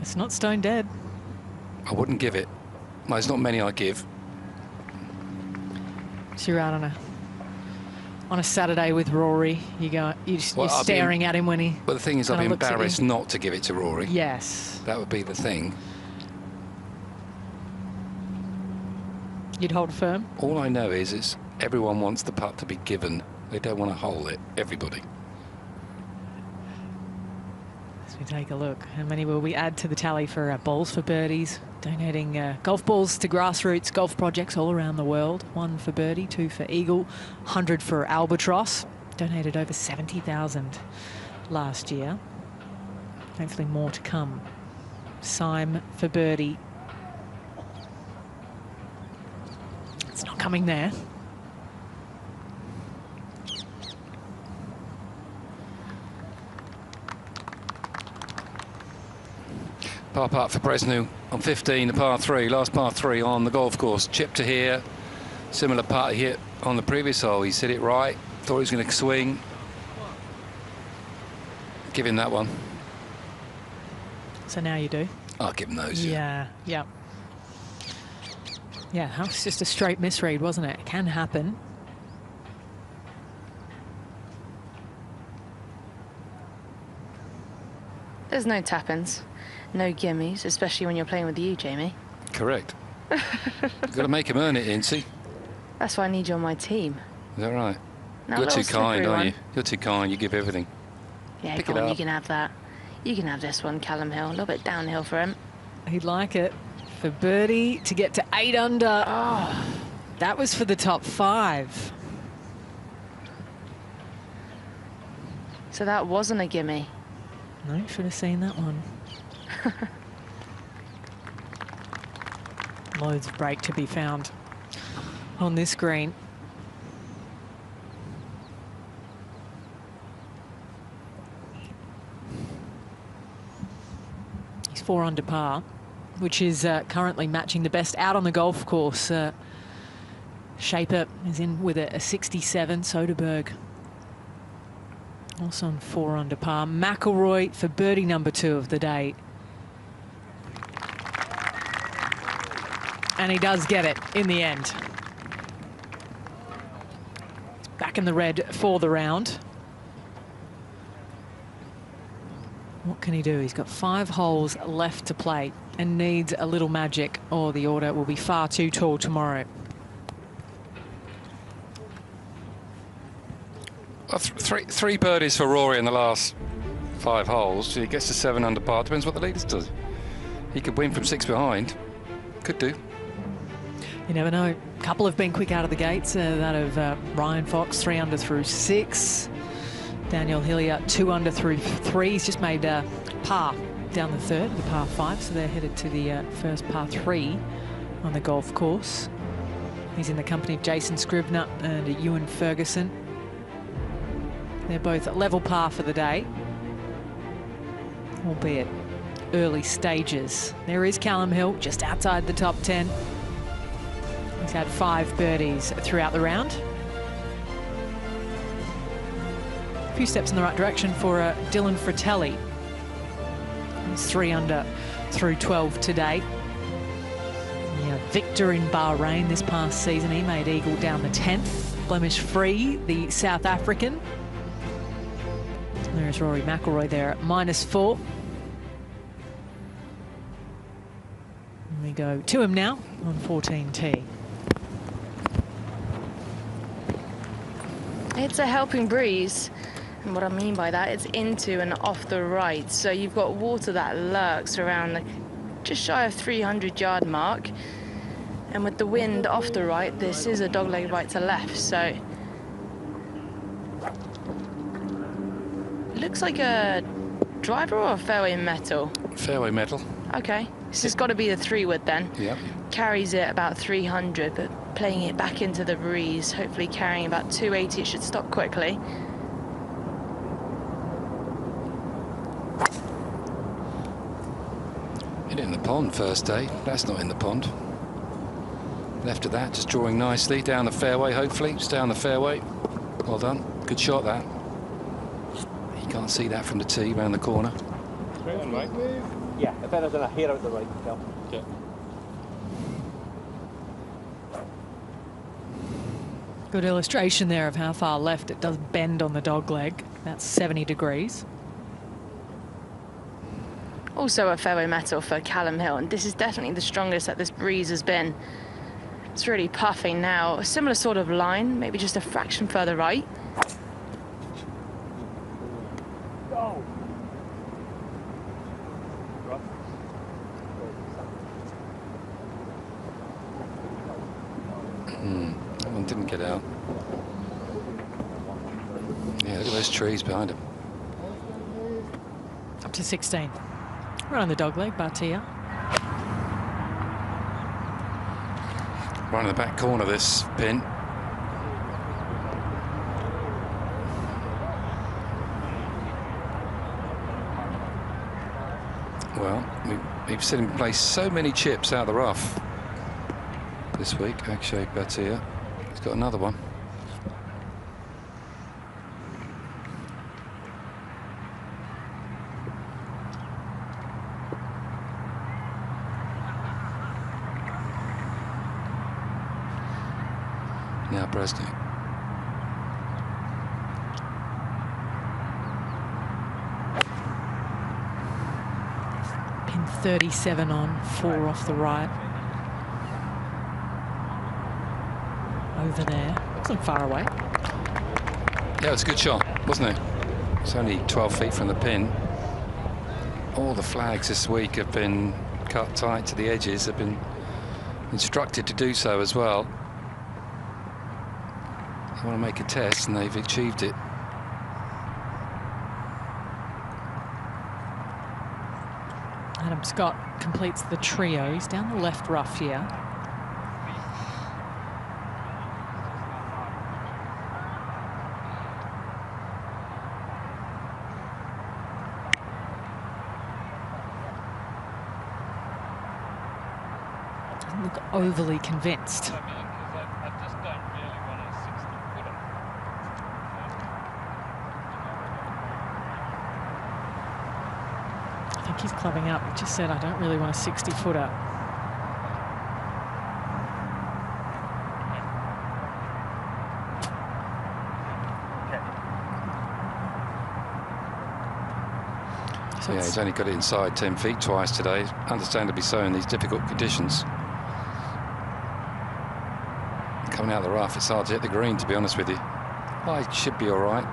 it's not stone dead. I wouldn't give it. Well, there's not many I give. So you're out on a Saturday with Rory. You're staring at him when he. Well, the thing is, I'd be embarrassed not to give it to Rory. Yes. That would be the thing. You'd hold firm? All I know is everyone wants the putt to be given. They don't want to hole it. Everybody. As we take a look, how many will we add to the tally for balls for birdies? Donating golf balls to grassroots golf projects all around the world. 1 for birdie, 2 for eagle, 100 for albatross. Donated over 70,000 last year. Hopefully more to come. Syme for birdie. It's not coming there. Par putt for Bresnu on 15, the par 3, last par 3 on the golf course. Chip to here, similar putt he hit on the previous hole. He's hit it right, thought he was going to swing. Give him that one. So now you do? I'll give him those. Yeah. Yeah, that was just a straight misread, wasn't it? It can happen. There's no tap-ins, no gimmies, especially when you're playing with you, Jamie. Correct. You've got to make him earn it, Incy. That's why I need you on my team. Is that right? Now, You're too little kind, slippery aren't you? one. You're too kind. You give everything. Yeah, Pick go it on, up. you can have that. You can have this one, Calum Hill. A little bit downhill for him. He'd like it. For birdie to get to 8 under. Oh, that was for the top 5. So that wasn't a gimme. No, should have seen that one. Loads of break to be found on this green. He's 4 under par, which is currently matching the best out on the golf course. Shaper is in with a 67, Soderberg also on 4 under par. McIlroy for birdie number 2 of the day. And he does get it in the end. He's back in the red for the round. What can he do? He's got 5 holes left to play and needs a little magic, or the order will be far too tall tomorrow. Well, three birdies for Rory in the last 5 holes. He gets to 7 under par. Depends what the leaders do. He could win from 6 behind. Could do. You never know. A couple have been quick out of the gates. That of Ryan Fox, 3 under through 6. Daniel Hillier, 2 under through 3. He's just made par down the 3rd, the par 5. So they're headed to the first par 3 on the golf course. He's in the company of Jason Scribner and Ewan Ferguson. They're both at level par for the day, albeit early stages. There is Calum Hill, just outside the top 10. He's had 5 birdies throughout the round. A few steps in the right direction for Dylan Fratelli. He's 3 under through 12 today. Yeah, victor in Bahrain this past season. He made eagle down the 10th. Blemish-free, the South African. There's Rory McIlroy there at -4. And we go to him now on 14T. It's a helping breeze. And what I mean by that, it's into and off the right. So you've got water that lurks around the just shy of 300-yard mark. And with the wind off the right, this is a dogleg right to left. So looks like a driver or a fairway metal? Fairway metal. Okay, this has got to be the 3-wood then. Yeah. Carries it about 300, but playing it back into the breeze, hopefully carrying about 280. It should stop quickly. Hit it in the pond first day. That's not in the pond. Left of that, just drawing nicely down the fairway, hopefully. Just down the fairway. Well done. Good shot, that. You can't see that from the tee round the corner. Straight on, right? Yeah, if anything, a hair out the right, Cal. Yeah. Good illustration there of how far left it does bend on the dog leg. That's 70 degrees. Also a fairway metal for Calum Hill, and this is definitely the strongest that this breeze has been. It's really puffing now. A similar sort of line, maybe just a fraction further right. That one didn't get out. Yeah, look at those trees behind him. Up to 16. Right on the dog leg, Batia. Right in the back corner, this pin. Well, we've seen him play so many chips out of the rough this week. Akshay Batia. He's got another one. Now Bresnu. Pin 37 on, 4 off the right. over there. Wasn't far away. Yeah, it was a good shot, wasn't it? It's only 12 feet from the pin. All the flags this week have been cut tight to the edges, have been instructed to do so as well. They want to make a test, and they've achieved it. Adam Scott completes the trio. He's down the left rough here. Doesn't look overly convinced. He's clubbing up. He just said, I don't really want a 60-footer. So yeah, he's only got it inside 10 feet twice today. Understandably so in these difficult conditions. Coming out of the rough, it's hard to hit the green, to be honest with you. Oh, he should be all right.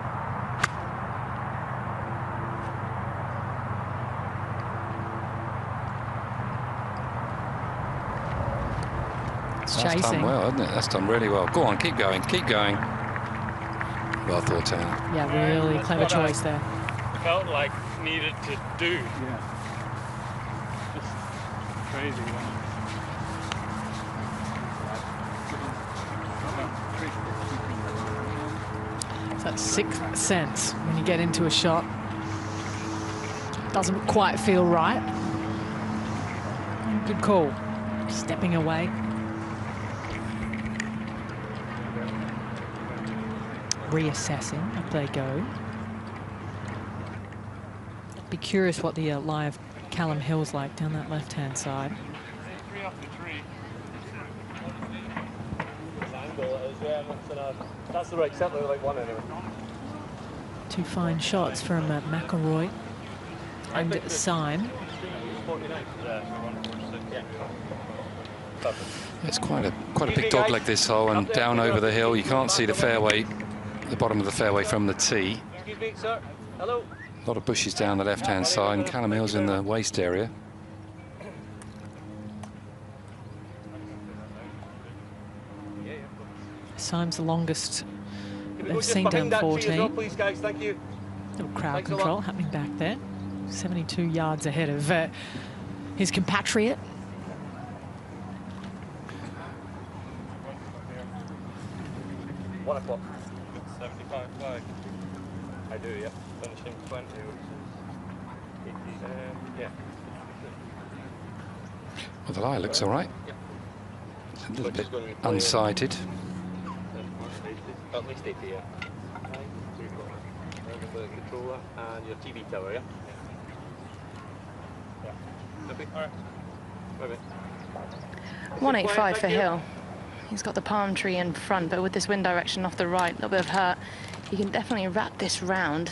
That's done well, isn't it? That's done really well. Go on, keep going, keep going. Well thought out. Yeah, really clever choice there. Felt like needed to do. Yeah. Just crazy. It's that sixth sense when you get into a shot. Doesn't quite feel right. Good call. Stepping away. Reassessing, up they go. Be curious what the live Calum Hill's like down that left-hand side. That's the right set, like one anyway. Two fine shots from McIlroy and Syme. It's quite a big dog leg, this hole, and down over the hill. You can't see the fairway, the bottom of the fairway from the tee. Excuse me, sir. Hello. A lot of bushes down the left-hand side, and Calum Hill's in the waist area. Syme's the longest they've seen down 14. Please, guys, thank you. Little crowd control happening back there. 72 yards ahead of his compatriot. $1 o'clock. 75 flag. I do, yeah. Finishing 20, which is 80. Yeah. Well, the lie looks all right. It's a little bit unsighted. At least 80, yeah. The controller and your TV tower, yeah? Yeah. Okay, all right. Bye-bye. 185 for Hill. He's got the palm tree in front, but with this wind direction off the right, a little bit of hurt, he can definitely wrap this round.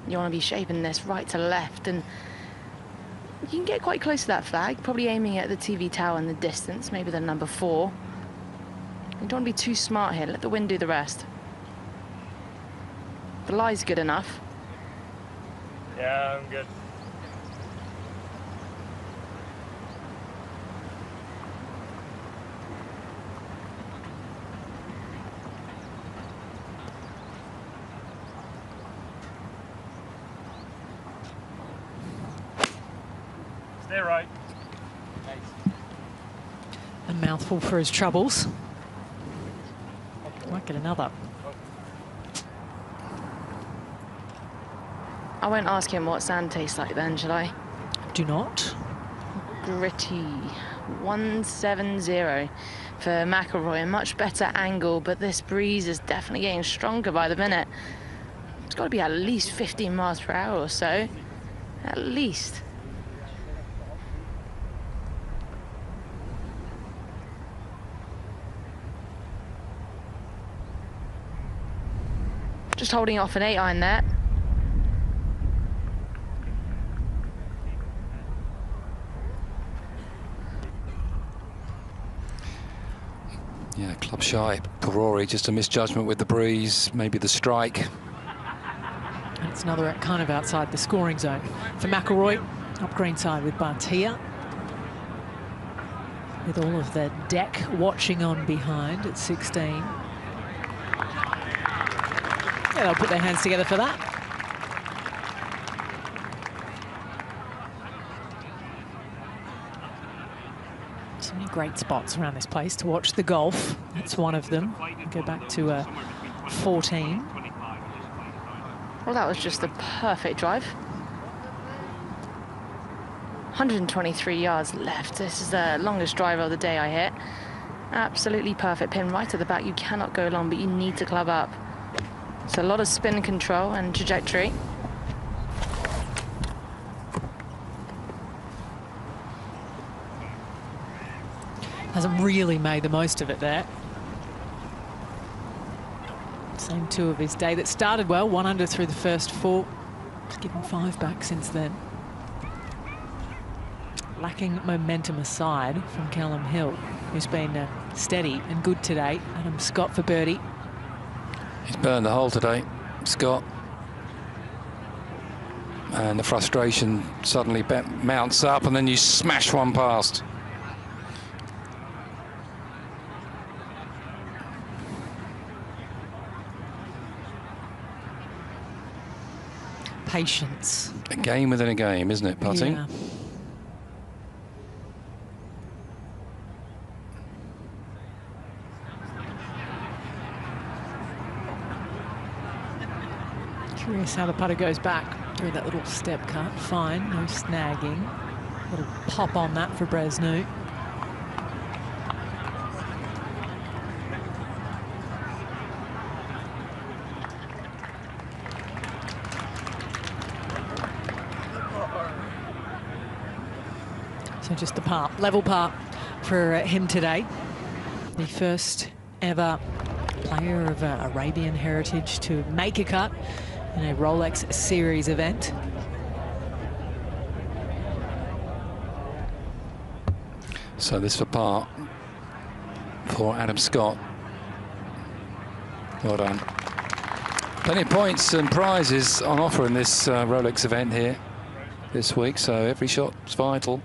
You want to be shaping this right to left, and you can get quite close to that flag, probably aiming at the TV tower in the distance, maybe the number 4. You don't want to be too smart here. Let the wind do the rest. The lie's good enough. Yeah, I'm good. Stay right. Nice. A mouthful for his troubles. Might get another. I won't ask him what sand tastes like then, shall I? Do not. Gritty. 170 for McIlroy. A much better angle, but this breeze is definitely getting stronger by the minute. It's got to be at least 15 miles per hour or so. At least. Just holding off an 8-iron there. Yeah, club shy for Rory, just a misjudgment with the breeze, maybe the strike. And it's another kind of outside the scoring zone. For McIlroy, up greenside with Batia. With all of the deck watching on behind at 16. Yeah, they'll put their hands together for that. So many great spots around this place to watch the golf. That's one of them. We'll go back to 14. Well, that was just the perfect drive. 123 yards left. This is the longest drive of the day I hit. Absolutely perfect pin right at the back. You cannot go long, but you need to club up. So a lot of spin control and trajectory. Hasn't really made the most of it there. Same two of his day that started well, 1 under through the first 4. He's given 5 back since then. Lacking momentum aside from Calum Hill, who's been steady and good today. Adam Scott for birdie. He's burned the hole today, Scott. And the frustration suddenly mounts up, and then you smash one past. Patience. A game within a game, isn't it, putting? Yeah. Curious how the putter goes back through that little step cut. Fine, no snagging. Little pop on that for Bresnu. So just the par, level par for him today. The first ever player of Arabian heritage to make a cut in a Rolex Series event. So this for par for Adam Scott. Well done. Plenty of points and prizes on offer in this Rolex event here this week, so every shot's vital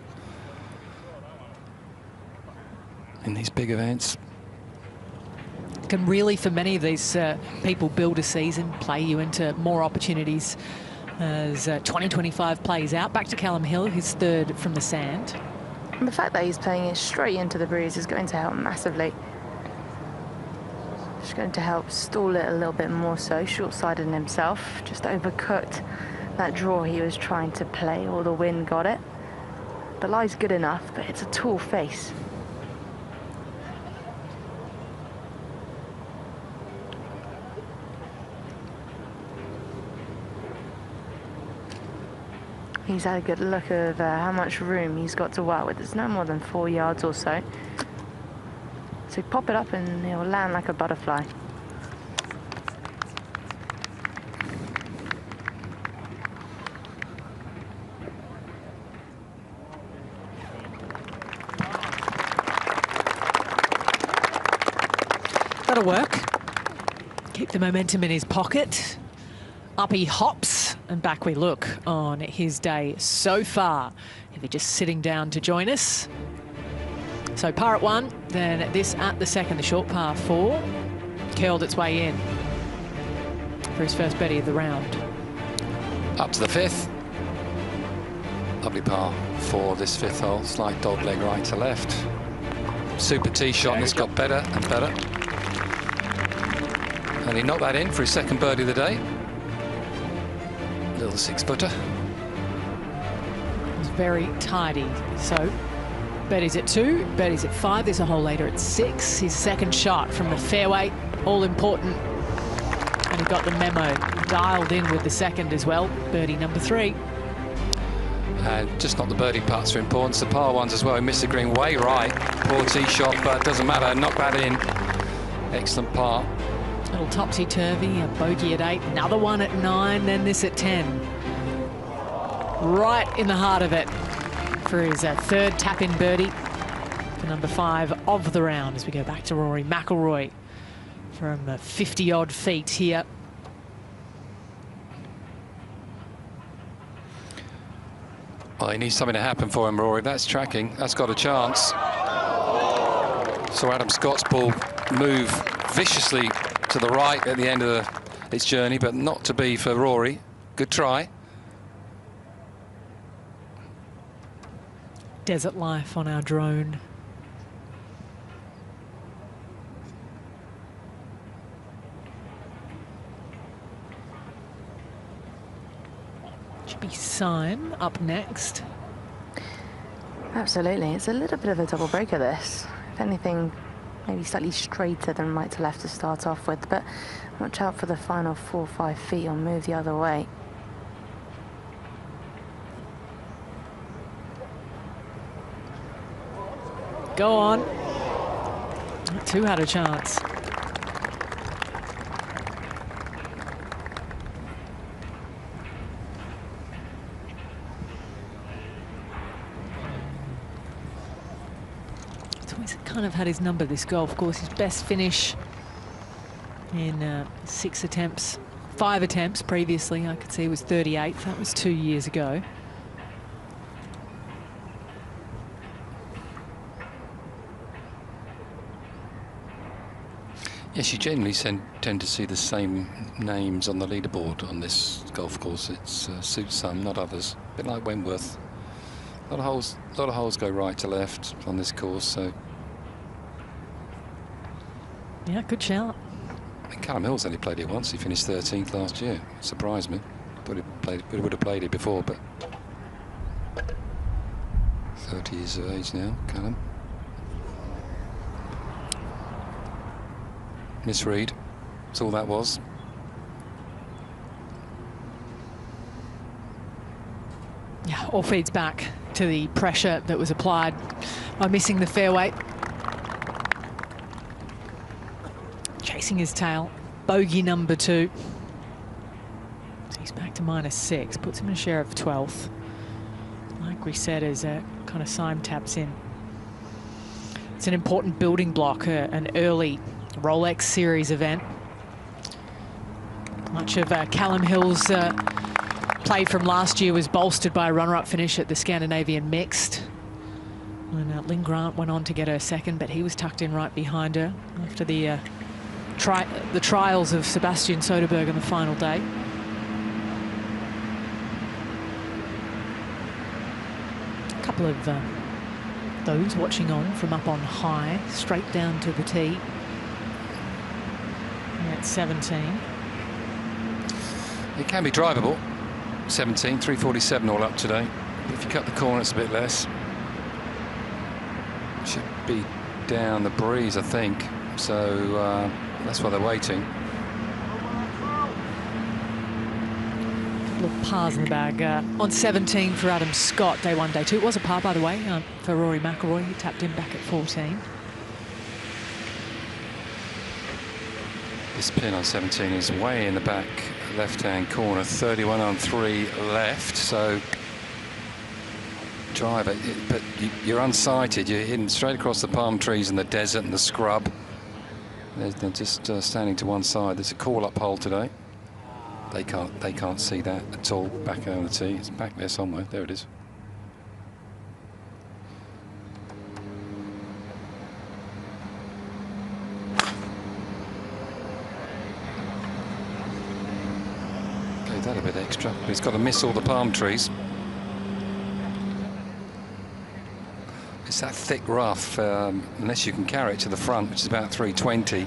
in these big events. Can really, for many of these people, build a season, play you into more opportunities as 2025 plays out. Back to Calum Hill, his third from the sand. And the fact that he's playing it straight into the breeze is going to help massively. Just going to help stall it a little bit more so. Short-sided in himself, just overcooked that draw he was trying to play, or the wind got it. The lie's good enough, but it's a tall face. He's had a good look of how much room he's got to work with. It's no more than 4 yards or so. So pop it up and he'll land like a butterfly. That'll work. Keep the momentum in his pocket. Up he hops, and back we look on his day so far. If he's just sitting down to join us. So par at 1, then this at the second, the short par 4. Curled its way in for his first birdie of the round. Up to the 5th. Lovely par for this 5th hole. Slight dog leg right to left. Super tee shot, and it's got better and better. And he knocked that in for his second birdie of the day. Little 6-footer. It was very tidy. So birdies at 2, birdies at 5. There's a hole later at 6. His second shot from the fairway, all important. And he got the memo dialed in with the second as well. Birdie number 3. And just not the birdie putts are important, the par ones as well. He missed the green way right. Poor tee shot, but it doesn't matter. Knock that in. Excellent par. Little topsy-turvy, a bogey at 8, another one at 9, then this at 10. Right in the heart of it for his third tap-in birdie. for number 5 of the round as we go back to Rory McIlroy from 50-odd feet here. Well, he needs something to happen for him, Rory. That's tracking. That's got a chance. So Adam Scott's ball move viciously to the right at the end of its journey, but not to be for Rory. Good try. Desert life on our drone. Should be Syme up next. Absolutely. It's a little bit of a double breaker, this. If anything, maybe slightly straighter than right to left to start off with, but watch out for the final 4 or 5 feet or move the other way. Go on. 2 had a chance. He's always kind of had his number, this golf course. His best finish in 6 attempts, 5 attempts previously, I could see, was 38th. That was 2 years ago. Yes, you generally tend to see the same names on the leaderboard on this golf course. It suits some, not others. A bit like Wentworth. A lot of holes go right to left on this course. So yeah, good shout. I mean, Calum Hill's only played it once. He finished 13th last year. It surprised me. Would have played it before, but 30 years of age now, Calum. Misread. That's all that was. Yeah, all feeds back to the pressure that was applied by missing the fairway. Chasing his tail. Bogey number 2. So he's back to -6. Puts him in a share of 12th. Like we said, as kind of Syme taps in. It's an important building block, an early Rolex Series event. Much of Calum Hill's play from last year was bolstered by a runner-up finish at the Scandinavian Mixed. And Lynn Grant went on to get her second, but he was tucked in right behind her after the trials of Sebastian Soderberg on the final day. A couple of those watching on from up on high, straight down to the tee. At 17. It can be drivable. 17, 347 all up today. If you cut the corner, it's a bit less. Should be down the breeze, I think. So that's why they're waiting. Little pars in the bag on 17 for Adam Scott, day 1, day 2. It was a par, by the way, for Rory McIlroy. He tapped in back at 14. This pin on 17 is way in the back left-hand corner, 31 on 3 left, so drive it, but you're unsighted. You're hidden straight across the palm trees and the desert and the scrub. They're just standing to one side. There's a call-up hole today. They can't see that at all back on the tee. It's back there somewhere. There it is. That a bit extra, but it's got to miss all the palm trees. It's that thick rough, unless you can carry it to the front, which is about 320,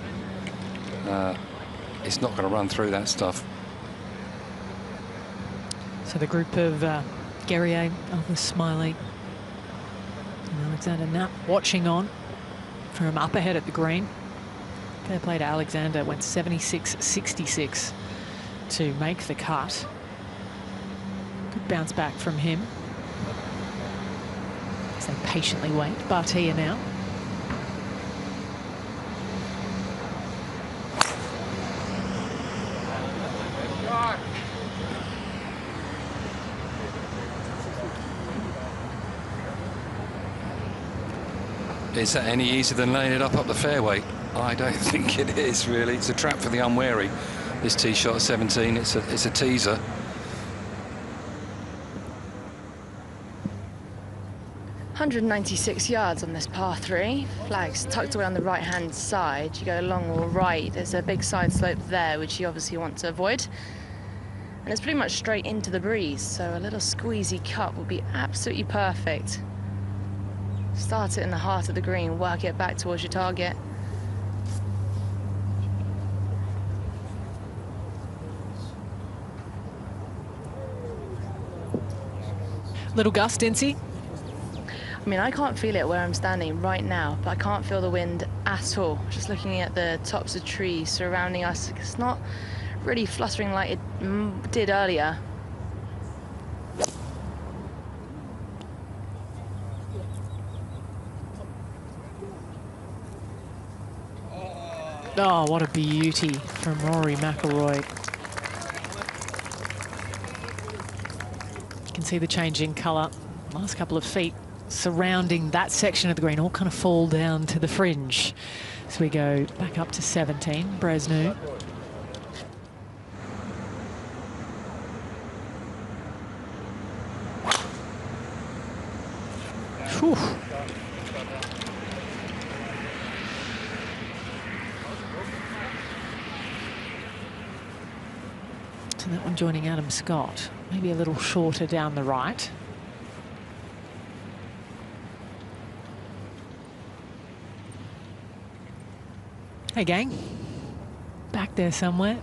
it's not going to run through that stuff. So the group of Guerrier, Arthur Smiley and Alexander Knapp watching on from up ahead at the green. Fair play to Alexander, went 76-66 to make the cut. Good bounce back from him as they patiently wait. Batia now. Is that any easier than laying it up the fairway? I don't think it is, really. It's a trap for the unwary. This tee shot at 17, it's a teaser. .196 yards on this par 3. Flags tucked away on the right-hand side. You go long or right, there's a big side slope there, which you obviously want to avoid. And it's pretty much straight into the breeze, so a little squeezy cut would be absolutely perfect. Start it in the heart of the green, work it back towards your target. Little gust, Incy. I mean, I can't feel it where I'm standing right now, but I can't feel the wind at all. Just looking at the tops of trees surrounding us, it's not really fluttering like it did earlier. Oh, what a beauty from Rory McIlroy. You can see the change in colour. Last couple of feet surrounding that section of the green all kind of fall down to the fringe. So we go back up to 17, Bresnu. Whew. So that one joining Adam Scott, maybe a little shorter down the right. Hey gang, back there somewhere.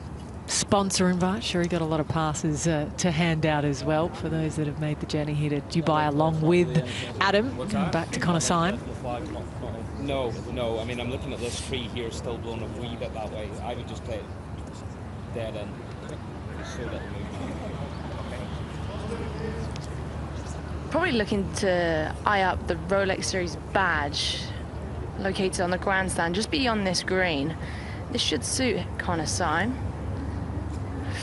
Sponsor invite, sure he got a lot of passes to hand out as well for those that have made the journey here to Dubai along with Adam. Back to Connor Syme. No, I mean, I'm looking at this tree here still blowing a wee bit that way. I would just play it dead in. Just so little move. Probably looking to eye up the Rolex Series badge located on the grandstand just beyond this green. This should suit Connor Syme.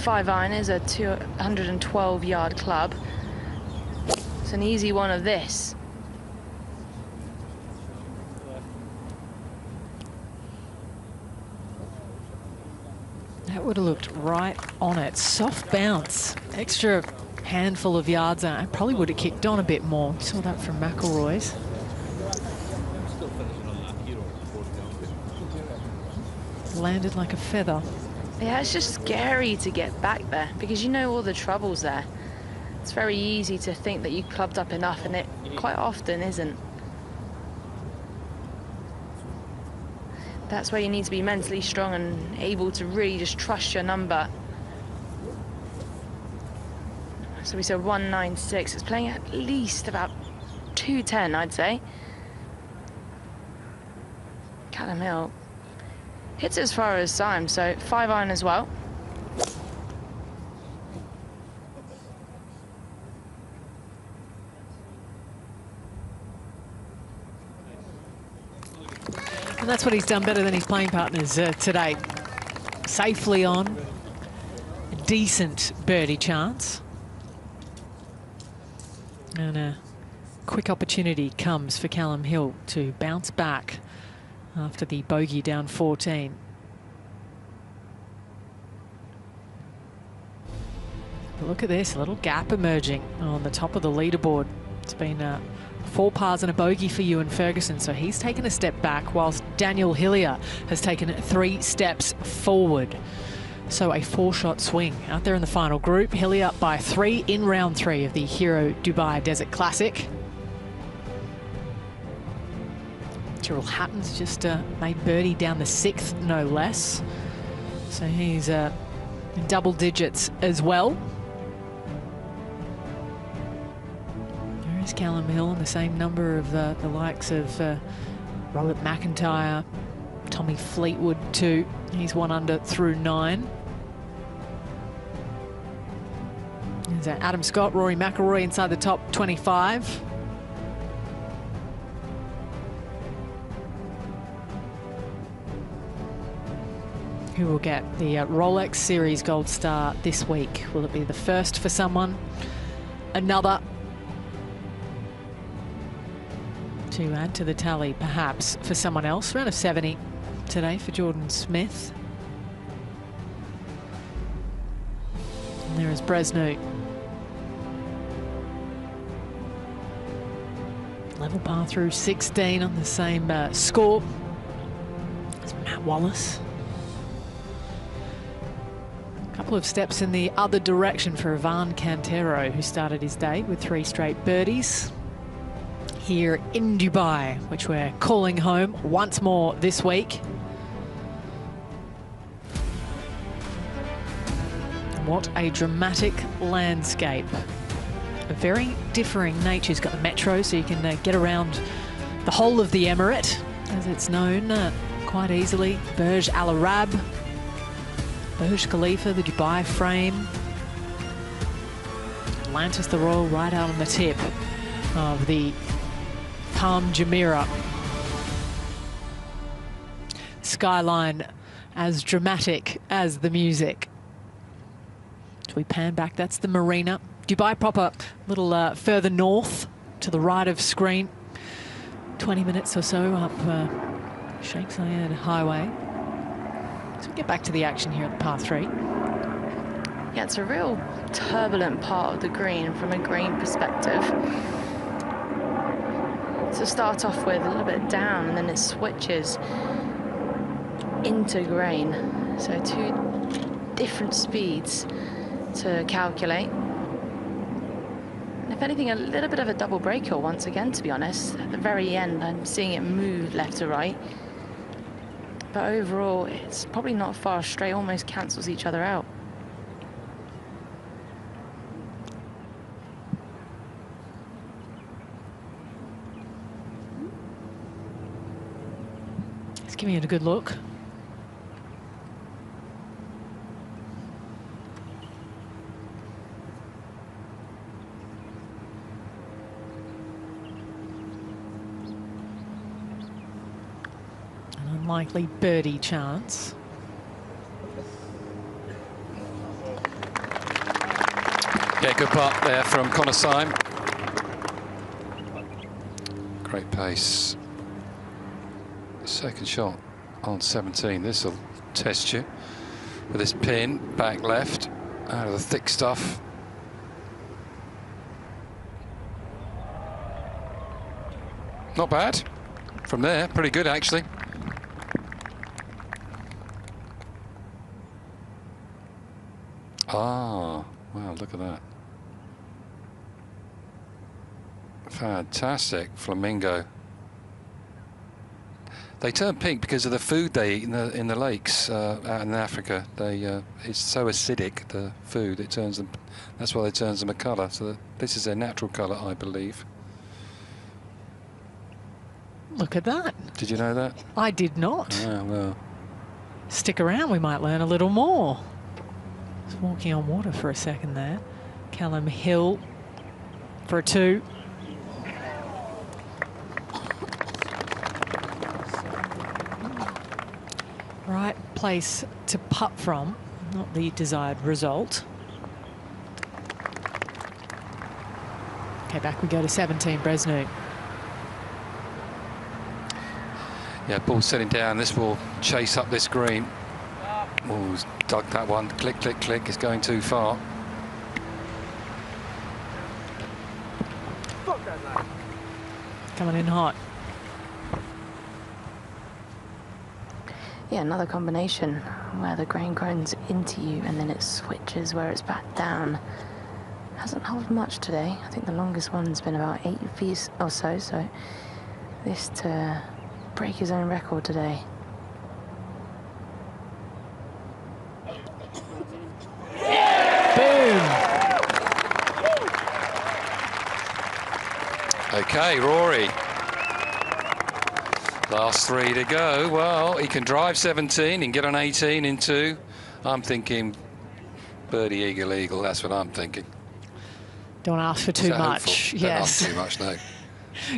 5-iron is a 212-yard club. It's an easy one of this. That would have looked right on it. Soft bounce, extra handful of yards. I probably would have kicked on a bit more. Saw that from McIlroy's. Landed like a feather. Yeah, it's just scary to get back there because you know all the troubles there. It's very easy to think that you clubbed up enough, and it quite often isn't. That's where you need to be mentally strong and able to really just trust your number. So we said 196. It's playing at least about 210, I'd say. Calum Hill hits it as far as Syme, so 5-iron as well. And that's what he's done better than his playing partners today. Safely on, a decent birdie chance. And a quick opportunity comes for Calum Hill to bounce back after the bogey down 14. But look at this, a little gap emerging on the top of the leaderboard. It's been 4 pars and a bogey for Ewan Ferguson, so he's taken a step back, whilst Daniel Hillier has taken 3 steps forward. So a 4-shot swing out there in the final group. Hillier by 3 in round 3 of the Hero Dubai Desert Classic. Tyrrell Hatton's just made birdie down the 6th, no less. So he's in double digits as well. There is Calum Hill, and the same number of the likes of Robert McIntyre, Tommy Fleetwood too. He's 1 under through 9. There's Adam Scott, Rory McIlroy inside the top 25. Who will get the Rolex Series Gold Star this week? Will it be the first for someone? Another to add to the tally, perhaps, for someone else. Round of 70 today for Jordan Smith. And there is Bresnu. Level par through 16 on the same score as Matt Wallace. A couple of steps in the other direction for Ivan Cantero, who started his day with 3 straight birdies here in Dubai, which we're calling home once more this week. What a dramatic landscape. A very differing nature. He's got the metro, so you can get around the whole of the Emirate, as it's known, quite easily. Burj Al Arab, Burj Khalifa, the Dubai frame. Atlantis the Royal right out on the tip of the Palm Jumeirah. Skyline as dramatic as the music. As we pan back, that's the marina. Dubai proper, a little further north to the right of screen. 20 minutes or so up Sheikh Zayed Highway. So we get back to the action here at the par 3. Yeah, it's a real turbulent part of the green from a green perspective. To start off with a little bit down, and then it switches into grain. So 2 different speeds to calculate. And if anything, a little bit of a double breaker once again, to be honest. At the very end, I'm seeing it move left to right. But overall, it's probably not far straight, almost cancels each other out. Let's give it a good look. Unlikely birdie chance. Yeah, good putt there from Connor Syme. Great pace. Second shot on 17. This will test you with this pin back left out of the thick stuff. Not bad from there. Pretty good, actually. Ah, wow, look at that. Fantastic flamingo. They turn pink because of the food they eat in the lakes out in Africa. It's so acidic, the food, it turns them. That's why it turns them a colour. So this is their natural colour, I believe. Look at that. Did you know that? I did not. Ah, well. Stick around, we might learn a little more. Just walking on water for a second there. Calum Hill for a 2. Right place to putt from, not the desired result. Okay, back we go to 17, Bresnu. Yeah, ball setting down. This will chase up this green. Oh, he's dug that one. Click, click, click. It's going too far. Coming in hot. Yeah, another combination where the grain grows into you and then it switches where it's back down. Hasn't held much today. I think the longest one's been about 8 feet or so. So this to break his own record today. Boom! Okay, Rory. Last 3 to go. Well, he can drive 17 and get on 18 in 2. I'm thinking birdie, eagle, eagle. That's what I'm thinking. Don't ask for too much. Hopeful? Yes. Don't ask too much, no.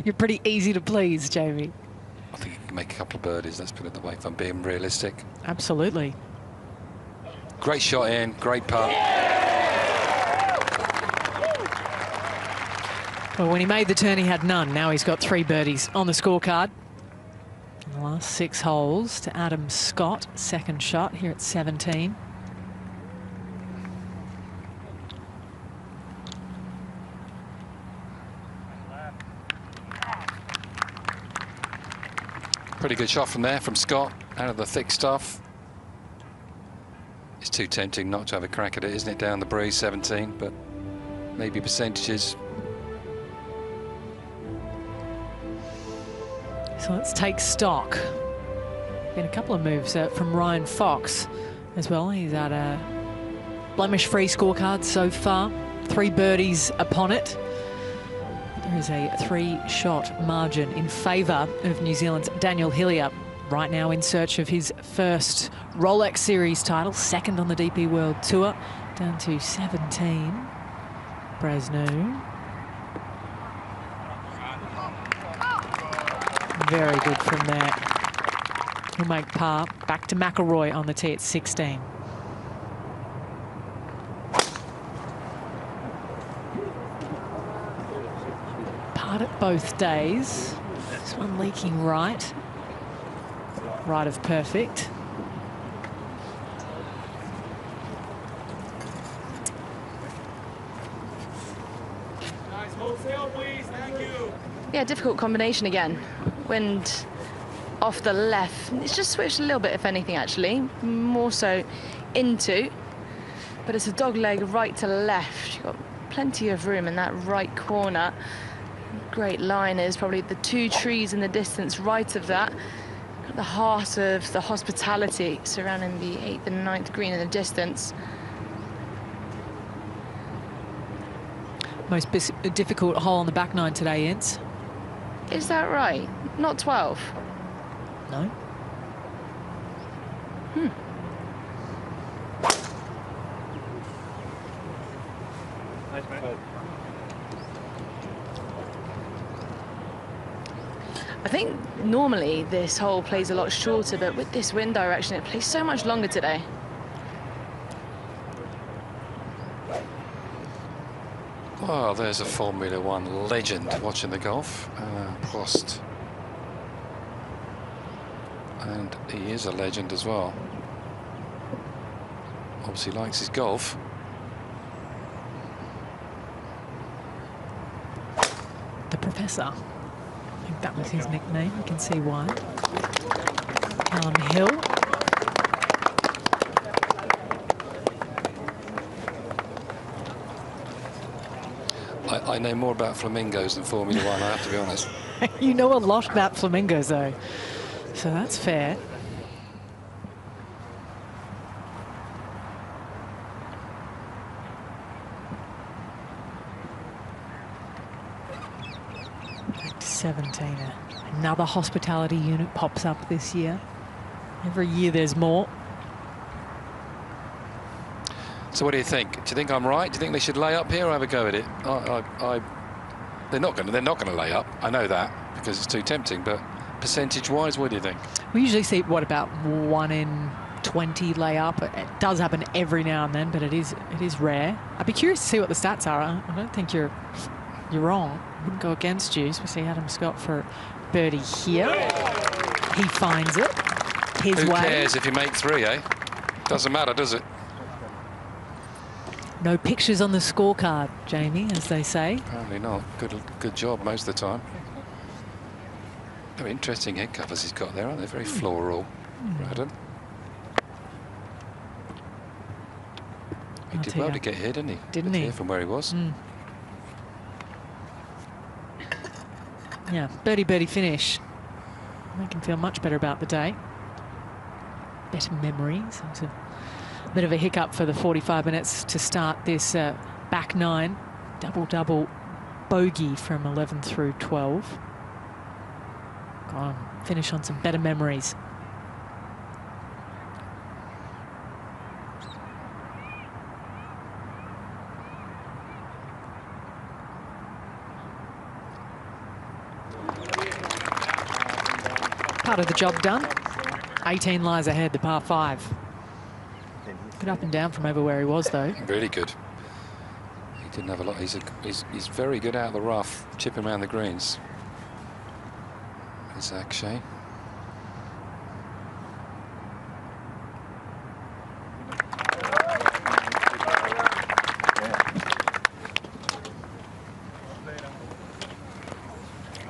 You're pretty easy to please, Jamie. I think he can make a couple of birdies. Let's put it that way, if I'm being realistic. Absolutely. Great shot in. Great putt. Well, when he made the turn, he had none. Now he's got 3 birdies on the scorecard. In the last 6 holes to Adam Scott, second shot here at 17. Pretty good shot from there, from Scott, out of the thick stuff. It's too tempting not to have a crack at it, isn't it, down the breeze, 17, but maybe percentages. So let's take stock. Been a couple of moves from Ryan Fox as well. He's had a blemish-free scorecard so far. 3 birdies upon it. There is a 3-shot margin in favour of New Zealand's Daniel Hillier, right now in search of his first Rolex Series title, second on the DP World Tour, down to 17. Bresnu. Very good from there. He'll make par. Back to McIlroy on the tee at 16. Part at both days. This one leaking right. Right of perfect. Yeah, difficult combination again. Wind off the left. It's just switched a little bit, if anything, actually. More so into. But it's a dog leg right to left. You've got plenty of room in that right corner. Great line is probably the 2 trees in the distance right of that. At the heart of the hospitality surrounding the 8th and 9th green in the distance. Most difficult hole on the back 9 today, Ince. Is that right? Not 12? No. Nice, man. I think normally this hole plays a lot shorter, but with this wind direction, it plays so much longer today. Oh, there's a Formula One legend watching the golf, Prost. And he is a legend as well. Obviously likes his golf. The Professor. I think that was his nickname. You can see why. Calum Hill. I know more about flamingos than Formula One, I have to be honest. You know a lot about flamingos, though. So that's fair. Back to 17. Another hospitality unit pops up this year. Every year there's more. So what do you think? Do you think I'm right? Do you think they should lay up here or have a go at it? They're not going to lay up. I know that because it's too tempting. But percentage-wise, what do you think? We usually see what about 1 in 20 lay up. It does happen every now and then, but it is rare. I'd be curious to see what the stats are. I don't think you're wrong. Wouldn't go against you. So we see Adam Scott for birdie here. He finds it his way. Who cares if you make 3, eh? Doesn't matter, does it? No pictures on the scorecard, Jamie, as they say. Apparently not. Good job most of the time. Very interesting head covers he's got there, aren't they? Very floral. Braden. He did well to get here, didn't he? Didn't he? Here from where he was. Yeah, birdie finish. Make him feel much better about the day. Better memories. It was a bit of a hiccup for the 45 minutes to start this back 9. Double bogey from 11 through 12. Go on, finish on some better memories. Part of the job done. 18 lies ahead, the par 5. Good up and down from over where he was, though. Really good. Didn't have a lot. He's very good out of the rough, chipping around the greens. It's Akshay.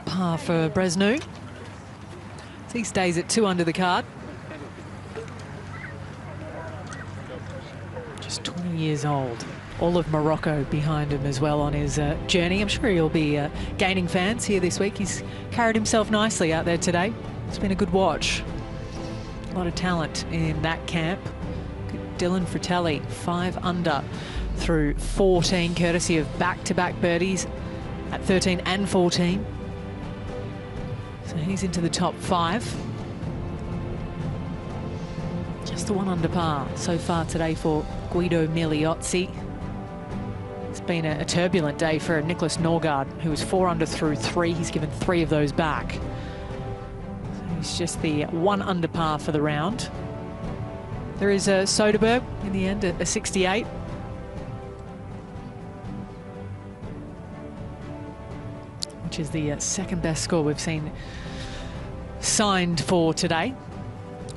Par for Bresnu. He stays at 2 under the card. Just 20 years old. All of Morocco behind him as well on his journey. I'm sure he'll be gaining fans here this week. He's carried himself nicely out there today. It's been a good watch. A lot of talent in that camp. Dylan Fratelli, 5 under through 14, courtesy of back-to-back birdies at 13 and 14. So he's into the top 5. Just the 1 under par so far today for Guido Migliozzi. It's been a turbulent day for Nicholas Norgard, who was 4 under through 3. He's given 3 of those back. So he's just the 1 under par for the round. There is a Soderberg in the end, a 68. Which is the second best score we've seen signed for today.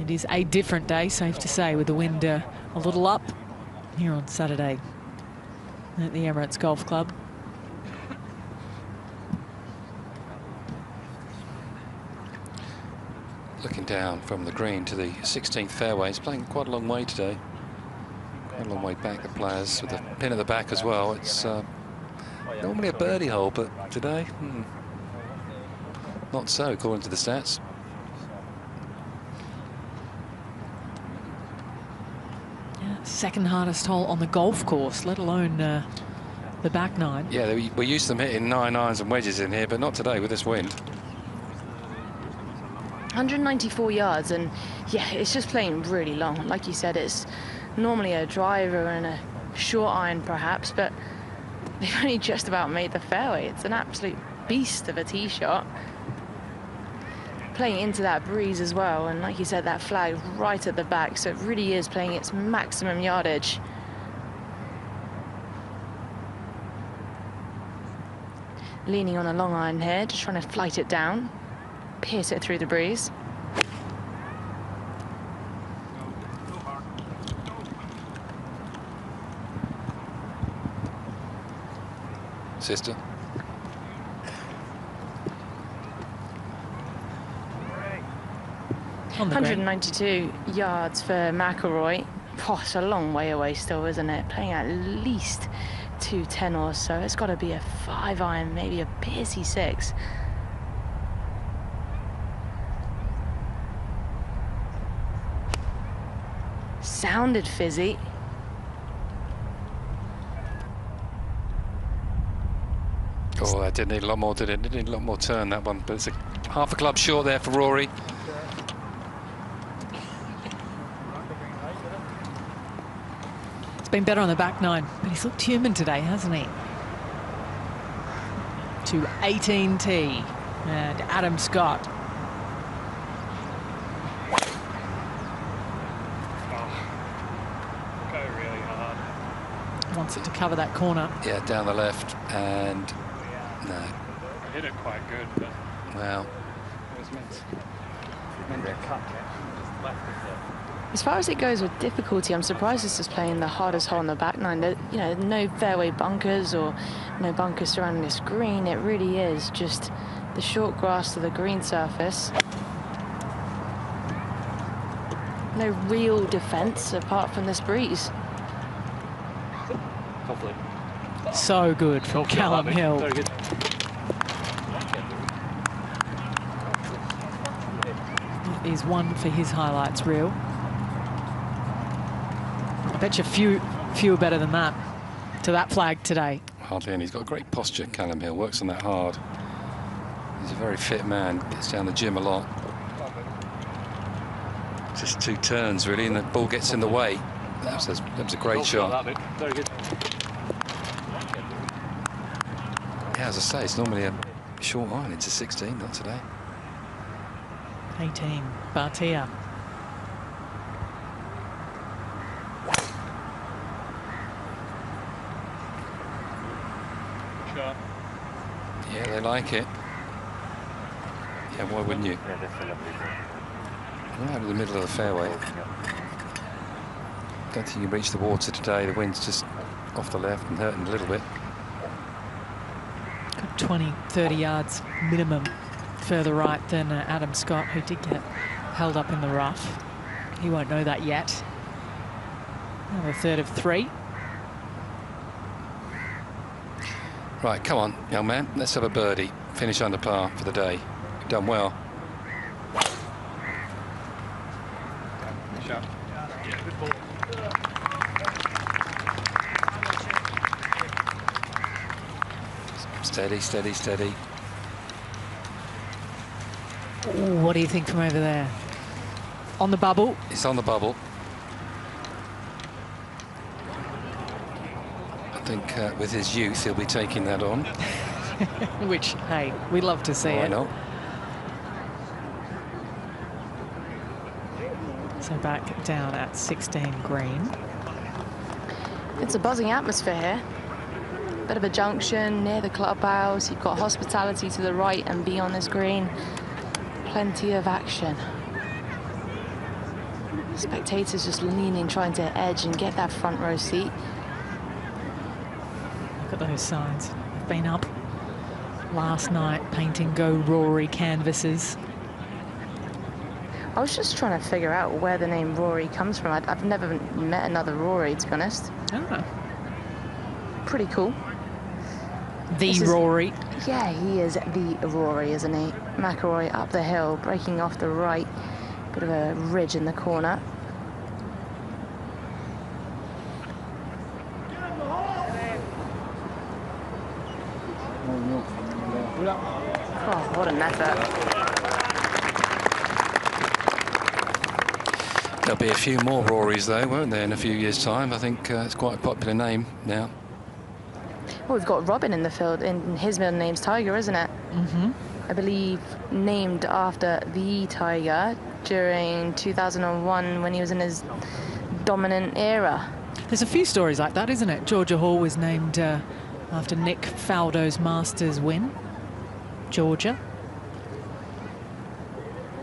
It is a different day, safe to say, with the wind a little up here on Saturday at the Emirates Golf Club. Looking down from the green to the 16th fairway. He's playing quite a long way today. Quite a long way back, the players, with the pin at the back as well. It's normally a birdie hole, but today, not so, according to the stats. Second hardest hole on the golf course, let alone the back 9. Yeah, we're used to them hitting 9 irons and wedges in here, but not today with this wind. 194 yards, and yeah, it's just playing really long. Like you said, it's normally a driver and a short iron perhaps, but they've only just about made the fairway. It's an absolute beast of a tee shot. Playing into that breeze as well, and like you said, that flag right at the back, so it really is playing its maximum yardage. Leaning on a long iron here, just trying to flight it down, pierce it through the breeze. Sister. 192 yards for McIlroy. Oh, it's a long way away still, isn't it? Playing at least 210 or so. It's got to be a 5 iron, maybe a piercy 6. Sounded fizzy. Oh, that did need a lot more, did it? It did a lot more turn, that one. But it's half a club short there for Rory. Been better on the back 9, but he's looked human today, hasn't he? To 18T and Adam Scott. Go really hard. Wants it to cover that corner. Yeah, down the left, and no. I hit it quite good, but well, it was meant to cut. Just left it there. As far as it goes with difficulty, I'm surprised this is playing the hardest hole on the back 9. There, you know, no fairway bunkers or no bunkers surrounding this green. It really is just the short grass to the green surface. No real defense apart from this breeze. Hopefully. So good from Calum Hill. Very good. That is one for his highlights reel. I bet you few better than that to that flag today. Hardly any. He's got a great posture, Calum Hill. Works on that hard. He's a very fit man. Gets down the gym a lot. Just 2 turns, really, and the ball gets in the way. That was a great shot. Very good. Yeah, as I say, it's normally a short iron. It's a 16, not today. 18, Batia. Yeah, they like it. Yeah, why wouldn't you? Yeah, that's a lovely ball. Right in the middle of the fairway. Don't think you reach the water today. The wind's just off the left and hurting a little bit. 20, 30 yards minimum further right than Adam Scott, who did get held up in the rough. He won't know that yet. Another third of 3. Right, come on, young man. Let's have a birdie. Finish under par for the day. You've done well. Mishap. Good ball. Steady, steady, steady. Ooh, what do you think from over there? On the bubble? It's on the bubble. I think with his youth, he'll be taking that on. Which, hey, we love to see Why it. not? So back down at 16 green. It's a buzzing atmosphere here. Bit of a junction near the clubhouse. You've got hospitality to the right and beyond this green. Plenty of action. Spectators just leaning, trying to edge and get that front row seat. Look at those signs. Been up last night painting Go Rory canvases. I was just trying to figure out where the name Rory comes from. I've never met another Rory, to be honest. Oh. Pretty cool. The Rory. Yeah, he is the Rory, isn't he? McIlroy up the hill, breaking off the right. Bit of a ridge in the corner. Oh, what an effort. There'll be a few more Rorys, though, won't there, in a few years' time? I think it's quite a popular name now. Well, we've got Robin in the field, and his middle name's Tiger, isn't it? Mm-hmm. I believe named after the Tiger during 2001 when he was in his dominant era. There's a few stories like that, isn't it? Georgia Hall was named after Nick Faldo's Masters win. Georgia.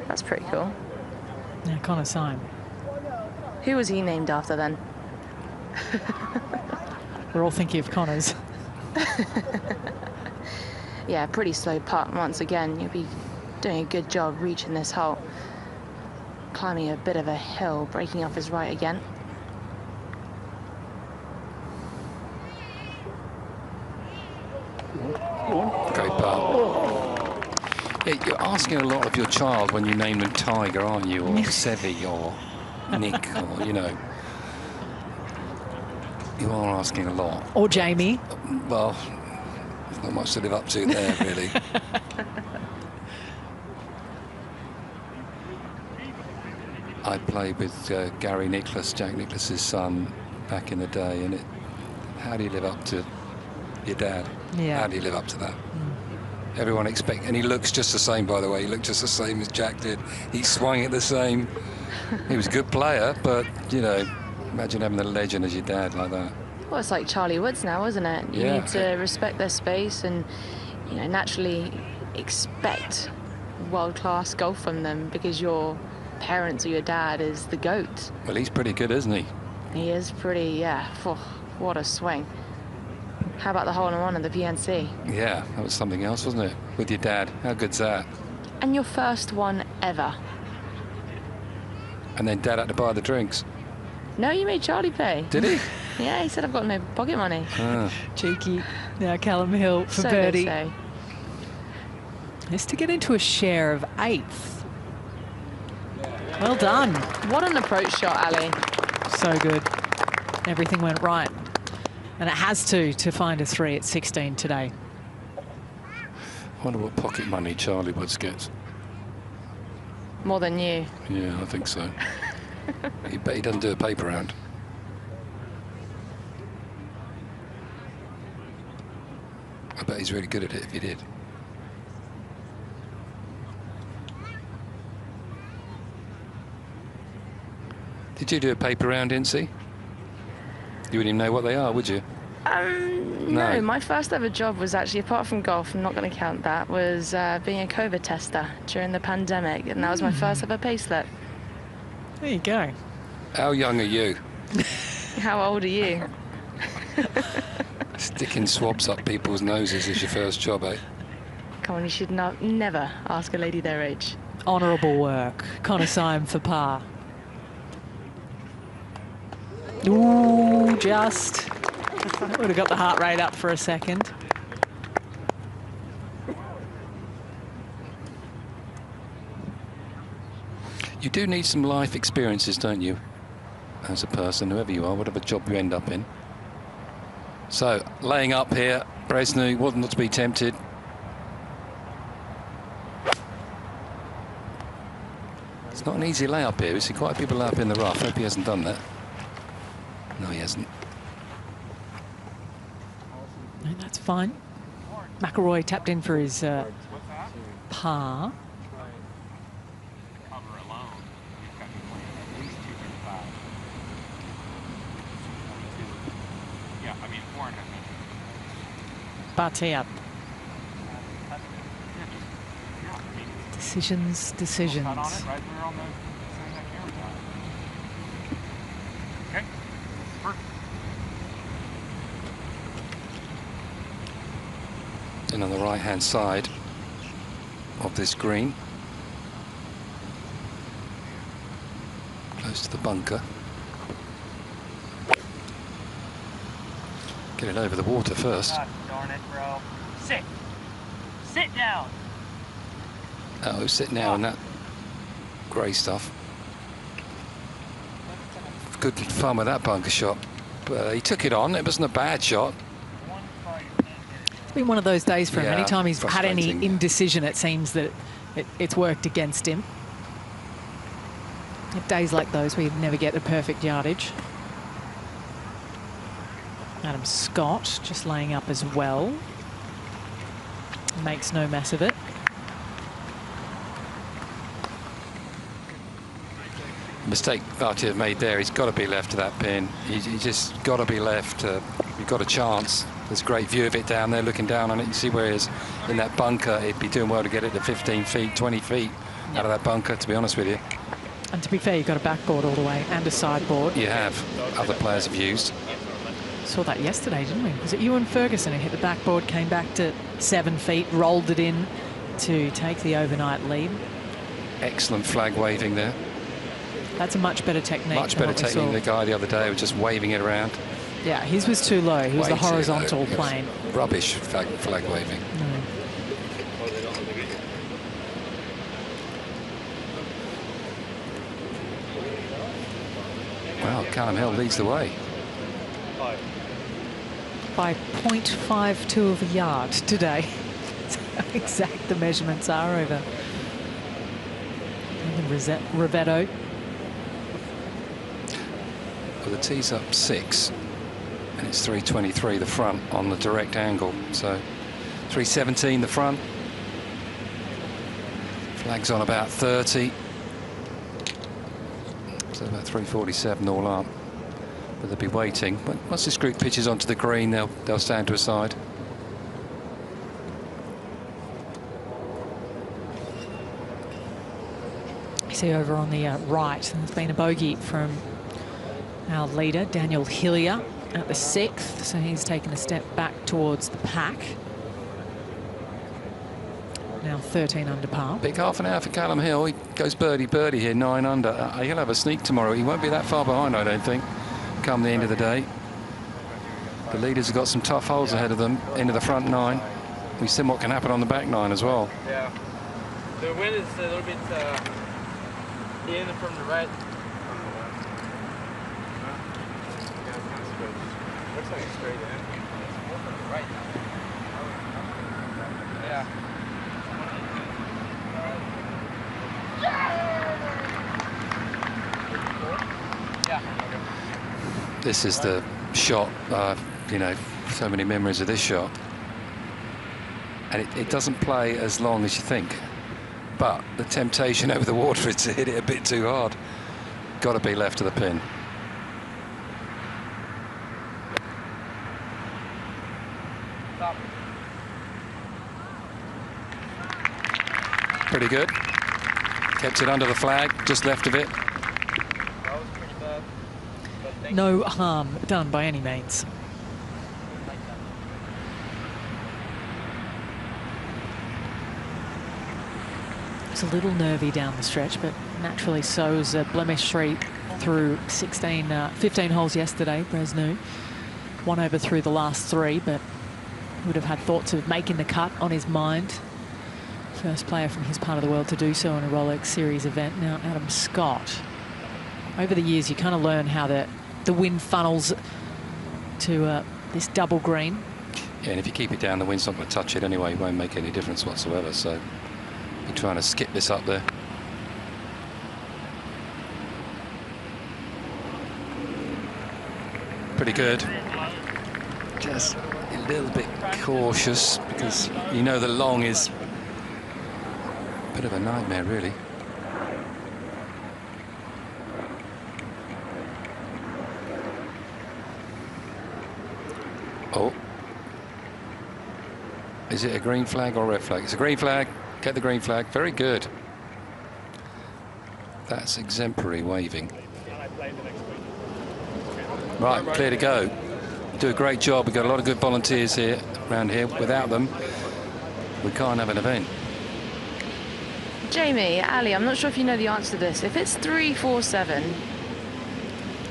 That's pretty cool. Yeah, Connor Syme. Who was he named after then? We're all thinking of Connors. Yeah, pretty slow putt once again. You'll be doing a good job reaching this hole. Climbing a bit of a hill, breaking off his right again. Great putt. Yeah, you're asking a lot of your child when you name them Tiger, aren't you? Or Sevi, or Nick, or, you know. You are asking a lot. Or Jamie. Well, there's not much to live up to there, really. I played with Gary Nicklaus, Jack Nicklaus's son, back in the day, and how do you live up to your dad? Yeah. How do you live up to that? Everyone expects, and he looks just the same, by the way. He looked just the same as Jack did. He swung it the same. He was a good player, but, you know, imagine having a legend as your dad like that. Well, it's like Charlie Woods now, isn't it? You need to respect their space and, you know, naturally expect world-class golf from them because your parents or your dad is the GOAT. Well, he's pretty good, isn't he? He is pretty, yeah. Oh, what a swing. How about the hole-in-one at the PNC? Yeah, that was something else, wasn't it? With your dad. How good's that? And your first one ever. And then Dad had to buy the drinks. No, you made Charlie pay. Did he? Yeah, he said, I've got no pocket money. Cheeky. Now Calum Hill for So birdie. they say. Is to get into a share of 8th. Well done. What an approach shot, Ali. So good. Everything went right. And it has to find a 3 at 16 today. I wonder what pocket money Charlie Woods gets. More than you. Yeah, I think so. I bet he doesn't do a paper round. I bet he's really good at it if he did. Did you do a paper round, Incy? You wouldn't even know what they are, would you? No, my first ever job was actually, apart from golf, I'm not going to count that, was being a COVID tester during the pandemic, and that was my first ever pay slip. There you go. How young are you? How old are you? Sticking swabs up people's noses is your first job, eh? Come on, you should never ask a lady their age. Honourable work. Connor Syme for par. Ooh, just. Would have got the heart rate up for a second. You do need some life experiences, don't you? As a person, whoever you are, whatever job you end up in. So, laying up here, Bresnu wasn't not to be tempted. It's not an easy layup here. We see quite a few people lay up in the rough. Hope he hasn't done that. No, he hasn't. No, that's fine. McIlroy tapped in for his par. Batia. Decisions. And on the right-hand side of this green, close to the bunker. Get it over the water first. God darn it, bro. Sit. Sit down. Oh, sit now in that grey stuff. Good fun with that bunker shot. But he took it on. It wasn't a bad shot. It's been one of those days for him. Yeah, Anytime he's had any indecision, it seems that it's worked against him. Days like those where you never get the perfect yardage. Adam Scott just laying up as well. Makes no mess of it. Mistake Batia made there. He's got to be left to that pin. He just got to be left. You've got a chance. There's a great view of it down there, looking down on it. You see where he is in that bunker. He'd be doing well to get it to 15 feet, 20 feet out of that bunker, to be honest with you. And to be fair, you've got a backboard all the way and a sideboard. You have. Other players have used. Saw that yesterday, didn't we? Was it you and Ferguson who hit the backboard, came back to 7 feet, rolled it in to take the overnight lead? Excellent flag waving there. That's a much better technique. Much better technique than the guy the other day was just waving it around. Yeah, his was too low. He was the horizontal plane. Rubbish flag waving. Wow, Calum Hill leads the way. By 0.52 of a yard today. That's how exact the measurements are over. Rivetto. Well, the tee's up 6, and it's 323 the front on the direct angle. So 317 the front. Flag's on about 30. So about 347 all up. But they'll be waiting. Once this group pitches onto the green, they'll stand to a side. You see over on the right, there's been a bogey from our leader, Daniel Hillier, at the 6th. So he's taken a step back towards the pack. Now 13 under par. Big half an hour for Calum Hill. He goes birdie here, 9 under. He'll have a sneak tomorrow. He won't be that far behind, I don't think, come the end of the day. The leaders have got some tough holes ahead of them into the front 9. We've seen what can happen on the back 9 as well. Yeah. The wind is a little bit in from the right. Looks like it's straight in. It's more from the right now. Yeah. This is the shot, you know, so many memories of this shot. And it doesn't play as long as you think. But the temptation over the water is to hit it a bit too hard. Got to be left to the pin. Pretty good. Kept it under the flag, just left of it. No harm done by any means. It's a little nervy down the stretch, but naturally so is blemish-free through 15 holes yesterday. Bresnu won over through the last 3, but would have had thoughts of making the cut on his mind. First player from his part of the world to do so in a Rolex Series event. Now Adam Scott. Over the years, you kind of learn how the wind funnels to this double green. Yeah, and if you keep it down, the wind's not going to touch it anyway. It won't make any difference whatsoever. So you're trying to skip this up there. Pretty good. Just a little bit cautious because you know the long is a bit of a nightmare, really. Oh. Is it a green flag or a red flag? It's a green flag. Get the green flag. Very good. That's exemplary waving. Right, clear to go. Do a great job. We've got a lot of good volunteers here around here. Without them, we can't have an event. Jamie, Ali, I'm not sure if you know the answer to this. If it's 3-4-7,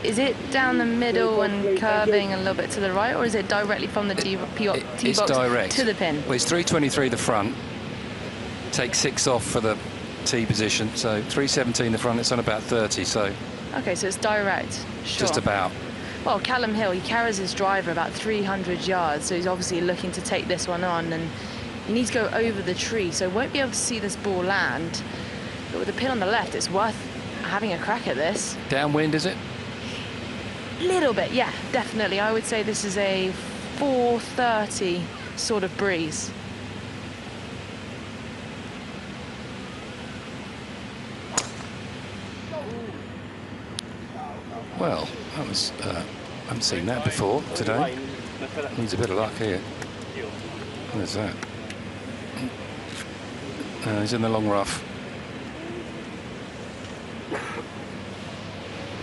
is it down the middle and curving a little bit to the right, or is it directly from the tee box direct to the pin? Well, it's 323 the front. Take 6 off for the tee position, so 317 the front. It's on about 30, so. Okay, so it's direct. Sure. Just about. Well, Calum Hill, he carries his driver about 300 yards, so he's obviously looking to take this one on, and he needs to go over the tree, so won't be able to see this ball land. But with the pin on the left, it's worth having a crack at this. Downwind, is it? Little bit, yeah, definitely. I would say this is a 430 sort of breeze. Well, that was, I haven't seen that before today. Needs a bit of luck here. Where's that? He's in the long rough.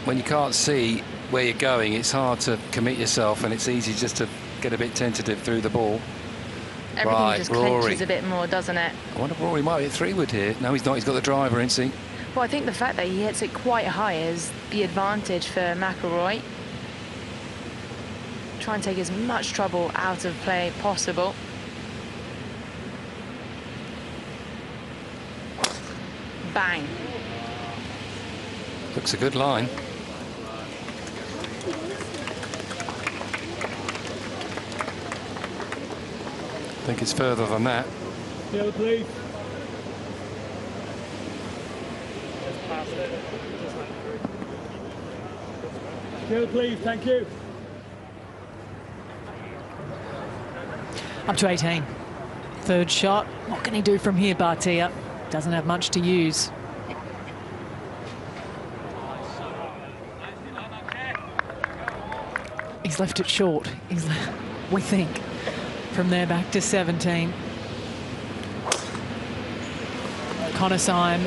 When you can't see where you're going, it's hard to commit yourself, and it's easy just to get a bit tentative through the ball. Everything just clinches a bit more, doesn't it? I wonder if Rory might hit 3-wood here. No, he's not. He's got the driver, isn't he? Well, I think the fact that he hits it quite high is the advantage for McIlroy. Try and take as much trouble out of play possible. Bang. Looks a good line. I think it's further than that. Yeah, please. Yeah, please, thank you. Up to 18. Third shot. What can he do from here, Batia? Doesn't have much to use. He's left it short. We think. From there back to 17. Syme.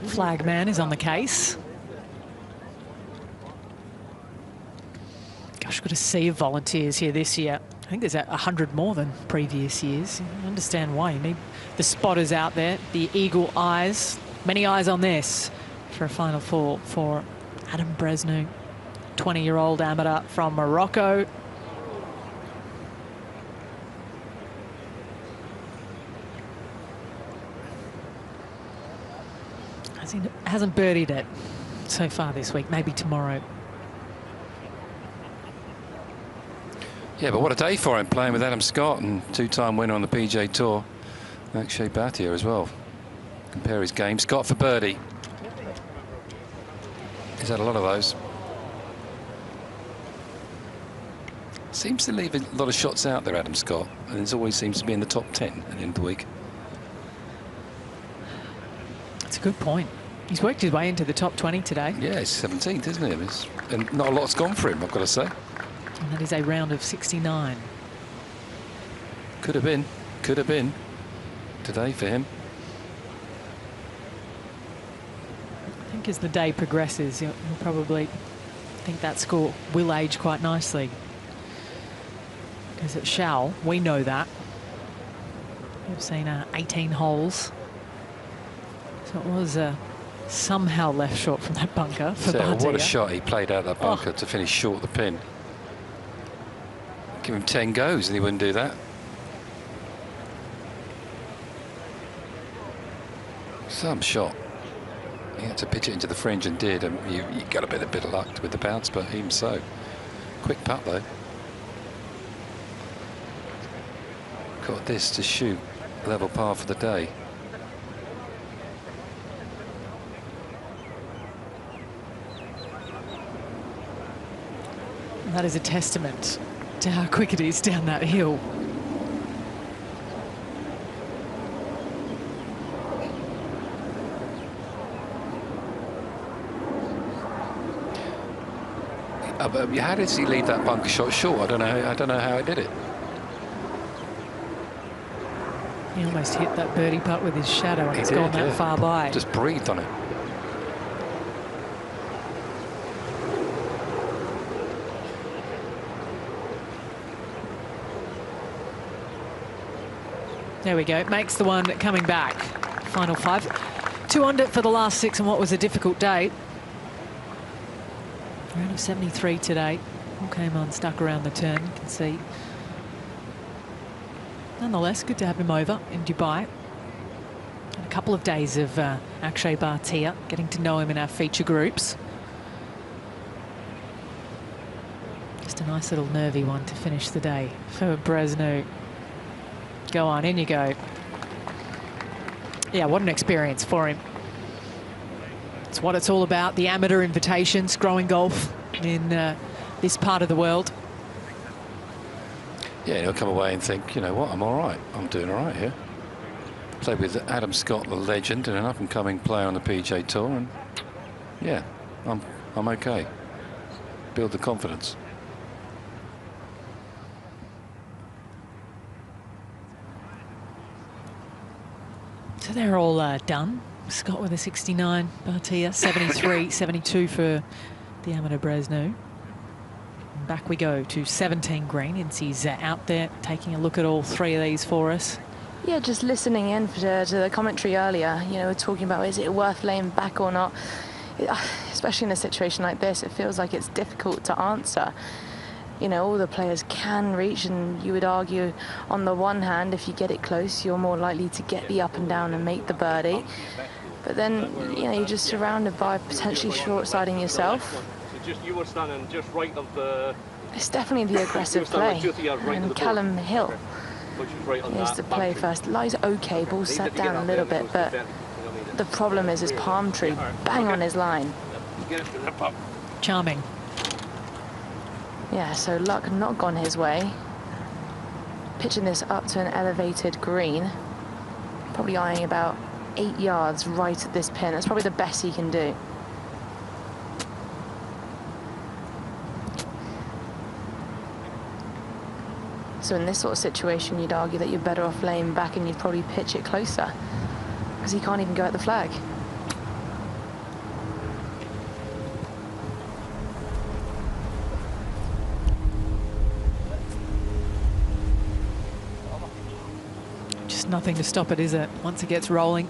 Flagman is on the case. Gosh, got a sea of volunteers here this year. I think there's 100 more than previous years. I understand why. You need the spotters out there, the eagle eyes. Many eyes on this for a final four for Adam Bresnu, 20-year-old amateur from Morocco. Hasn't birdied it so far this week, maybe tomorrow. Yeah, but what a day for him, playing with Adam Scott and 2-time winner on the PGA Tour, Akshay Batia as well. Compare his game. Scott for birdie. He's had a lot of those. Seems to leave a lot of shots out there, Adam Scott, and it always seems to be in the top 10 at the end of the week. That's a good point. He's worked his way into the top 20 today. Yeah, he's 17th, isn't he? And not a lot's gone for him, I've got to say. And that is a round of 69. Could have been today for him. I think as the day progresses, you'll probably think that score will age quite nicely. Because it shall, we know that. We've seen 18 holes. So it was somehow left short from that bunker for Batia. What a shot he played out that bunker to finish short of the pin. Give him 10 goes and he wouldn't do that. Some shot. He had to pitch it into the fringe and did. And you got a bit of luck with the bounce, but even so. Quick putt though. Got this to shoot level par for the day. That is a testament to how quick it is down that hill. How does he leave that bunker shot short? I don't know how he did it. He almost hit that birdie putt with his shadow and it's gone that far by. Just breathed on it. There we go. Makes the one coming back. Final 5. 2 under for the last 6 on what was a difficult day. Round of 73 today. All came unstuck around the turn, you can see. Nonetheless, good to have him over in Dubai. And a couple of days of Akshay Bhatia, getting to know him in our feature groups. Just a nice little nervy one to finish the day for Bresnu. Go on, in you go. Yeah, what an experience for him. It's what it's all about, the amateur invitations, growing golf in this part of the world. Yeah, he'll come away and think, you know what, I'm all right. I'm doing all right here. Played with Adam Scott, the legend, and an up-and-coming player on the PGA Tour, and yeah, I'm okay. Build the confidence. So they're all done. Scott with a 69, Batia 73, 72 for the amateur Bresnu. And back we go to 17 green. Incy's out there taking a look at all 3 of these for us. Yeah, just listening in to the commentary earlier, you know, we're talking about is it worth laying back or not. Especially in a situation like this, it feels like it's difficult to answer. You know, all the players can reach, and you would argue on the one hand, if you get it close, you're more likely to get the up and down and make the birdie. But then, you know, you're just surrounded by potentially short-siding yourself. You were standing just right of the... It's definitely the aggressive play. And Calum Hill is to play first. Lie's okay, ball set down a little bit, but the problem is his palm tree bang on his line. Charming. Yeah, so luck not gone his way. Pitching this up to an elevated green. Probably eyeing about 8 yards right at this pin. That's probably the best he can do. So in this sort of situation, you'd argue that you're better off laying back and you'd probably pitch it closer, because he can't even go at the flag. Nothing to stop it, is it? Once it gets rolling,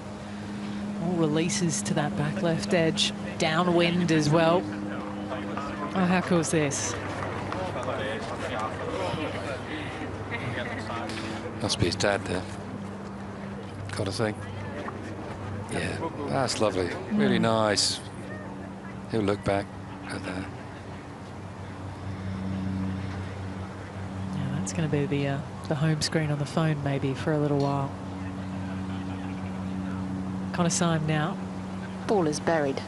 all releases to that back left edge, downwind as well. Oh, how cool is this? Must be his dad there. Got to think. Yeah, that's lovely. Really nice. He'll look back at that. Yeah, that's going to be the home screen on the phone maybe for a little while. Connor Syme now. Ball is buried.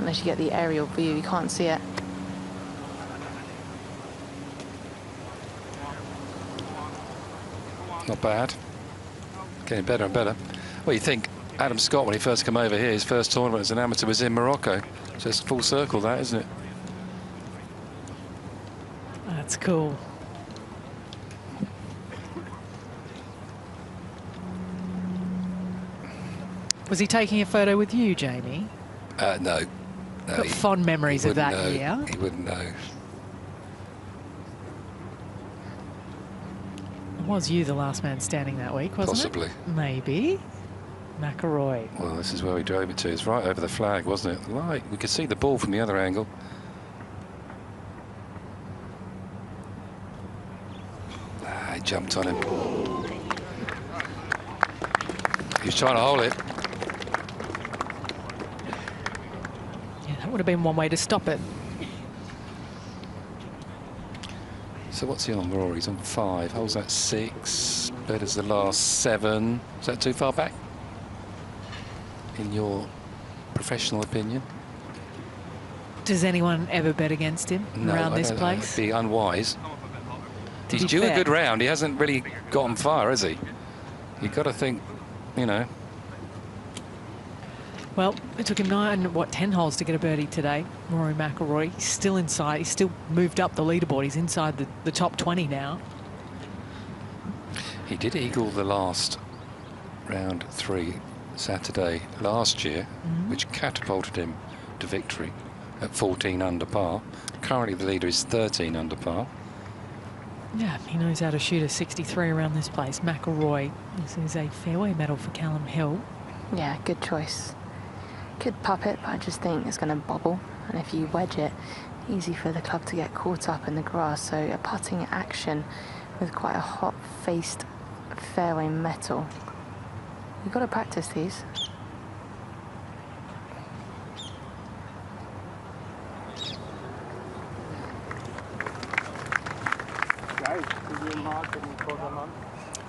Unless you get the aerial view, you can't see it. Not bad. Getting better and better. Well, you think Adam Scott, when he first came over here, his first tournament as an amateur was in Morocco. So it's full circle, that, isn't it? That's cool. Was he taking a photo with you, Jamie? No. Got fond memories of that year. He wouldn't know. It was you the last man standing that week, wasn't Possibly. it? Maybe. McIlroy. Well, this is where we drove it to. It's right over the flag, wasn't it? Right. We could see the ball from the other angle. He jumped on him. He was trying to hold it. Yeah, that would have been one way to stop it. So what's he on, Rory? He's on 5. Holds that 6. Betters the last 7. Is that too far back? In your professional opinion? Does anyone ever bet against him around this place? It'd be unwise. To He's be due fair. a good round. He hasn't really gotten far, has he? You've got to think, you know. Well, it took him 10 holes to get a birdie today. Rory McIlroy, he's still inside. He's still moved up the leaderboard. He's inside the top 20 now. He did eagle the last round 3 Saturday last year, which catapulted him to victory at 14 under par. Currently the leader is 13 under par. Yeah, he knows how to shoot a 63 around this place. McIlroy, this is a fairway medal for Calum Hill. Yeah, good choice. Could pop it, but I just think it's going to bobble. And if you wedge it, easy for the club to get caught up in the grass. So a putting action with quite a hot-faced fairway metal. You've got to practice these.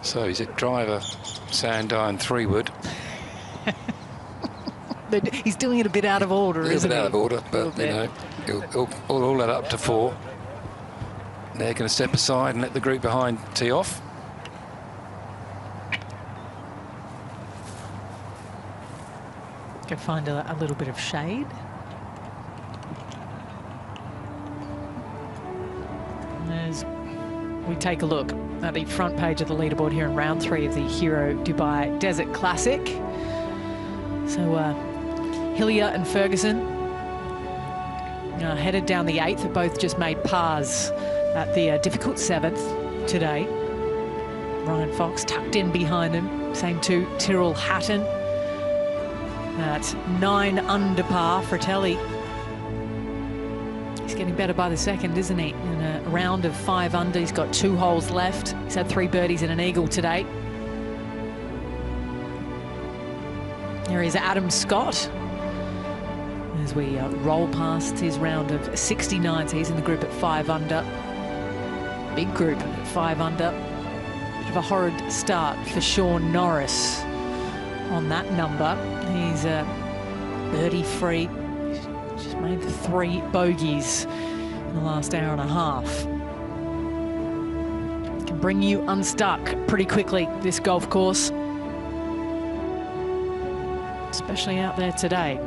So he's at driver, Sandown, 3-wood. He's doing it a bit out of order, isn't he? A little bit out of order, but, you know, he'll all that up to 4. They're going to step aside and let the group behind tee off. Go find a little bit of shade. As we take a look at the front page of the leaderboard here in round 3 of the Hero Dubai Desert Classic. So Hillier and Ferguson headed down the 8th. Both just made pars at the difficult 7th today. Ryan Fox tucked in behind him. Same to Tyrrell Hatton. At 9 under par. Fratelli, he's getting better by the second, isn't he? In a round of 5 under, he's got 2 holes left. He's had 3 birdies and an eagle today. There is Adam Scott as we roll past his round of 69. So he's in the group at 5 under. Big group at 5 under. Bit of a horrid start for Sean Norris on that number. He's birdie-free. Just made 3 bogeys in the last hour and a half. Can bring you unstuck pretty quickly, this golf course. Especially out there today.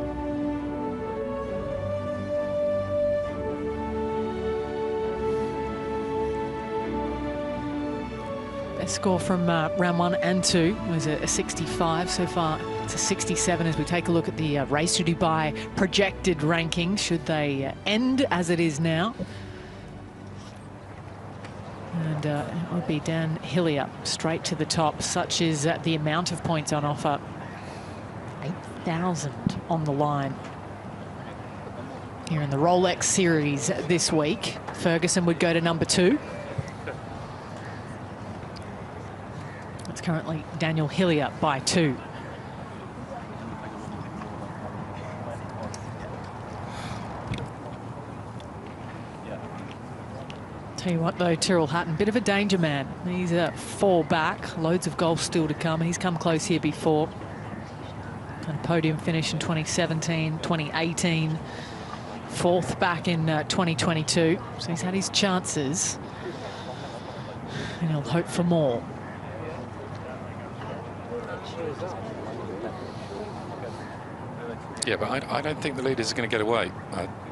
Best score from round 1 and 2 was a 65. So far it's a 67 as we take a look at the Race to Dubai projected rankings, should they end as it is now. And it would be Dan Hillier straight to the top. Such is the amount of points on offer. 8,000 on the line here in the Rolex Series this week. Ferguson would go to number 2. It's currently Daniel Hillier by 2. Tell you what though, Tyrrell Hatton, bit of a danger man. He's 4 back, loads of golf still to come. He's come close here before. Kind of podium finish in 2017, 2018, 4th back in 2022. So he's had his chances and he'll hope for more. Yeah, but I don't think the leaders are going to get away.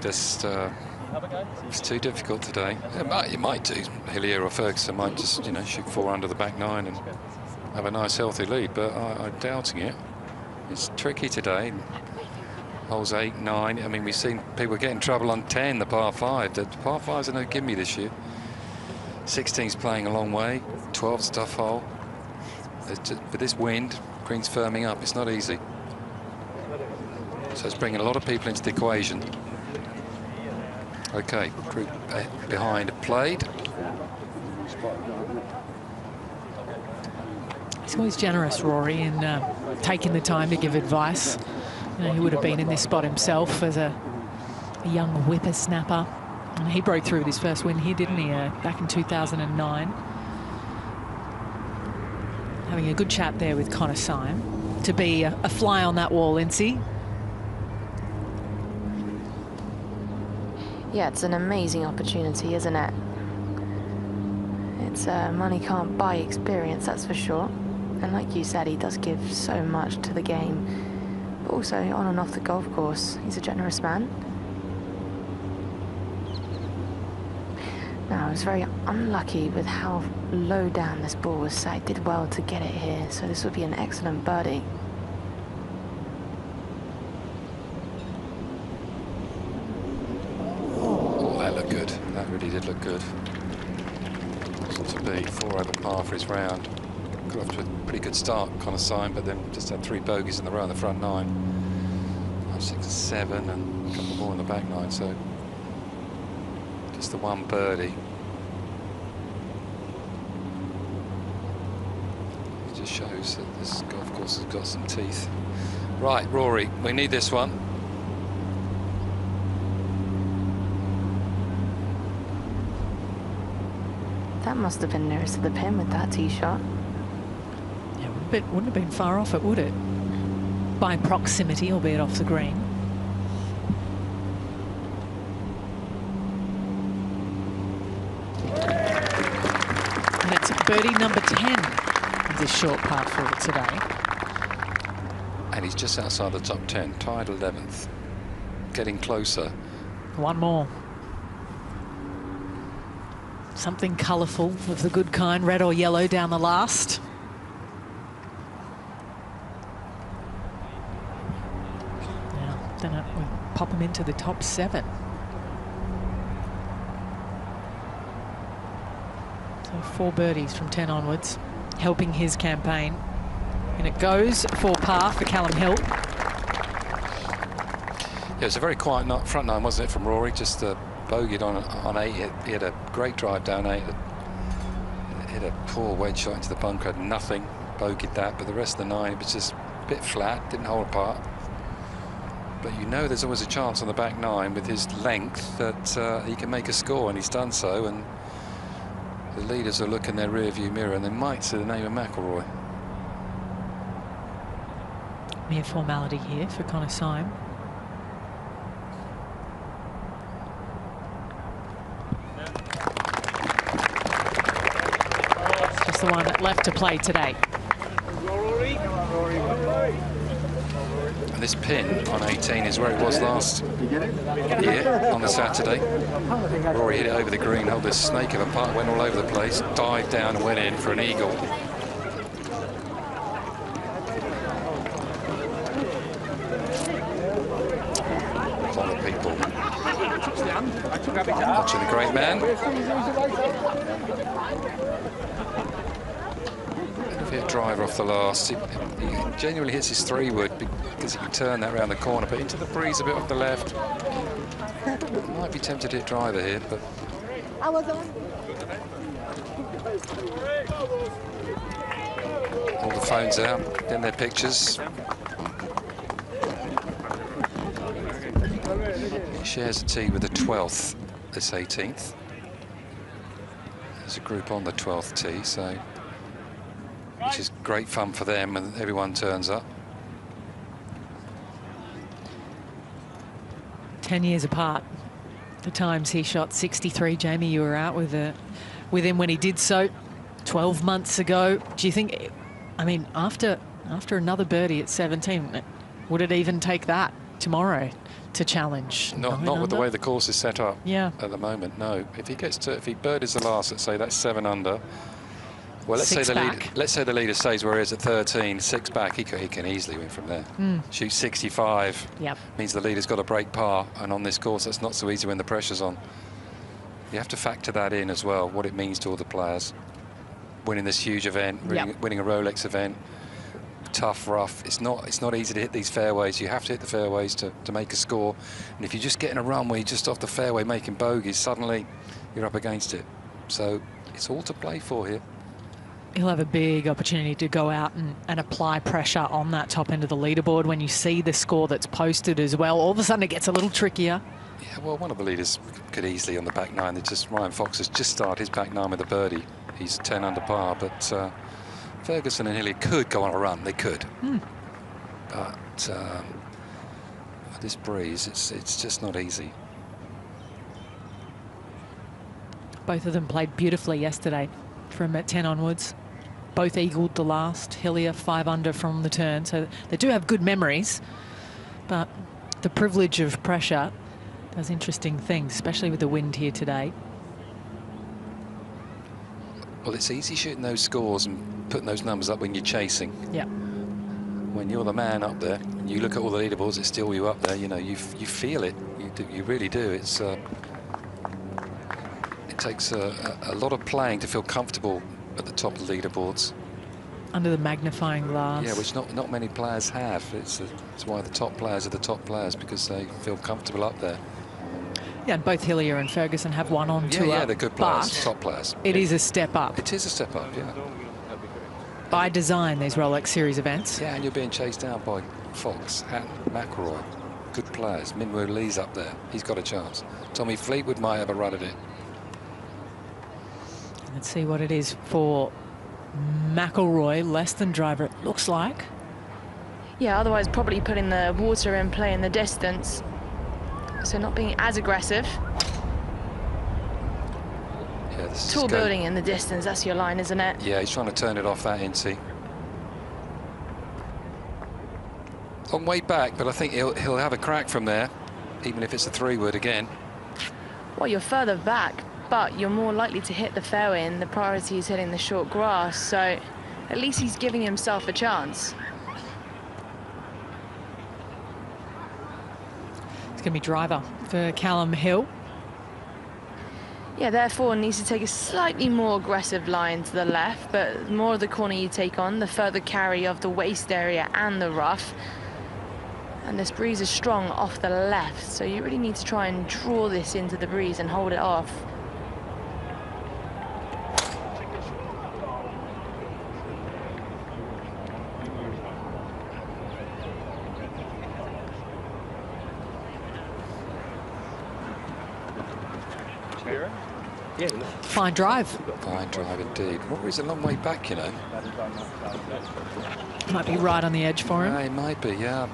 It's too difficult today. You might do. Hillier or Ferguson might just, you know, shoot 4 under the back 9 and have a nice healthy lead, but I'm doubting it. It's tricky today. Holes 8, 9. I mean, we've seen people get in trouble on 10, the par 5. The par 5s are no gimme this year. 16's playing a long way. 12's a tough hole. With this wind, green's firming up. It's not easy. So it's bringing a lot of people into the equation. Okay, group behind played. He's always generous, Rory, in taking the time to give advice. You know, he would have been in this spot himself as a young whippersnapper. And he broke through with his first win here, didn't he, back in 2009. Having a good chat there with Connor Syme. To be a fly on that wall, Lindsay. Yeah, it's an amazing opportunity, isn't it? It's money can't buy experience, that's for sure. And like you said, he does give so much to the game. But also, on and off the golf course, he's a generous man. Now, I was very unlucky with how low down this ball was, so I did well to get it here. So this would be an excellent birdie. That really did look good. Wasn't to be 4 over par for his round. Got off to a pretty good start, Connor Syme, but then just had 3 bogeys in the row in the front 9. 5, 6, 7, and a couple more in the back 9. So just the 1 birdie. It just shows that this golf course has got some teeth. Right, Rory, we need this one. That must have been nearest to the pin with that tee shot. Yeah, wouldn't have been far off it, would it? By proximity, albeit off the green. And it's birdie number 10 of this short par 4 today. And he's just outside the top 10, tied 11th. Getting closer. One more. Something colourful of the good kind, red or yellow down the last. Now, then we'll pop him into the top 7. So 4 birdies from 10 onwards, helping his campaign. And it goes for par for Calum Hill. Yeah, it was a very quiet front 9, wasn't it, from Rory? Just bogeyed on 8. He had a great drive down 8. Hit a poor wedge shot into the bunker, had nothing. Bogeyed that, but the rest of the 9, it was just a bit flat, didn't hold apart. But you know there's always a chance on the back 9 with his length that he can make a score, and he's done so. And the leaders are looking their rear view mirror, and they might see the name of McIlroy. Mere formality here for Connor Syme. Just the one left to play today. And this pin on 18 is where it was last year on the Saturday. Rory hit it over the green, held this snake of a putt, went all over the place, dived down and went in for an eagle. A lot of people watching the great man. Bit driver off the last. He genuinely hits his 3-wood because he can turn that round the corner, but into the breeze a bit off the left. Might be tempted to hit driver here, but all the phones out, getting their pictures. He shares a tee with the 12th this 18th. There's a group on the 12th tee, so which is great fun for them, and everyone turns up. 10 years apart. The times he shot 63. Jamie, you were out with him when he did so 12 months ago. Do you think, I mean, after After another birdie at 17, would it even take that tomorrow to challenge? Not with the way the course is set up. Yeah. At the moment, no. If he birdies the last, let's say that's 7 under. Well, let's say the leader stays where he is at 13, 6 back. He can easily win from there. Shoot 65. Yep. Means the leader's got to break par, and on this course, that's not so easy when the pressure's on. You have to factor that in as well. What it means to all the players. Winning this huge event, winning a Rolex event. Tough, rough. It's not easy to hit these fairways. You have to hit the fairways to make a score. And if you just get in a run where you're just off the fairway making bogeys, suddenly you're up against it. So it's all to play for here. He'll have a big opportunity to go out and apply pressure on that top end of the leaderboard. When you see the score that's posted as well, all of a sudden it gets a little trickier. Yeah, well, one of the leaders could easily on the back nine. Ryan Fox has just started his back nine with a birdie. He's 10 under par, but Ferguson and Hilly could go on a run. They could. But this breeze, it's just not easy. Both of them played beautifully yesterday from 10 onwards. Both eagled the last. Hillier 5 under from the turn, so they do have good memories, but the privilege of pressure does interesting things, especially with the wind here today. Well, it's easy shooting those scores and putting those numbers up when you're chasing. Yeah. When you're the man up there, and you look at all the leaderboards, it's still you up there. You know, you feel it. You really do. It takes a lot of playing to feel comfortable at the top of the leaderboards. Under the magnifying glass. Yeah, which not many players have. It's why the top players are the top players, because they feel comfortable up there. Yeah, and both Hillier and Ferguson have one on tour. Yeah, they're good players, top players. It is a step up. It is a step up, yeah. By design, these Rolex Series events. Yeah, and you're being chased down by Fox, Hatton, McIlroy. Good players. Minwoo Lee's up there. He's got a chance. Tommy Fleetwood might have a run at it. Let's see what it is for McIlroy. Less than driver, it looks like. Yeah, otherwise probably putting the water in play in the distance. So not being as aggressive. Yeah, this Tall building in the distance, that's your line, isn't it? Yeah, he's trying to turn it off that Incy. Long way back, but I think he'll have a crack from there, even if it's a 3-wood again. Well, you're further back, but you're more likely to hit the fairway, and the priority is hitting the short grass, so at least he's giving himself a chance. It's going to be driver for Calum Hill. Yeah, therefore needs to take a slightly more aggressive line to the left, but the more of the corner you take on, the further carry of the waist area and the rough. And this breeze is strong off the left, so you really need to try and draw this into the breeze and hold it off. Fine drive. Fine drive indeed. Rory's a long way back, you know. Might be right on the edge for him. Yeah, it might be, yeah.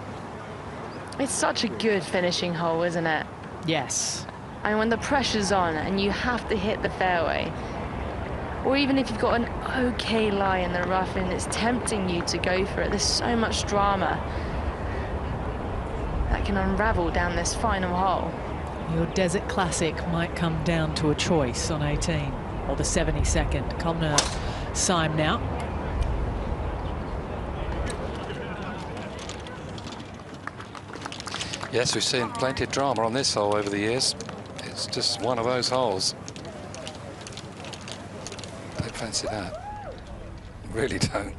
It's such a good finishing hole, isn't it? Yes. And when the pressure's on and you have to hit the fairway, or even if you've got an okay lie in the rough and it's tempting you to go for it, there's so much drama that can unravel down this final hole. Your Desert Classic might come down to a choice on 18, or the 72nd. Coming to Syme now. Yes, we've seen plenty of drama on this hole over the years. It's just one of those holes. Don't fancy that. Really don't.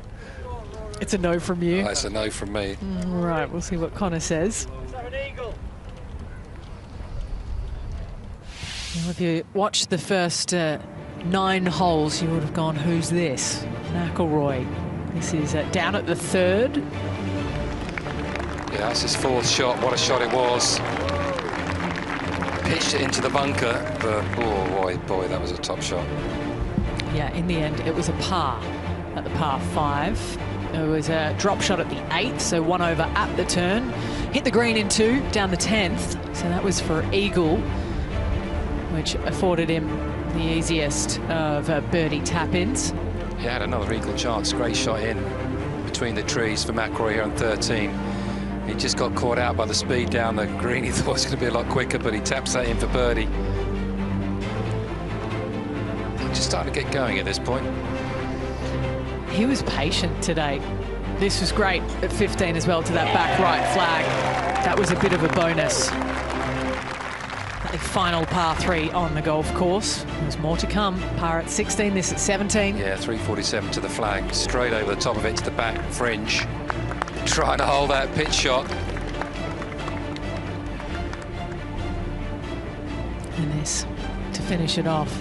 It's a no from you. Oh, it's a no from me. Right, we'll see what Connor says. Well, if you watched the first 9 holes, you would have gone, who's this? McIlroy. This is down at the 3rd. Yeah, that's his 4th shot. What a shot it was. Pitched it into the bunker, but oh boy, that was a top shot. Yeah, in the end, it was a par at the par 5. It was a drop shot at the 8th, so 1 over at the turn. Hit the green in 2, down the 10th. So that was for eagle, which afforded him the easiest of birdie tap-ins. He had another eagle chance. Great shot in between the trees for McIlroy here on 13. He just got caught out by the speed down the green. He thought it was going to be a lot quicker, but he taps that in for birdie. Just starting to get going at this point. He was patient today. This was great at 15 as well to that back right flag. That was a bit of a bonus. The final par 3 on the golf course. There's more to come. Par at 16, this at 17. Yeah, 347 to the flag. Straight over the top of it to the back fringe. Trying to hold that pitch shot. And this to finish it off.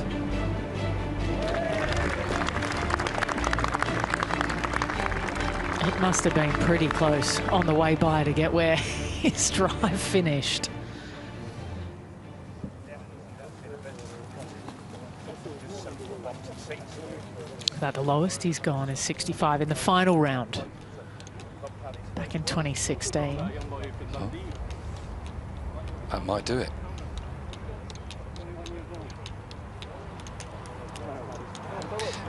It must have been pretty close on the way by to get where his drive finished. About the lowest he's gone is 65 in the final round. Back in 2016. Oh. That might do it.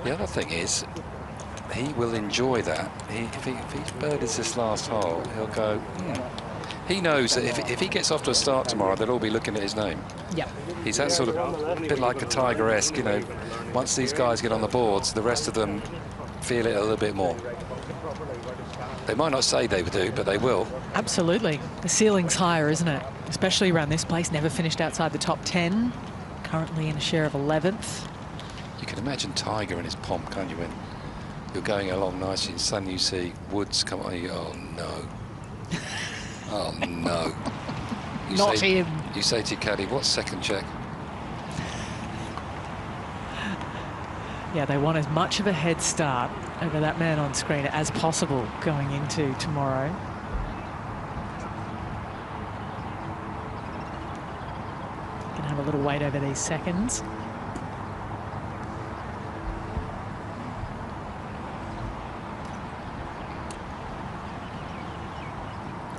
The other thing is, he will enjoy that. If he's birdies this last hole, he'll go, He knows that if he gets off to a start tomorrow, they'll all be looking at his name. Yeah. He's that sort of bit like a Tiger-esque, you know. Once these guys get on the boards, the rest of them feel it a little bit more. They might not say they do, but they will. Absolutely. The ceiling's higher, isn't it? Especially around this place. Never finished outside the top 10. Currently in a share of 11th. You can imagine Tiger in his pomp, can't you? When you're going along nicely and suddenly you see Woods come on, you go, oh no. Oh no. Not him. You say to your caddy, what's second check? Yeah, they want as much of a head start over that man on screen as possible going into tomorrow. Gonna have a little wait over these seconds.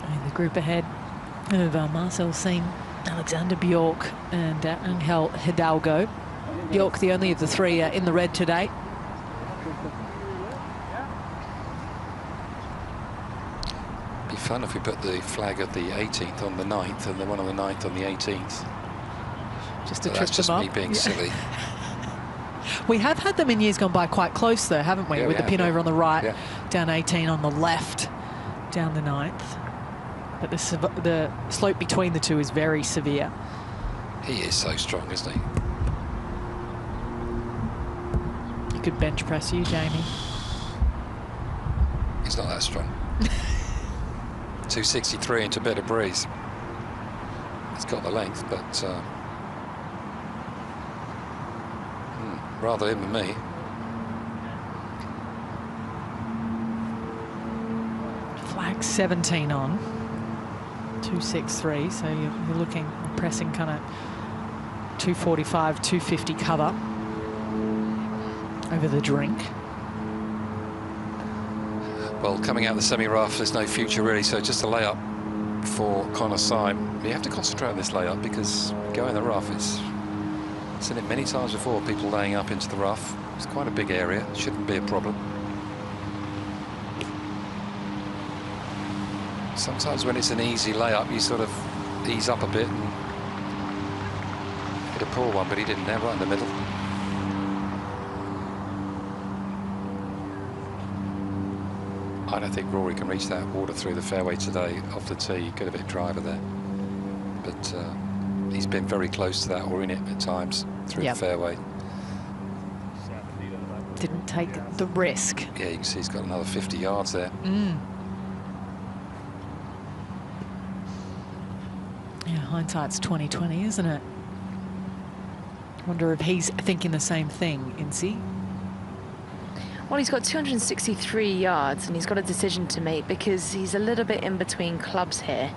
And the group ahead of Marcel Syme, Alexander Bjork and Angel Hidalgo. Bjork, the only of the three in the red today. Be fun if we put the flag of the 18th on the 9th and the one on the 9th on the 18th. Just to So trip that's just them me up. being silly. We have had them in years gone by quite close though, haven't we? Yeah, With we the pin have, over on the right, yeah. down 18 on the left, down the 9th. But the slope between the two is very severe. He is so strong, isn't he? He could bench press you, Jamie. He's not that strong. 263 into a bit of breeze. He's got the length, but rather him than me. Flag 17 on. 263, so you're looking, pressing kind of 245, 250 cover over the drink. Well, coming out the semi-rough, there's no future really, so just a layup for Connor Syme. You have to concentrate on this layup because going the rough, I've seen it many times before, people laying up into the rough. It's quite a big area, shouldn't be a problem. Sometimes when it's an easy layup, you sort of ease up a bit and hit a poor one, but he didn't there, right in the middle. I don't think Rory can reach that water through the fairway today off the tee. Could have hit driver there, but he's been very close to that or in it at times through the fairway. Didn't take the risk. Yeah, you can see he's got another 50 yards there. Yeah, hindsight's 20/20, isn't it? Wonder if he's thinking the same thing, Incy. Well, he's got 263 yards and he's got a decision to make because he's a little bit in between clubs here.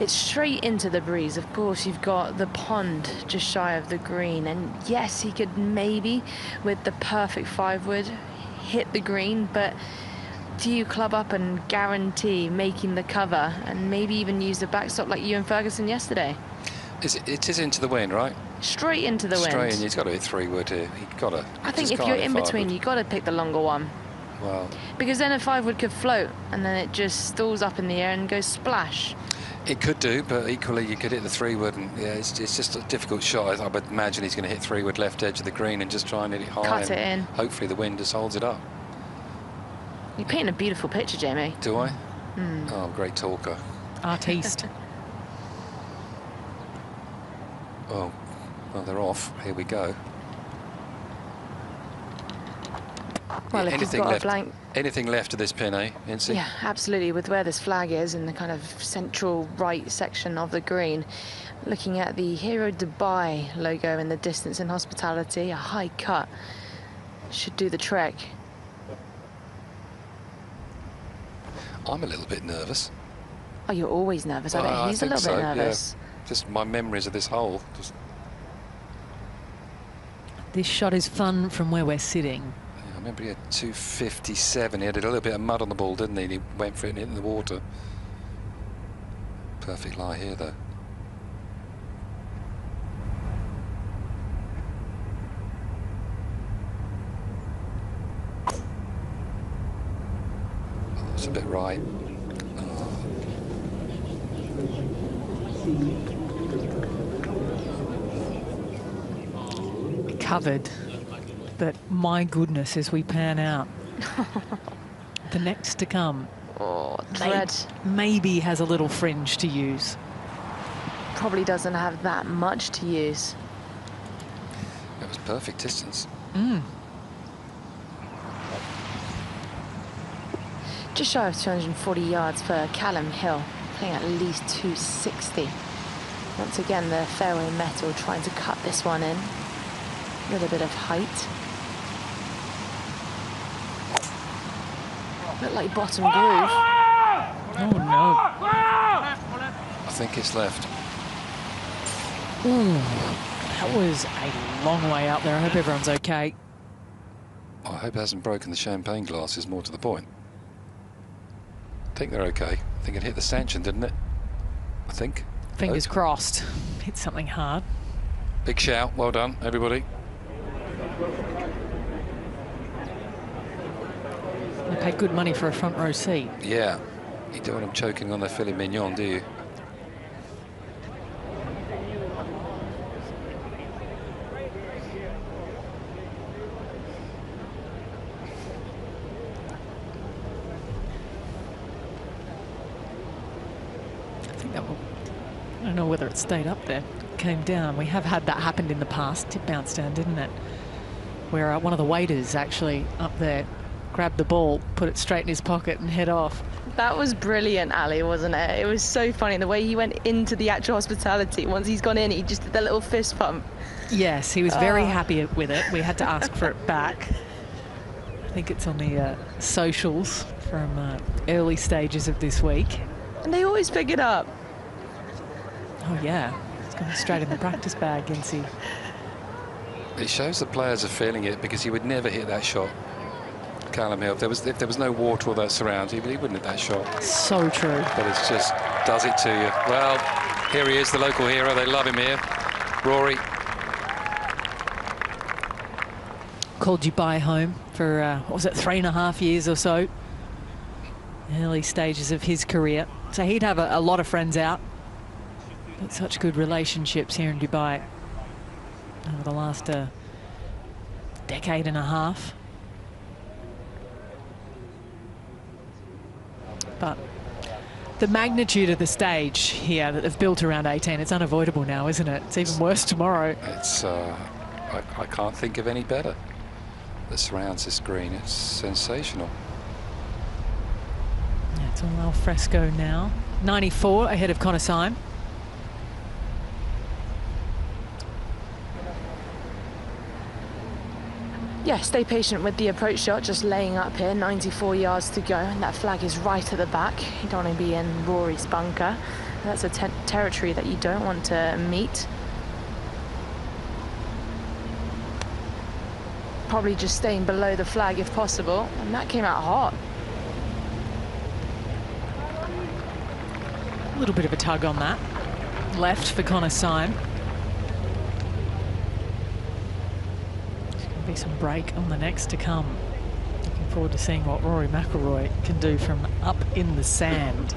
It's straight into the breeze. Of course, you've got the pond just shy of the green. And yes, he could maybe, with the perfect 5-wood, hit the green. But do you club up and guarantee making the cover and maybe even use the backstop like you and Ferguson yesterday? It is into the wind, right? Straight into the wind. Straight in. He's got to hit 3-wood here. He's got to. I think if you're in between, you've got to pick the longer one. Well, because then a 5-wood could float and then it just stalls up in the air and goes splash. it could do, but equally you could hit the 3-wood, and yeah, it's just a difficult shot. I would imagine he's going to hit 3-wood left edge of the green and just try and hit it high. Cut it in. Hopefully the wind just holds it up. You're painting a beautiful picture, Jamie. Do I? Oh, great talker. Artiste. Oh, well, they're off. Here we go. Well, if you've got a blank... Anything left of this pin, eh, Incy? Yeah, absolutely. With where this flag is in the kind of central right section of the green, looking at the Hero Dubai logo in the distance in hospitality, a high cut should do the trick. I'm a little bit nervous. Oh, you're always nervous. I bet he's a little bit nervous. Yeah. Just my memories of this hole. This shot is fun from where we're sitting. I remember he had 257. He had a little bit of mud on the ball, didn't he? And he went for it and hit in the water. Perfect lie here, though. Oh, that's a bit right. Covered. But my goodness, as we pan out, the next to come, thread. Maybe has a little fringe to use. Probably doesn't have that much to use. It was perfect distance. Just shy of 240 yards for Calum Hill, playing at least 260. Once again, the fairway metal trying to cut this one in. A little bit of height. Look like bottom groove. Oh no. I think it's left. Ooh, that was a long way up there. I hope everyone's okay. I hope it hasn't broken the champagne glasses, more to the point. I think they're okay. I think it hit the stanchion, didn't it? I think. Fingers crossed. Hit something hard. Big shout. Well done, everybody. They paid good money for a front row seat. Yeah. You don't want them choking on their filet mignon, do you? I don't know whether it stayed up there, came down. We have had that happen in the past. It bounced down, didn't it? Where one of the waiters actually up there grabbed the ball, put it straight in his pocket and head off. That was brilliant, Ali, wasn't it? It was so funny the way he went into the actual hospitality. Once he's gone in, he just did that little fist pump. Yes, he was very happy with it. We had to ask for it back. I think it's on the socials from early stages of this week. And they always pick it up. Oh yeah, it's going straight in the practice bag, Incy. It shows the players are feeling it, because he would never hit that shot. Calum Hill, if there was no water or that surround, he wouldn't hit that shot. So true. But it just does it to you. Well, here he is, the local hero. They love him here. Rory. Called Dubai home for, what was it, 3.5 years or so. Early stages of his career. So he'd have a lot of friends out. But such good relationships here in Dubai over the last decade and a half. But the magnitude of the stage here that they've built around 18, it's unavoidable now, isn't it? It's even worse tomorrow. It's I can't think of any better that surrounds this green. It's sensational. Yeah, it's all al fresco now. 94 ahead of Connor Syme. Yeah, stay patient with the approach shot, just laying up here, 94 yards to go, and that flag is right at the back. You don't want to be in Rory's bunker. That's a territory that you don't want to meet. Probably just staying below the flag if possible, and that came out hot. A little bit of a tug on that. Left for Connor Syme. Be some break on the next to come. Looking forward to seeing what Rory McIlroy can do from up in the sand.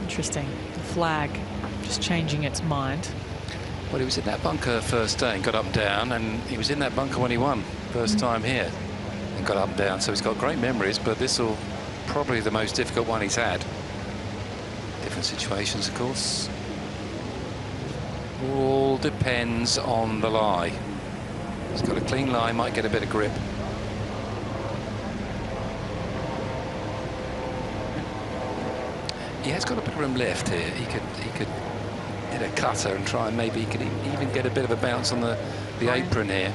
Interesting. The flag just changing its mind. Well, he was in that bunker first day and got up and down, and he was in that bunker when he won first time here and got up and down. So he's got great memories, but this will probably the most difficult one he's had. Different situations, of course. All depends on the lie. He's got a clean lie, might get a bit of grip. He has got a bit of room left here. He could hit a cutter and try, and maybe he could even get a bit of a bounce on the apron here.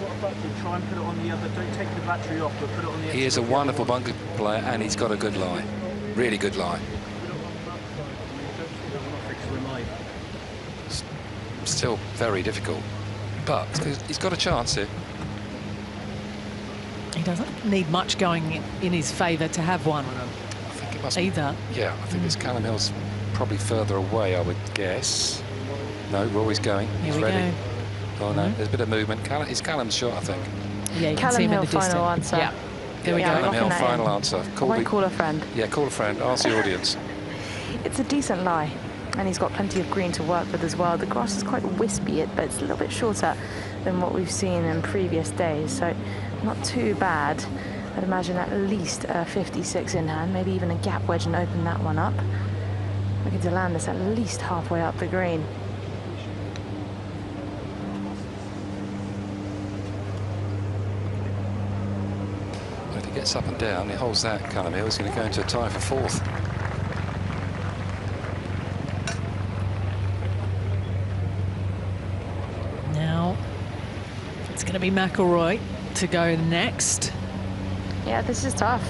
Try and put it on the other. Don't take the battery off, but put it on the. He is a wonderful bunker player, and he's got a good lie, really good lie. Still very difficult, but he's got a chance here. He doesn't need much going in his favour to have one. I think it must either. Yeah, I think this Calum Hill's probably further away, I would guess. No, Rory's going. Here He's we ready. go. Oh no, there's a bit of movement. It's Calum's shot, I think. Yeah, you can Calum see him in Hill, the distance. final answer. Yeah, there we go. Calum Hill, final answer. I might call a friend. Yeah, call a friend. Ask the audience. It's a decent lie, and he's got plenty of green to work with as well. The grass is quite wispy, but it's a little bit shorter than what we've seen in previous days, so not too bad. I'd imagine at least a 56 in hand, maybe even a gap wedge and open that one up. Looking to land this at least halfway up the green. Well, if he gets up and down, he holds that, Calum Hill, he's going to go into a tie for fourth. Now, it's going to be McIlroy to go next. Yeah, this is tough.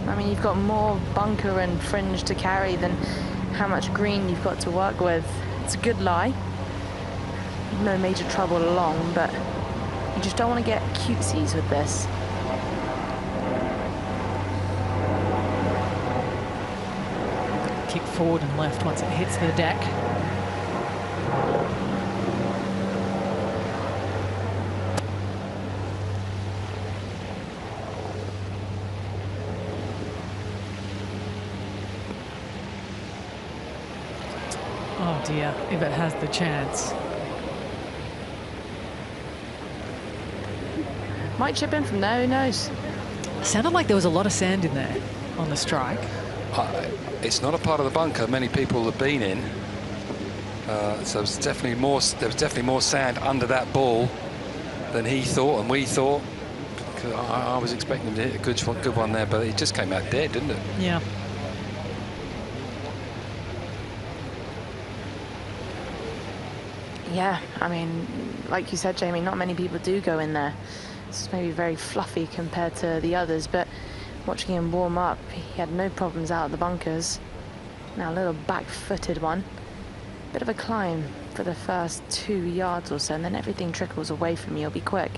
I mean, you've got more bunker and fringe to carry than how much green you've got to work with. It's a good lie. No major trouble along, but you just don't want to get cutesies with this. Kick forward and left once it hits the deck. Oh dear, if it has the chance. Might chip in from there, who knows? Sounded like there was a lot of sand in there on the strike. It's not a part of the bunker many people have been in. So there's definitely more sand under that ball than he thought and we thought. I was expecting him to hit a good one there, but it just came out dead, didn't it? Yeah. Yeah, I mean, like you said, Jamie, not many people do go in there. It's maybe very fluffy compared to the others, but watching him warm up, he had no problems out of the bunkers. Now a little back-footed one. Bit of a climb for the first 2 yards or so, and then everything trickles away from you. It'll be quick.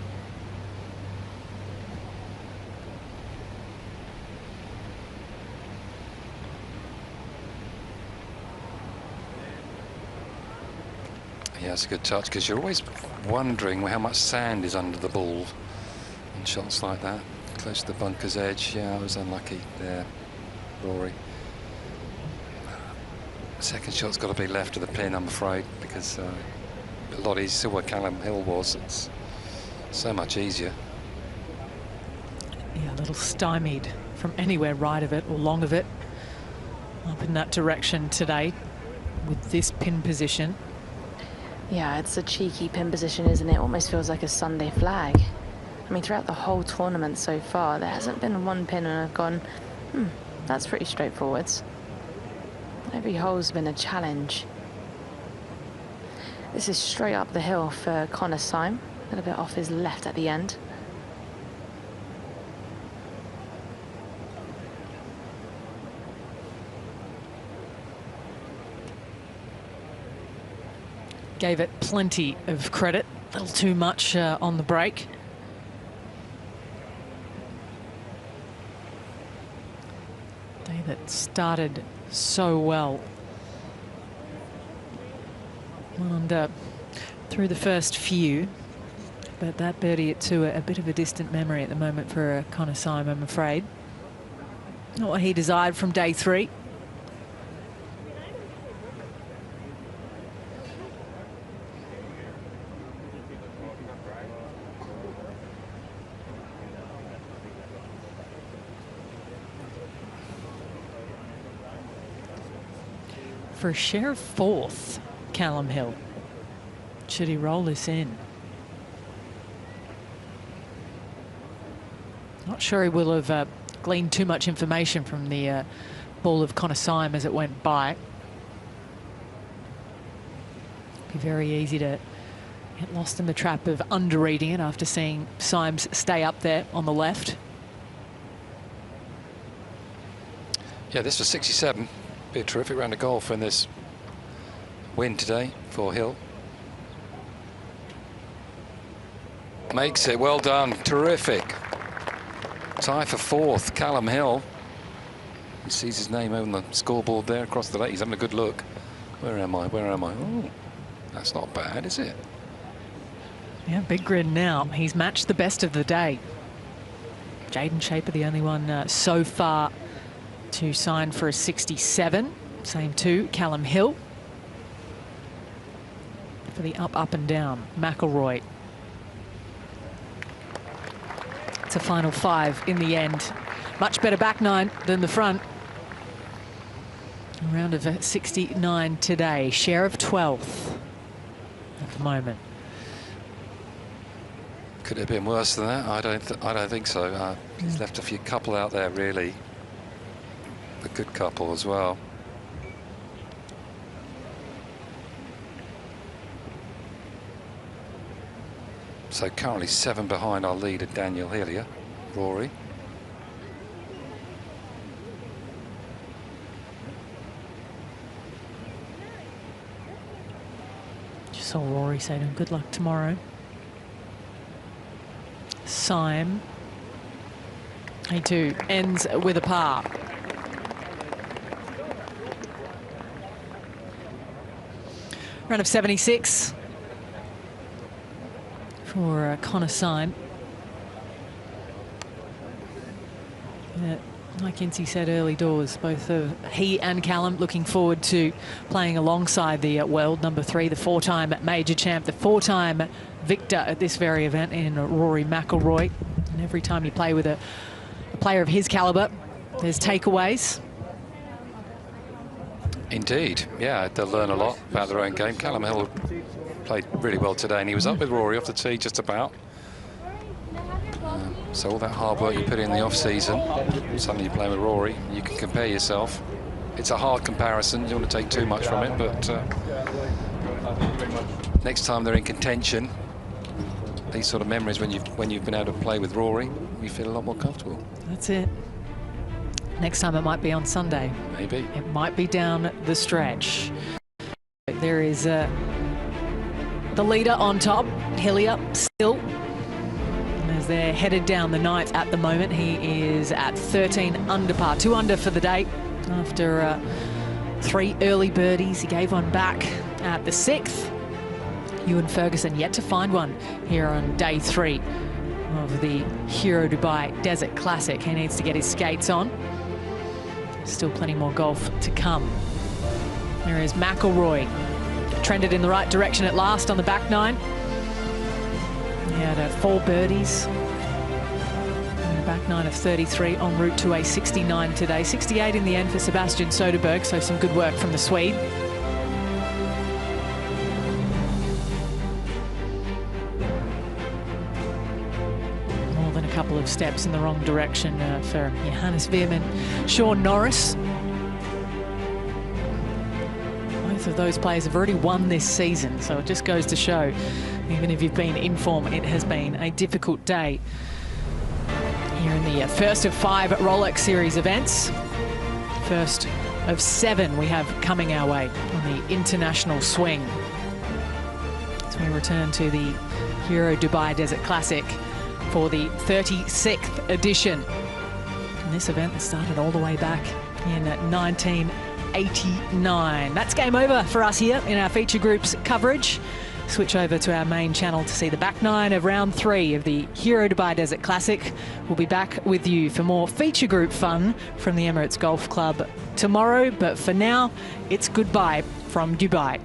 Yeah, it's a good touch, because you're always wondering how much sand is under the ball in shots like that. Close to the bunker's edge. Yeah, I was unlucky there, Rory. Second shot's got to be left of the pin, I'm afraid, because a lot easier where Calum Hill was. It's so much easier. Yeah, a little stymied from anywhere right of it or long of it. Up in that direction today with this pin position. Yeah, it's a cheeky pin position, isn't it? Almost feels like a Sunday flag. I mean, throughout the whole tournament so far, there hasn't been one pin and I've gone, that's pretty straightforward. Every hole's been a challenge. This is straight up the hill for Connor Syme. A little bit off his left at the end. Gave it plenty of credit, a little too much on the break. Day that started so well. And through the first few, But that birdie at 2, a bit of a distant memory at the moment for Connor Syme, I'm afraid. Not what he desired from day 3. For a share of 4th, Calum Hill. Should he roll this in? Not sure he will have gleaned too much information from the ball of Connor Syme as it went by. Be very easy to get lost in the trap of underreading it after seeing Symes stay up there on the left. Yeah, this was 67. Be a terrific round of golf in this win today for Hill. Makes it, well done, terrific. Tie for 4th, Calum Hill. He sees his name on the scoreboard there across the lake. He's having a good look. Where am I? Where am I? Oh, that's not bad, is it? Yeah, big grin now. He's matched the best of the day. Jaden Shaper, the only one so far to sign for a 67. Same to Calum Hill. For the up and down, McIlroy. It's a final 5 in the end. Much better back 9 than the front. A round of 69 today. Share of 12th at the moment. Could it have been worse than that? I don't think so. He's left a few couple out there, really. A good couple as well. So currently 7 behind our leader, Daniel Hillier, Rory. Just saw Rory say to him, good luck tomorrow. Syme, he too ends with a par. Round of 76 for Connor Syme. Like Incy said early doors, both he and Calum looking forward to playing alongside the world number 3, the 4-time major champ, the 4-time victor at this very event in Rory McIlroy. And every time you play with a player of his caliber, there's takeaways. Indeed, yeah, they'll learn a lot about their own game. Calum Hill played really well today, and he was up with Rory off the tee just about. So all that hard work you put in the off-season, suddenly you're playing with Rory, you can compare yourself. It's a hard comparison, you don't want to take too much from it, but next time they're in contention, these sort of memories when you've been able to play with Rory, you feel a lot more comfortable. That's it. Next time it might be on Sunday. Maybe. It might be down the stretch. There is the leader on top, Hillier, still. And as they're headed down the 9th at the moment, he is at 13 under par. 2 under for the day after 3 early birdies. He gave one back at the 6th. Ewan Ferguson yet to find one here on day 3 of the Hero Dubai Desert Classic. He needs to get his skates on. Still plenty more golf to come. There is McIlroy. Trended in the right direction at last on the back 9. He had 4 birdies. And a back 9 of 33 en route to a 69 today. 68 in the end for Sebastian Soderberg, so some good work from the Swede. More than a couple of steps in the wrong direction for Johannes Veerman, Sean Norris. Both of those players have already won this season, so it just goes to show, even if you've been in form, it has been a difficult day here in the first of 5 Rolex Series events. First of 7 we have coming our way on the international swing. So we return to the Hero Dubai Desert Classic for the 36th edition. And this event that started all the way back in 1989. That's game over for us here in our feature groups coverage. switch over to our main channel to see the back nine of round 3 of the Hero Dubai Desert Classic. We'll be back with you for more feature group fun from the Emirates Golf Club tomorrow, but for now, it's goodbye from Dubai.